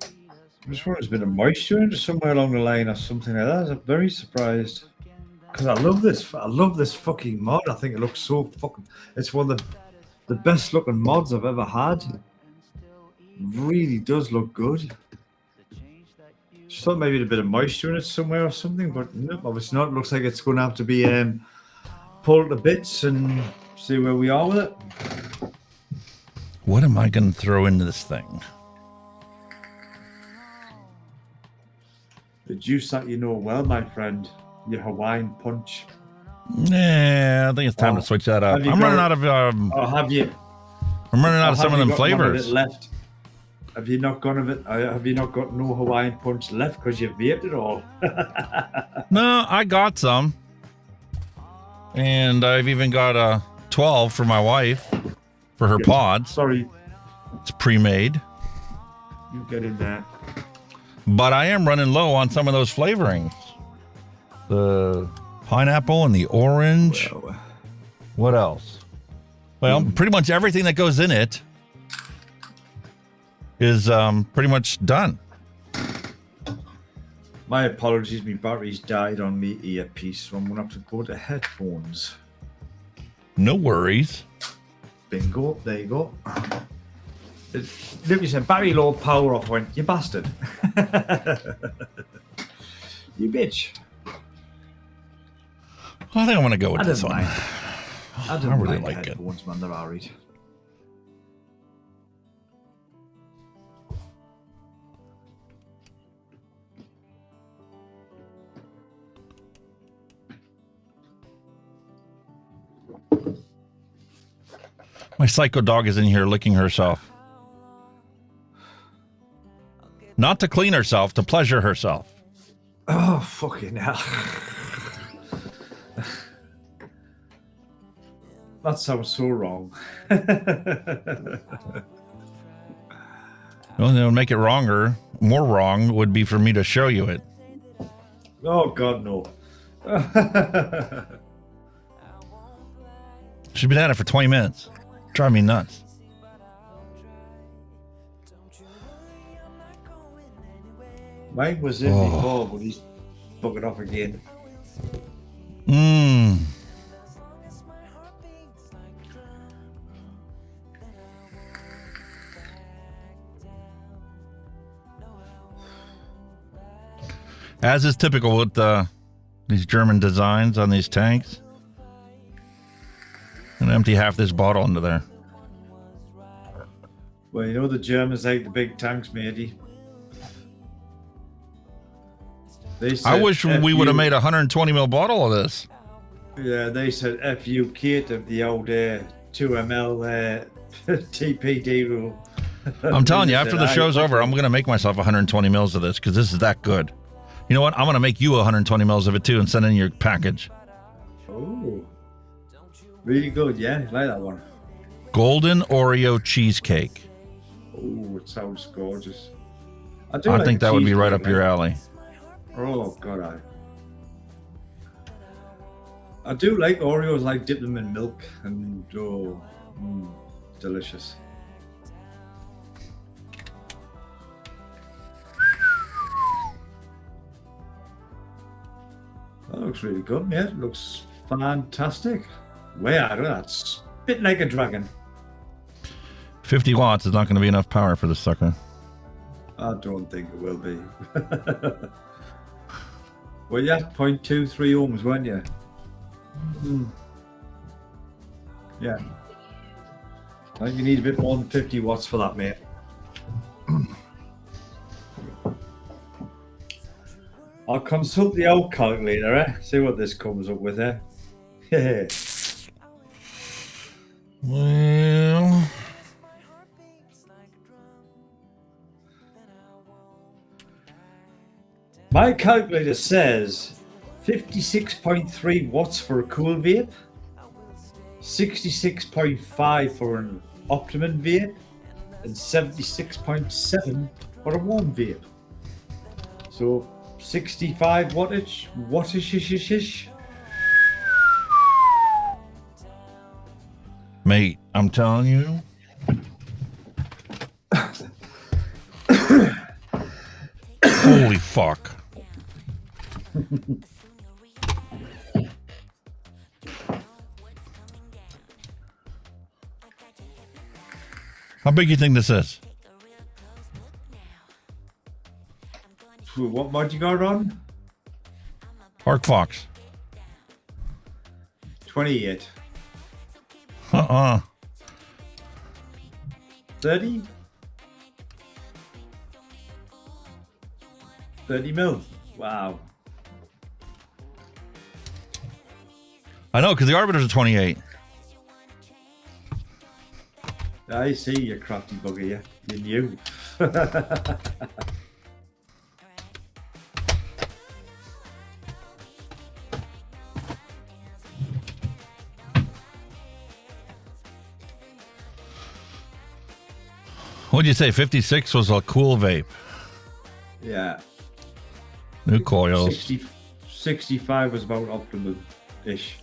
I just wonder if there's a bit of moisture in it somewhere along the line or something like that. I'm very surprised. Because I love this fucking mod. I think it looks so fucking... It's one of the best looking mods I've ever had. Really does look good. Just thought maybe a bit of moisture in it somewhere or something, but no, obviously not. It looks like it's going to have to be pulled to bits and see where we are with it. What am I going to throw into this thing? The juice that you know well, my friend. Your Hawaiian punch. Nah, I think it's time to switch that up. I'm running out of... oh, have you? I'm running out of some of them flavors. Left. Have you not got no Hawaiian punch left because you vaped it all? No, I got some. And I've even got a 12 for my wife for her pods. Sorry. It's pre-made. You get in there. But I am running low on some of those flavorings. The pineapple and the orange. Well, what else? Well, pretty much everything that goes in it is pretty much done. My apologies, my battery's died on me earpiece, so I'm going to have to go to headphones. No worries. Bingo, there you go. Literally said, battery low, power off. Went, you bastard. You bitch. I think I'm going to go with this one. I really like headphones, it. Man, they're alright. My psycho dog is in here licking herself. Not to clean herself, to pleasure herself. Oh, fucking hell. That sounds so wrong. Well, it would make it more wrong would be for me to show you it. Oh, God, no. She's been at it for 20 minutes. Drive me nuts. Mine was in before, but he's bugging off again. Mmm. As is typical with these German designs on these tanks. I'm gonna empty half this bottle into there. Well, you know the Germans like the big tanks, matey. I wish we would have made a 120 ml bottle of this. Yeah, they said FU kit of the old 2 ml TPD rule. I'm telling you, after the show's over, I'm going to make myself 120 mils of this because this is that good. You know what? I'm going to make you 120 mils of it too and send in your package. Oh, really good. Yeah, I like that one. Golden Oreo cheesecake. Oh, it sounds gorgeous. I think that would be right up your alley. Oh, God, I do like Oreos, like dip them in milk and delicious. looks really good, mate. It looks fantastic. Way out of that. Spit like a dragon. 50 watts is not going to be enough power for this sucker. I don't think it will be. Well, yeah, 0.23 ohms, weren't you? Yeah. I think you need a bit more than 50 watts for that, mate. I'll consult the old calculator, eh? See what this comes up with, eh? Yeah. Well, my calculator says 56.3 watts for a cool vape, 66.5 for an optimum vape, and 76.7 for a warm vape. So 65 wattage. mate, I'm telling you. Holy fuck. How big do you think this is? What mod you got on? Arc Fox. 28. 30? 30 mil. Wow. I know, because the Arbiter's a 28. I see you, crafty bugger, you knew. What'd you say? 56 was a cool vape. Yeah. New coils. 65 was about optimum-ish.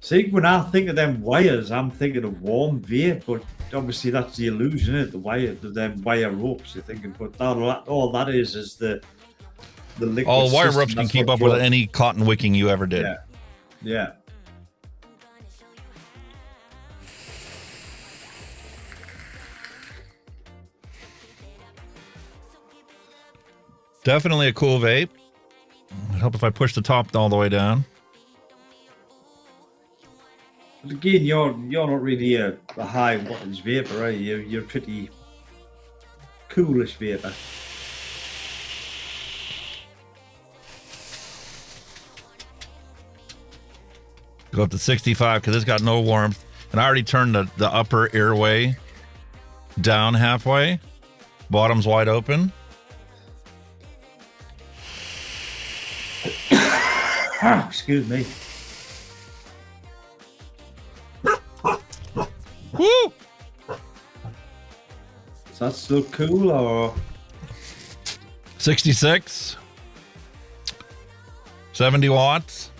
See, when I think of them wires, I'm thinking of warm vape, but obviously that's the illusion, isn't it? The wire, them wire ropes, you're thinking, but all that is the liquid. All wire system. ropes can That's keep what up with you're- any cotton wicking you ever did. Yeah. Yeah. Definitely a cool vape. It'd help if I push the top all the way down. But again, you're not really a high wattage vapor, are you? You're pretty coolish vapor. Go up to 65 because it's got no warmth. And I already turned the upper airway down halfway. Bottom's wide open. Excuse me. Woo! Is that still cool or 66. 70 watts.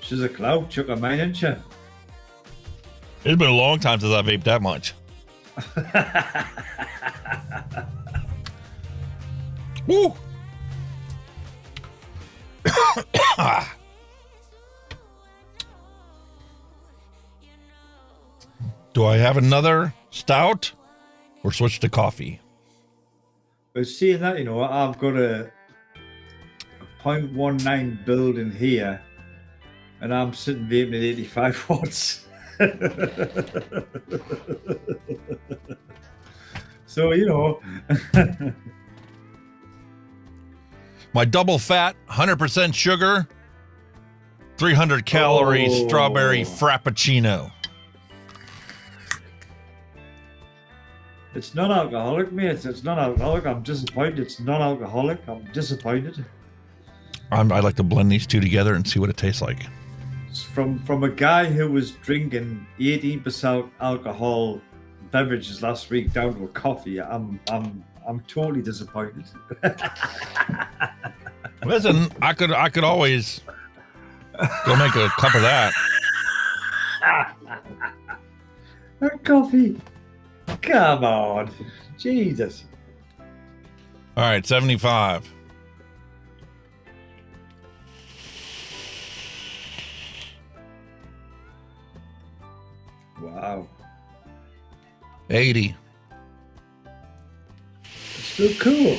she's a cloud chucker, mine, isn't she? It's been a long time since I vaped that much. Woo! Do I have another stout or switch to coffee? But seeing that, I've got a 0.19 build in here, and I'm sitting vaping at 85 watts. So, My double fat, 100% sugar, 300 calorie strawberry frappuccino. It's non-alcoholic, mate. It's non-alcoholic. I'm disappointed. It's non-alcoholic. I'm disappointed. I'd like to blend these two together and see what it tastes like. It's from a guy who was drinking 18% alcohol beverages last week down to a coffee. I'm totally disappointed. Listen, I could always Go make a cup of that. A coffee. Come on. Jesus. All right, 75. Wow. 80. It's still cool.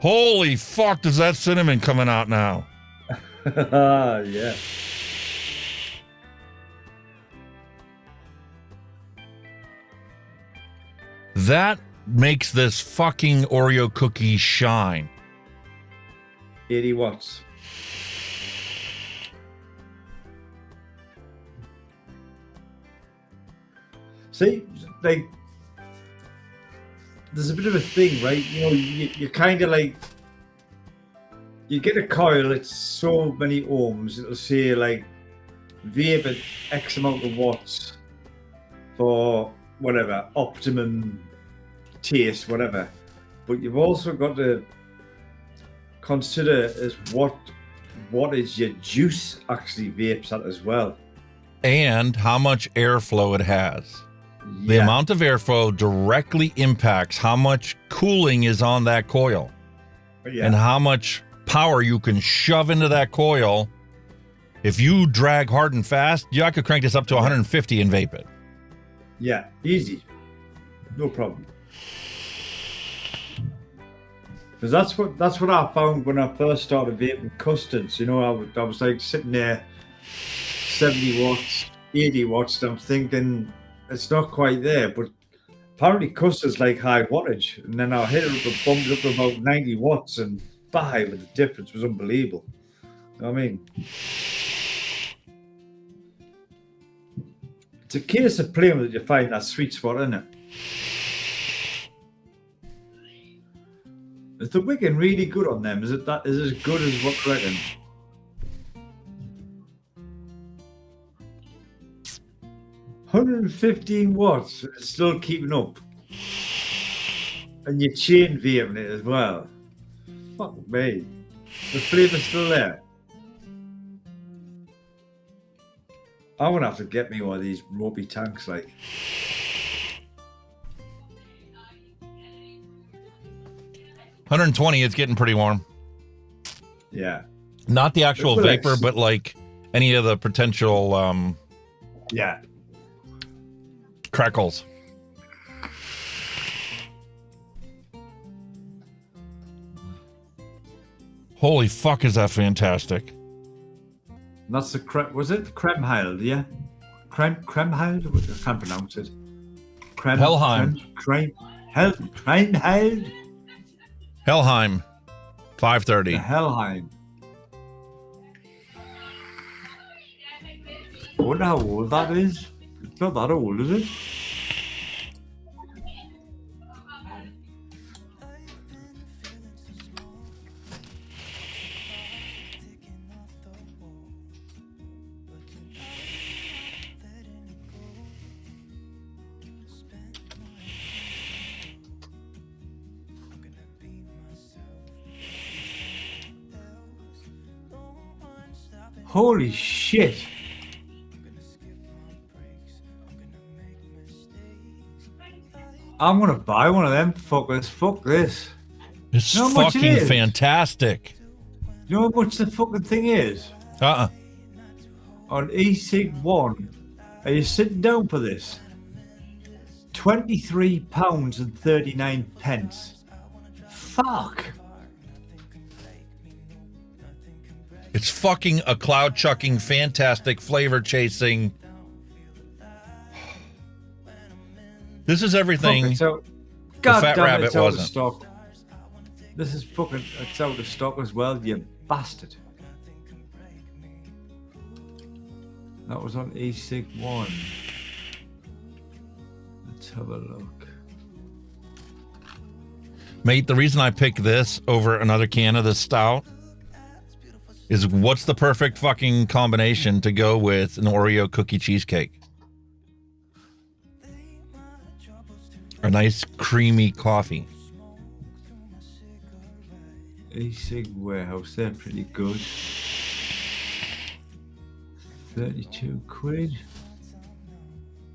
Holy fuck, does that cinnamon coming out now? Yeah. That makes this fucking Oreo cookie shine. 80 watts. See, like, there's a bit of a thing, right? You know, you kind of like, you get a coil, it's so many ohms, it'll say like, vape at X amount of watts for whatever, optimum taste, whatever. But you've also got to consider as what is your juice actually vapes at as well. And how much airflow it has. The amount of airflow directly impacts how much cooling is on that coil. And how much power you can shove into that coil. If you drag hard and fast, I could crank this up to 150 and vape it. Yeah, easy. No problem. Because that's what I found when I first started vaping custards. You know, I was like sitting there, 70 watts, 80 watts, and I'm thinking it's not quite there, but apparently custards like high wattage. And then I hit it up and bumped it up to about 90 watts, and by with the difference was unbelievable. You know what I mean? It's a case of playing that you find that sweet spot, isn't it? Is the Wicking really good on them? Is it as good as what you reckon? $115 watts, it's still keeping up. And you're chain vaping it as well. Fuck me. The flavour's still there. I'm gonna have to get me one of these ropey tanks, like. $120, it's getting pretty warm. Yeah. Not the actual vapor, but like any of the potential yeah, crackles. Holy fuck, is that fantastic. And that's the was it Kremhild, yeah? Kremhild? I can't pronounce it. Helheim. Kremhild? Helheim. 530. The Helheim. I wonder how old that is. It's not that old, is it? Holy shit. I'm gonna buy one of them fuckers. Fuck this. It's you know how much fucking it is? fantastic. You know how much the fucking thing is? On ecig 1. Are you sitting down for this? £23.39. Fuck. It's fucking a cloud chucking, fantastic, flavor chasing. This is everything the Fat Rabbit wasn't. Stock. This is fucking, it's out of stock as well, you bastard. That was on ecig 1. Let's have a look. Mate, the reason I picked this over another can of this stout is what's the perfect fucking combination to go with an Oreo cookie cheesecake? A nice creamy coffee. ecig warehouse, they're pretty good. 32 quid.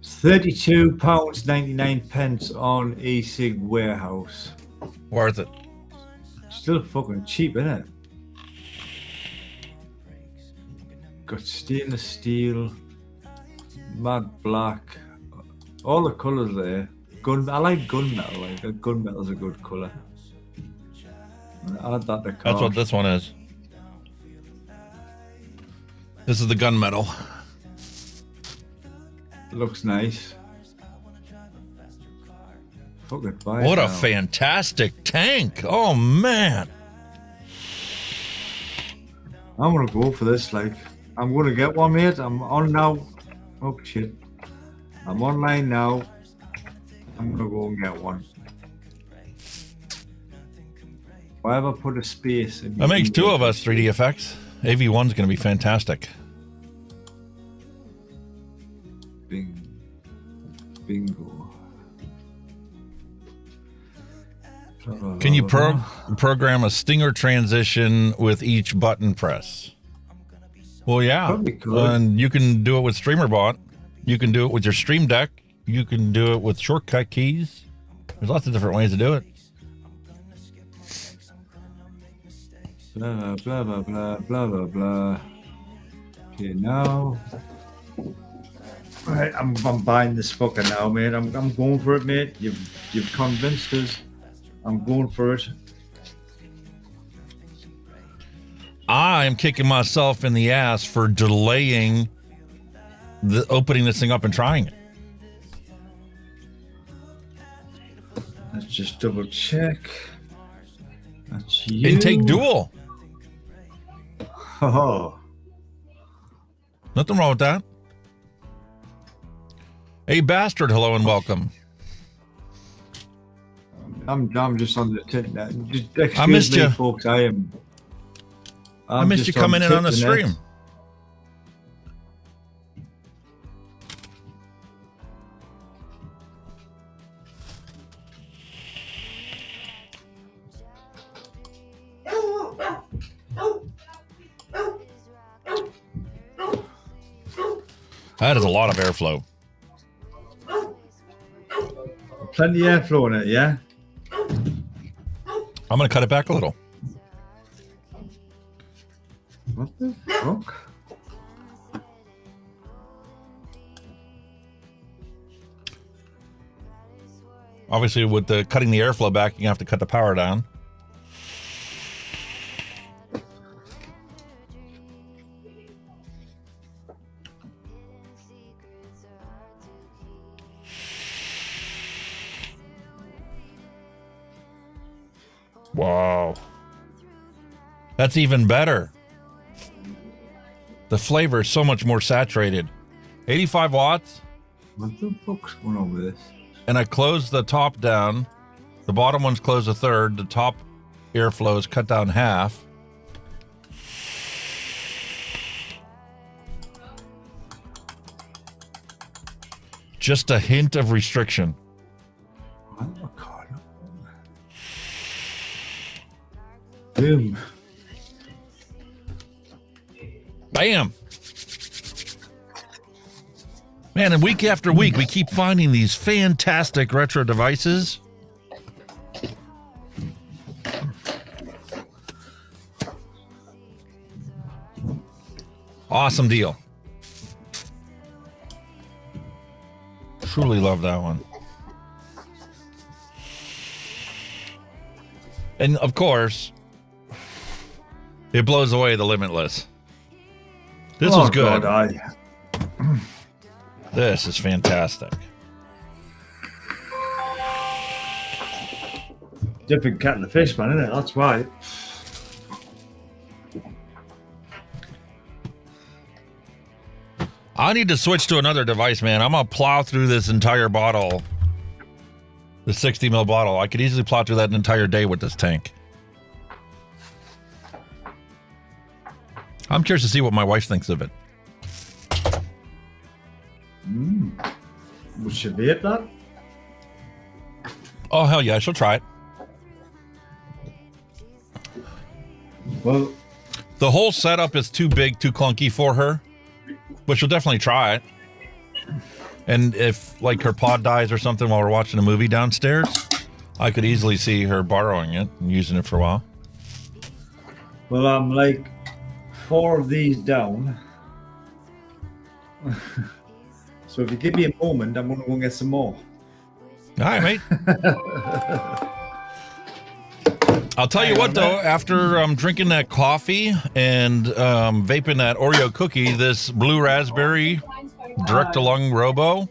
£32.99 on ecig warehouse. Worth it. Still fucking cheap, isn't it? Got stainless steel, matte black, all the colours there. I like gunmetal. Like gunmetal's a good colour. I'll add that to cart. That's what this one is. This is the gunmetal. Looks nice. Fuck it, buy it What a now. fantastic tank! Oh man, I'm gonna go for this. Like, I'm gonna get one, mate. I'm on now. Oh shit! I'm online now. I'm gonna go and get one. Why have I put a space in? that makes two of us 3D effects. AV1's going to be fantastic. Bingo. Can you program a stinger transition with each button press? Well, yeah. Probably could. And you can do it with StreamerBot. You can do it with your Stream Deck. You can do it with shortcut keys. There's lots of different ways to do it. Blah, blah, blah, blah, blah, blah, blah. Okay, now. Right, I'm buying this fucker now, mate. I'm going for it, mate. You've convinced us. I'm going for it. I'm kicking myself in the ass for delaying the opening this thing up and trying it. Let's just double check. That's you. Intake dual. Oh. Nothing wrong with that. Hey, bastard, hello and welcome. I'm just on the tip now. Excuse I missed me, you, folks. I missed you coming in on the stream. That is a lot of airflow. Plenty of airflow in it, yeah? I'm going to cut it back a little. What the fuck? Obviously, with the cutting the airflow back, you have to cut the power down. Wow. That's even better. The flavor is so much more saturated. 85 watts. What the fuck's going on with this? And I closed the top down. The bottom one's closed a third. The top airflow is cut down half. Just a hint of restriction. Boom. Bam. Man, and week after week, we keep finding these fantastic retro devices. Awesome deal. Truly love that one. And of course, it blows away the Limitless. This was good. God, This is fantastic. Different cat in the fish, man, isn't it? That's why. I need to switch to another device, man. I'm going to plow through this entire bottle. The 60 ml bottle. I could easily plow through that an entire day with this tank. I'm curious to see what my wife thinks of it. Would she vape that? Oh, hell yeah. She'll try it. Well, the whole setup is too big, too clunky for her, but she'll definitely try it. And if like her pod dies or something while we're watching a movie downstairs, I could easily see her borrowing it and using it for a while. Well, I'm like 4 of these down. So if you give me a moment, I'm going to go and get some more. All right, mate. I'll tell you what, though, after drinking that coffee and vaping that Oreo cookie, this blue raspberry direct-to-lung Robo,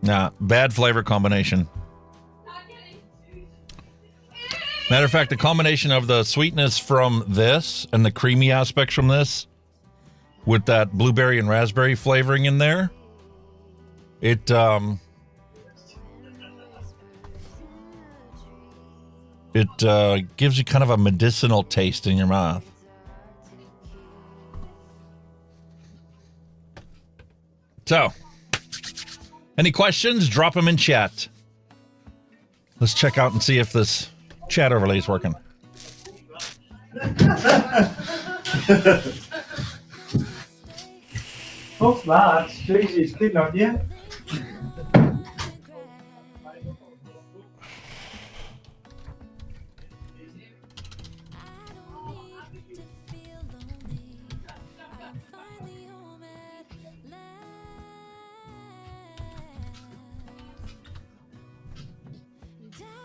nah, bad flavor combination. Matter of fact, the combination of the sweetness from this and the creamy aspects from this with that blueberry and raspberry flavoring in there, it gives you kind of a medicinal taste in your mouth. So, any questions? Drop them in chat. Let's check out and see if this chat overlay is working. What's that? Jesus, good on you.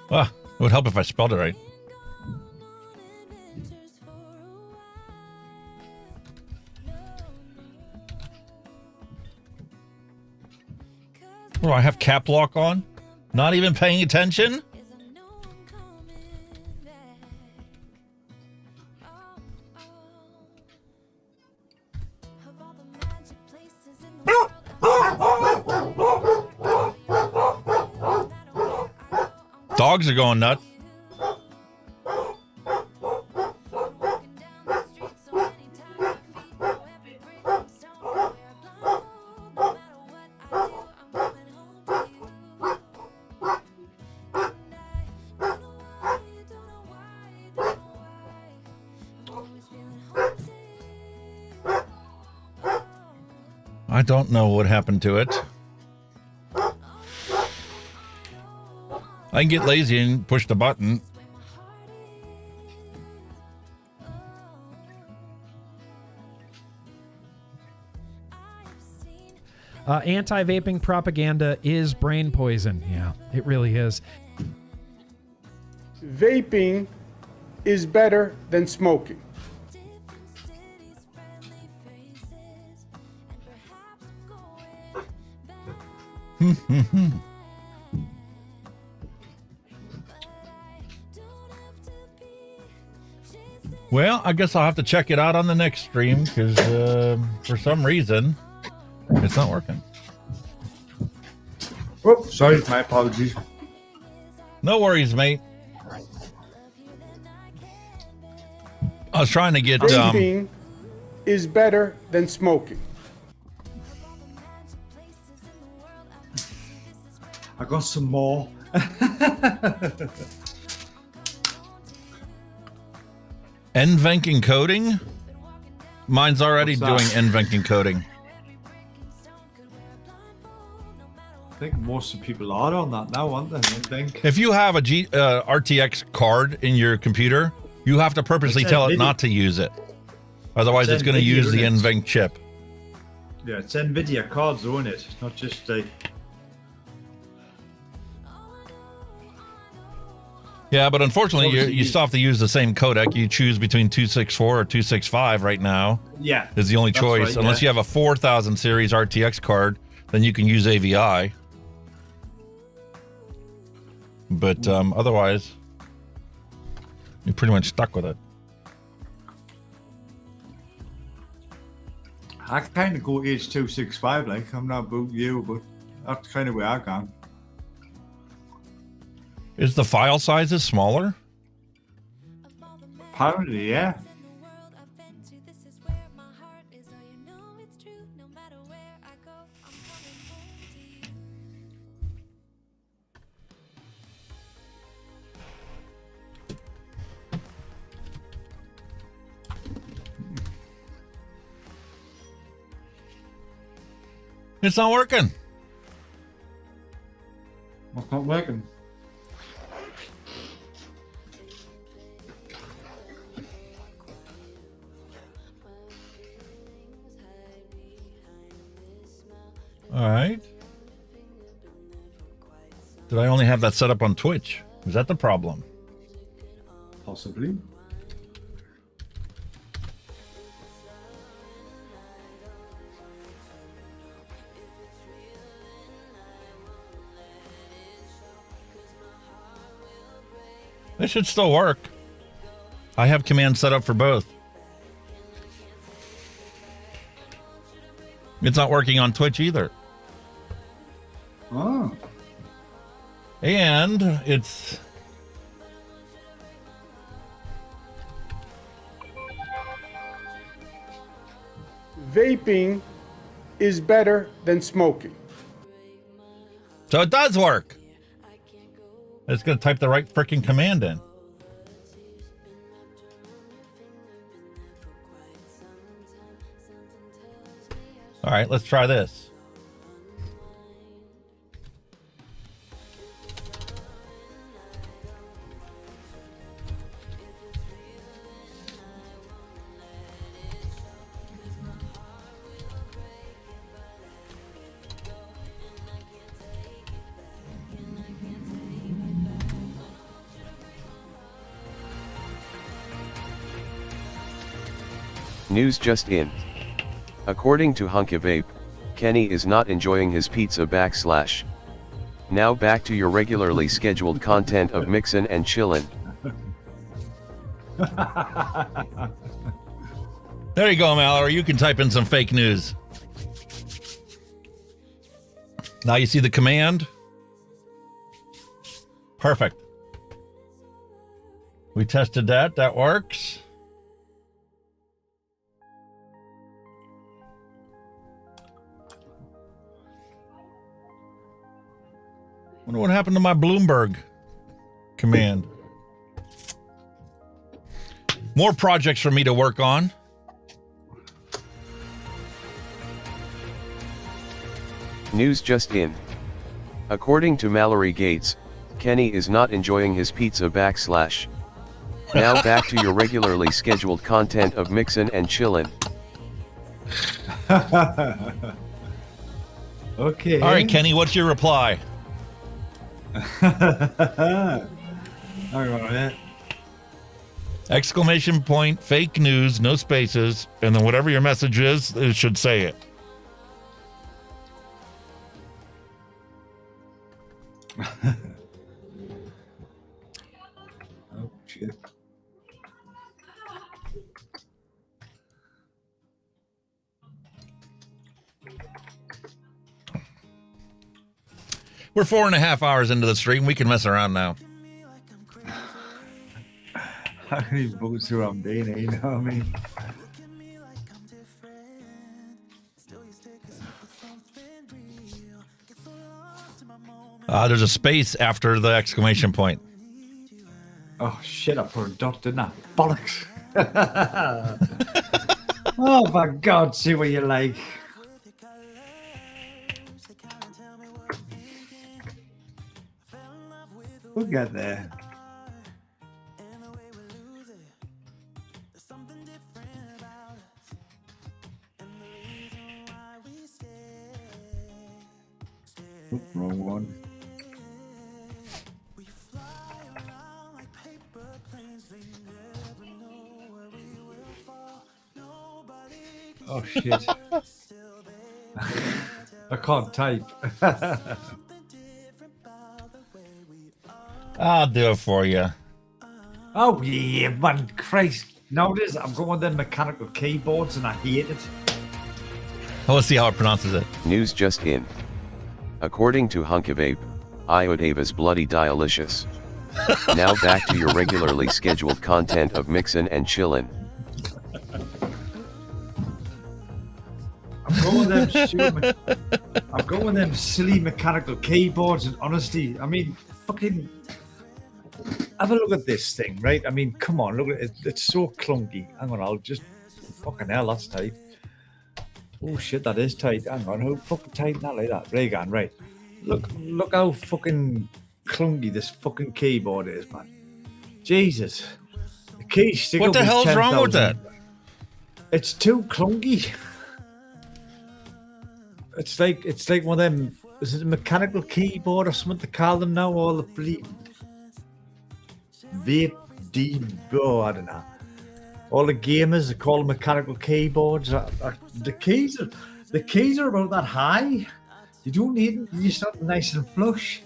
Ah, it would help if I spelled it right. Oh, I have cap lock on? Not even paying attention? Dogs are going nuts. I don't know what happened to it. I can get lazy and push the button. Anti-vaping propaganda is brain poison. Yeah, it really is. Vaping is better than smoking. Well, I guess I'll have to check it out on the next stream because for some reason it's not working. Oh, sorry, my apologies. No worries, mate. I was trying to get Vaping is better than smoking. I got some more. NVENC encoding? Mine's already doing NVENC encoding. I think most of the people are on that now, aren't they? NVENC. If you have a RTX card in your computer, you have to purposely tell it not to use it. Otherwise, it's going to use the NVENC chip. Yeah, it's NVIDIA cards, though, isn't it? It's not just a... Yeah, but unfortunately, you still have to use the same codec. You choose between 264 or 265 right now. Yeah. Is the only choice. Right, Unless you have a 4000 series RTX card, then you can use AVI. But otherwise, you're pretty much stuck with it. I kind of go H265, like, I'm not about you, but that's kind of where I gone. Is the file sizes smaller? Apparently, yeah. It's not working. What's not working? All right. Did I only have that set up on Twitch? Is that the problem? Possibly. This should still work. I have commands set up for both. It's not working on Twitch either. Oh. And it's... Vaping is better than smoking. So it does work. It's going to type the right freaking command in. All right, let's try this. News just in. According to Hunky Vape, Kenny is not enjoying his pizza /. Now back to your regularly scheduled content of Mixin and Chillin. There you go, Mallory. You can type in some fake news. Now you see the command. Perfect. We tested that. That works. Wonder what happened to my Bloomberg command. More projects for me to work on. News just in. According to Mallory Gates, Kenny is not enjoying his pizza /. Now back to your regularly scheduled content of Mixin and Chillin. Okay. All right, Kenny, what's your reply? Hang on a minute. Exclamation point, fake news, no spaces, and then whatever your message is, it should say it. Oh, shit. We're 4.5 hours into the stream. We can mess around now. How can you boots who I'm being, you know what I mean? There's a space after the exclamation point. Oh shit, I put a dot, didn't I? Bollocks. Oh my God, see what you like. We'll get there. Oop, wrong one. Oh shit. I can't type. I'll do it for you. Oh yeah, man, Christ. Nowadays I'm going with them mechanical keyboards and I hate it. Let's see how it pronounces it. News just in. According to Hunky Vape, Iodave is bloody delicious. Now back to your regularly scheduled content of Mixin and Chillin. I'm going with them silly mechanical keyboards and honestly, I mean, fucking have a look at this thing, right? I mean, come on, look at it. It's so clunky. Hang on, I'll just fucking hell, that's tight. Oh shit, that is tight. Hang on, who fucking tighten that like that? Regan, right. Look how fucking clunky this fucking keyboard is, man. Jesus. The keys stick What up the with hell's wrong with 10,000. that? It's too clunky. It's like one of them. Is it a mechanical keyboard or something to call them now? All the bloody vape oh, I don't know. All the gamers, they call them mechanical keyboards. The keys are about that high. You don't need them. You just have them nice and flush.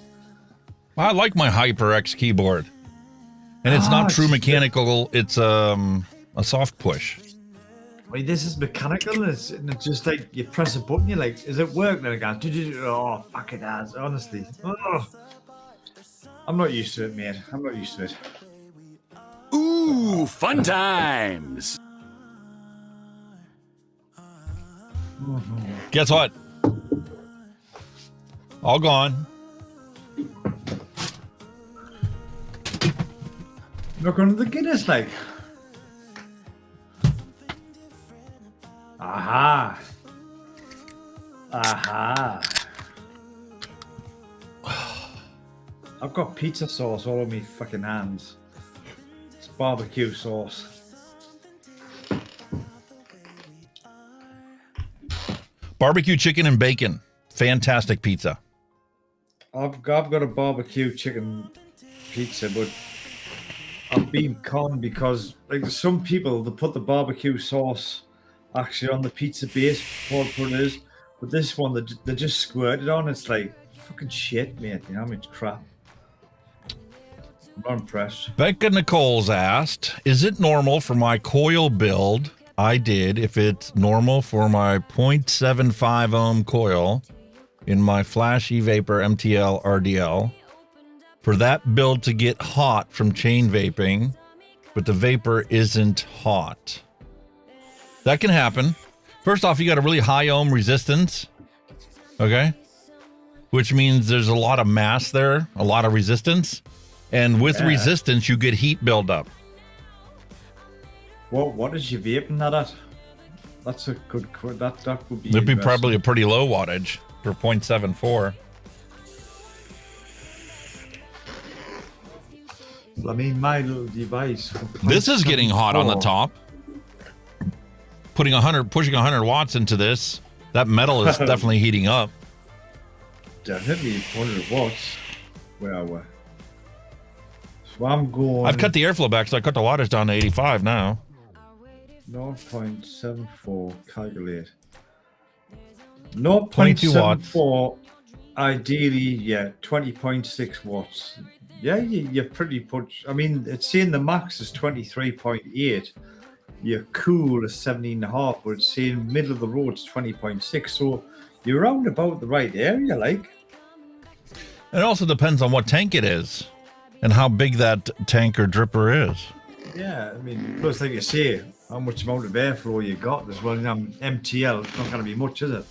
I like my HyperX keyboard. And it's not true mechanical, it's a soft push. Wait, this is mechanical, and it's just like you press a button, you're like, is it working? And it goes, oh, fuck it has, honestly. Oh. I'm not used to it, mate. I'm not used to it. Ooh, fun times. Guess what? All gone. Look under the Guinness, like. Aha. Aha. I've got pizza sauce all over my fucking hands. It's barbecue sauce. Barbecue chicken and bacon. Fantastic pizza. I've got a barbecue chicken pizza, but I've been conned because like there's some people that put the barbecue sauce actually on the pizza base before they put it is, but this one they just squirted on. It's like fucking shit, mate. You know, I mean, it's crap. I'm not impressed. Becca Nicole's asked, is it normal for my coil build I did, if it's normal for my 0.75 ohm coil in my Flash E-Vapor MTL RDL, for that build to get hot from chain vaping, but the vapor isn't hot? That can happen. First off, you got a really high ohm resistance, okay? Which means there's a lot of mass there, a lot of resistance. And with resistance, you get heat buildup. What is your vaping that at? That's a good, that would be It'd be probably a pretty low wattage for 0.74. I mean, my little device. This is getting hot on the top. Pushing 100 watts into this, that metal is definitely heating up. Definitely 100 watts. Where are we? So I'm going. I've cut the airflow back, so I cut the wattage down to 85 now. 0.74, calculate. 22 watts. 0.74, ideally, yeah, 20.6 watts. Yeah, you're pretty much. I mean, it's saying the max is 23.8. Your cool is 17.5, but it's saying middle of the road is 20.6. So you're around about the right area, like. It also depends on what tank it is and how big that tank or dripper is. Yeah, I mean, plus, like you say, how much amount of airflow you got as well. MTL, it's not going to be much, is it?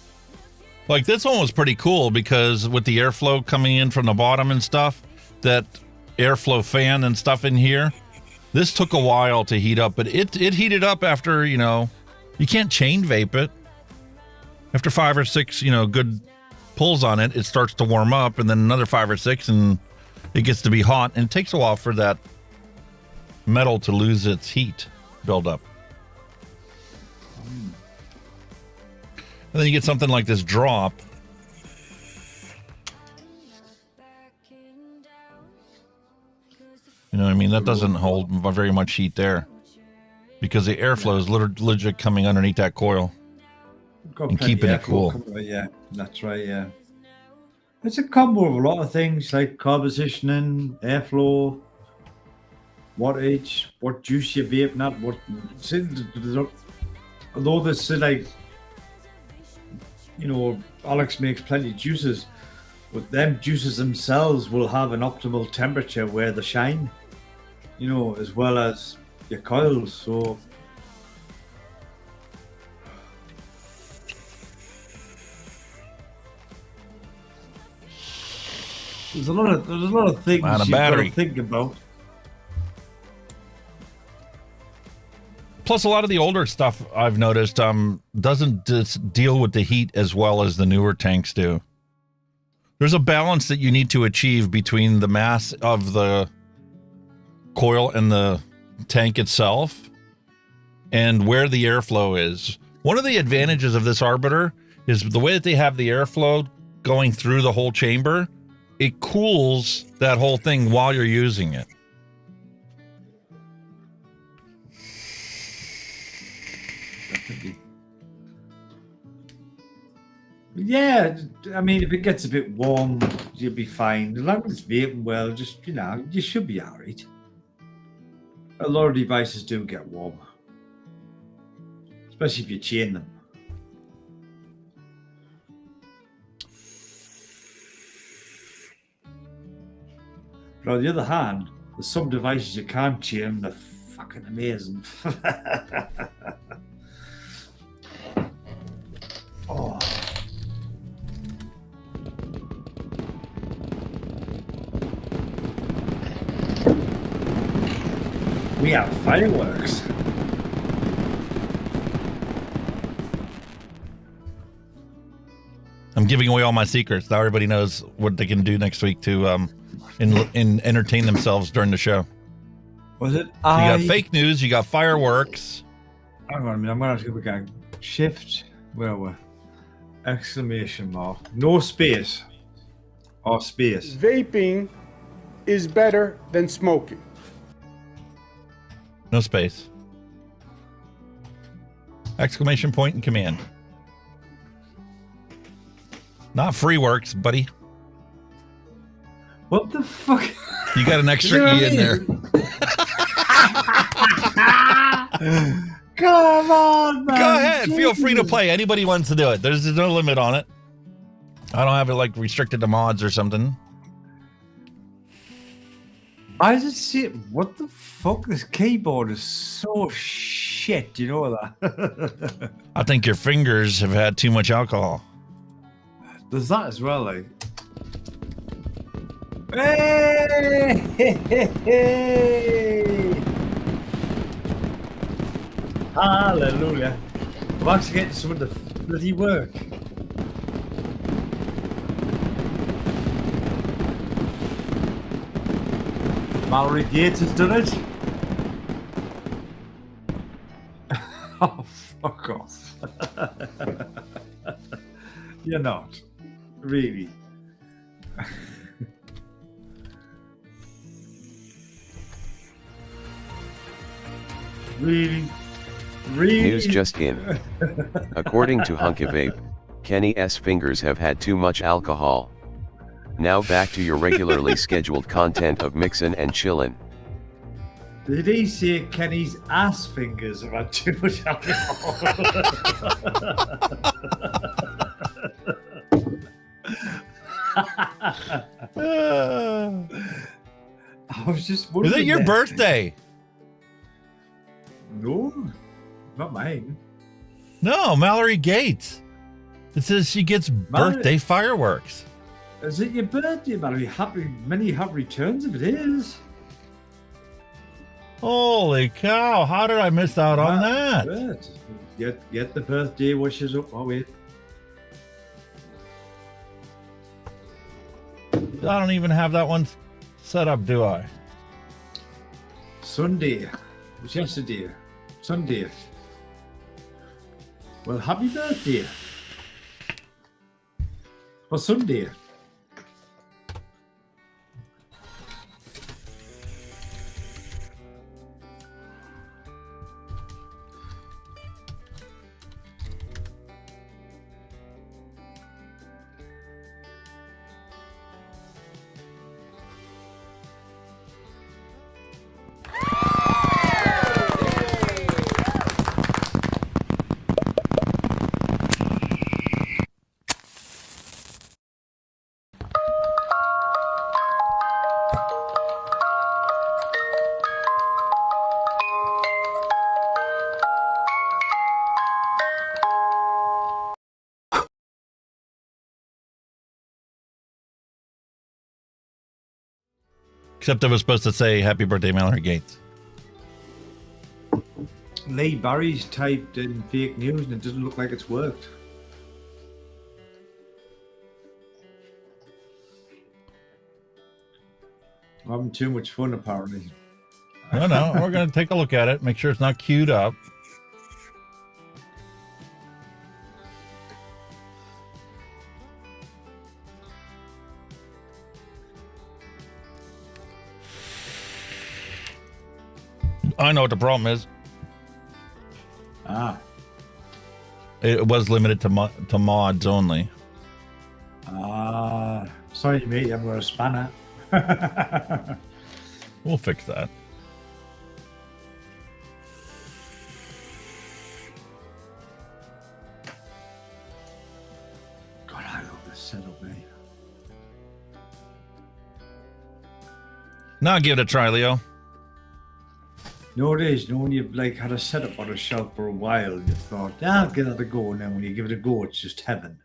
Like this one was pretty cool because with the airflow coming in from the bottom and stuff, that airflow fan and stuff in here, this took a while to heat up, but it heated up after, you can't chain vape it. After 5 or 6, good pulls on it, it starts to warm up, and then another 5 or 6, and it gets to be hot, and it takes a while for that metal to lose its heat buildup. And then you get something like this drop. You know what I mean? That doesn't hold very much heat there because the airflow is legit coming underneath that coil and keeping it cool. Yeah, that's right, yeah. It's a combo of a lot of things like compositioning, airflow, wattage, what juice you vape, not what. Although this is like, Alex makes plenty of juices, but them juices themselves will have an optimal temperature where they shine, as well as your coils. So there's a lot of things you've got to think about. Plus, a lot of the older stuff I've noticed doesn't deal with the heat as well as the newer tanks do. There's a balance that you need to achieve between the mass of the coil and the tank itself and where the airflow is. One of the advantages of this arbiter is the way that they have the airflow going through the whole chamber. It cools that whole thing while you're using it. Yeah, I mean, if it gets a bit warm, you'll be fine. As long as it's vaping well, just, you know, you should be all right. A lot of devices do get warm, especially if you chain them. But on the other hand, there's some devices you can't chain them, they're fucking amazing. Oh. We have fireworks. I'm giving away all my secrets. Now everybody knows what they can do next week to entertain themselves during the show. Was it? You got fake news. You got fireworks. Hang on a minute. I'm going to have to go again. Shift. Where were? Exclamation mark. No space. Or space. Vaping is better than smoking. No space. Exclamation point and command. Not free works, buddy. What the fuck? You got an extra E in there. Come on, man. Go ahead. Feel free to play. Anybody wants to do it. There's no limit on it. I don't have it like restricted to mods or something. I just see it. What the fuck? This keyboard is so shit. You know that? I think your fingers have had too much alcohol. There's that as well, like. Hey! Hallelujah. I'm actually getting some of the bloody work. Mallory Gates has done it. Oh, fuck off. You're not. Really. Really? News just in. According to Hunky Vape, Kenny's fingers have had too much alcohol. Now back to your regularly scheduled content of Mixin and Chillin. Did he say Kenny's ass fingers have had too much alcohol? I was just wondering. Is it your birthday? No, not mine. No, Mallory Gates. It says she gets birthday fireworks. Is it your birthday, Mallory? Many happy returns if it is. Holy cow! How did I miss out on that? Get the birthday wishes up. Oh wait. I don't even have that one set up, do I? Sunday. It was yesterday. Sunday. Well, happy birthday. For Sunday. Except I was supposed to say happy birthday, Mallory Gates. Lee Barry's typed in fake news and it doesn't look like it's worked. I'm having too much fun, apparently. No, we're going to take a look at it, make sure it's not queued up. I know what the problem is. It was limited to mods only. Sorry, mate, I'm going to spanner. We'll fix that. God, I love this setup, mate. Now give it a try, Leo. No, it is. You know, when you've like had a setup on a shelf for a while, you thought, yeah, I'll give it a go, and then when you give it a go, it's just heaven.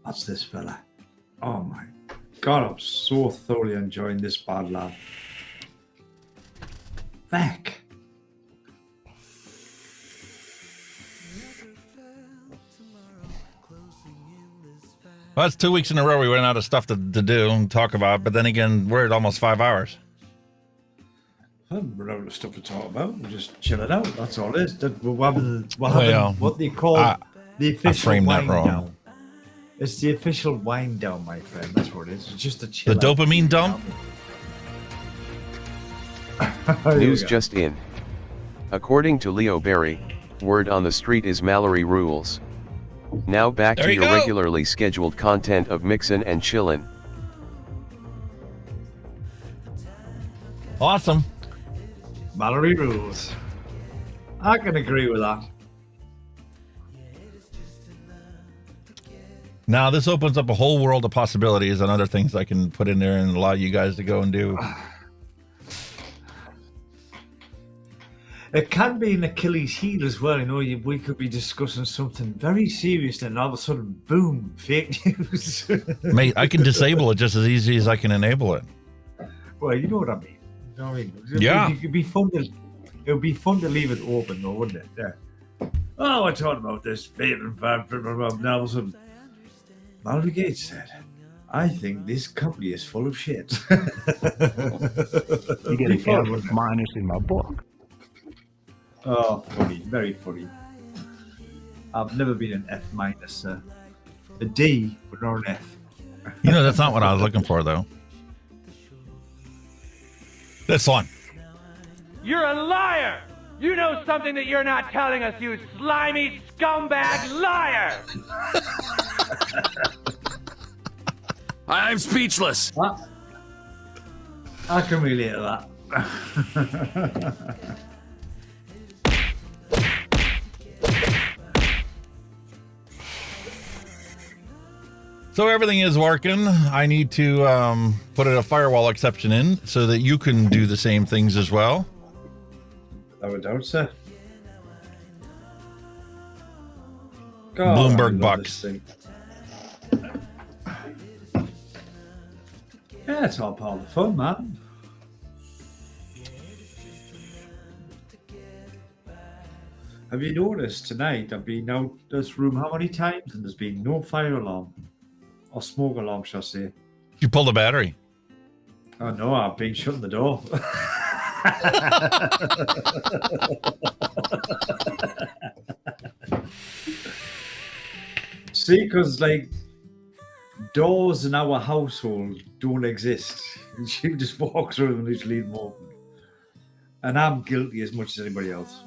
That's this fella. Oh my God, I'm so thoroughly enjoying this bad lad. Back. Well, that's 2 weeks in a row we ran out of stuff to do and talk about, but then again, we're at almost 5 hours. I haven't run out of stuff to talk about. We're just chilling out. That's all it is. We're having what they call the official wind down. It's the official wind down, my friend. That's what it is. It's just a chill. The dopamine dump? News just in. According to Leo Berry, word on the street is Mallory rules. Now back to your regularly scheduled content of Mixin and Chillin. Awesome. Mallory rules. I can agree with that. Now, this opens up a whole world of possibilities and other things I can put in there and allow you guys to go and do. It can be an Achilles heel as well. You know, we could be discussing something very serious and all of a sudden, boom, fake news. Mate, I can disable it just as easy as I can enable it. Well, you know what I mean. You know what I mean? Yeah. It would be fun to leave it open, though, wouldn't it? Yeah. Oh, we're talking about this vaping, now all of a sudden, Mallory Gates said, I think this company is full of shit. You get a F minus in my book. Oh, funny, very funny. I've never been an F minus, a D, but not an F. You know, that's not what I was looking for, though. This one. You're a liar! You know something that you're not telling us, you slimy scumbag liar! I'm speechless. I can relate to that. So everything is working. I need to put a firewall exception in so that you can do the same things as well. I would doubt so. Bloomberg bucks. Yeah, it's all part of the fun, man. Have you noticed tonight I've been out this room how many times and there's been no fire alarm or smoke alarm, shall I say? You pulled the battery. Oh no, I've been shutting the door. See, because like doors in our household don't exist. She just walks through them and just leave them open. And I'm guilty as much as anybody else.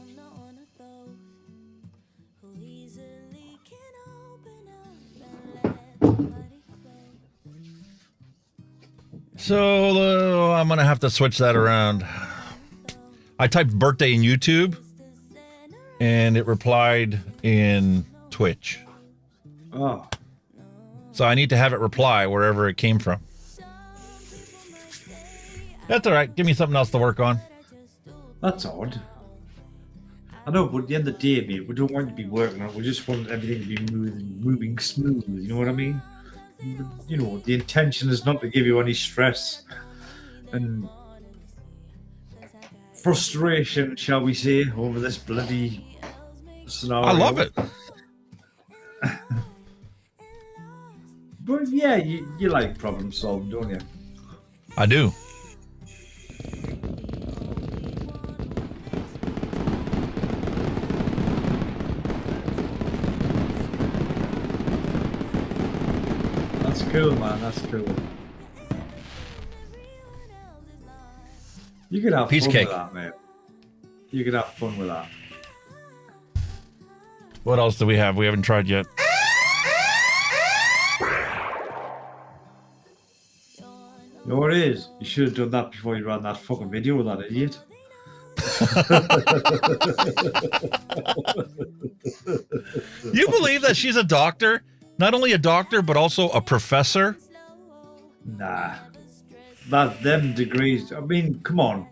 So I'm going to have to switch that around. I typed birthday in YouTube and it replied in Twitch. Oh. So I need to have it reply wherever it came from. That's all right. Give me something else to work on. That's odd. I know, but at the end of the day, mate, we don't want you to be working on it. We just want everything to be moving smooth. You know what I mean? You know, the intention is not to give you any stress and frustration, shall we say, over this bloody scenario. I love it. But yeah, you like problem solving, don't you? I do. That's cool, man. That's cool. You could have Piece fun cake. with that, mate. You could have fun with that. What else do we have? We haven't tried yet. You know what it is? You should have done that before you ran that fucking video with that idiot. You believe that she's a doctor? Not only a doctor, but also a professor? Nah. Them degrees. I mean, come on.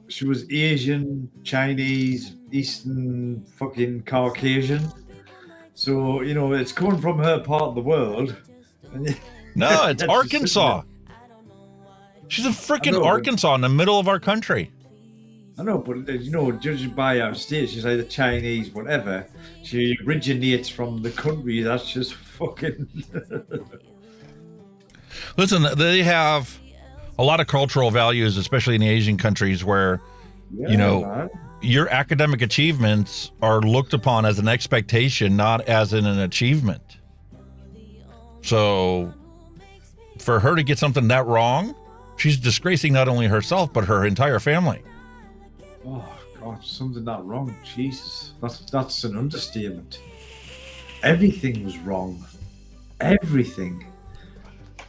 She was Asian, Chinese, Eastern, fucking Caucasian. So, you know, it's coming from her part of the world. No, it's Arkansas. She's a freaking Arkansas in the middle of our country. I know, but you know, judging by our state, she's either Chinese, whatever. She originates from the country. That's just fucking. Listen, they have a lot of cultural values, especially in the Asian countries, where man. Your academic achievements are looked upon as an expectation, not as an achievement. So, for her to get something that wrong, she's disgracing not only herself but her entire family. Oh God, something that wrong. Jesus, that's an understatement. Everything was wrong. Everything.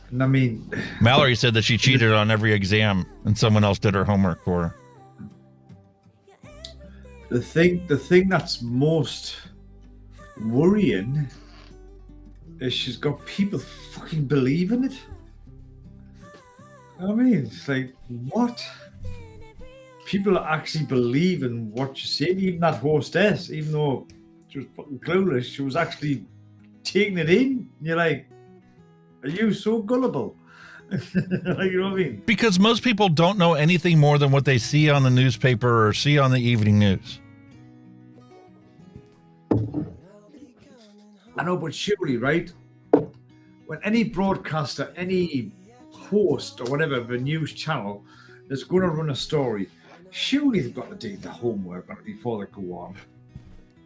And I mean, Mallory said that she cheated on every exam and someone else did her homework for her. The thing that's most worrying is she's got people fucking believing it. I mean, it's like, what? People are actually believing what you said. Even that hostess, even though she was fucking clueless, she was actually taking it in. You're like, are you so gullible? Like, you know what I mean? Because most people don't know anything more than what they see on the newspaper or see on the evening news. I know, but surely, right? When any broadcaster, any host or whatever of a news channel is going to run a story, surely they've got to do the homework on it before they go on.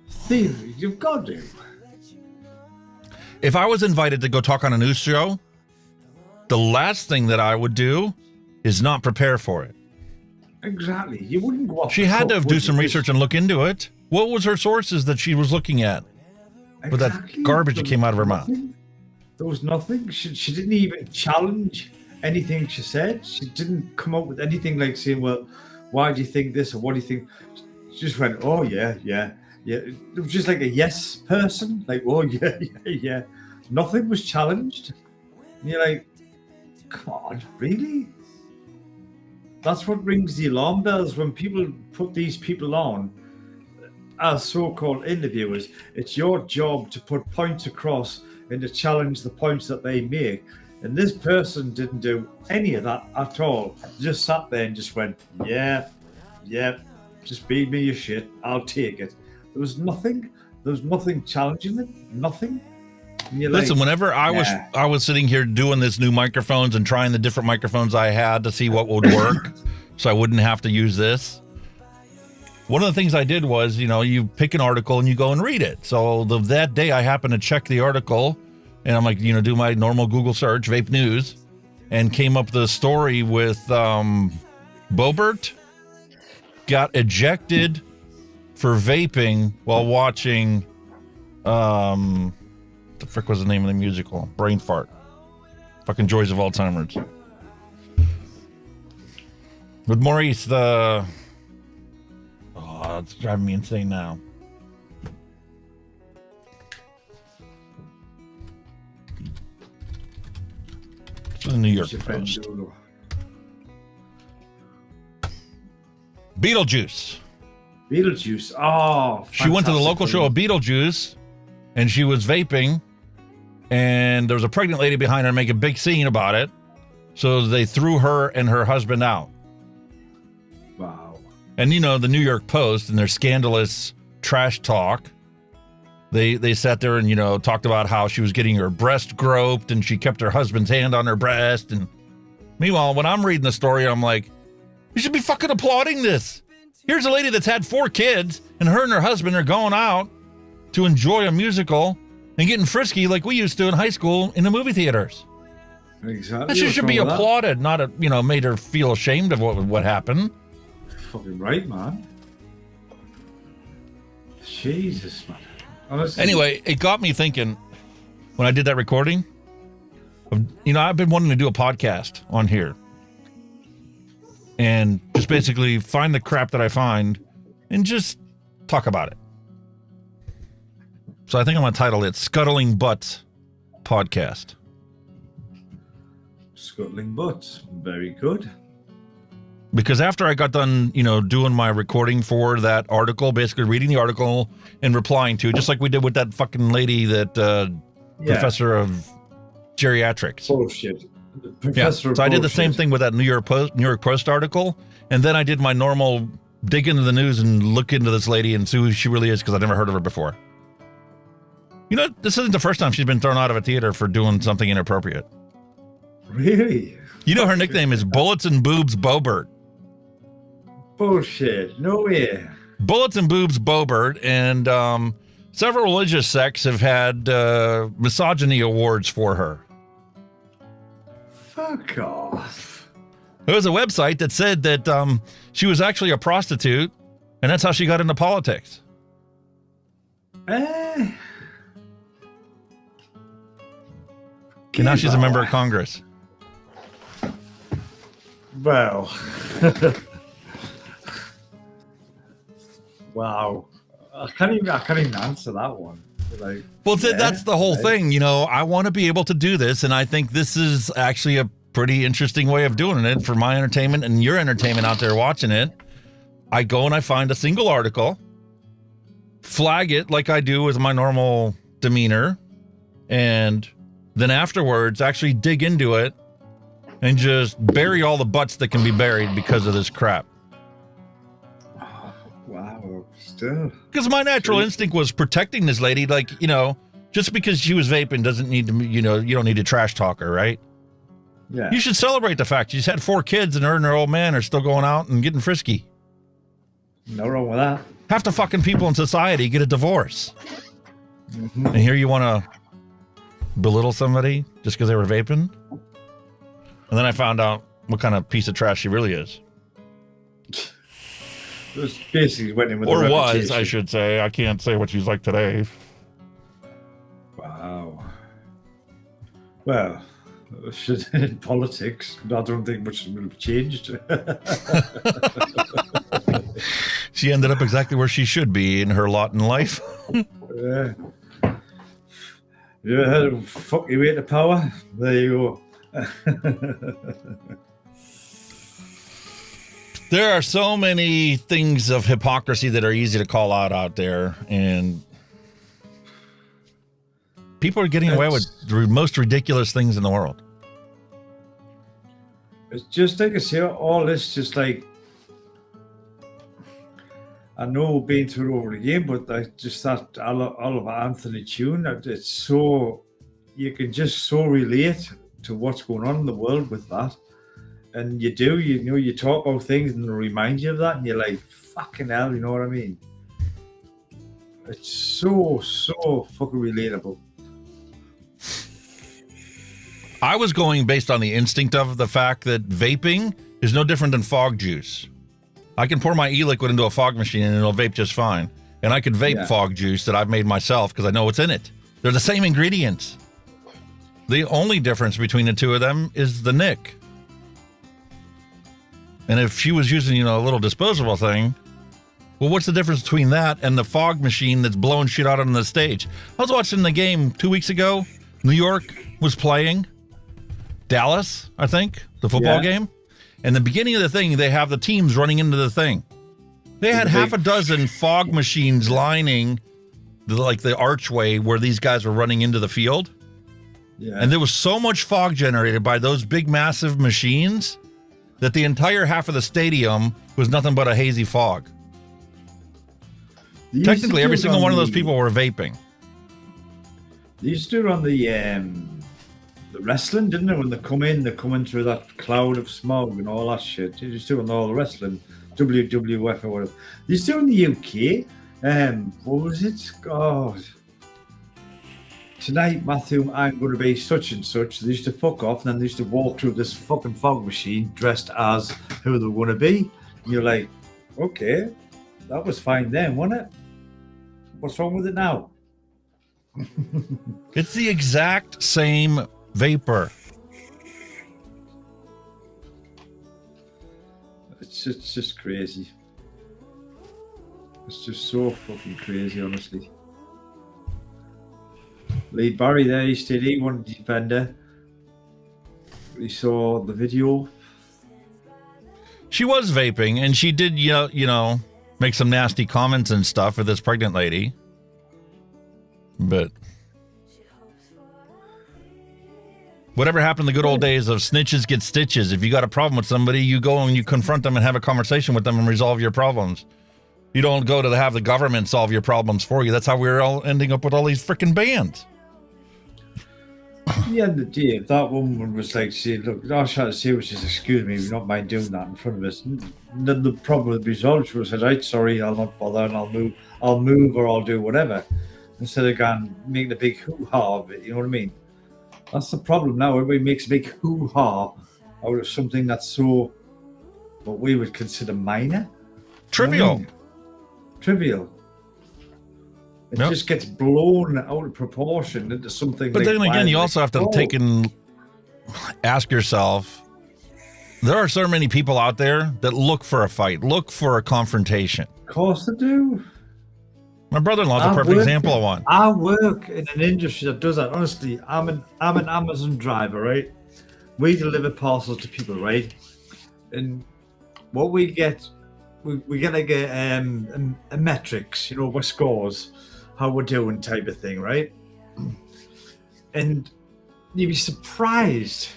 Theory, you've got to. If I was invited to go talk on a news show, the last thing that I would do is not prepare for it. Exactly. You wouldn't go off. She had to do some research and look into it. What was her sources that she was looking at? With that garbage that came out of her mouth. There was nothing. She didn't even challenge anything she said. She didn't come up with anything like saying, well, why do you think this or what do you think? She just went, oh, yeah. It was just like a yes person. Like, oh, yeah. Nothing was challenged. And you're like, come on, really? That's what rings the alarm bells when people put these people on as so-called interviewers. It's your job to put points across and to challenge the points that they make. And this person didn't do any of that at all. Just sat there and just went, yeah, just feed me your shit. I'll take it. There was nothing challenging it. Nothing. Listen, whenever I was sitting here doing this new microphones and trying the different microphones I had to see what would work so I wouldn't have to use this. One of the things I did was, you pick an article and you go and read it. So that day I happened to check the article and I'm like, do my normal Google search, Vape News, and came up the story with Bobert got ejected for vaping while watching, the frick was the name of the musical? Brain Fart. Fucking Joys of Alzheimer's. With Maurice, it's driving me insane now. It's the New York Post. Beetlejuice. Oh, fantastic. She went to the local show of Beetlejuice, and she was vaping, and there was a pregnant lady behind her making a big scene about it. So they threw her and her husband out. Wow. And, you know, the New York Post and their scandalous trash talk, they sat there and, you know, talked about how she was getting her breast groped and she kept her husband's hand on her breast. And meanwhile, when I'm reading the story, I'm like, you should be fucking applauding this. Here's a lady that's had 4 kids and her husband are going out to enjoy a musical and getting frisky like we used to in high school in the movie theaters. Exactly. That should be applauded, not, you know, made her feel ashamed of what happened. Fucking right, man. Jesus, man. Honestly. Anyway, it got me thinking when I did that recording. You know, I've been wanting to do a podcast on here and just basically find the crap that I find and just talk about it. So I think I'm going to title it Scuttling Butts Podcast. Scuttling Butts. Very good. Because after I got done, you know, doing my recording for that article, basically reading the article and replying to it, just like we did with that fucking lady, that professor of geriatrics. Bullshit. So I did the same thing with that New York Post article, and then I did my normal dig into the news and look into this lady and see who she really is, because I've never heard of her before. You know, this isn't the first time she's been thrown out of a theater for doing something inappropriate. Really? You know, her nickname is Bullets and Boobs Bobert. Bullshit. No way. Bullets and Boobs Bobert, and several religious sects have had misogyny awards for her. Fuck off. There was a website that said that she was actually a prostitute, and that's how she got into politics. Eh. And now she's a member of Congress. Well. Wow. I can't even answer that one. Like, well, that's the whole thing. You know, I want to be able to do this, and I think this is actually a pretty interesting way of doing it for my entertainment and your entertainment out there watching it. I go and I find a single article, flag it like I do with my normal demeanor, and then afterwards actually dig into it and just bury all the butts that can be buried because of this crap. Wow, still. Because my natural instinct was protecting this lady. Like, you know, just because she was vaping doesn't need to, you know, you don't need to trash talk her, right? Yeah. You should celebrate the fact she's had 4 kids and her and her old man are still going out and getting frisky. No wrong with that. Half the fucking people in society get a divorce. Mm-hmm. And here you want to belittle somebody just because they were vaping? And then I found out what kind of piece of trash she really is. It was basically went in with or the was, reputation. I should say. I can't say what she's like today. Wow. Well, in politics, I don't think much would have changed. She ended up exactly where she should be in her lot in life. Yeah. You ever heard of fuck your way to power? There you go. There are so many things of hypocrisy that are easy to call out there, and people are getting away with the most ridiculous things in the world. It's just like I say, all this just like, I know we've been through it over again, but like just that Oliver Anthony tune, it's so, you can just so relate to what's going on in the world with that. And you do, you know, you talk about things and they remind you of that, and you're like, fucking hell, you know what I mean? It's so fucking relatable. I was going based on the instinct of the fact that vaping is no different than fog juice. I can pour my e-liquid into a fog machine and it'll vape just fine. And I could vape fog juice that I've made myself because I know what's in it. They're the same ingredients. The only difference between the two of them is the nick. And if she was using, you know, a little disposable thing, well, what's the difference between that and the fog machine that's blowing shit out on the stage? I was watching the game 2 weeks ago. New York was playing Dallas, I think, the football game. And the beginning of the thing, they have the teams running into the thing. They had half a dozen fog machines lining the archway where these guys were running into the field. Yeah. And there was so much fog generated by those big, massive machines that the entire half of the stadium was nothing but a hazy fog. Technically, every single one of those people were vaping. They used to do it on the wrestling, didn't they? When they come in through that cloud of smoke and all that shit. They used to do it on all the wrestling, WWF or whatever. They used to do it in the UK. What was it? God. Tonight, Matthew, I'm going to be such and such. They used to fuck off, and then they used to walk through this fucking fog machine dressed as who they were going to be. And you're like, okay, that was fine then, wasn't it? What's wrong with it now? It's the exact same vapor. It's just crazy. It's just so fucking crazy, honestly. Lee Barry there, he stayed, he wanted to defend her. He saw the video. She was vaping, and she did, you know, make some nasty comments and stuff for this pregnant lady. But whatever happened in the good old days of snitches get stitches. If you got a problem with somebody, you go and you confront them and have a conversation with them and resolve your problems. You don't go to have the government solve your problems for you. That's how we're all ending up with all these freaking bans. At the end of the day, if that woman was like, saying, look, all she had to say was just, excuse me, we don't mind doing that in front of us. And then the problem would be resolved. She would have said, right, sorry, I'll not bother, and I'll move or I'll do whatever. Instead of going, making a big hoo-ha of it, you know what I mean? That's the problem now. Everybody makes a big hoo-ha out of something that's so, what we would consider minor. Trivial. You know what I mean? Trivial. It just gets blown out of proportion into something. But like then again, you also have to take and ask yourself, there are so many people out there that look for a fight, look for a confrontation. Of course they do. My brother-in-law's a perfect example of one. I work in an industry that does that. Honestly, I'm an Amazon driver, right? We deliver parcels to people, right? And what we get, we get like a metrics, you know, what scores, how we're doing type of thing, right? And you'd be surprised,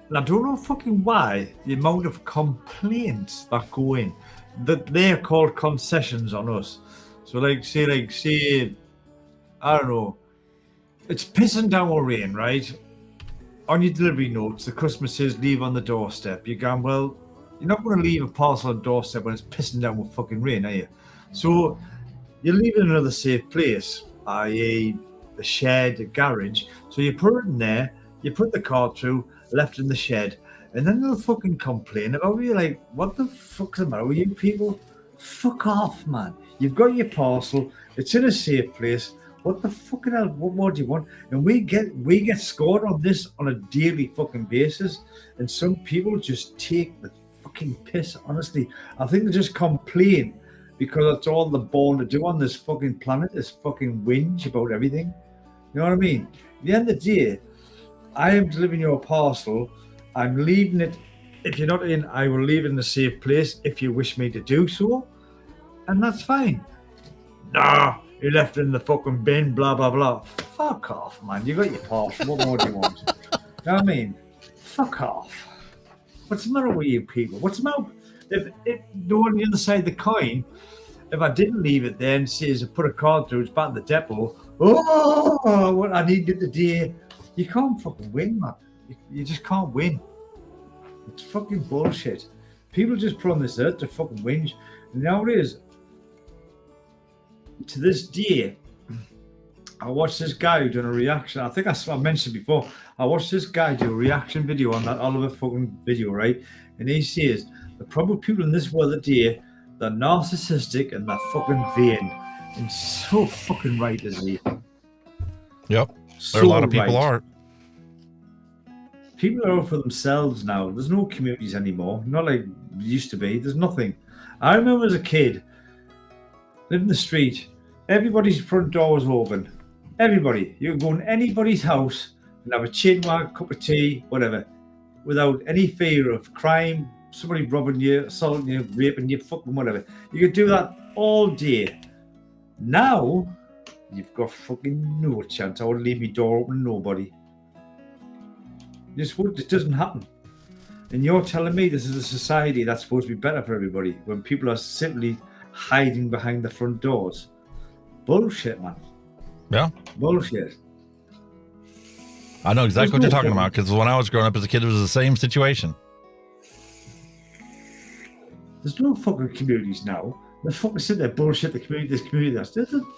and I don't know fucking why, the amount of complaints that go in, that they're called concessions on us. So say, I don't know, it's pissing down with rain, right? On your delivery notes, the customer says leave on the doorstep. You're going, well, you're not going to leave a parcel on the doorstep when it's pissing down with fucking rain, are you? So you leave it in another safe place, i.e. the shed, the garage. So you put it in there, you put the car through, left in the shed, and then they'll fucking complain about you. Like, what the fuck's the matter with you people? Fuck off, man. You've got your parcel, it's in a safe place. What the fucking hell? What more do you want? And we get scored on this on a daily fucking basis. And some people just take the fucking piss, honestly. I think they just complain because that's all they're born to do on this fucking planet, is fucking whinge about everything. You know what I mean? At the end of the day, I am delivering your parcel. I'm leaving it. If you're not in, I will leave it in a safe place if you wish me to do so. And that's fine. Nah, you left it in the fucking bin, blah, blah, blah. Fuck off, man. You got your parcel. What more do you want? You know what I mean? Fuck off. What's the matter with you people? What's the matter? If on the other side of the coin, if I didn't leave it there and says I put a card through, it's back in the depot. Oh, what I needed today. You can't fucking win, man. You just can't win. It's fucking bullshit. People just put on this earth to fucking whinge. And nowadays, to this day, I watched this guy doing a reaction. I think I mentioned before. I watched this guy do a reaction video on that Oliver fucking video, right? And he says the problem with people in this world today, they're narcissistic and they're fucking vain. And so fucking right is he. Yep. There are a lot of people are. People are out for themselves now. There's no communities anymore. Not like there used to be. There's nothing. I remember as a kid, living in the street, everybody's front door was open. Everybody. You could go in anybody's house and have a chin wag, cup of tea, whatever, without any fear of crime, somebody robbing you, assaulting you, raping you, fucking whatever. You could do that all day. Now, you've got fucking no chance. I would leave my door open to nobody. It doesn't happen. And you're telling me this is a society that's supposed to be better for everybody when people are simply hiding behind the front doors? Bullshit, man. Yeah. Bullshit. I know exactly what you're talking about, because when I was growing up as a kid, it was the same situation. There's no fucking communities now. They're fucking sitting there bullshit the community, this community, that's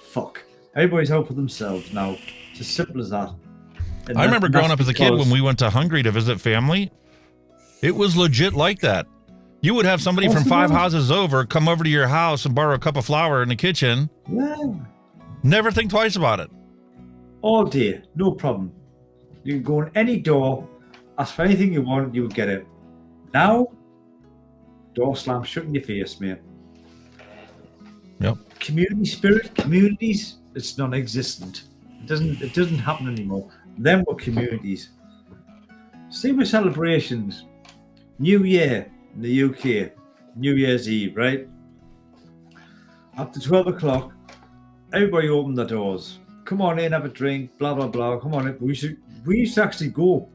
fuck. Everybody's out for themselves now. It's as simple as that. And I remember growing up as a kid because- when we went to Hungary to visit family. It was legit like that. You would have somebody from 5 houses over come over to your house and borrow a cup of flour in the kitchen. Yeah. Never think twice about it. All day, no problem. You can go in any door, ask for anything you want, you will get it. Now, door slam shut in your face, mate. Yep. Community spirit, communities, it's non-existent. It doesn't happen anymore. Them were communities. See with celebrations, New Year in the UK, New Year's Eve, right? After 12 o'clock, everybody opened the doors. Come on in, have a drink, blah, blah, blah. Come on in. We used to actually go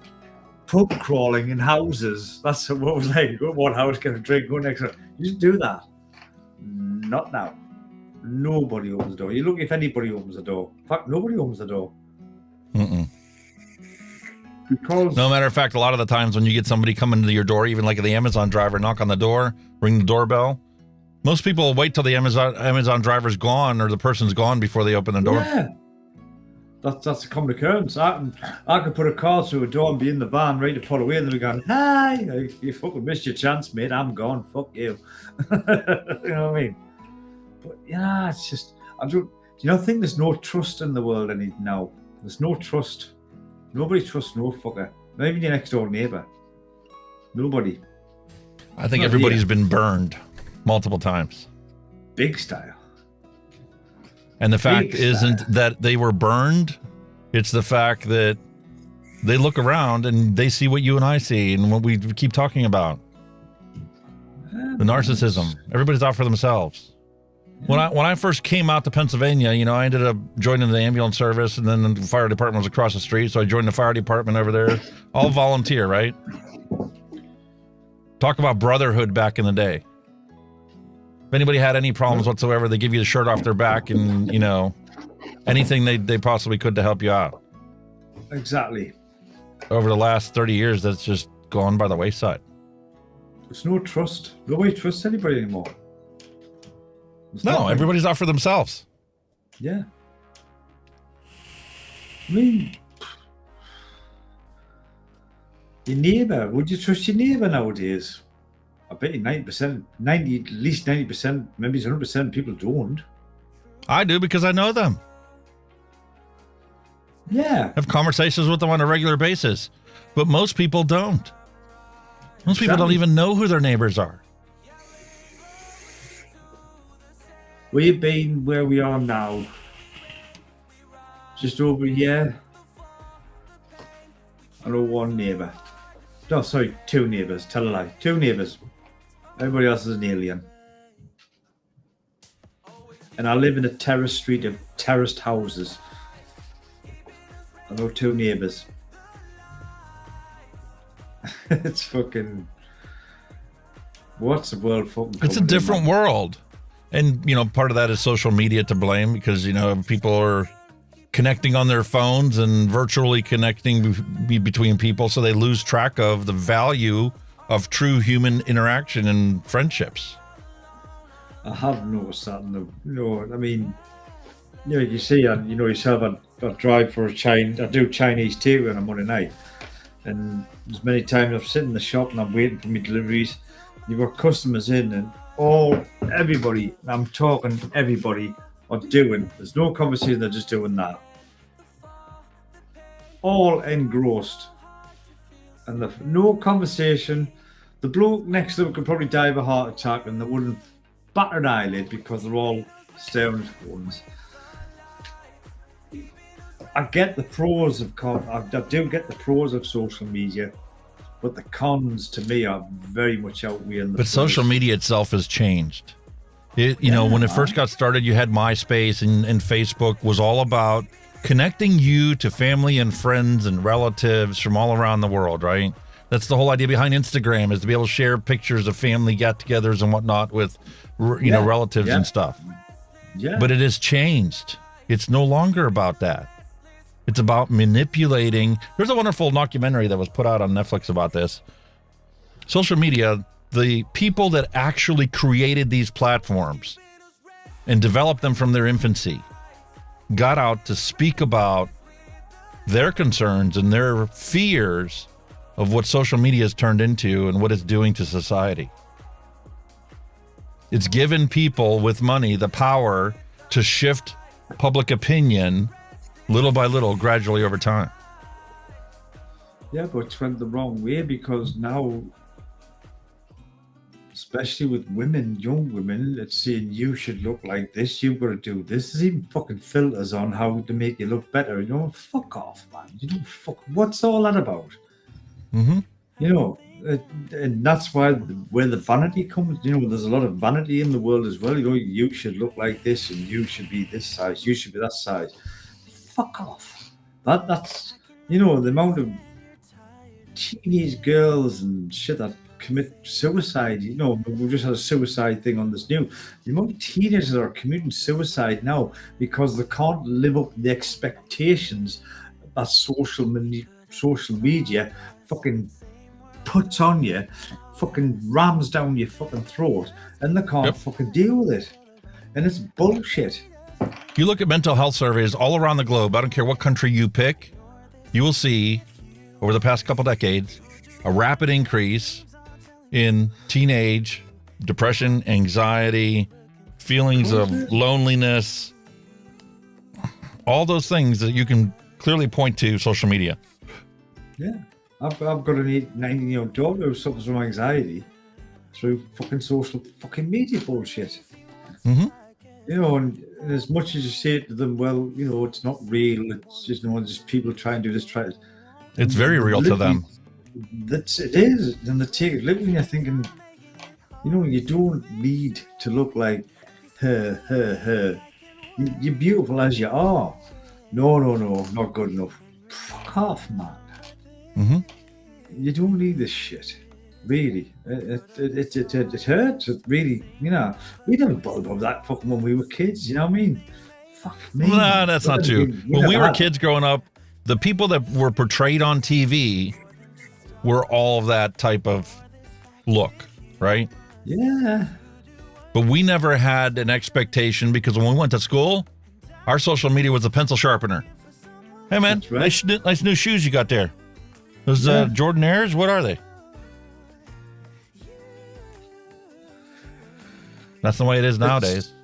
pub crawling in houses. That's what it was like. Go to one house, get a drink, go next one. You used to do that. Not now. Nobody opens the door. You look if anybody opens the door. In fact, nobody opens the door. Mm-mm. Because no matter of fact, a lot of the times when you get somebody coming to your door, even like the Amazon driver, knock on the door, ring the doorbell, most people wait till the Amazon driver's gone or the person's gone before they open the door. Yeah. That's a common occurrence. I could put a car through a door and be in the van ready to pull away, and then we're going, "Hi, you fucking missed your chance, mate. I'm gone. Fuck you." You know what I mean? But yeah, it's just do you not think there's no trust in the world now? There's no trust. Nobody trusts no fucker. Not even your next door neighbor. Nobody. I think everybody's been burned multiple times. Big style. And the fact isn't that they were burned. It's the fact that they look around and they see what you and I see and what we keep talking about. The narcissism. Everybody's out for themselves. When I first came out to Pennsylvania, I ended up joining the ambulance service, and then the fire department was across the street. So I joined the fire department over there, all volunteer, right? Talk about brotherhood back in the day. If anybody had any problems whatsoever, they give you the shirt off their back and, anything they possibly could to help you out. Exactly. Over the last 30 years, that's just gone by the wayside. There's no trust. Nobody trusts anybody anymore. No, everybody's out for themselves. Yeah. I mean, your neighbour, would you trust your neighbour nowadays? I bet you 90%, at least 90%, maybe 100% people don't. I do because I know them. Yeah. Have conversations with them on a regular basis. But most people don't. Most people don't even know who their neighbors are. We've been where we are now just over a year. I know one neighbour. No, sorry, 2 neighbours. Tell a lie. 2 neighbours. Everybody else is an alien. And I live in a terrace street of terraced houses. I know 2 neighbours. It's fucking... What's the world fucking... It's a different world. And, part of that is social media to blame because, people are connecting on their phones and virtually connecting between people. So they lose track of the value of true human interaction and friendships. I have noticed that. I mean, you see, yourself, I drive for I do Chinese tea on a Monday night. And as many times I've sit in the shop and I'm waiting for my deliveries. You've got customers in and everybody, I'm talking everybody, are doing. There's no conversation, they're just doing that. All engrossed. And no conversation. The bloke next to them could probably die of a heart attack and they wouldn't bat an eyelid because they're all staring at phones. I get the pros of I do get the pros of social media, but the cons to me are very much outweighing the But social media itself has changed. When it first got started, you had MySpace and Facebook was all about connecting you to family and friends and relatives from all around the world, right? That's the whole idea behind Instagram, is to be able to share pictures of family get-togethers and whatnot with, relatives and stuff. Yeah. But it has changed. It's no longer about that. It's about manipulating. There's a wonderful documentary that was put out on Netflix about this. Social media, the people that actually created these platforms and developed them from their infancy got out to speak about their concerns and their fears of what social media has turned into and what it's doing to society. It's given people with money the power to shift public opinion little by little, gradually over time. Yeah, but it's went the wrong way, because now, especially with women, young women, it's saying you should look like this, you've got to do this. There's even fucking filters on how to make you look better. Fuck off, man. What's all that about? Mm-hmm. And that's where the vanity comes. There's a lot of vanity in the world as well. You should look like this, and you should be this size, you should be that size. Fuck off. That's the amount of teenage girls and shit that commit suicide. We just had a suicide thing on this new. The amount of teenagers that are committing suicide now because they can't live up to the expectations that social media fucking puts on you, fucking rams down your fucking throat, and they can't fucking deal with it. And it's bullshit. You look at mental health surveys all around the globe, I don't care what country you pick, you will see over the past couple decades a rapid increase in teenage depression, anxiety, feelings of loneliness, all those things that you can clearly point to social media. Yeah. I've got an 19-year-old daughter who suffers from anxiety through fucking social fucking media bullshit. Mm-hmm. And as much as you say to them, well, it's not real, it's just, just people try and do this, it's very real to them. It is, and they take it literally. You're thinking, you don't need to look like her. You're beautiful as you are. No, not good enough. Fuck off, man. Mm-hmm. You don't need this shit, really. It hurts. It really, we didn't bulb of that fucking when we were kids. You know what I mean? Fuck me. No, that's not true. When we were kids growing up, the people that were portrayed on TV were all of that type of look, right? Yeah. But we never had an expectation, because when we went to school, our social media was a pencil sharpener. Hey, man, nice new shoes you got there. Those Jordan Airs, what are they? That's the way it is nowadays.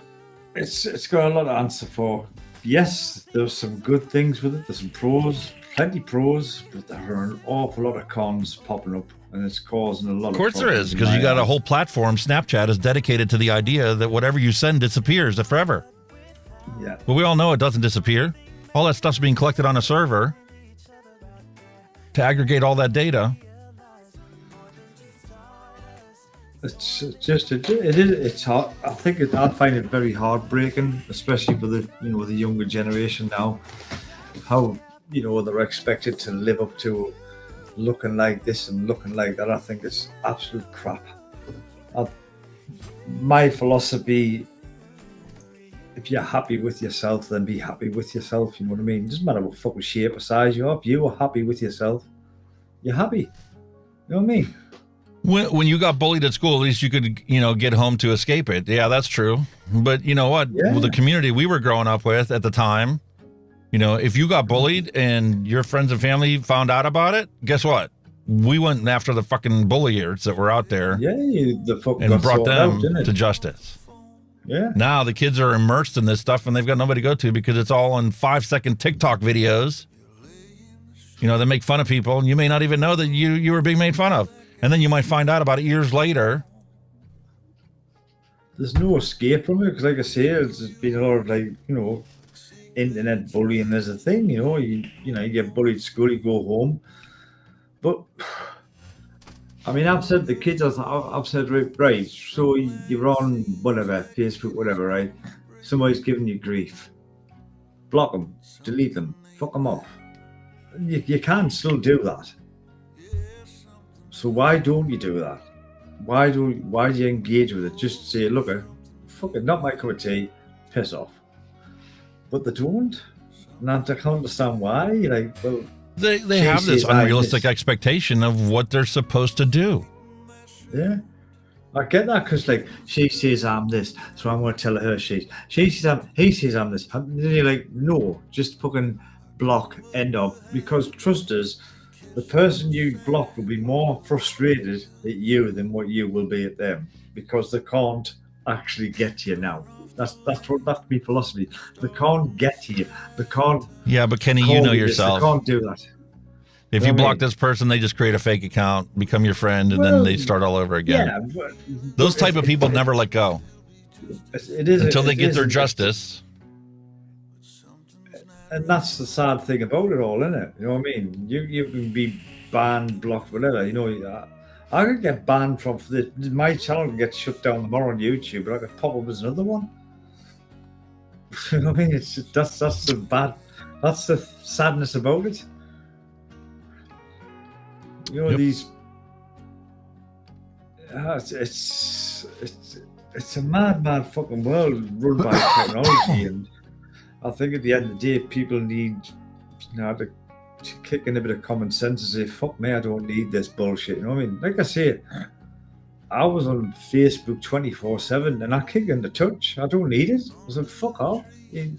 It's got a lot to answer for. Yes, there's some good things with it. There's some pros, plenty pros, but there are an awful lot of cons popping up, and it's causing a lot of Of course there is, because you got a whole platform. Snapchat is dedicated to the idea that whatever you send disappears forever. Yeah. But we all know it doesn't disappear. All that stuff's being collected on a server to aggregate all that data. It's hard. I think I find it very heartbreaking, especially for the the younger generation now. How they're expected to live up to looking like this and looking like that. I think it's absolute crap. My philosophy: if you're happy with yourself, then be happy with yourself. You know what I mean? It doesn't matter what fucking shape or size you are. If you are happy with yourself, you're happy. You know what I mean? When you got bullied at school, at least you could, get home to escape it. Yeah, that's true. But you know what? Yeah. With the community we were growing up with at the time, if you got bullied and your friends and family found out about it, guess what? We went after the fucking bulliers that were out there. Yeah, and brought them to justice. Yeah. Now the kids are immersed in this stuff and they've got nobody to go to because it's all in 5-second TikTok videos. They make fun of people, and you may not even know that you were being made fun of. And then you might find out about it years later. There's no escape from it, because like I say, it's been a lot of internet bullying is a thing. You get bullied at school, you go home. But I mean, I've said the kids, I've said, right, so you're on whatever, Facebook, whatever, right? Somebody's giving you grief. Block them, delete them, fuck them off. You can still do that. So why don't you do that? Why do you engage with it? Just say, look, fucking not my cup of tea, piss off. But they don't. And I can't understand why. Like, well, they have this unrealistic expectation of what they're supposed to do. Yeah. I get that because, like, she says I'm this, so I'm going to tell her she says he says I'm this. And then you're like, no, just fucking block, end up. Because trust us, the person you block will be more frustrated at you than what you will be at them, because they can't actually get to you now. That's my philosophy. They can't get to you. They can't. Yeah, but Kenny, you know yourself. They can't do that. If you block this person, they just create a fake account, become your friend, and then they start all over again. Yeah, but those type of people never let go. It is until they get their justice. And that's the sad thing about it all, isn't it? You know what I mean? You can be banned, blocked, whatever. You know, I could get banned from my channel can get shut down tomorrow on YouTube, but I could pop up as another one. You know what I mean? It's just, that's the sadness about it. You know, these. It's a mad fucking world run by technology, and I think at the end of the day, people need, you know, to kick in a bit of common sense and say, "Fuck me, I don't need this bullshit." You know what I mean? Like I say, I was on Facebook 24/7, and I kick in the touch. I don't need it. I said, "Fuck off." You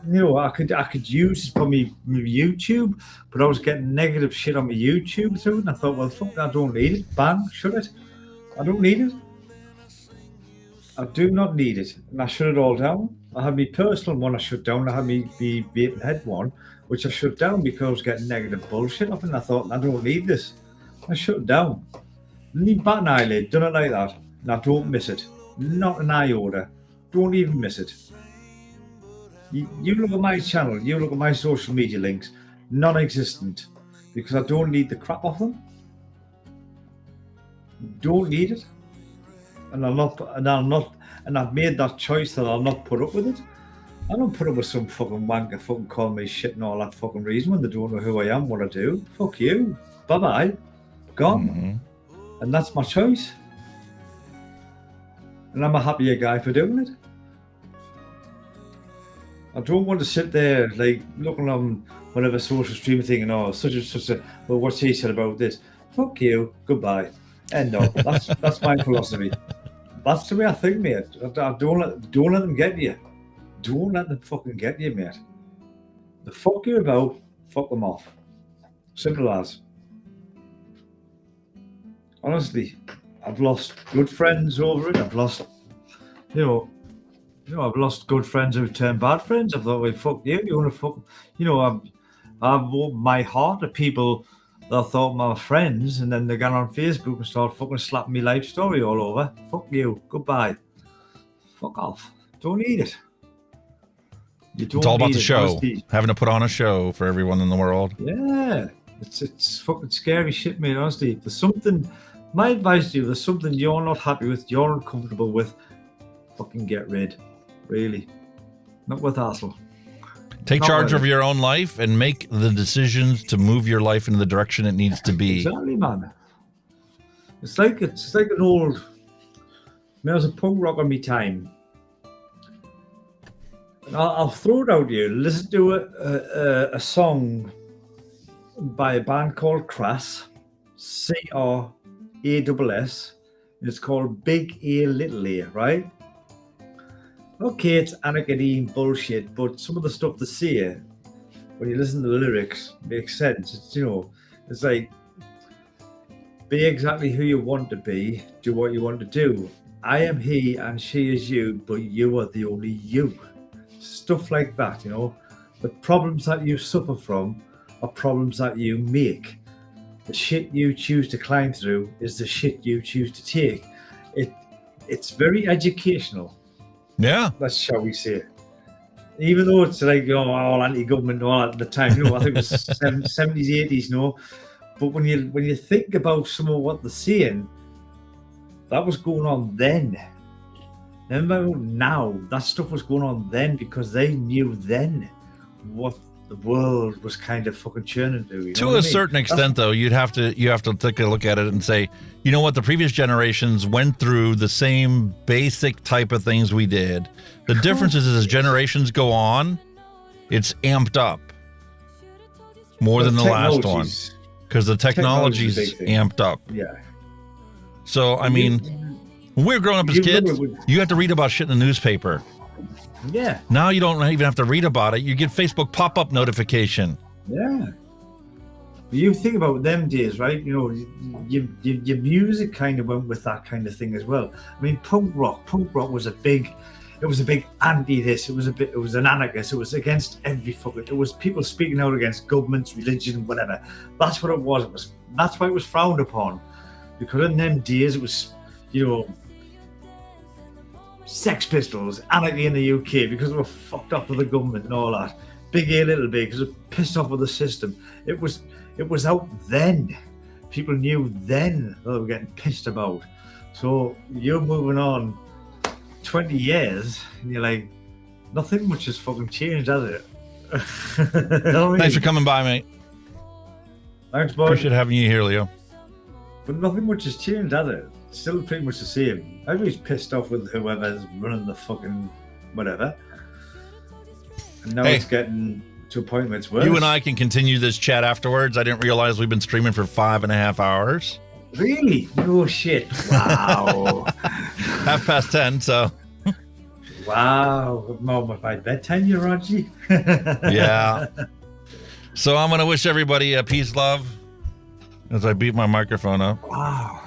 know, I could use it for me YouTube, but I was getting negative shit on my YouTube through it, and I thought, well, fuck, I don't need it. Bang, shut it. I don't need it. I do not need it, and I shut it all down. I had my personal one I shut down. I had my Vaping Head one, which I shut down because I was getting negative bullshit up, and I thought, I don't need this. I shut it down. Leave bat an eyelid, done it like that, and I don't miss it. Not an iota. Don't even miss it. You look at my channel, you look at my social media links, non-existent, because I don't need the crap off them. Don't need it, and I've made that choice that I'll not put up with it. I don't put up with some fucking wanker fucking calling me shit and all that fucking reason when they don't know who I am, what I do. Fuck you, bye bye, gone, and that's my choice, and I'm a happier guy for doing it. I don't want to sit there like looking on whatever social stream thing and all such and such a, well, what's he said about this? Fuck you, goodbye, end up. That's my philosophy. That's the way I think, mate. Don't let them get you. Don't let them fucking get you, mate. The fuck you about, fuck them off. Simple as. Honestly, I've lost good friends over it. I've lost, I've lost good friends who turned bad friends. I thought, well, fuck you. You want to fuck? I've opened my heart to people that I thought my friends, and then they got on Facebook and started fucking slapping me life story all over. Fuck you. Goodbye. Fuck off. Don't need it. It's all about the show. Having to put on a show for everyone in the world. Yeah. It's fucking scary shit, mate. Honestly, if there's something, my advice to you, there's something you're not happy with, you're uncomfortable with, fucking get rid. Really, not with hassle. Take charge of your own life and make the decisions to move your life in the direction it needs to be. Exactly, man. It's like an old. I was a punk rock on me time. I'll throw it out to you. Listen to a song by a band called Crass, CRASS. It's called Big A Little A, right? Okay, it's Nicotine bullshit, but some of the stuff they say, when you listen to the lyrics, makes sense. It's, it's like, be exactly who you want to be, do what you want to do. I am he and she is you, but you are the only you. Stuff like that, The problems that you suffer from are problems that you make. The shit you choose to climb through is the shit you choose to take. It's very educational. Yeah, that's shall we say. Even though it's like all anti-government and all at the time, I think it was 70s, 80s, But when you think about some of what they're saying, that was going on then. Remember now, that stuff was going on then because they knew then what the world was kind of fucking churning to. You know To what a I mean? certain extent, though, you have to take a look at it and say, you know what, the previous generations went through the same basic type of things we did. The difference is as generations go on, it's amped up more than the last one because the technology's amped up. Yeah. So, I mean, when we were growing up as kids, you had to read about shit in the newspaper. Yeah. Now you don't even have to read about it. You get Facebook pop-up notification. Yeah. You think about them days, right? You know, your music kind of went with that kind of thing as well. I mean, punk rock was a big anti this. It was an anarchist. It was against every fucking. It was people speaking out against governments, religion, whatever. That's what it was. That's why it was frowned upon, because in them days it was, you know, Sex Pistols, anarchy in the UK because they were fucked up with the government and all that. Big A, Little B because they were pissed off with the system. It was out then. People knew then that they were getting pissed about. So you're moving on 20 years and you're like, nothing much has fucking changed, has it? You know what I mean? Thanks for coming by, mate. Thanks, bud. Appreciate having you here, Leo. But nothing much has changed, has it? It's still pretty much the same. Everybody's pissed off with whoever's running the fucking whatever. And now it's getting to a point where it's worse. You and I can continue this chat afterwards. I didn't realize we've been streaming for 5.5 hours. Really? No shit. Wow. 10:30, so. Wow. Moment by bedtime, you Raji. Yeah. So I'm going to wish everybody a peace, love, as I beat my microphone up. Wow.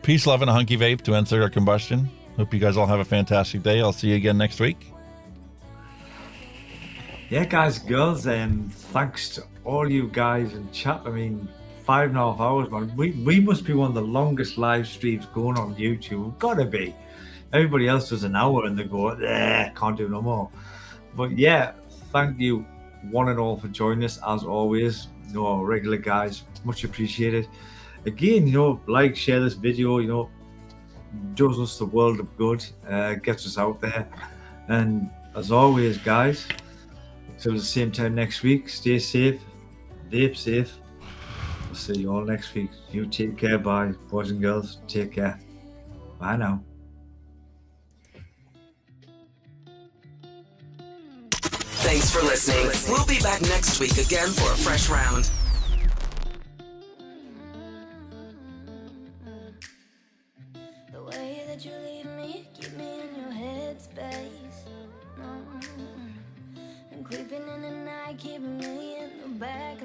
Peace, love, and a hunky vape to answer our combustion. Hope you guys all have a fantastic day. I'll see you again next week. Yeah, guys, girls, thanks to all you guys in chat. I mean, 5.5 hours, man. We must be one of the longest live streams going on YouTube. Gotta be. Everybody else does an hour and they go, can't do no more. But yeah, thank you one and all for joining us as always. You know, our regular guys, much appreciated. Again, you know, like, share this video, you know, does us the world of good, gets us out there. And as always, guys, till the same time next week, stay safe, vape safe. I'll see you all next week. You take care, bye. Boys and girls, take care. Bye now. Thanks for listening. We'll be back next week again for a fresh round. The way that you leave me, keep me in your headspace. No, and creeping in the night, keeping me in the back.